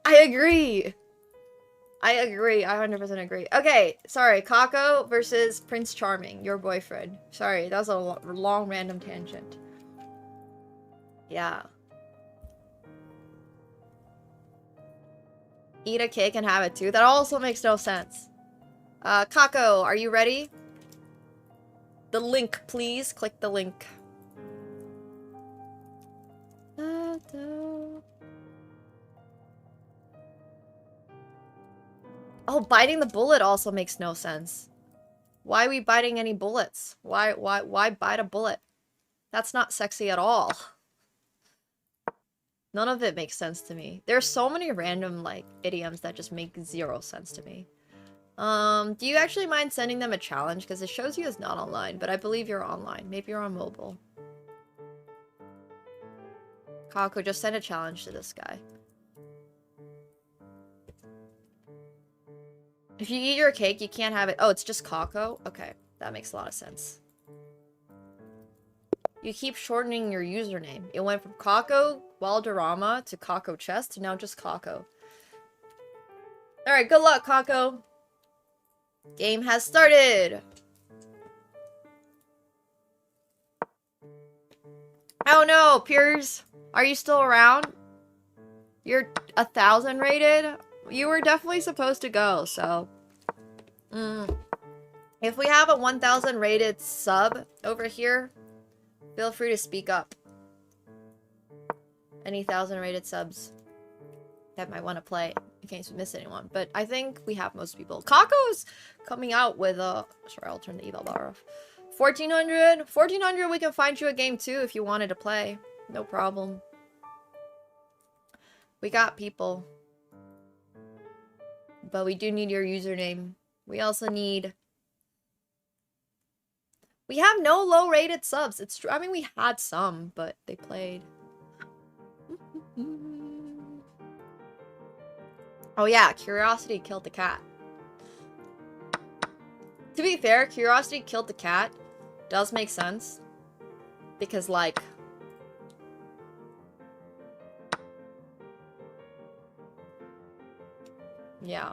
I agree. I 100% agree. Okay, sorry. Kako versus Prince Charming, your boyfriend. Sorry, that was a long random tangent. Yeah. Eat a cake and have it too. That also makes no sense. Kako, are you ready? The link, please. Click the link. Oh, biting the bullet also makes no sense. Why are we biting any bullets? Why bite a bullet? That's not sexy at all. None of it makes sense to me. There's so many random, like, idioms that just make zero sense to me. Do you actually mind sending them a challenge? Because it shows you as not online, but I believe you're online. Maybe you're on mobile. Kako, just send a challenge to this guy. If you eat your cake, you can't have it. Oh, it's just Kako? Okay, that makes a lot of sense. You keep shortening your username. It went from Kako Walderama to Kako Chest to now just Kako. Alright, good luck, Kako. Game has started. Oh no, Piers. Are you still around? You're 1,000 rated? You were definitely supposed to go, so... If we have a 1,000 rated sub over here, feel free to speak up. Any 1,000 rated subs that might want to play in case we miss anyone. But I think we have most people. Kako's coming out with a... Sorry, I'll turn the eval bar off. 1,400? 1,400, we can find you a game too if you wanted to play. No problem. We got people. But we do need your username. We also need... We have no low-rated subs. It's true. I mean, we had some, but they played. Oh yeah, Curiosity killed the cat. To be fair, Curiosity killed the cat does make sense. Because, like... Yeah.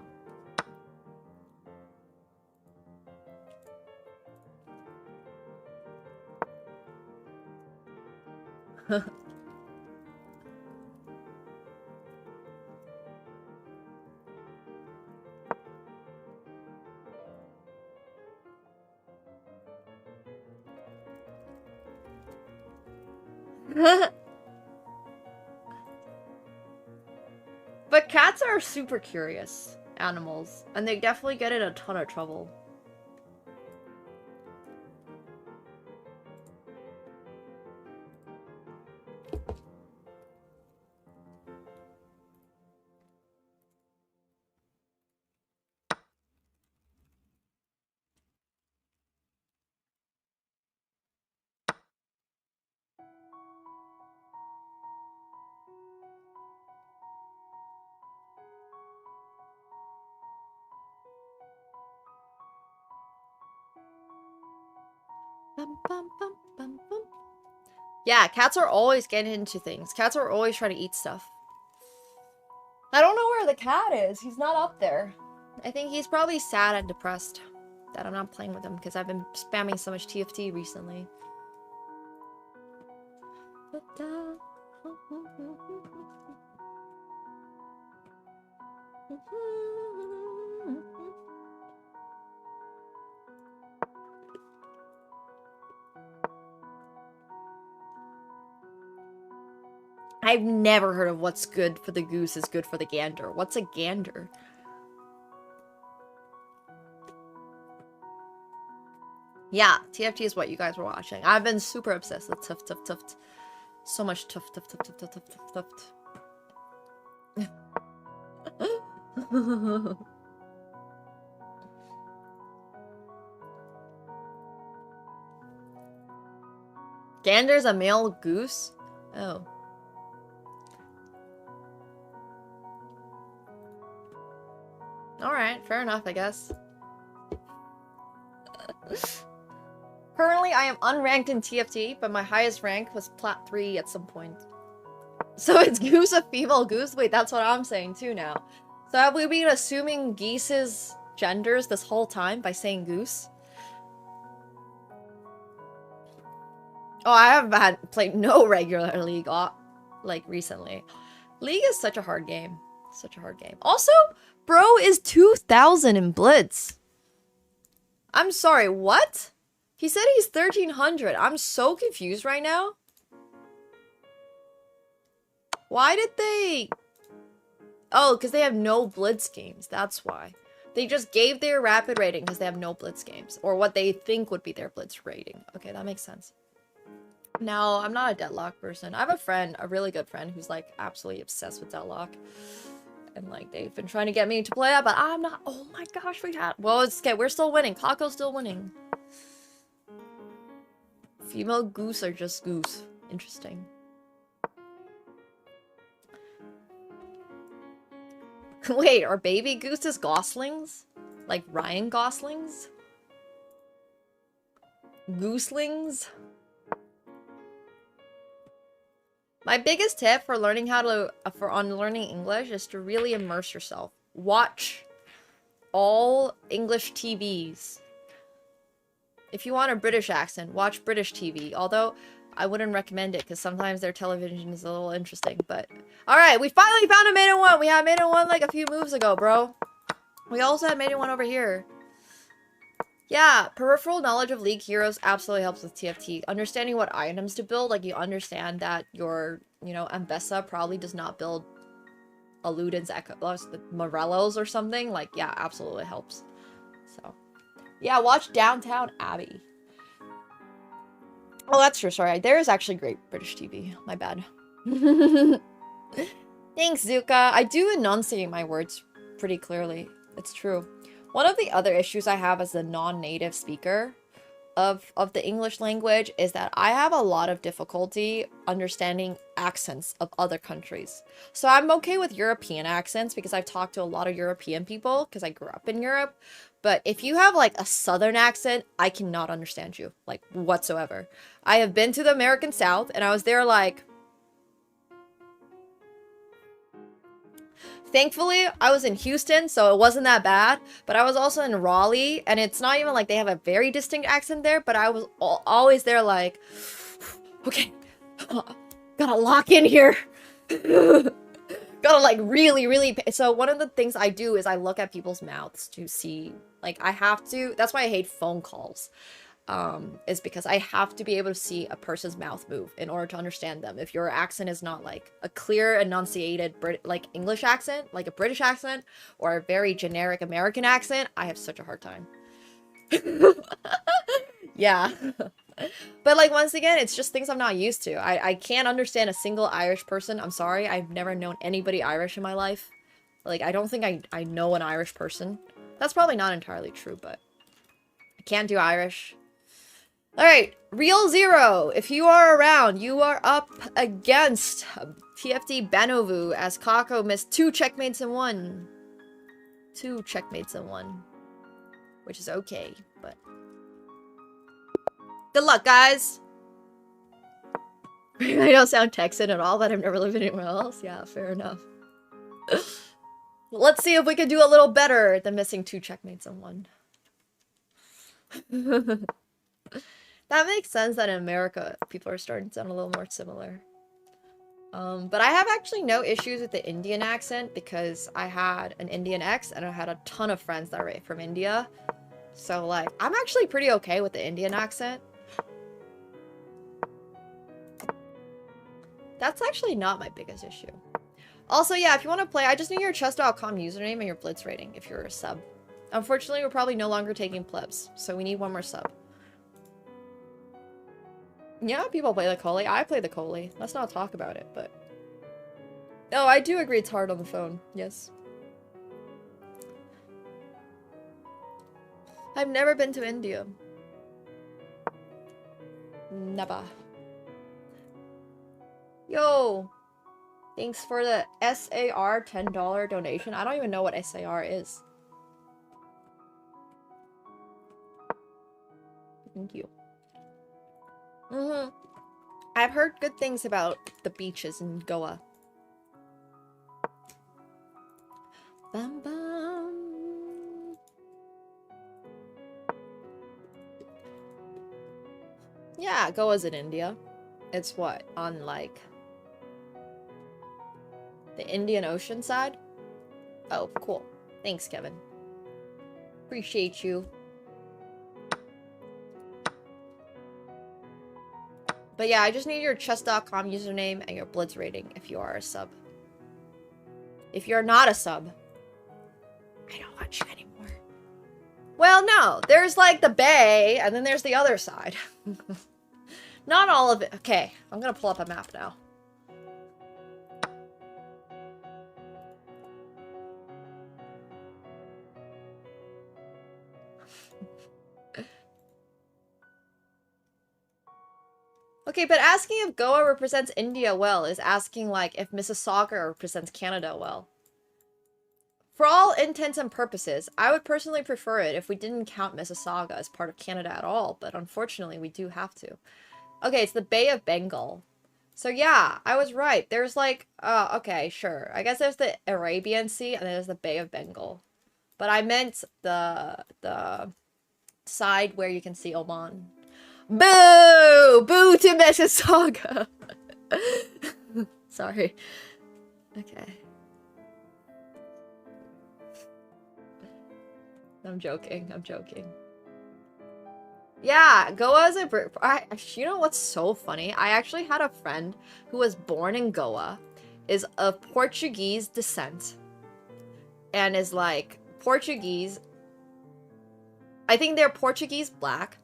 But cats are super curious animals, and they definitely get in a ton of trouble. Bum, bum, bum, bum, bum. Yeah, cats are always getting into things. Cats are always trying to eat stuff. I don't know where the cat is. He's not up there. I think he's probably sad and depressed that I'm not playing with him because I've been spamming so much TFT recently. I've never heard of what's good for the goose is good for the gander. What's a gander? Yeah, TFT is what you guys were watching. I've been super obsessed with Tuft, Tuft, Tuft. So much Tuft, Tuft, Tuft, Tuft, Tuft, Tuft, Tuft. Gander's a male goose? Oh. Alright, fair enough, I guess. Currently, I am unranked in TFT, but my highest rank was Plat 3 at some point. So it's goose a female goose? Wait, that's what I'm saying too now. So have we been assuming geese's genders this whole time by saying goose? Oh, I have played no regular League, like, recently. League is such a hard game. Such a hard game. Also, bro is 2,000 in Blitz. I'm sorry, what? He said he's 1,300. I'm so confused right now. Why did they... Oh, because they have no Blitz games. That's why. They just gave their rapid rating because they have no Blitz games. Or what they think would be their Blitz rating. Okay, that makes sense. No, I'm not a Deadlock person. I have a friend, a really good friend, who's like absolutely obsessed with Deadlock. And like they've been trying to get me to play that, but I'm not. Oh my gosh, we had. Well, it's okay. We're still winning. Kako's still winning. Female goose are just goose. Interesting. Wait, are baby gooses goslings? Like Ryan Goslings? Gooselings? My biggest tip for learning how to learning English is to really immerse yourself. Watch all English TVs. If you want a British accent, watch British TV. Although I wouldn't recommend it because sometimes their television is a little interesting. But all right, we finally found a Maiden 1. We had Maiden 1 like a few moves ago, bro. We also had Maiden 1 over here. Yeah, peripheral knowledge of League heroes absolutely helps with TFT. Understanding what items to build, like you understand that your, you know, Ambessa probably does not build a Luden's Echo, the Morellos or something. Like, yeah, absolutely helps. So, yeah, watch Downtown Abbey. Oh, that's true. Sorry, there is actually great British TV. My bad. Thanks, Zuka. I do enunciate my words pretty clearly. It's true. One of the other issues I have as a non-native speaker of the English language is that I have a lot of difficulty understanding accents of other countries. So I'm okay with European accents because I've talked to a lot of European people because I grew up in Europe. But if you have like a Southern accent, I cannot understand you, like whatsoever. I have been to the American South and I was there like... Thankfully, I was in Houston, so it wasn't that bad. But I was also in Raleigh, and it's not even like they have a very distinct accent there, but I was always there like, okay, gotta lock in here. Gotta like really... So one of the things I do is I look at people's mouths to see, like I have to, that's why I hate phone calls. Is because I have to be able to see a person's mouth move in order to understand them. If your accent is not like a clear, enunciated like English accent, like a British accent, or a very generic American accent, I have such a hard time. Yeah. But like, once again, it's just things I'm not used to. I can't understand a single Irish person. I'm sorry. I've never known anybody Irish in my life. Like, I don't think I know an Irish person. That's probably not entirely true, but I can't do Irish. Alright, Real Zero. If you are around, you are up against TFT Banovu as Kako missed 2 checkmates in 1. 2 checkmates in 1. Which is okay, but... Good luck, guys! I don't sound Texan at all, but I've never lived anywhere else. Yeah, fair enough. Let's see if we can do a little better than missing 2 checkmates in 1. That makes sense that in America, people are starting to sound a little more similar. But I have actually no issues with the Indian accent because I had an Indian ex and I had a ton of friends that were from India. So, like, I'm actually pretty okay with the Indian accent. That's actually not my biggest issue. Also, yeah, if you want to play, I just need your chess.com username and your Blitz rating if you're a sub. Unfortunately, we're probably no longer taking plebs, so we need one more sub. Yeah, people play the Coley. I play the Coley. Let's not talk about it, but... Oh, I do agree it's hard on the phone. Yes. I've never been to India. Never. Yo! Thanks for the SAR $10 donation. I don't even know what SAR is. Thank you. I've heard good things about the beaches in Goa. Bum bum. Yeah, Goa's in India. It's what? On like the Indian Ocean side? Oh, cool. Thanks, Kevin. Appreciate you. But yeah, I just need your chess.com username and your Blitz rating if you are a sub. If you're not a sub, I don't watch you anymore. Well, no. There's like the bay, and then there's the other side. Not all of it. Okay, I'm gonna pull up a map now. Okay, but asking if Goa represents India well is asking, like, if Mississauga represents Canada well. For all intents and purposes, I would personally prefer it if we didn't count Mississauga as part of Canada at all, but unfortunately we do have to. Okay, it's the Bay of Bengal. So yeah, I was right. There's like, okay, sure. I guess there's the Arabian Sea and there's the Bay of Bengal. But I meant the side where you can see Oman. Boo! Boo to Mississauga! Sorry. Okay. I'm joking. I'm joking. Yeah, Goa is you know what's so funny? I actually had a friend who was born in Goa, is of Portuguese descent, and is like Portuguese. I think they're Portuguese black.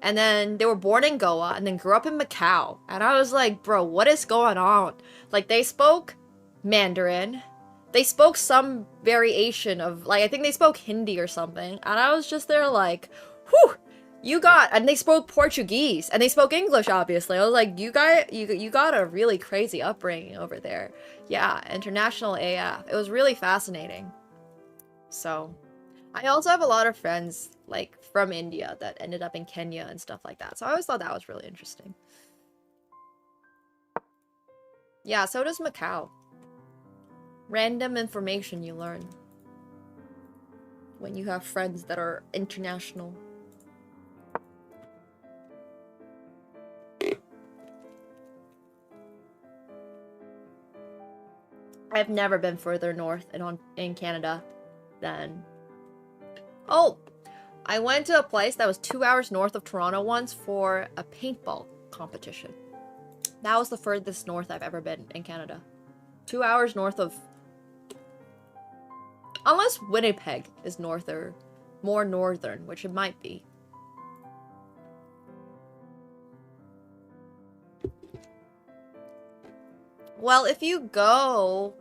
And then they were born in Goa and then grew up in Macau. And I was like, bro, what is going on? Like, they spoke Mandarin. They spoke some variation of, like, I think they spoke Hindi or something. And I was just there like, whew, and they spoke Portuguese. And they spoke English, obviously. I was like, you got a really crazy upbringing over there. Yeah, international AF. It was really fascinating. So, I also have a lot of friends, like, from India that ended up in Kenya and stuff like that. So I always thought that was really interesting. Yeah, so does Macau. Random information you learn when you have friends that are international. I've never been further north in Canada than... Oh! I went to a place that was 2 hours north of Toronto once for a paintball competition. That was the furthest north I've ever been in Canada. 2 hours north of... Unless Winnipeg is more northern, which it might be. Well, if you go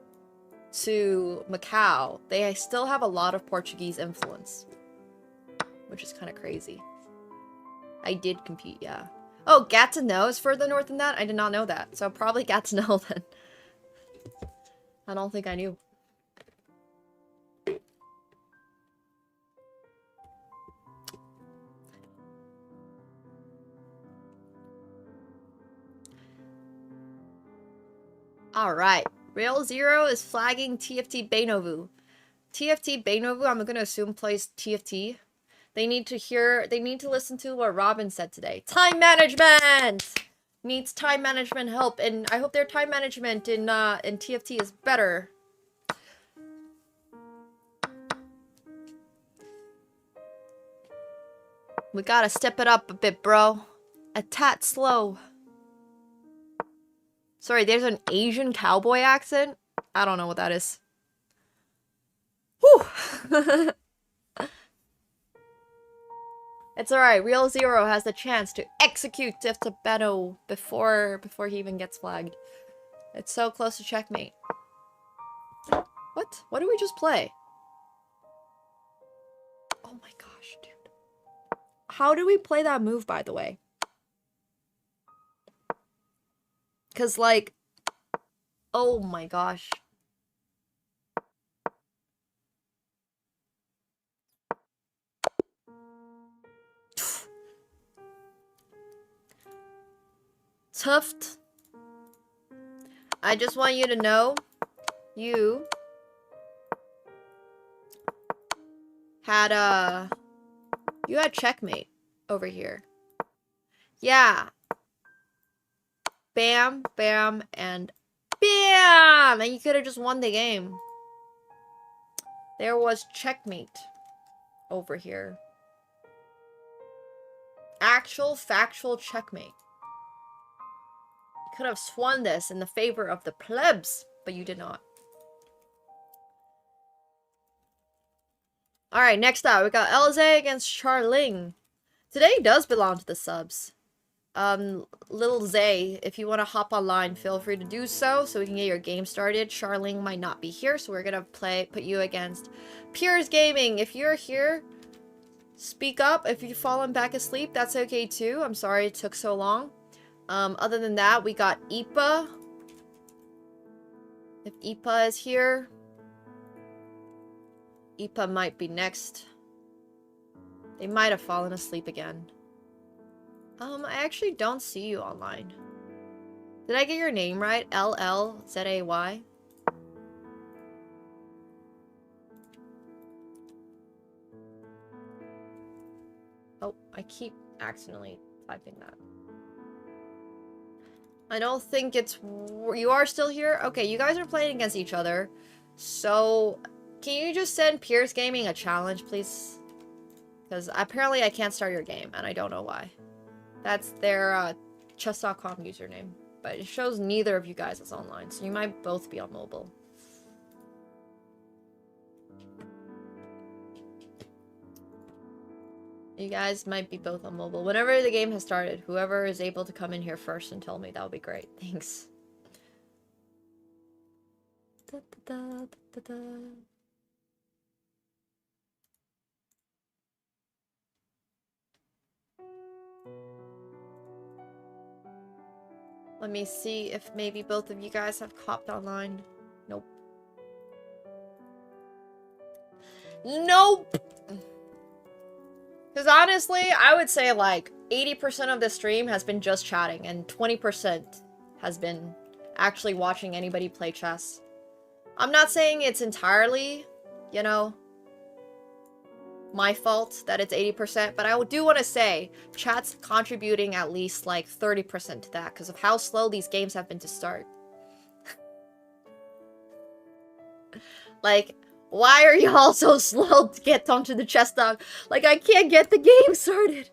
to Macau, they still have a lot of Portuguese influence. Which is kind of crazy. I did compete, yeah. Oh, Gatineau is further north than that? I did not know that. So probably Gatineau then. I don't think I knew. Alright. Rail Zero is flagging TFT Beinovu. TFT Beinovu, I'm gonna assume plays TFT. They need to listen to what Robin said today. Time management! Needs time management help, and I hope their time management in TFT is better. We gotta step it up a bit, bro. A tat slow. Sorry, there's an Asian cowboy accent? I don't know what that is. Whew! It's alright, Real Zero has the chance to execute Tibeto before he even gets flagged. It's so close to checkmate. What? What did we just play? Oh my gosh, dude. How do we play that move, by the way? Because, like... Oh my gosh. Tuft, I just want you to know, you had checkmate over here. Yeah. Bam, bam, and bam! And you could have just won the game. There was checkmate over here. Actual, factual checkmate. Could have swung this in the favor of the plebs, but you did not. Alright, next up, we got LZ against Charling. Today does belong to the subs. Little Zay, if you want to hop online, feel free to do so we can get your game started. Charling might not be here, so we're gonna put you against Piers Gaming. If you're here, speak up. If you've fallen back asleep, that's okay too. I'm sorry it took so long. Other than that, we got Ipa. If Ipa is here, Ipa might be next. They might have fallen asleep again. I actually don't see you online. Did I get your name right? LLZAY? Oh, I keep accidentally typing that. I don't think it's... You are still here? Okay, you guys are playing against each other. So, can you just send Pierce Gaming a challenge, please? Because apparently I can't start your game, and I don't know why. That's their chess.com username. But it shows neither of you guys is online, so you might both be on mobile. You guys might be both on mobile. Whenever the game has started, whoever is able to come in here first and tell me, that would be great. Thanks. Da, da, da, da, da. Let me see if maybe both of you guys have hopped online. Nope. Nope! Because honestly, I would say like 80% of the stream has been just chatting and 20% has been actually watching anybody play chess. I'm not saying it's entirely, you know, my fault that it's 80%, but I do want to say chat's contributing at least like 30% to that because of how slow these games have been to start. Like, why are y'all so slow to get onto the chess dog? Like, I can't get the game started.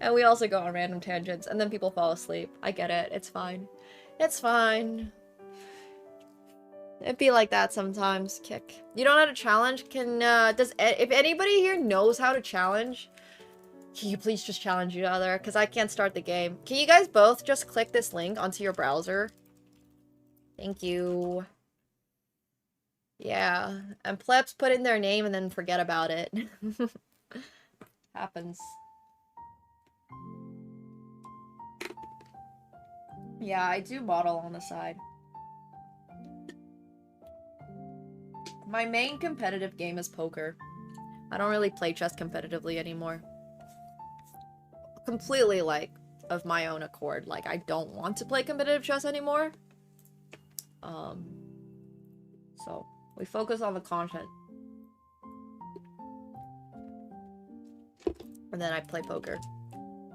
And we also go on random tangents, and then people fall asleep. I get it. It's fine. It's fine. It'd be like that sometimes, Kick. You don't know how to challenge? If anybody here knows how to challenge, can you please just challenge each other? Because I can't start the game. Can you guys both just click this link onto your browser? Thank you. Yeah. And plebs put in their name and then forget about it. Happens. Yeah, I do model on the side. My main competitive game is poker. I don't really play chess competitively anymore. Completely, like, of my own accord. Like, I don't want to play competitive chess anymore. So, we focus on the content. And then I play poker.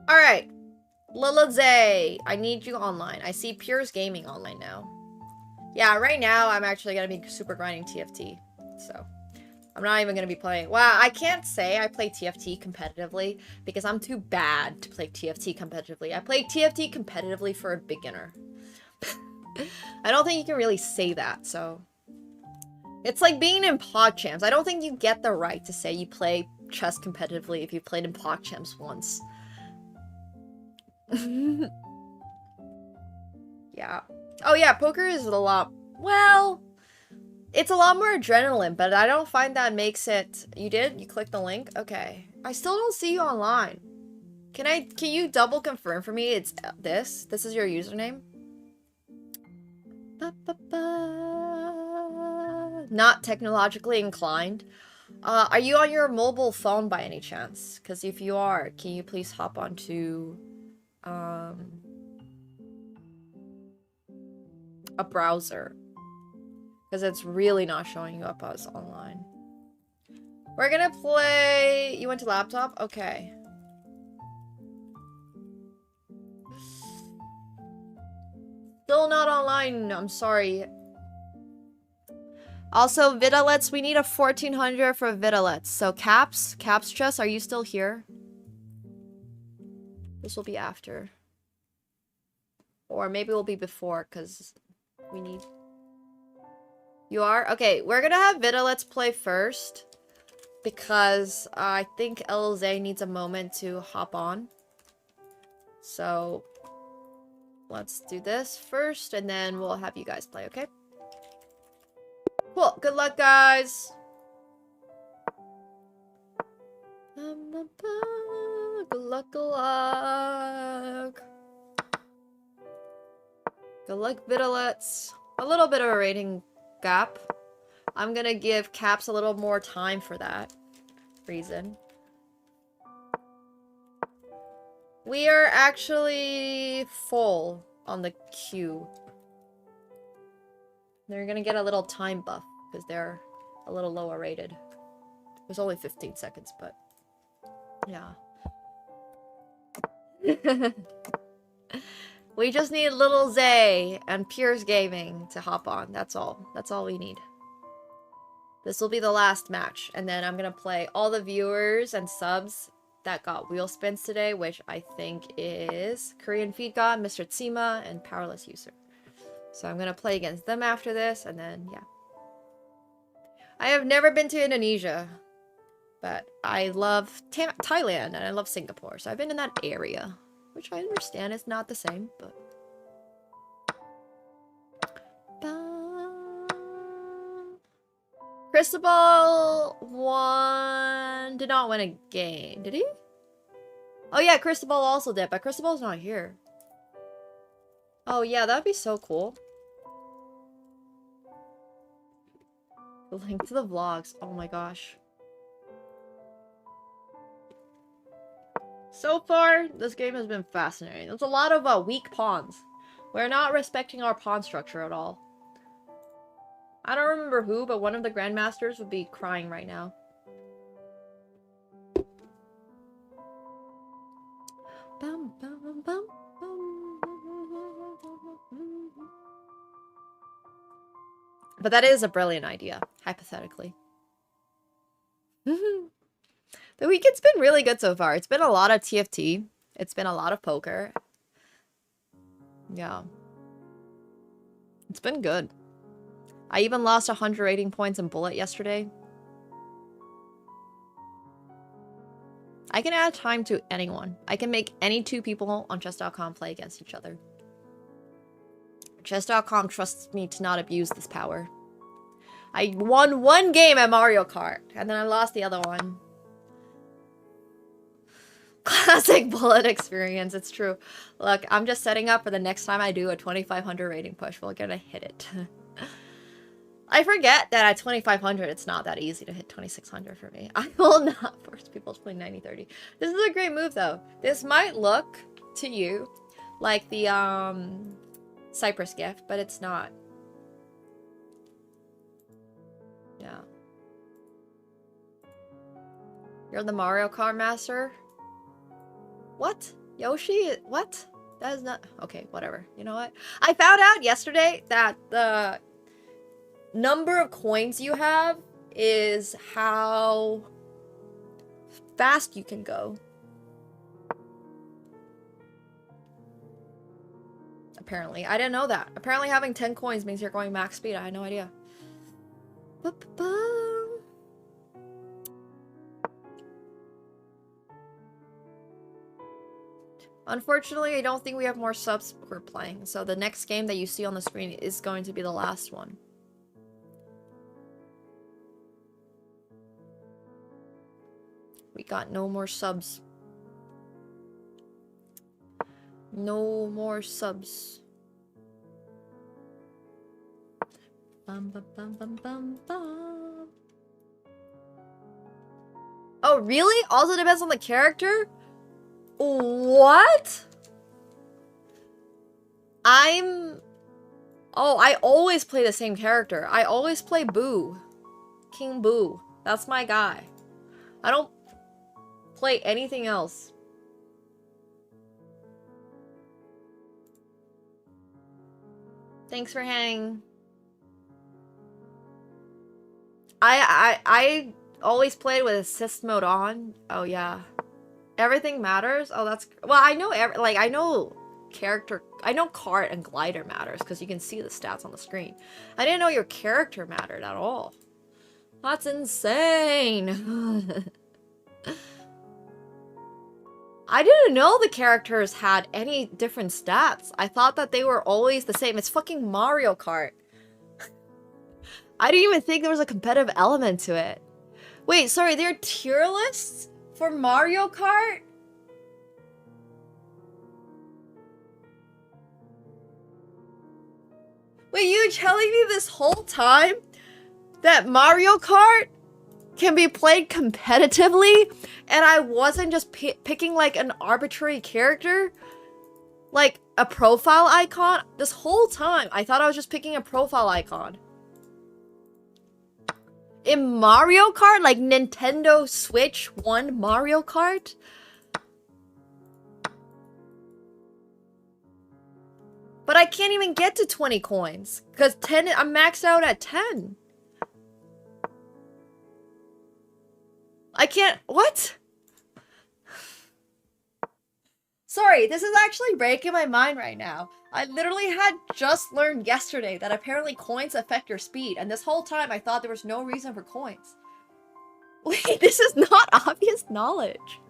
Alright. Lilazay, I need you online. I see Piers Gaming online now. Yeah, right now I'm actually gonna be super grinding TFT. So, I'm not even gonna be playing. Wow, I can't say I play TFT competitively because I'm too bad to play TFT competitively. I play TFT competitively for a beginner. I don't think you can really say that, so. It's like being in PogChamps. I don't think you get the right to say you play chess competitively if you played in PogChamps once. Yeah. Oh yeah, poker is a lot... Well... It's a lot more adrenaline, but I don't find that makes it... You did? You clicked the link? Okay. I still don't see you online. Can you double confirm for me it's this? This is your username? Ba, ba, ba. Not technologically inclined. Are you on your mobile phone by any chance? Because if you are, can you please hop onto... a browser. Because it's really not showing you up as online. We're gonna play... You went to laptop? Okay. Still not online. I'm sorry. Also, Vidalets, we need a 1400 for Vidalets. So, Caps Chess, are you still here? This will be after. Or maybe it will be before, because we need... You are? Okay, we're gonna have Vidalets play first. because I think LZ needs a moment to hop on. So let's do this first, and then we'll have you guys play, okay? Cool. Good luck, guys. Good luck, good luck. Good luck, Vidalets. A little bit of a rating gap. I'm gonna give Caps a little more time for that reason. We are actually full on the queue. They're gonna get a little time buff because they're a little lower rated. It was only 15 seconds, but yeah. We just need Little Zay and Piers Gaming to hop on. That's all. That's all we need. This will be the last match, and then I'm gonna play all the viewers and subs that got wheel spins today, which I think is Korean Feed God, Mr. Tsima, and Powerless User. So I'm gonna play against them after this, and then yeah. I have never been to Indonesia, but I love Thailand and I love Singapore, so I've been in that area, which I understand is not the same, but. Cristobal did not win a game, did he? Oh yeah, Cristobal also did, but Cristobal's not here. Oh yeah, that'd be so cool. The link to the vlogs. Oh my gosh. So far, this game has been fascinating. There's a lot of weak pawns. We're not respecting our pawn structure at all. I don't remember who, but one of the Grandmasters would be crying right now. Bum, bum, bum, bum, bum. But that is a brilliant idea, hypothetically. The weekend's been really good so far. It's been a lot of TFT. It's been a lot of poker. Yeah. It's been good. I even lost 100 rating points in Bullet yesterday. I can add time to anyone. I can make any two people on chess.com play against each other. Chess.com trusts me to not abuse this power. I won one game at Mario Kart, and then I lost the other one. Classic Bullet experience, it's true. Look, I'm just setting up for the next time I do a 2500 rating push. We're gonna hit it. I forget that at 2500 it's not that easy to hit 2600 for me. I will not force people to play 90-30. This is a great move though. This might look to you like the Cypress gift, but it's not. Yeah. You're the Mario Kart master? What? Yoshi? What? That is not... Okay, whatever. You know what? I found out yesterday that the number of coins you have is how fast you can go. Apparently. I didn't know that. Apparently having 10 coins means you're going max speed. I had no idea. Unfortunately, I don't think we have more subs we're playing, so the next game that you see on the screen is going to be the last one. We got no more subs. No more subs. Bum, bum, bum, bum, bum, bum. Oh, really? Also depends on the character? What? Oh, I always play the same character. I always play Boo. King Boo. That's my guy. I don't play anything else. Thanks for hanging. I always played with assist mode on. Oh yeah. Everything matters? Oh, that's... Well, I know I know character... I know cart and glider matters because you can see the stats on the screen. I didn't know your character mattered at all. That's insane. I didn't know the characters had any different stats. I thought that they were always the same. It's fucking Mario Kart. I didn't even think there was a competitive element to it. Wait, sorry, there are tier lists for Mario Kart? Wait, you telling me this whole time that Mario Kart can be played competitively and I wasn't just picking like an arbitrary character? Like a profile icon? This whole time, I thought I was just picking a profile icon. In Mario Kart? Like Nintendo Switch 1 Mario Kart? But I can't even get to 20 coins. Because 10, I'm maxed out at 10. I can't, what? Sorry, this is actually breaking my mind right now. I literally had just learned yesterday that apparently coins affect your speed, and this whole time I thought there was no reason for coins. Wait, this is not obvious knowledge.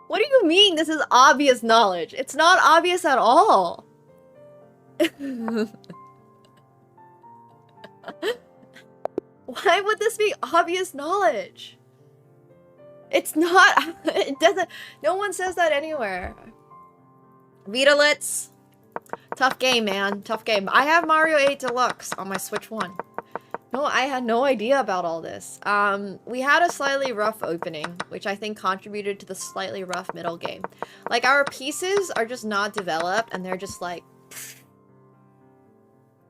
What do you mean this is obvious knowledge? It's not obvious at all. Why would this be obvious knowledge? It's not, it doesn't, no one says that anywhere. Vitalits. Tough game, man. Tough game. I have Mario 8 Deluxe on my Switch 1. No, I had no idea about all this. We had a slightly rough opening, which I think contributed to the slightly rough middle game. Like, our pieces are just not developed, and they're just like...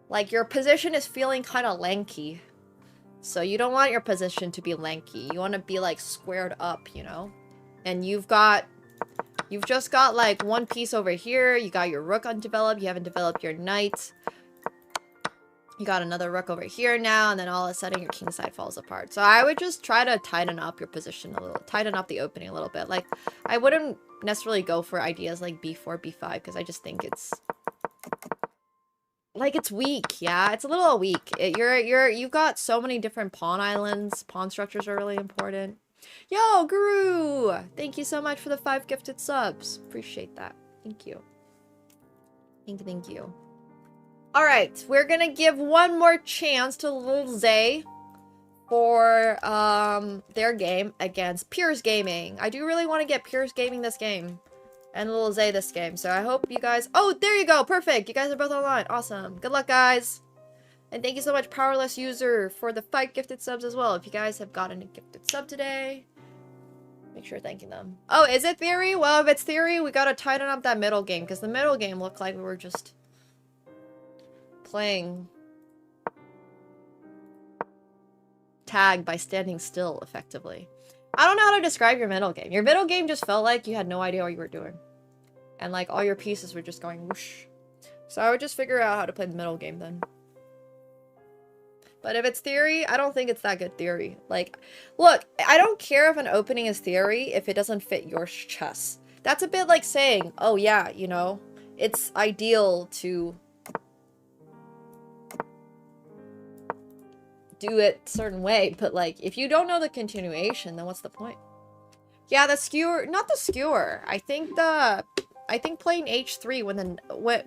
Like, your position is feeling kind of lanky. So you don't want your position to be lanky. You want to be, like, squared up, you know? And you've just got, like, one piece over here. You got your rook undeveloped. You haven't developed your knight. You got another rook over here now. And then all of a sudden, your king side falls apart. So I would just try to tighten up your position a little. Tighten up the opening a little bit. Like, I wouldn't necessarily go for ideas like b4, b5. Because I just think it's... Like, it's weak, yeah? It's a little weak. You've got so many different pawn islands. Pawn structures are really important. Yo, Guru! Thank you so much for the 5 gifted subs. Appreciate that. Thank you. Thank you. Alright, we're gonna give one more chance to Lil Zay for their game against Piers Gaming. I do really want to get Piers Gaming this game. And Lil Zay this game. So I hope you guys... Oh, there you go! Perfect! You guys are both online. Awesome. Good luck, guys. And thank you so much, Powerless User, for the 5 gifted subs as well. If you guys have gotten a gifted sub today, make sure you're thanking them. Oh, is it theory? Well, if it's theory, we gotta tighten up that middle game. Because the middle game looked like we were just... playing... tag by standing still, effectively. I don't know how to describe your middle game. Your middle game just felt like you had no idea what you were doing. And like all your pieces were just going whoosh. So I would just figure out how to play the middle game then. But if it's theory, I don't think it's that good theory. Like, look, I don't care if an opening is theory if it doesn't fit your chess. That's a bit like saying, oh yeah, you know, it's ideal to do it a certain way, but like if you don't know the continuation, then what's the point? Yeah, the skewer, not the skewer. I think playing h3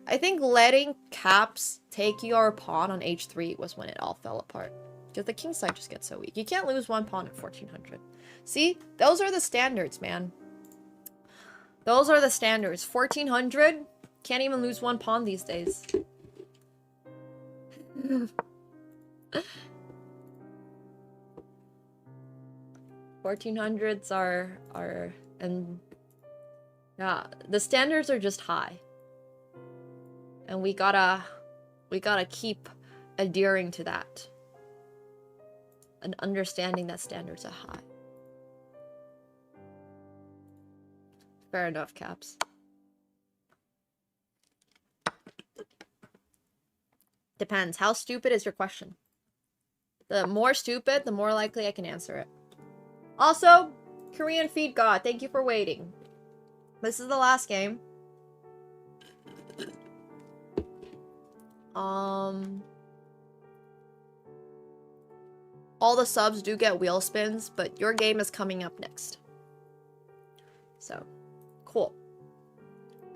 I think letting caps take your pawn on h3 was when it all fell apart. Because the king side just gets so weak. You can't lose one pawn at 1400. See? Those are the standards, man. Those are the standards. 1400? Can't even lose one pawn these days. 1400s are and yeah, the standards are just high, and we gotta keep adhering to that and understanding that standards are high. Fair enough, Caps. Depends. How stupid is your question? The more stupid, the more likely I can answer it. Also, Korean Feed God, thank you for waiting. This is the last game. all the subs do get wheel spins, but your game is coming up next. So, cool.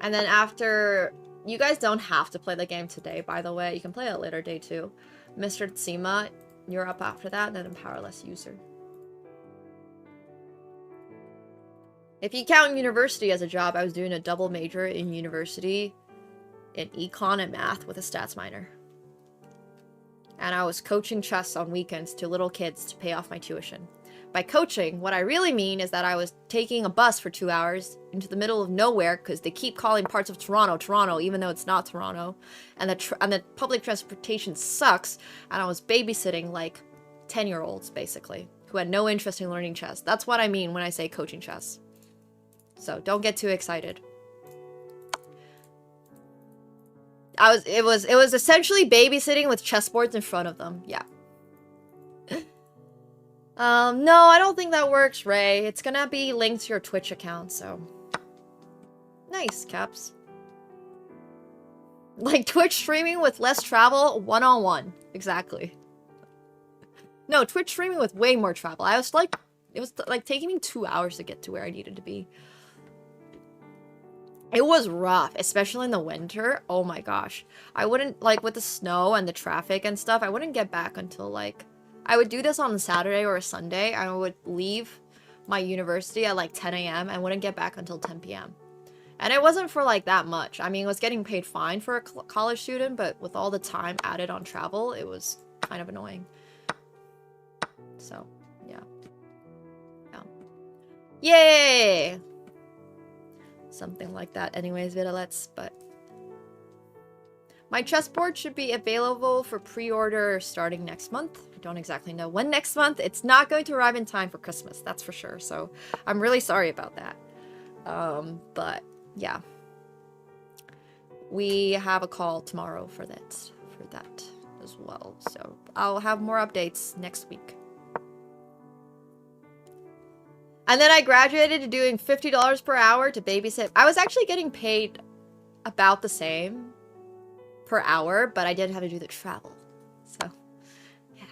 And then after, you guys don't have to play the game today, by the way. You can play it a later day too. Mr. Tsima, you're up after that, then a powerless user. If you count university as a job, I was doing a double major in university in econ and math with a stats minor. And I was coaching chess on weekends to little kids to pay off my tuition. By coaching, what I really mean is that I was taking a bus for 2 hours into the middle of nowhere because they keep calling parts of Toronto, even though it's not Toronto. And the public transportation sucks. And I was babysitting like 10-year-olds, basically, who had no interest in learning chess. That's what I mean when I say coaching chess. So don't get too excited. It was essentially babysitting with chessboards in front of them. Yeah. No, I don't think that works, Ray. It's gonna be linked to your Twitch account, so. Nice, Caps. Like Twitch streaming with less travel, one-on-one. Exactly. No, Twitch streaming with way more travel. It was like taking me 2 hours to get to where I needed to be. It was rough, especially in the winter. Oh my gosh. I wouldn't, like, with the snow and the traffic and stuff, I wouldn't get back until, like, I would do this on a Saturday or a Sunday. I would leave my university at, like, 10 a.m. and wouldn't get back until 10 p.m. And it wasn't for, like, that much. I mean, it was getting paid fine for a college student, but with all the time added on travel, it was kind of annoying. So, yeah. Yay! Something like that anyways, Vidalets, but my chessboard should be available for pre-order starting next month. I don't exactly know when next month. It's not going to arrive in time for Christmas, that's for sure, so I'm really sorry about that. But yeah, we have a call tomorrow for that as well, so I'll have more updates next week. And then I graduated to doing $50 per hour to babysit. I was actually getting paid about the same per hour, but I did have to do the travel. So, yeah.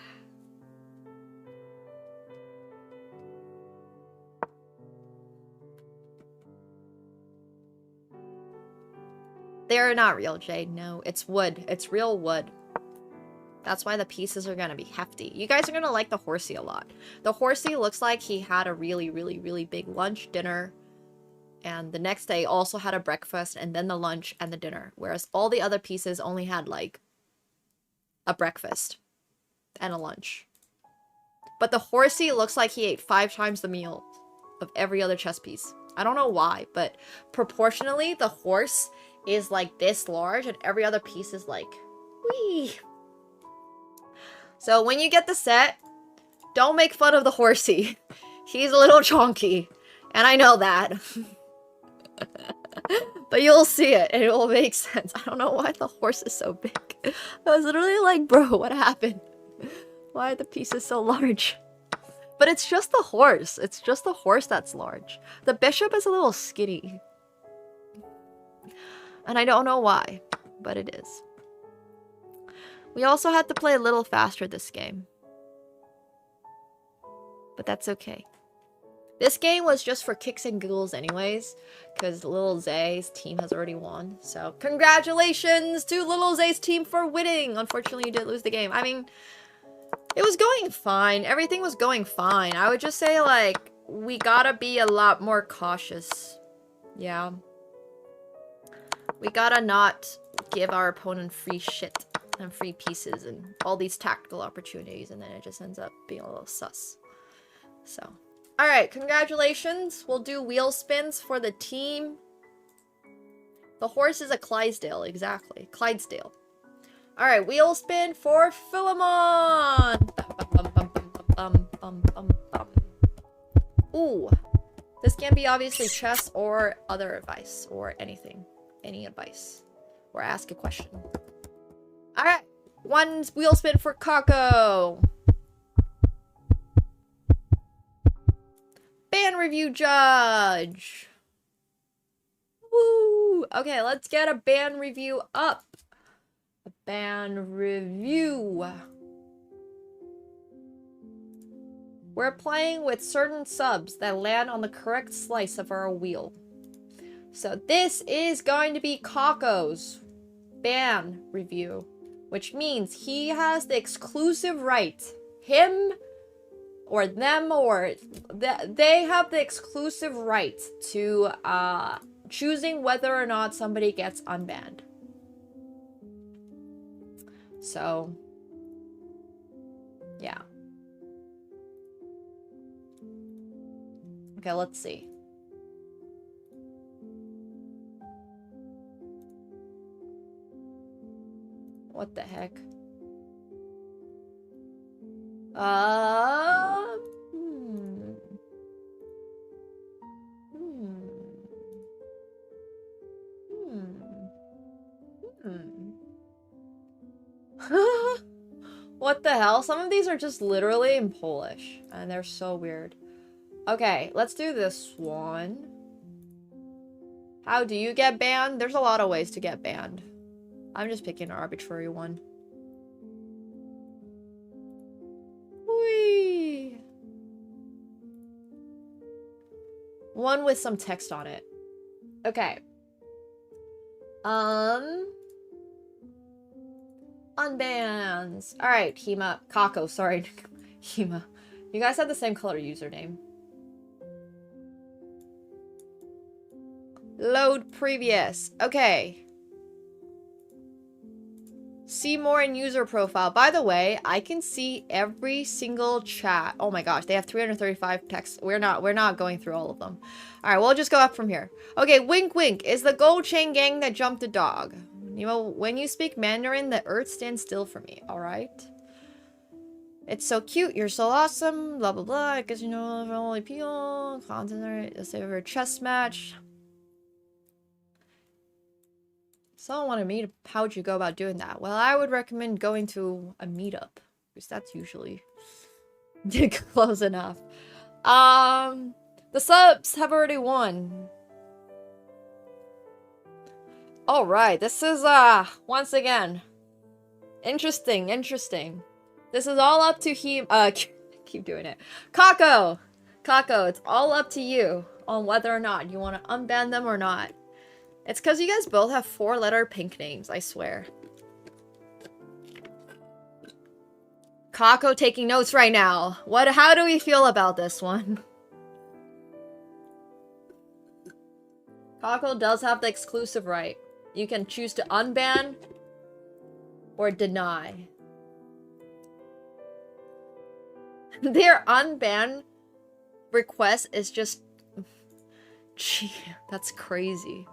They're not real jade, no. It's wood. It's real wood. That's why the pieces are gonna be hefty. You guys are gonna like the horsey a lot. The horsey looks like he had a really, really, really big lunch, dinner, and the next day also had a breakfast, and then the lunch and the dinner. Whereas all the other pieces only had, like, a breakfast and a lunch. But the horsey looks like he ate 5 times the meal of every other chess piece. I don't know why, but proportionally, the horse is, like, this large, and every other piece is, like, wee. So when you get the set, don't make fun of the horsey. He's a little chonky, and I know that. But you'll see it, and it will make sense. I don't know why the horse is so big. I was literally like, bro, what happened? Why are the pieces so large? But it's just the horse. It's just the horse that's large. The bishop is a little skinny. And I don't know why, but it is. We also had to play a little faster this game. But that's okay. This game was just for kicks and giggles anyways, because Little Zay's team has already won. So congratulations to Little Zay's team for winning! Unfortunately, you did lose the game. I mean, it was going fine. Everything was going fine. I would just say, like, we gotta be a lot more cautious. Yeah. We gotta not give our opponent free shit and free pieces and all these tactical opportunities, and then it just ends up being a little sus. So, alright, congratulations. We'll do wheel spins for the team. The horse is a Clydesdale, exactly. Clydesdale. Alright, wheel spin for Philemon! Ooh. This can be obviously chess or other advice, or anything. Any advice. Or ask a question. Alright, one wheel spin for Kako. Ban review judge. Woo! Okay, let's get a ban review up. A ban review. We're playing with certain subs that land on the correct slice of our wheel. So this is going to be Kako's ban review, which means he has the exclusive right. Him or them or they have the exclusive right to choosing whether or not somebody gets unbanned. So, yeah. Okay, let's see. What the heck? What the hell? Some of these are just literally in Polish, and they're so weird. Okay, let's do this one. How do you get banned? There's a lot of ways to get banned. I'm just picking an arbitrary one. Whee! One with some text on it. Okay. Unbans. Alright, Hema. Kako, sorry. Hema. You guys have the same color username. Load previous. Okay. See more in user profile. By the way, I can see every single chat. Oh my gosh, they have 335 texts. We're not going through all of them. Alright, we'll just go up from here. Okay, wink wink. Is the gold chain gang that jumped the dog. You know, when you speak Mandarin, the earth stands still for me. Alright. It's so cute. You're so awesome. Blah blah blah. Because you know, only people. Content. Let's say over a chess match. Someone wanted me to, how would you go about doing that? Well, I would recommend going to a meetup, because that's usually close enough. The subs have already won. Alright, this is, once again, interesting. This is all up to him, keep doing it. Kako, it's all up to you on whether or not you want to unban them or not. It's because you guys both have 4-letter pink names, I swear. Kako taking notes right now. How do we feel about this one? Kako does have the exclusive right. You can choose to unban or deny. Their unban request is just... Gee, that's crazy.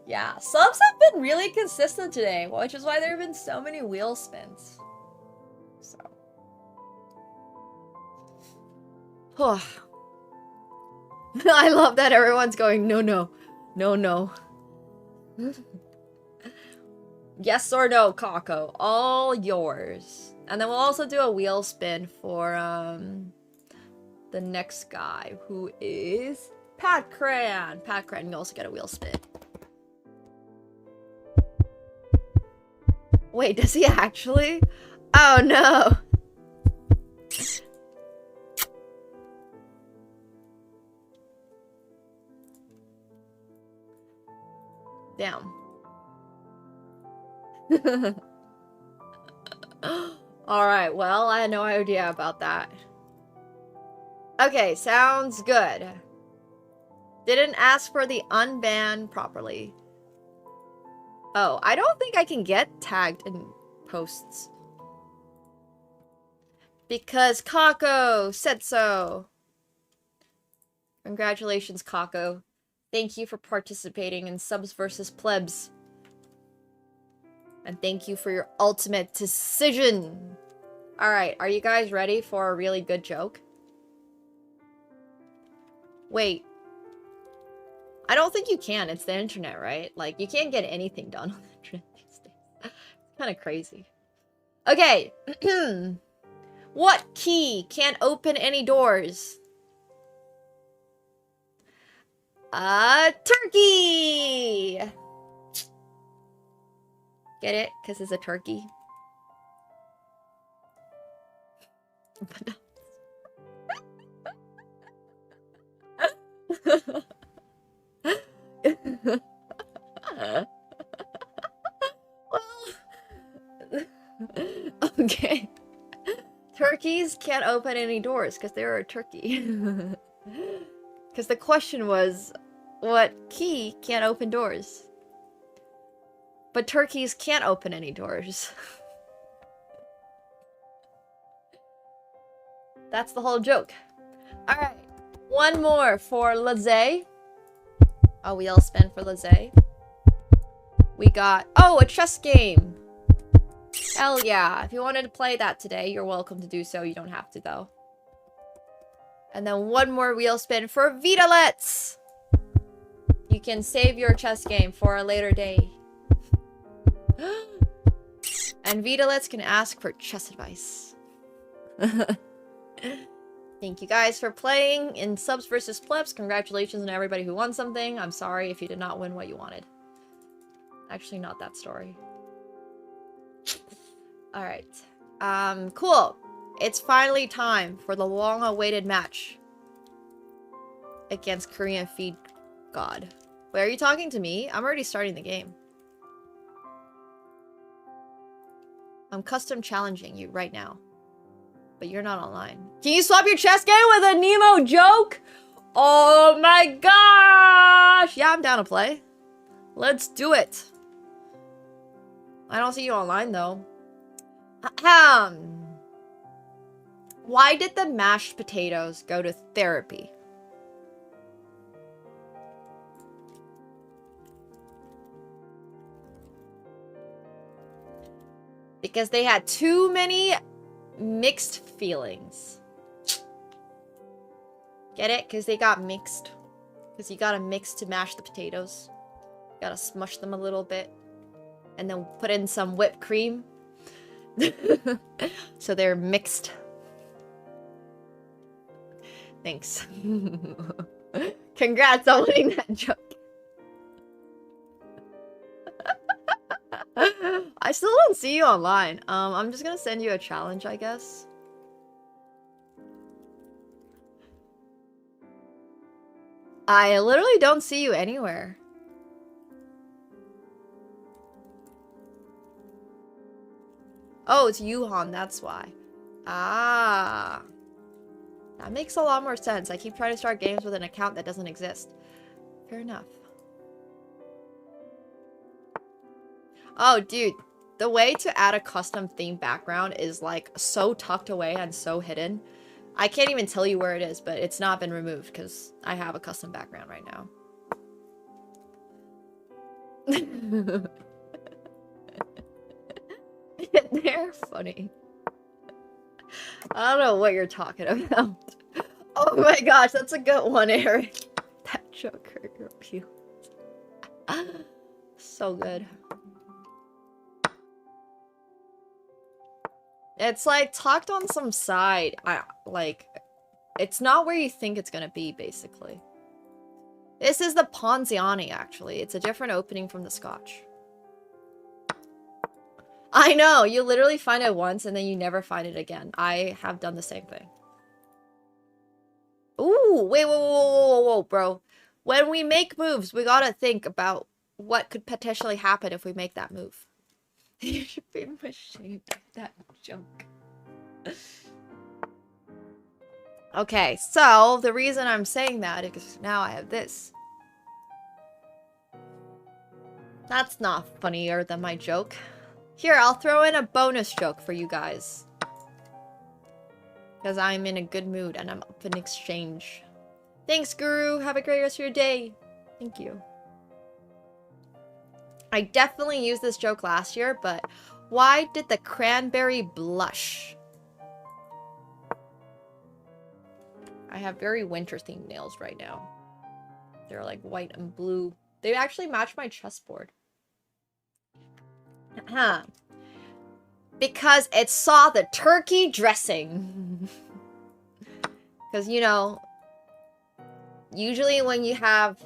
Yeah, subs have been really consistent today, which is why there have been so many wheel spins. So. I love that everyone's going, no. Yes or no, Kako. All yours. And then we'll also do a wheel spin for, the next guy, who is Patcran. Patcran, you also get a wheel spin. Wait, does he actually? Oh no! Damn. Alright, well, I had no idea about that. Okay, sounds good. Didn't ask for the unban properly. Oh, I don't think I can get tagged in posts. Because Kako said so. Congratulations, Kako. Thank you for participating in Subs vs. Plebs. And thank you for your ultimate decision. Alright, are you guys ready for a really good joke? Wait. I don't think you can. It's the internet, right? Like, you can't get anything done on the internet these days. It's kind of crazy. Okay. What key can't open any doors? Turkey! Get it? Because it's a turkey. Okay. Turkeys can't open any doors because they're a turkey. Because the question was, what key can't open doors? But turkeys can't open any doors. That's the whole joke. Alright. One more for Lazay. Oh, we all spend for Lazay. We got... Oh, a chess game! Hell yeah. If you wanted to play that today, you're welcome to do so. You don't have to, though. And then one more wheel spin for Vitalets! You can save your chess game for a later day. And Vitalets can ask for chess advice. Thank you guys for playing in Subs vs. Plebs. Congratulations on everybody who won something. I'm sorry if you did not win what you wanted. Actually, not that story. Alright. Cool. It's finally time for the long-awaited match against Korean Feed God. Wait, are you talking to me? I'm already starting the game. I'm custom challenging you right now. But you're not online. Can you swap your chess game with a Nemo joke? Oh my gosh! Yeah, I'm down to play. Let's do it. I don't see you online, though. Why did the mashed potatoes go to therapy? Because they had too many mixed feelings. Get it? Because they got mixed. Because you gotta mix to mash the potatoes. You gotta smush them a little bit. And then put in some whipped cream. So they're mixed. Thanks. Congrats on winning that joke. I still don't see you online. I'm just gonna send you a challenge, I guess. I literally don't see you anywhere. Oh, it's Yuhan, that's why. Ah. That makes a lot more sense. I keep trying to start games with an account that doesn't exist. Fair enough. Oh, dude. The way to add a custom theme background is like so tucked away and so hidden. I can't even tell you where it is, but it's not been removed because I have a custom background right now. They're funny. I don't know what you're talking about. Oh my gosh, that's a good one, Eric. That joke hurt your pew. So good. It's like tucked on some side. It's not where you think it's gonna be, basically. This is the Ponziani, actually. It's a different opening from the Scotch. I know, you literally find it once and then you never find it again. I have done the same thing. Ooh, wait, whoa, bro. When we make moves, we gotta think about what could potentially happen if we make that move. You should be ashamed of that joke. Okay, so the reason I'm saying that is because now I have this. That's not funnier than my joke. Here, I'll throw in a bonus joke for you guys. Because I'm in a good mood and I'm up in exchange. Thanks, Guru. Have a great rest of your day. Thank you. I definitely used this joke last year, but why did the cranberry blush? I have very winter-themed nails right now. They're like white and blue. They actually match my chessboard. Huh. Because it saw the turkey dressing. Because, you know, usually when you have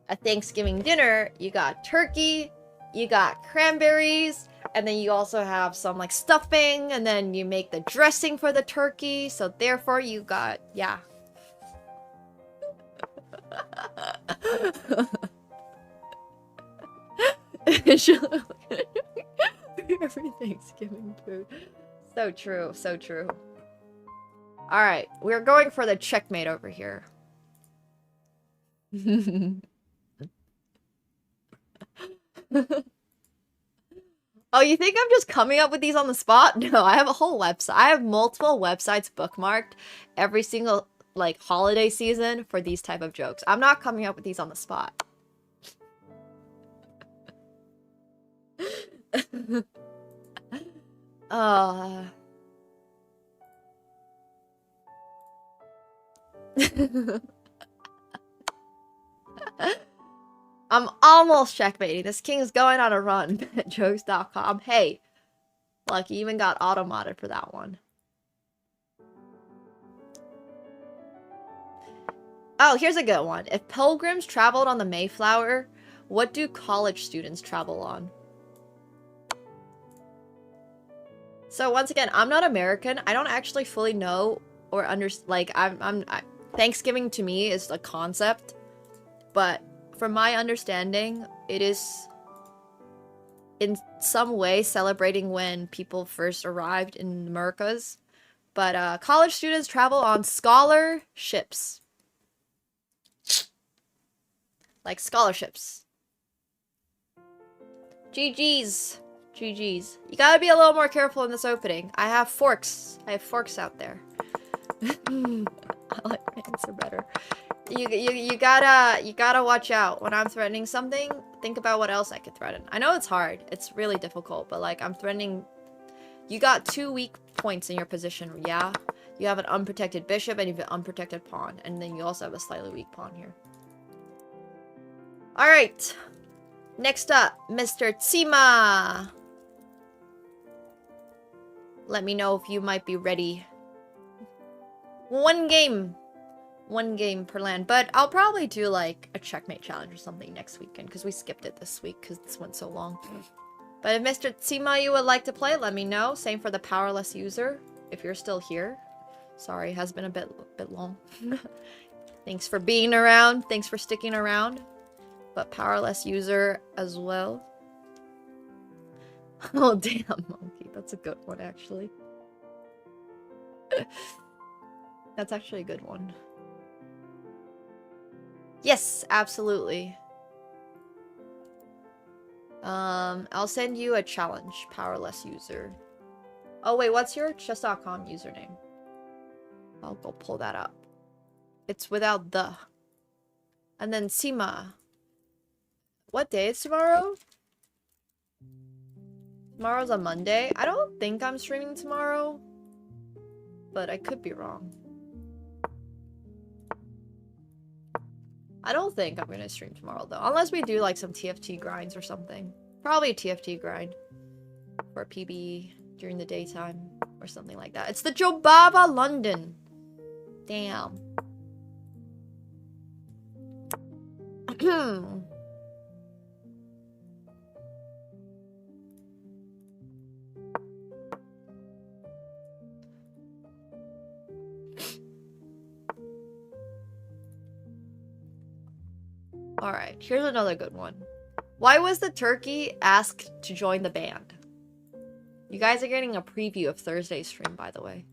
a Thanksgiving dinner, you got turkey, you got cranberries, And then you also have some like stuffing, and then you make the dressing for the turkey. So therefore you got, yeah. Every Thanksgiving food. So true, so true. Alright, we're going for the checkmate over here. Oh, you think I'm just coming up with these on the spot? No, I have a whole website. I have multiple websites bookmarked every single, like, holiday season for these type of jokes. I'm not coming up with these on the spot. I'm almost checkmating. This king is going on a run at jokes.com. Hey, look, you even got auto-modded for that one. Oh, here's a good one. If pilgrims traveled on the Mayflower, what do college students travel on? So once again, I'm not American. I don't actually fully know or understand. Like, Thanksgiving to me is a concept, but from my understanding, it is in some way celebrating when people first arrived in the Americas. But college students travel on scholarships. Like scholarships. GG's. GG's. You gotta be a little more careful in this opening. I have forks. I have forks out there. I like my answer better. You gotta watch out. When I'm threatening something, think about what else I could threaten. I know it's hard. It's really difficult, but like I'm threatening. You got 2 weak points in your position, yeah? You have an unprotected bishop and you have an unprotected pawn, and then you also have a slightly weak pawn here. Alright. Next up, Mr. Tsima. Let me know if you might be ready. One game per land, but I'll probably do like a checkmate challenge or something next weekend because we skipped it this week because this went so long. But if Mr. Tsima you would like to play, let me know. Same for the powerless user if you're still here. Sorry, it has been a bit long. Thanks for being around. Thanks for sticking around. But powerless user as well. Oh damn, monkey. That's a good one actually. That's actually a good one. Yes, absolutely. I'll send you a challenge, powerless user. Oh wait, what's your chess.com username? I'll go pull that up. It's without the. And then Sima. What day is tomorrow? Tomorrow's a Monday. I don't think I'm streaming tomorrow, but I could be wrong. I don't think I'm gonna stream tomorrow though, unless we do like some TFT grinds or something. Probably a TFT grind for a PB during the daytime or something like that. It's the Jobava London. Damn. Alright, here's another good one. Why was the turkey asked to join the band? You guys are getting a preview of Thursday's stream, by the way.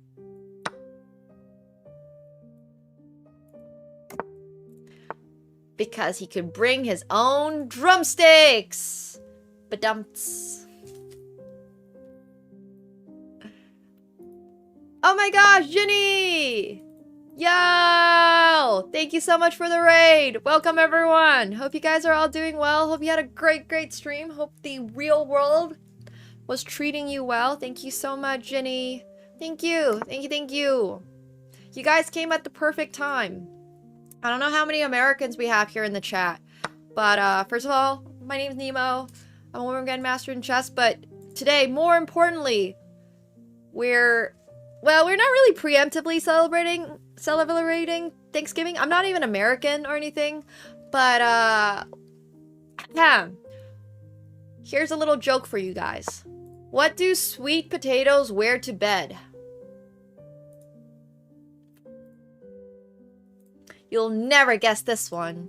Because he could bring his own drumsticks! Badumts. Oh my gosh, Jenny! Yo! Thank you so much for the raid! Welcome everyone! Hope you guys are all doing well. Hope you had a great stream. Hope the real world was treating you well. Thank you so much, Jenny. Thank you. Thank you. You guys came at the perfect time. I don't know how many Americans we have here in the chat. But first of all, my name's Nemo. I'm a woman grandmaster in chess. But today, more importantly, we're not really preemptively celebrating Thanksgiving. I'm not even American or anything, but here's a little joke for you guys. What do sweet potatoes wear to bed? You'll never guess this one.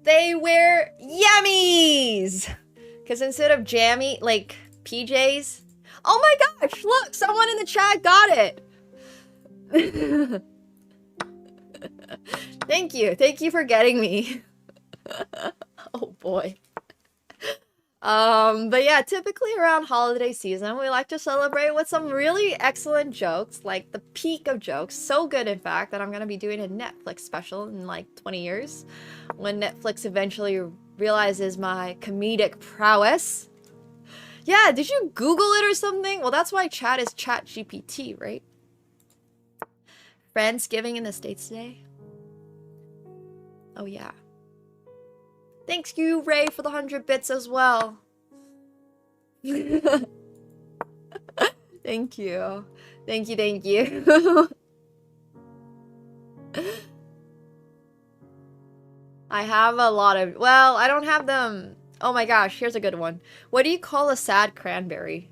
They wear yummies! Because instead of jammy, like, PJs... Oh my gosh, look! Someone in the chat got it! Thank you. Thank you for getting me. Oh boy. But yeah, typically around holiday season, we like to celebrate with some really excellent jokes, like the peak of jokes. So good, in fact, that I'm gonna be doing a Netflix special in like 20 years, when Netflix eventually realizes my comedic prowess. Yeah, did you Google it or something? Well, that's why chat is Chat GPT, right? Friendsgiving in the States today? Oh yeah. Thanks you, Ray, for the 100 bits as well. Thank you. Thank you, thank you. I have a lot of... Well, I don't have them... Oh my gosh, here's a good one. What do you call a sad cranberry?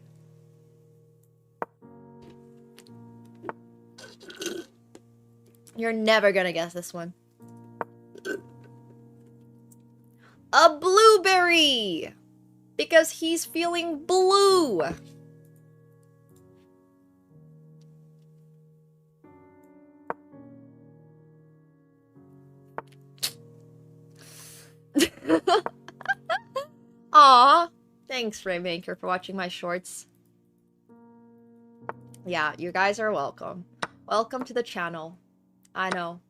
You're never gonna guess this one. A blueberry! Because he's feeling blue! Aw! Thanks, Raymaker, for watching my shorts. Yeah, you guys are welcome. Welcome to the channel. I know.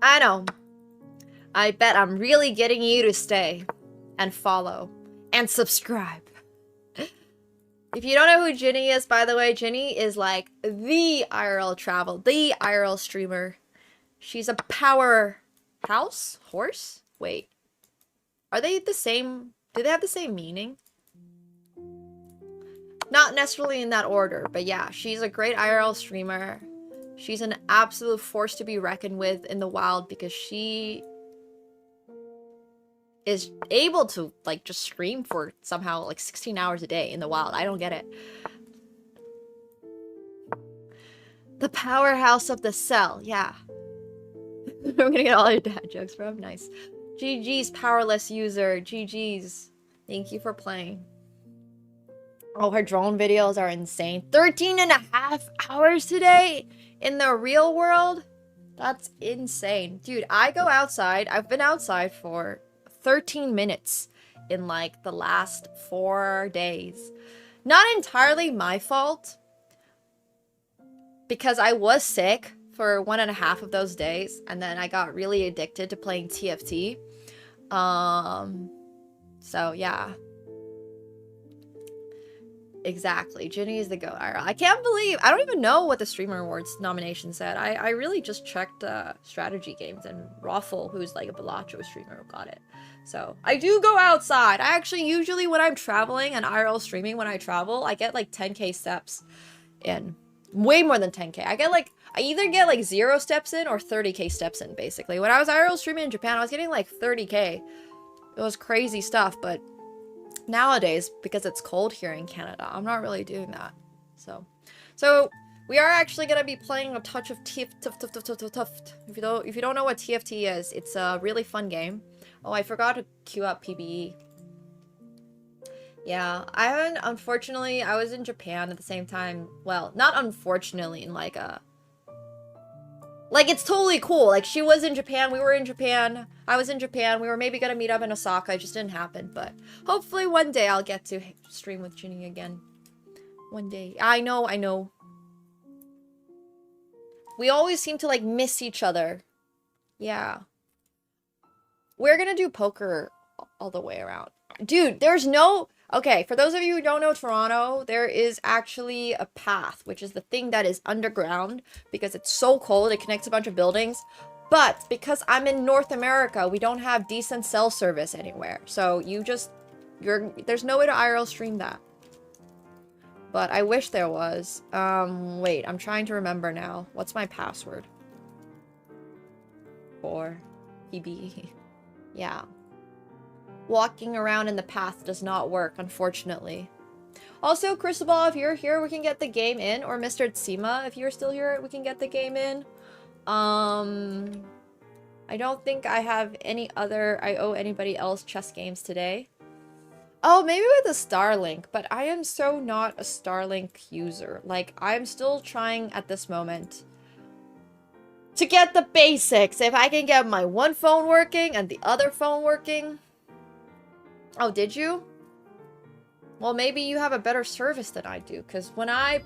I know. I bet I'm really getting you to stay and follow and subscribe. If you don't know who Ginny is, by the way, Ginny is like the IRL travel, the IRL streamer. She's a powerhouse horse? Wait. Are they the same? Do they have the same meaning? Not necessarily in that order, but yeah, she's a great IRL streamer. She's an absolute force to be reckoned with in the wild because she is able to like just stream for somehow like 16 hours a day in the wild. I don't get it. The powerhouse of the cell. Yeah. I'm gonna get all your dad jokes from. Nice. GG's powerless user. GG's. Thank you for playing. Oh, her drone videos are insane. 13.5 hours today in the real world? That's insane. Dude, I go outside. I've been outside for 13 minutes in like the last 4 days. Not entirely my fault, because I was sick for 1.5 of those days, and then I got really addicted to playing TFT. So yeah. Exactly. Ginny is the GOAT IRL. I can't believe... I don't even know what the Streamer Awards nomination said. I really just checked strategy games, and Raffle, who's like a Balacho streamer, got it. So, I do go outside. I actually usually, when I'm traveling and IRL streaming, when I travel, I get like 10k steps in. Way more than 10k. I either get like 0 steps in or 30k steps in, basically. When I was IRL streaming in Japan, I was getting like 30k. It was crazy stuff, but nowadays, because it's cold here in Canada, I'm not really doing that. So we are actually gonna be playing a touch of TFT. If you don't know what TFT is, it's a really fun game. Oh, I forgot to queue up PBE. Yeah, I haven't, unfortunately, I was in Japan at the same time. Well, not unfortunately, in like a... Like, it's totally cool. Like, she was in Japan, we were in Japan, I was in Japan, we were maybe gonna meet up in Osaka, it just didn't happen, but hopefully one day I'll get to stream with Ginny again. One day. I know. We always seem to, like, miss each other. Yeah. We're gonna do poker all the way around. Dude, there's no... Okay, for those of you who don't know Toronto, there is actually a path, which is the thing that is underground, because it's so cold, it connects a bunch of buildings. But because I'm in North America, we don't have decent cell service anywhere. So there's no way to IRL stream that. But I wish there was. Wait, I'm trying to remember now. What's my password? For PBE. Yeah. Walking around in the path does not work, unfortunately. Also, Cristobal, if you're here, we can get the game in. Or Mr. Tsima, if you're still here, we can get the game in. I don't think I have I owe anybody else chess games today. Oh, maybe with a Starlink, but I am so not a Starlink user. Like, I'm still trying at this moment to get the basics. If I can get my one phone working and the other phone working. Oh, did you? Well, maybe you have a better service than I do, because when I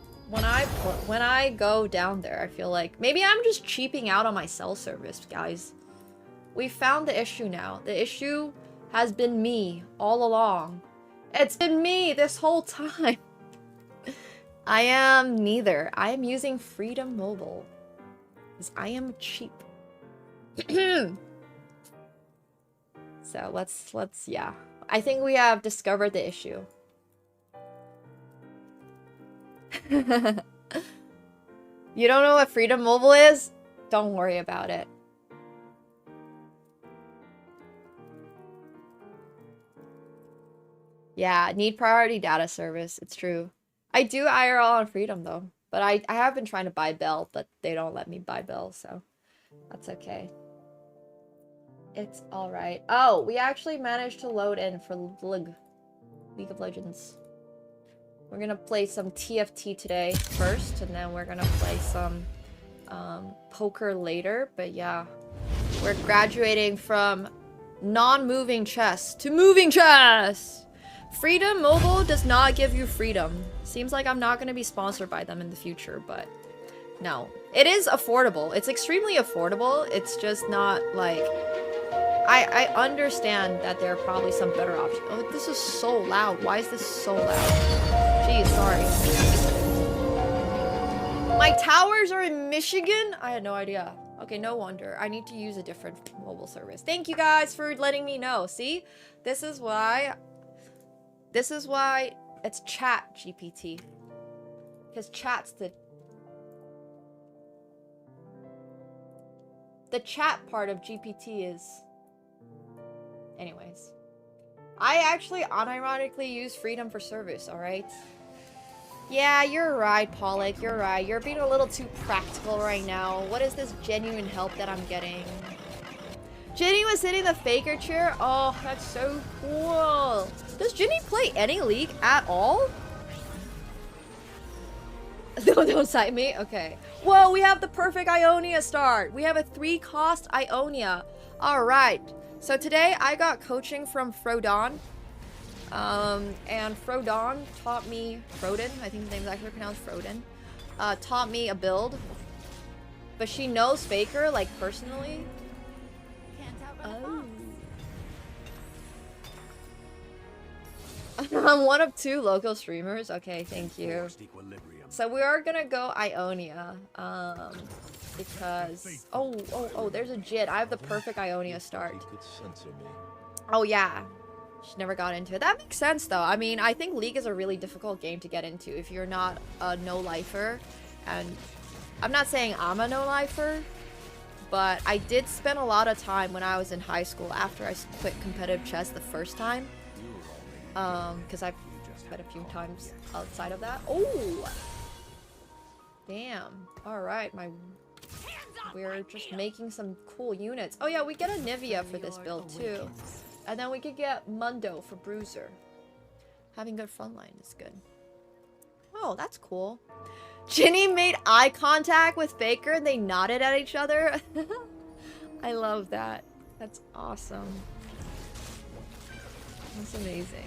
go down there, I feel like maybe I'm just cheaping out on my cell service, guys. We found the issue now. The issue has been me all along. It's been me this whole time. I am neither. I am using Freedom Mobile. Because I am cheap. So let's yeah. I think we have discovered the issue. You don't know what Freedom Mobile is? Don't worry about it. Yeah, need priority data service. It's true. I do IRL on Freedom though. But I have been trying to buy Bell, but they don't let me buy Bell, so that's okay. It's alright. Oh, we actually managed to load in for League of Legends. We're gonna play some TFT today first, and then we're gonna play some poker later. But yeah, we're graduating from non-moving chess to moving chess! Freedom Mobile does not give you freedom. Seems like I'm not gonna be sponsored by them in the future, but no. It is affordable. It's extremely affordable. It's just not like... I understand that there are probably some better options. Oh, this is so loud. Why is this so loud? Geez, sorry. My towers are in Michigan? I had no idea. Okay, no wonder. I need to use a different mobile service. Thank you guys for letting me know. See? This is why it's chat GPT. Because chat's the chat part of GPT is... Anyways. I actually unironically use Freedom for service, alright? Yeah, you're right, Pollock. You're right. You're being a little too practical right now. What is this genuine help that I'm getting? Ginny was sitting in the Faker chair? Oh, that's so cool. Does Ginny play any League at all? No, don't cite me. Okay. Whoa, we have the perfect Ionia start. We have a 3-cost Ionia. Alright. So today I got coaching from Frodon. And Frodon taught me... Frodon? I think his name is actually pronounced Frodon. Taught me a build. But she knows Faker, like, personally. Oh. I'm one of 2 local streamers. Okay, thank you. So we are gonna go Ionia. Because... Oh, there's a Jit. I have the perfect Ionia start. Oh, yeah. She never got into it. That makes sense, though. I mean, I think League is a really difficult game to get into if you're not a no-lifer. And I'm not saying I'm a no-lifer, but I did spend a lot of time when I was in high school after I quit competitive chess the first time. Because I've spent a few times outside of that. Oh! Damn. Alright, we're just making some cool units. Oh yeah, we get a Nivea for this build too. And then we could get Mundo for Bruiser. Having good frontline is good. Oh, that's cool. Ginny made eye contact with Faker and they nodded at each other. I love that. That's awesome. That's amazing.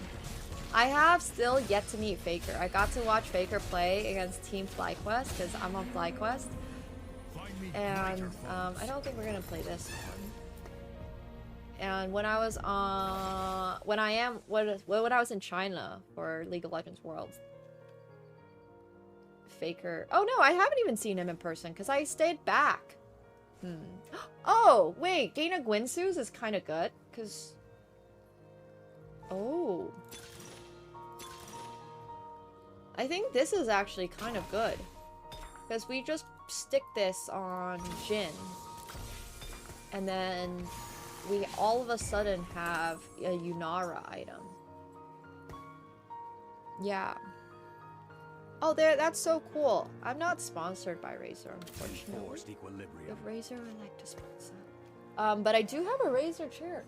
I have still yet to meet Faker. I got to watch Faker play against Team FlyQuest because I'm on FlyQuest. And I don't think we're gonna play this one. And when I was when I was in China for League of Legends Worlds, Faker. Oh no, I haven't even seen him in person because I stayed back. Oh wait, Dana Gwinsu's is kind of good because. Oh. I think this is actually kind of good because we just stick this on Jin and then we all of a sudden have a Yunara item. Yeah. Oh, there. That's so cool. I'm not sponsored by Razer, unfortunately. If Razer would like to sponsor. But I do have a Razer chair.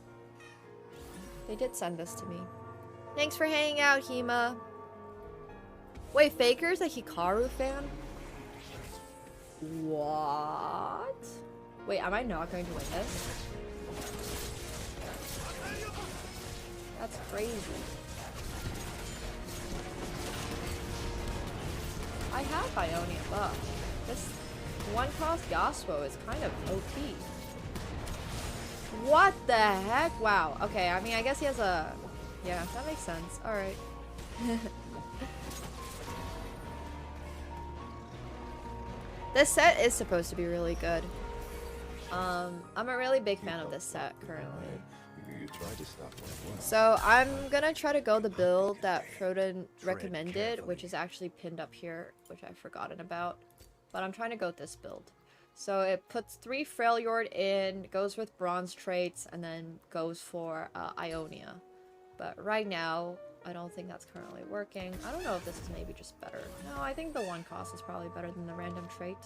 They did send this to me. Thanks for hanging out, Hema. Wait, Faker's a Hikaru fan? What? Wait, am I not going to win this? That's crazy. I have Ionia buff. This one-cost Yasuo is kind of OP. What the heck? Wow. Okay, I mean, I guess he has a... Yeah, that makes sense. Alright. This set is supposed to be really good. I'm a really big fan of this set currently. So I'm gonna try to go the build that Froden recommended, which is actually pinned up here, which I've forgotten about. But I'm trying to go with this build. So it puts 3 Freljord in, goes with bronze traits, and then goes for Ionia. But right now, I don't think that's currently working. I don't know if this is maybe just better. No, I think the one cost is probably better than the random trait.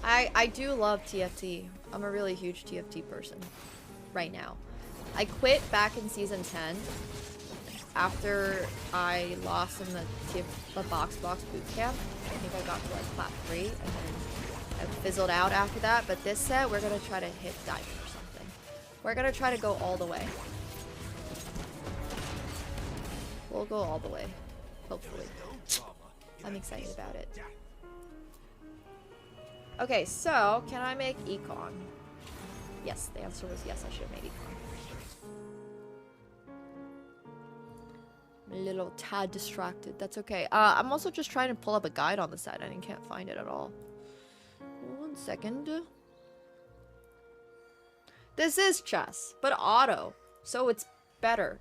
I do love TFT. I'm a really huge TFT person right now. I quit back in season 10 after I lost in the box boot camp. I think I got to like plat 3 and then I fizzled out after that. But this set, we're gonna try to hit diamond or something. We're gonna try to go all the way. We'll go all the way, hopefully. I'm excited about it. Okay, so can I make Econ? Yes, the answer was yes, I should have made Econ. I'm a little tad distracted. That's okay. I'm also just trying to pull up a guide on the side and I can't find it at all. 1 second. This is chess, but auto, so it's better.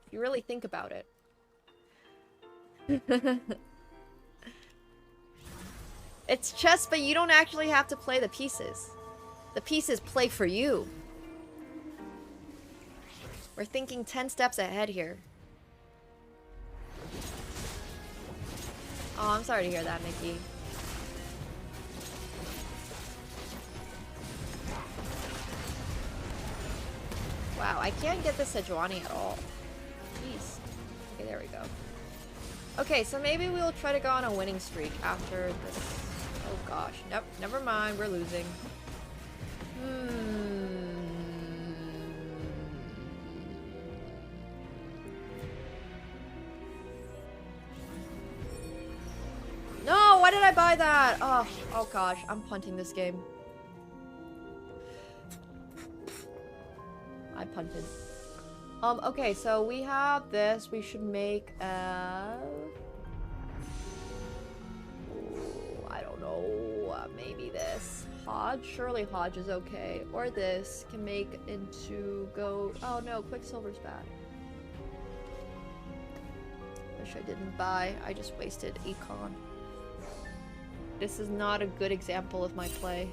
If you really think about it. It's chess, but you don't actually have to play the pieces. The pieces play for you. We're thinking 10 steps ahead here. Oh, I'm sorry to hear that, Mickey. Wow, I can't get the Sejuani at all. Jeez. Okay, there we go. Okay, so maybe we'll try to go on a winning streak after this. Oh gosh, nope, never mind, we're losing. No, why did I buy that? Oh gosh, I'm punting this game. I punted. Okay, so we have this. We should make I don't know, maybe this. Hodge? Surely Hodge is okay. Or this can make into go. Oh no, Quicksilver's bad. Wish I didn't buy. I just wasted Econ. This is not a good example of my play.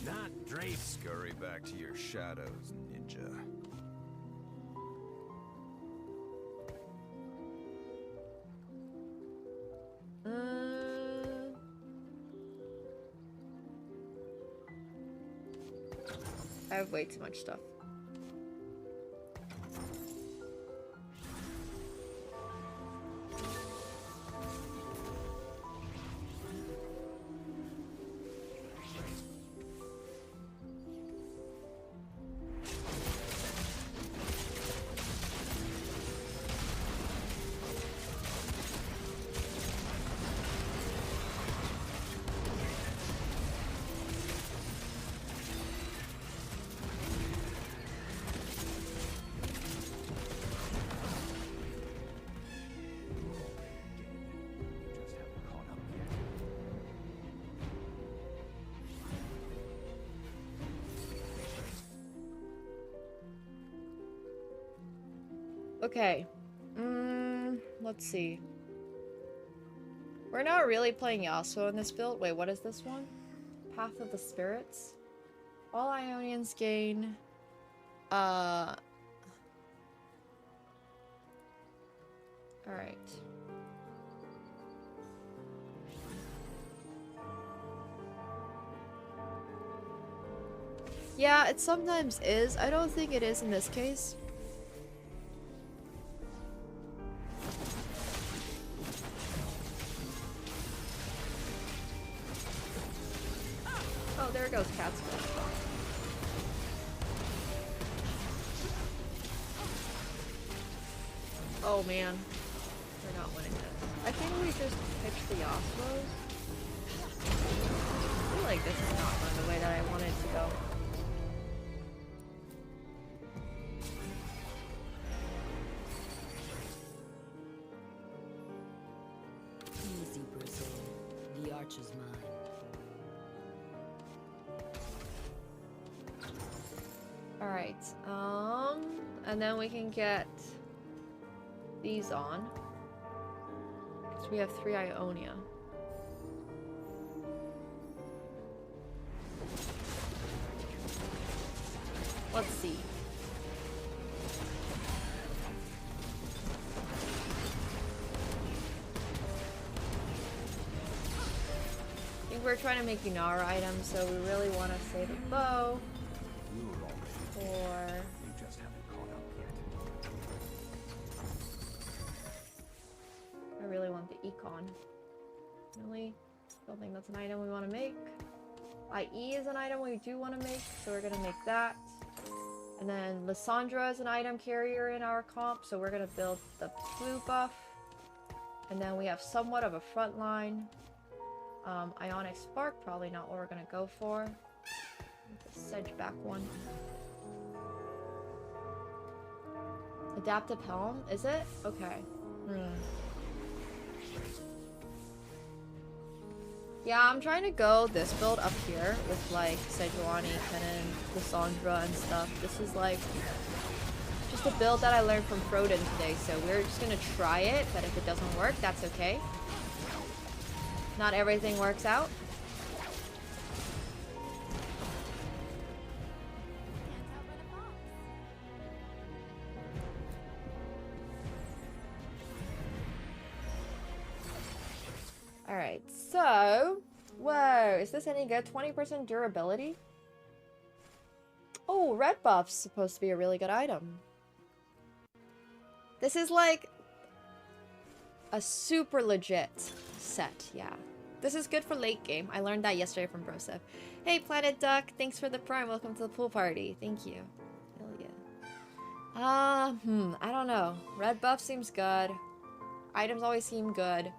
Not Drape. Scurry back to your shadows, ninja. I have way too much stuff. Okay. Let's see. We're not really playing Yasuo in this build. Wait, what is this one? Path of the Spirits. All Ionians gain... Alright. Yeah, it sometimes is. I don't think it is in this case. Oh, there goes Cat's Foot. Oh man. We're not winning this. I think we just pitched the Yasuos. I feel like this is not going the way that I wanted to go. Easy, Brazil. The arch is mine. Alright, and then we can get these on. Because we have 3 Ionia. Let's see. I think we're trying to make Yunara items, so we really want to save a bow. Or... I really want the Econ. Really? Don't think that's an item we want to make. IE is an item we do want to make, so we're going to make that. And then Lysandra is an item carrier in our comp, so we're going to build the blue buff. And then we have somewhat of a front line. Ionic Spark, probably not what we're going to go for. The Sedge back one. Adaptive Helm, is it? Okay. Yeah, I'm trying to go this build up here with like Sejuani, Kennen, Lysandra and stuff. This is like just a build that I learned from Froden today, so we're just gonna try it, but if it doesn't work, that's okay. Not everything works out. Alright, so... Whoa, is this any good? 20% durability? Oh, red buff's supposed to be a really good item. This is like... a super legit set, yeah. This is good for late game. I learned that yesterday from Broseph. Hey, Planet Duck, thanks for the prime. Welcome to the pool party. Thank you. Hell yeah. I don't know. Red buff seems good. Items always seem good.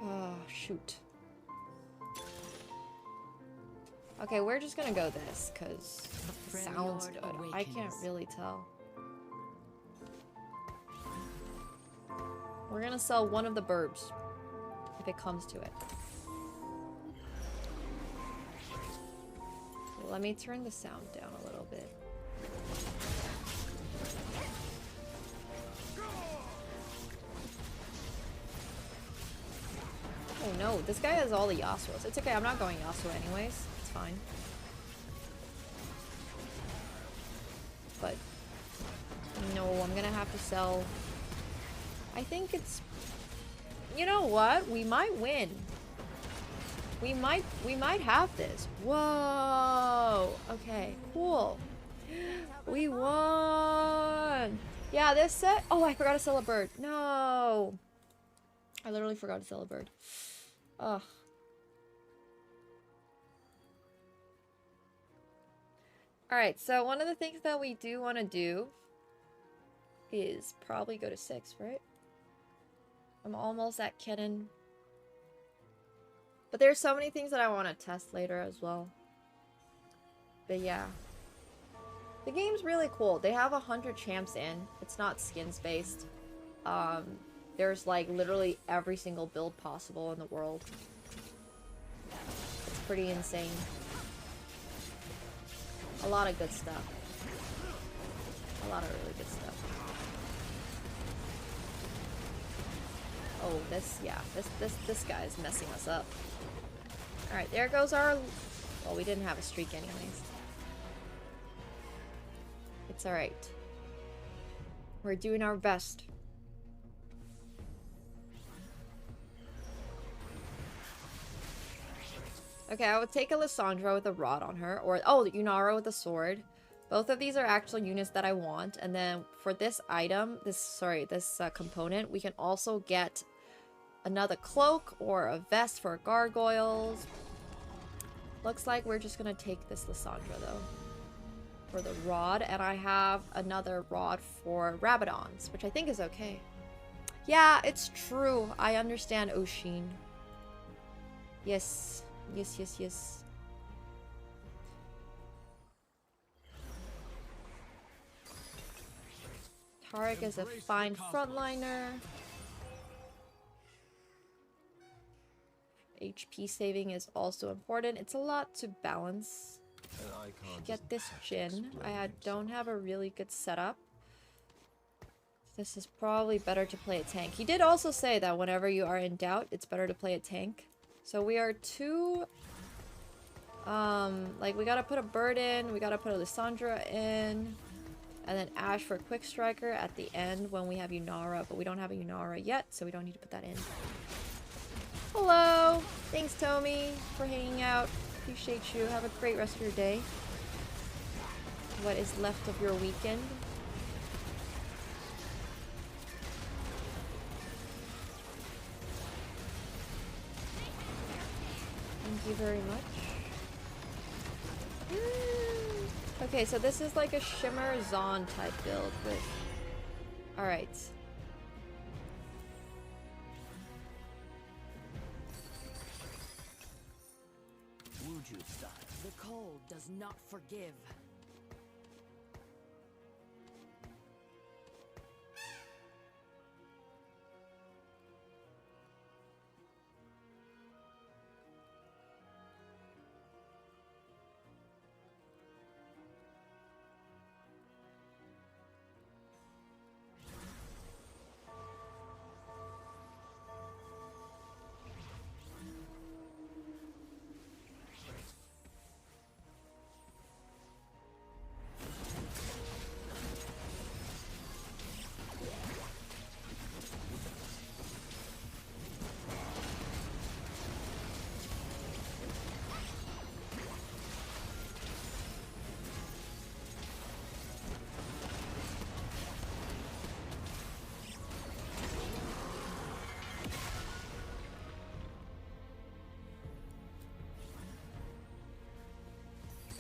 Oh, shoot. Okay, we're just gonna go this, because it sounds good. I can't really tell. We're gonna sell one of the burbs, if it comes to it. Let me turn the sound down a little bit. Oh no, this guy has all the Yasuos. It's okay, I'm not going Yasuo anyways. It's fine. But... no, I'm gonna have to sell... I think it's... You know what? We might win. We might have this. Whoa! Okay, cool. We won! Yeah, this set... Oh, I forgot to sell a bird. No! I literally forgot to sell a bird. Ugh. Alright, so one of the things that we do want to do is probably go to 6, right? I'm almost at Kennen. But there's so many things that I want to test later as well. But yeah. The game's really cool. They have 100 champs in. It's not skins based. There's like literally every single build possible in the world. It's pretty insane. A lot of good stuff. A lot of really good stuff. Oh, this guy is messing us up. Alright, there goes our... Well, we didn't have a streak anyways. It's alright. We're doing our best. Okay, I would take a Lissandra with a rod on her, or Yunara with a sword. Both of these are actual units that I want, and then for this item, this component, we can also get another cloak or a vest for gargoyles. Looks like we're just gonna take this Lissandra though for the rod, and I have another rod for Rabadons, which I think is okay. Yeah, it's true. I understand, Oshin. Yes. Yes. Tarek is a fine frontliner. HP saving is also important. It's a lot to balance. Get this Jhin. I don't have a really good setup. This is probably better to play a tank. He did also say that whenever you are in doubt, it's better to play a tank. So we are two... we gotta put a bird in, we gotta put a Lissandra in, and then Ash for a quick striker at the end when we have Yunara, but we don't have a Yunara yet, so we don't need to put that in. Hello! Thanks, Tomi, for hanging out. Appreciate you. Have a great rest of your day. What is left of your weekend. Thank you very much. Okay, so this is like a Shimmer Zon type build with... Alright. The cold does not forgive.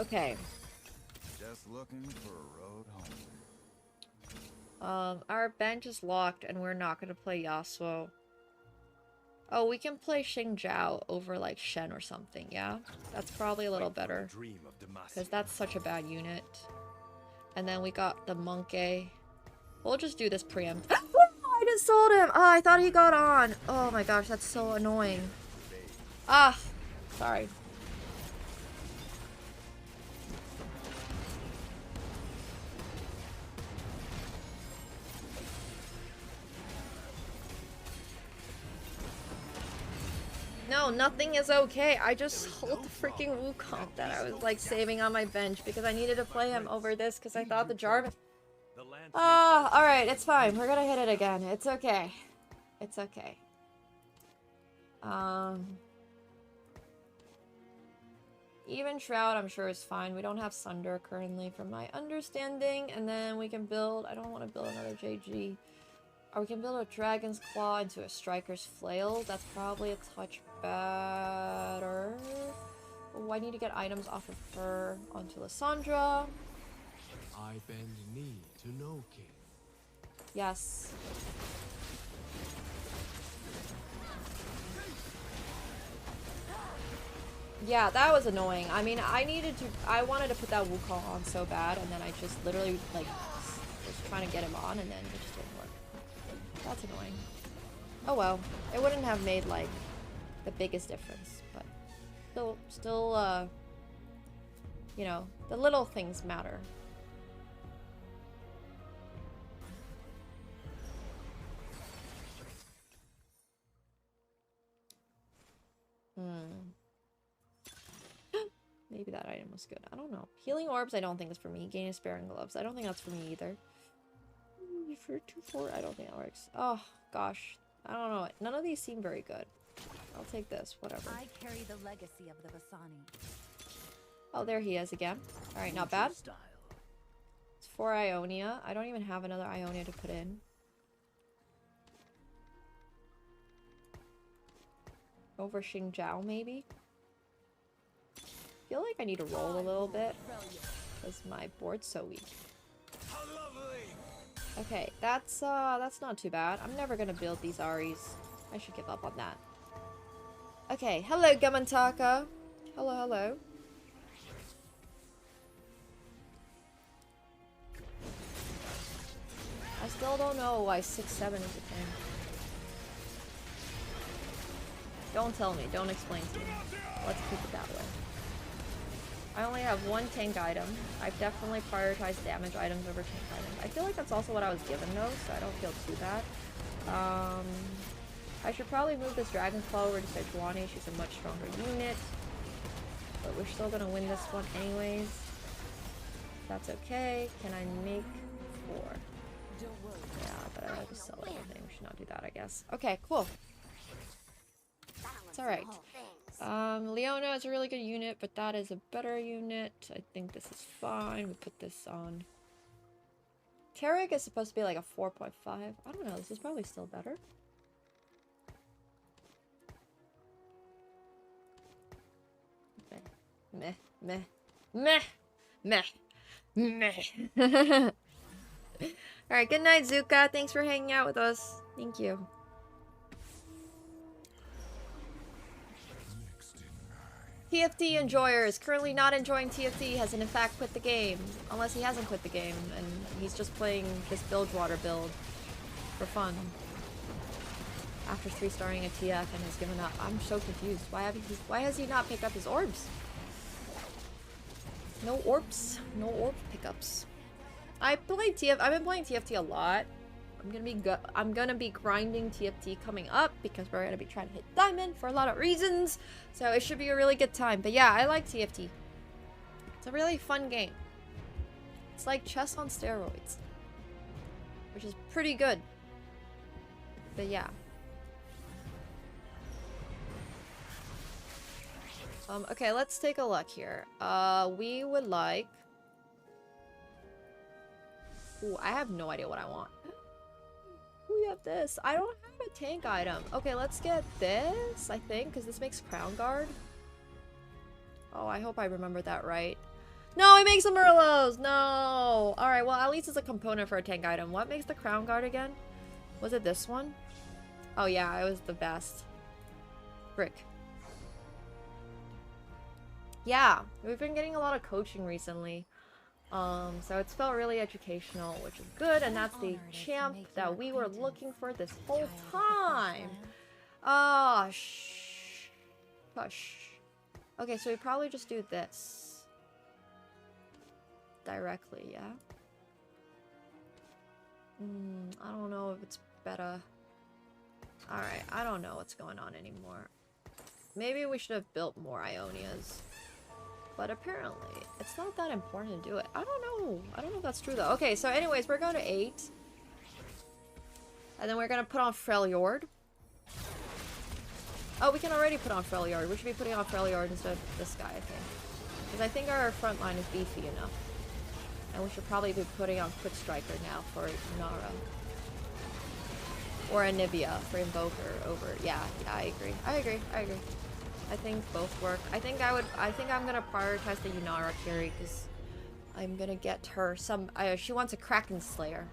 Okay. Just looking for a road home. Our bench is locked and we're not gonna play Yasuo. Oh, we can play Xingjiao over like Shen or something, yeah? That's probably a little better. Because that's such a bad unit. And then we got the Monkey. We'll just do this preempt. I just sold him! Oh, I thought he got on. Oh my gosh, that's so annoying. Ah, sorry. No, nothing is okay. I just sold the freaking Wukong that I was like saving on my bench because I needed to play him over this because I thought the Jarvan... alright, it's fine. We're gonna hit it again. It's okay. It's okay. Even Shroud, I'm sure, is fine. We don't have Sunder currently from my understanding. And then we can build... I don't want to build another JG. Or we can build a Dragon's Claw into a Striker's Flail. That's probably a touch better. Oh, I need to get items off of her onto Lissandra. I bend knee to no king. Yes. Yeah, that was annoying. I mean, I wanted to put that Wukong on so bad, and then I just literally, like, was trying to get him on, and then it just didn't work. That's annoying. Oh well. It wouldn't have made, like, the biggest difference, but still, you know, the little things matter. item was good. I don't know. Healing orbs, I don't think is for me. Gain sparing gloves, I don't think that's for me either. For 2-4, I don't think that works. Oh gosh, I don't know. None of these seem very good. I'll take this. Whatever. I carry the legacy of the Vasani. Oh, there he is again. All right, not bad. It's 4 Ionia. I don't even have another Ionia to put in. Over Xingjiao, maybe? I feel like I need to roll a little bit because my board's so weak. Okay, that's not too bad. I'm never gonna build these Aris. I should give up on that. Okay, hello Gamantaka. Hello, hello. I still don't know why 6-7 is a thing. Don't tell me. Don't explain to me. Let's keep it that way. I only have one tank item. I've definitely prioritized damage items over tank items. I feel like that's also what I was given though, so I don't feel too bad. I should probably move this Dragon Claw over to Sejuani. She's a much stronger unit. But we're still gonna win this one anyways. That's okay. Can I make 4? Yeah, but I like to sell everything. We should not do that, I guess. Okay, cool. It's alright. Leona is a really good unit, but that is a better unit. I think this is fine. We put this on. Tarek is supposed to be like a 4.5. I don't know. This is probably still better. Meh. Meh. Meh. Meh. Meh. Meh. Alright, good night, Zuka. Thanks for hanging out with us. Thank you. TFT enjoyer is currently not enjoying TFT, has in fact quit the game. Unless he hasn't quit the game, and he's just playing this Bilgewater build for fun. After 3-starring a TF and has given up. I'm so confused. Why has he not picked up his orbs? No orbs. No orb pickups. I've been playing TFT a lot. I'm gonna be grinding TFT coming up because we're gonna be trying to hit diamond for a lot of reasons. So it should be a really good time. But yeah, I like TFT. It's a really fun game. It's like chess on steroids, which is pretty good. But yeah. Okay, let's take a look here. We would like... Ooh, I have no idea what I want. We have this. I don't have a tank item. Okay, let's get this, I think, because this makes Crown Guard. Oh, I hope I remembered that right. No, it makes the Merlots! No! Alright, well, at least it's a component for a tank item. What makes the Crown Guard again? Was it this one? Oh, yeah, it was the best. Frick. Yeah, we've been getting a lot of coaching recently. So it's felt really educational, which is good, and that's the champ that we were looking for this whole time. Ah, hush. Okay, so we probably just do this. Directly, yeah? I don't know if it's better. Alright, I don't know what's going on anymore. Maybe we should have built more Ionias. But apparently, it's not that important to do it. I don't know. I don't know if that's true, though. Okay, so anyways, we're going to 8. And then we're going to put on Freljord. Oh, we can already put on Freljord. We should be putting on Freljord instead of this guy, I think. Because I think our front line is beefy enough. And we should probably be putting on Quick Striker now for Nara. Or Anivia for Invoker over... Yeah, I agree. I think both work. I think I'm gonna prioritize the Yunara carry because I'm gonna get her some. She wants a Kraken Slayer.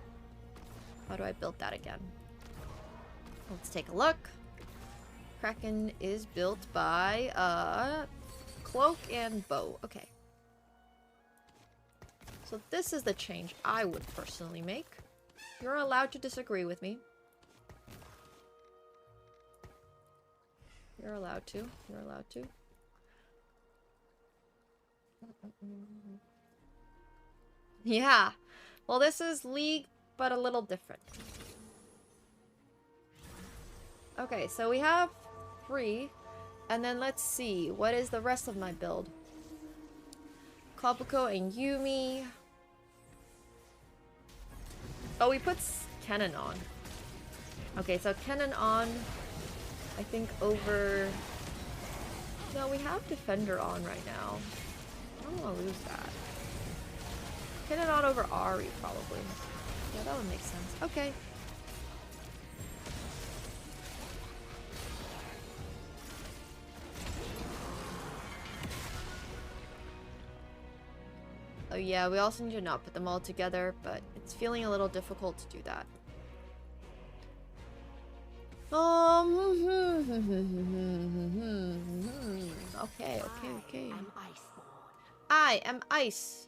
How do I build that again? Let's take a look. Kraken is built by Cloak and Bow. Okay. So this is the change I would personally make. You're allowed to disagree with me. You're allowed to. You're allowed to. Yeah. Well, this is League, but a little different. Okay, so we have 3. And then let's see. What is the rest of my build? Kabuko and Yumi. Oh, we put Kennen on. Okay, so Kennen on, I think over... No, we have Defender on right now. I don't want to lose that. Kennen on over Ari, probably. Yeah, that would make sense. Okay. Oh yeah, we also need to not put them all together, but it's feeling a little difficult to do that. Okay. I am ice.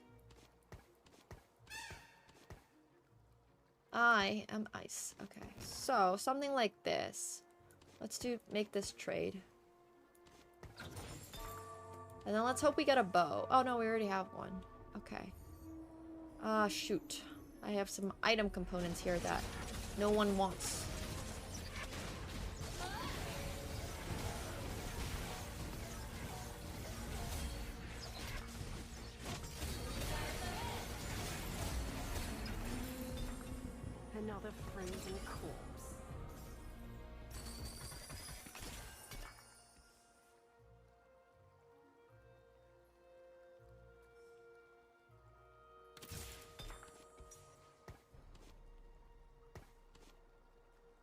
I am ice. Okay, so something like this. Let's make this trade. And then let's hope we get a bow. Oh no, we already have one. Okay. Shoot. I have some item components here that no one wants. Another frozen corpse.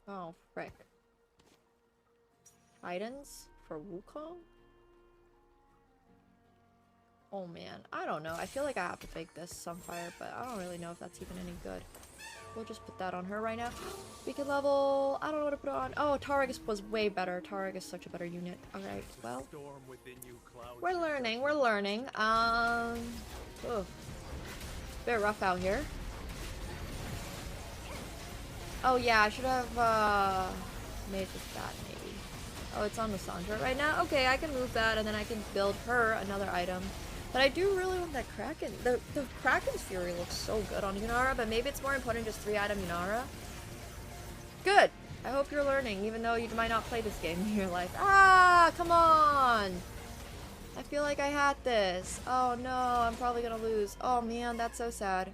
Oh, frick. Titans for Wukong? Oh man, I don't know. I feel like I have to fake this Sunfire, but I don't really know if that's even any good. We'll just put that on her right now. Beacon level, I don't know what to put on. Oh, Targus was way better. Targus is such a better unit. Alright, well. We're learning, we're learning. Oh. Bit rough out here. Oh yeah, I should have made this that maybe. Oh, it's on the Sandra right now? Okay, I can move that and then I can build her another item. But I do really want that Kraken. The Kraken's Fury looks so good on Yunara, but maybe it's more important just 3-item Yunara. Good! I hope you're learning, even though you might not play this game in your life. Ah, come on! I feel like I had this. Oh no, I'm probably gonna lose. Oh man, that's so sad.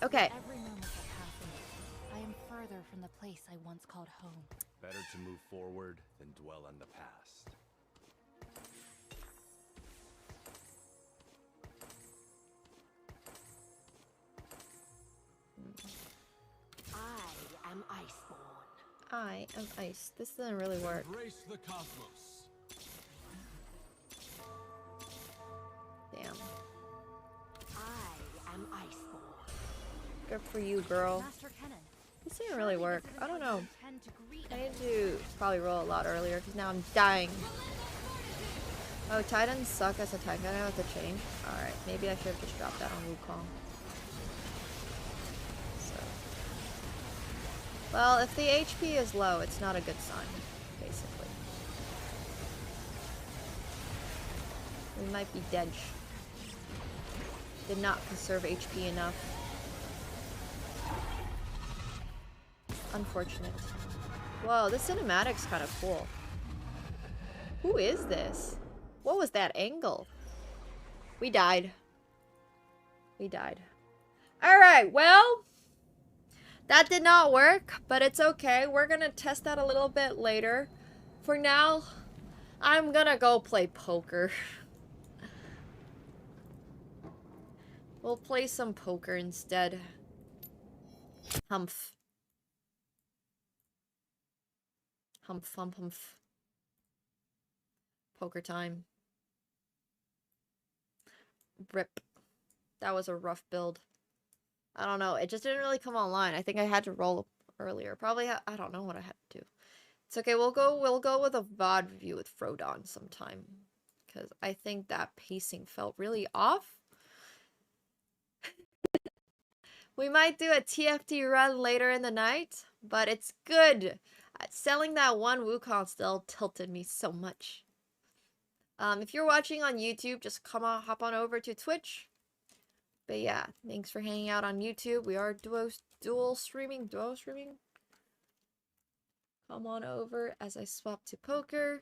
Okay. Every moment that passes, I am further from the place I once called home. Better to move forward than dwell on the past. I am Iceborn. I am ice. This doesn't really work. Embrace the cosmos. Damn. I am Iceborn. Good for you, girl. Master Kennen. This didn't really work. I don't know. I need to probably roll a lot earlier because now I'm dying. Oh, Titans suck as a tank. I have to change. Alright, maybe I should have just dropped that on Wukong. So. Well, if the HP is low, it's not a good sign, basically. We might be dead. Did not conserve HP enough. Unfortunate. Whoa, this cinematic's kind of cool. Who is this? What was that angle? We died. We died. Alright, well, that did not work, but it's okay. We're gonna test that a little bit later. For now, I'm gonna go play poker. We'll play some poker instead. Humph. Humph, humph, humph. Poker time. Rip. That was a rough build. I don't know. It just didn't really come online. I think I had to roll earlier. Probably, I don't know what I had to do. It's okay. We'll go with a VOD review with Frodon sometime. Because I think that pacing felt really off. We might do a TFT run later in the night. But it's good. Selling that one Wukong still tilted me so much. If you're watching on YouTube, just hop on over to Twitch. But yeah, thanks for hanging out on YouTube. We are duo streaming. Come on over as I swap to poker.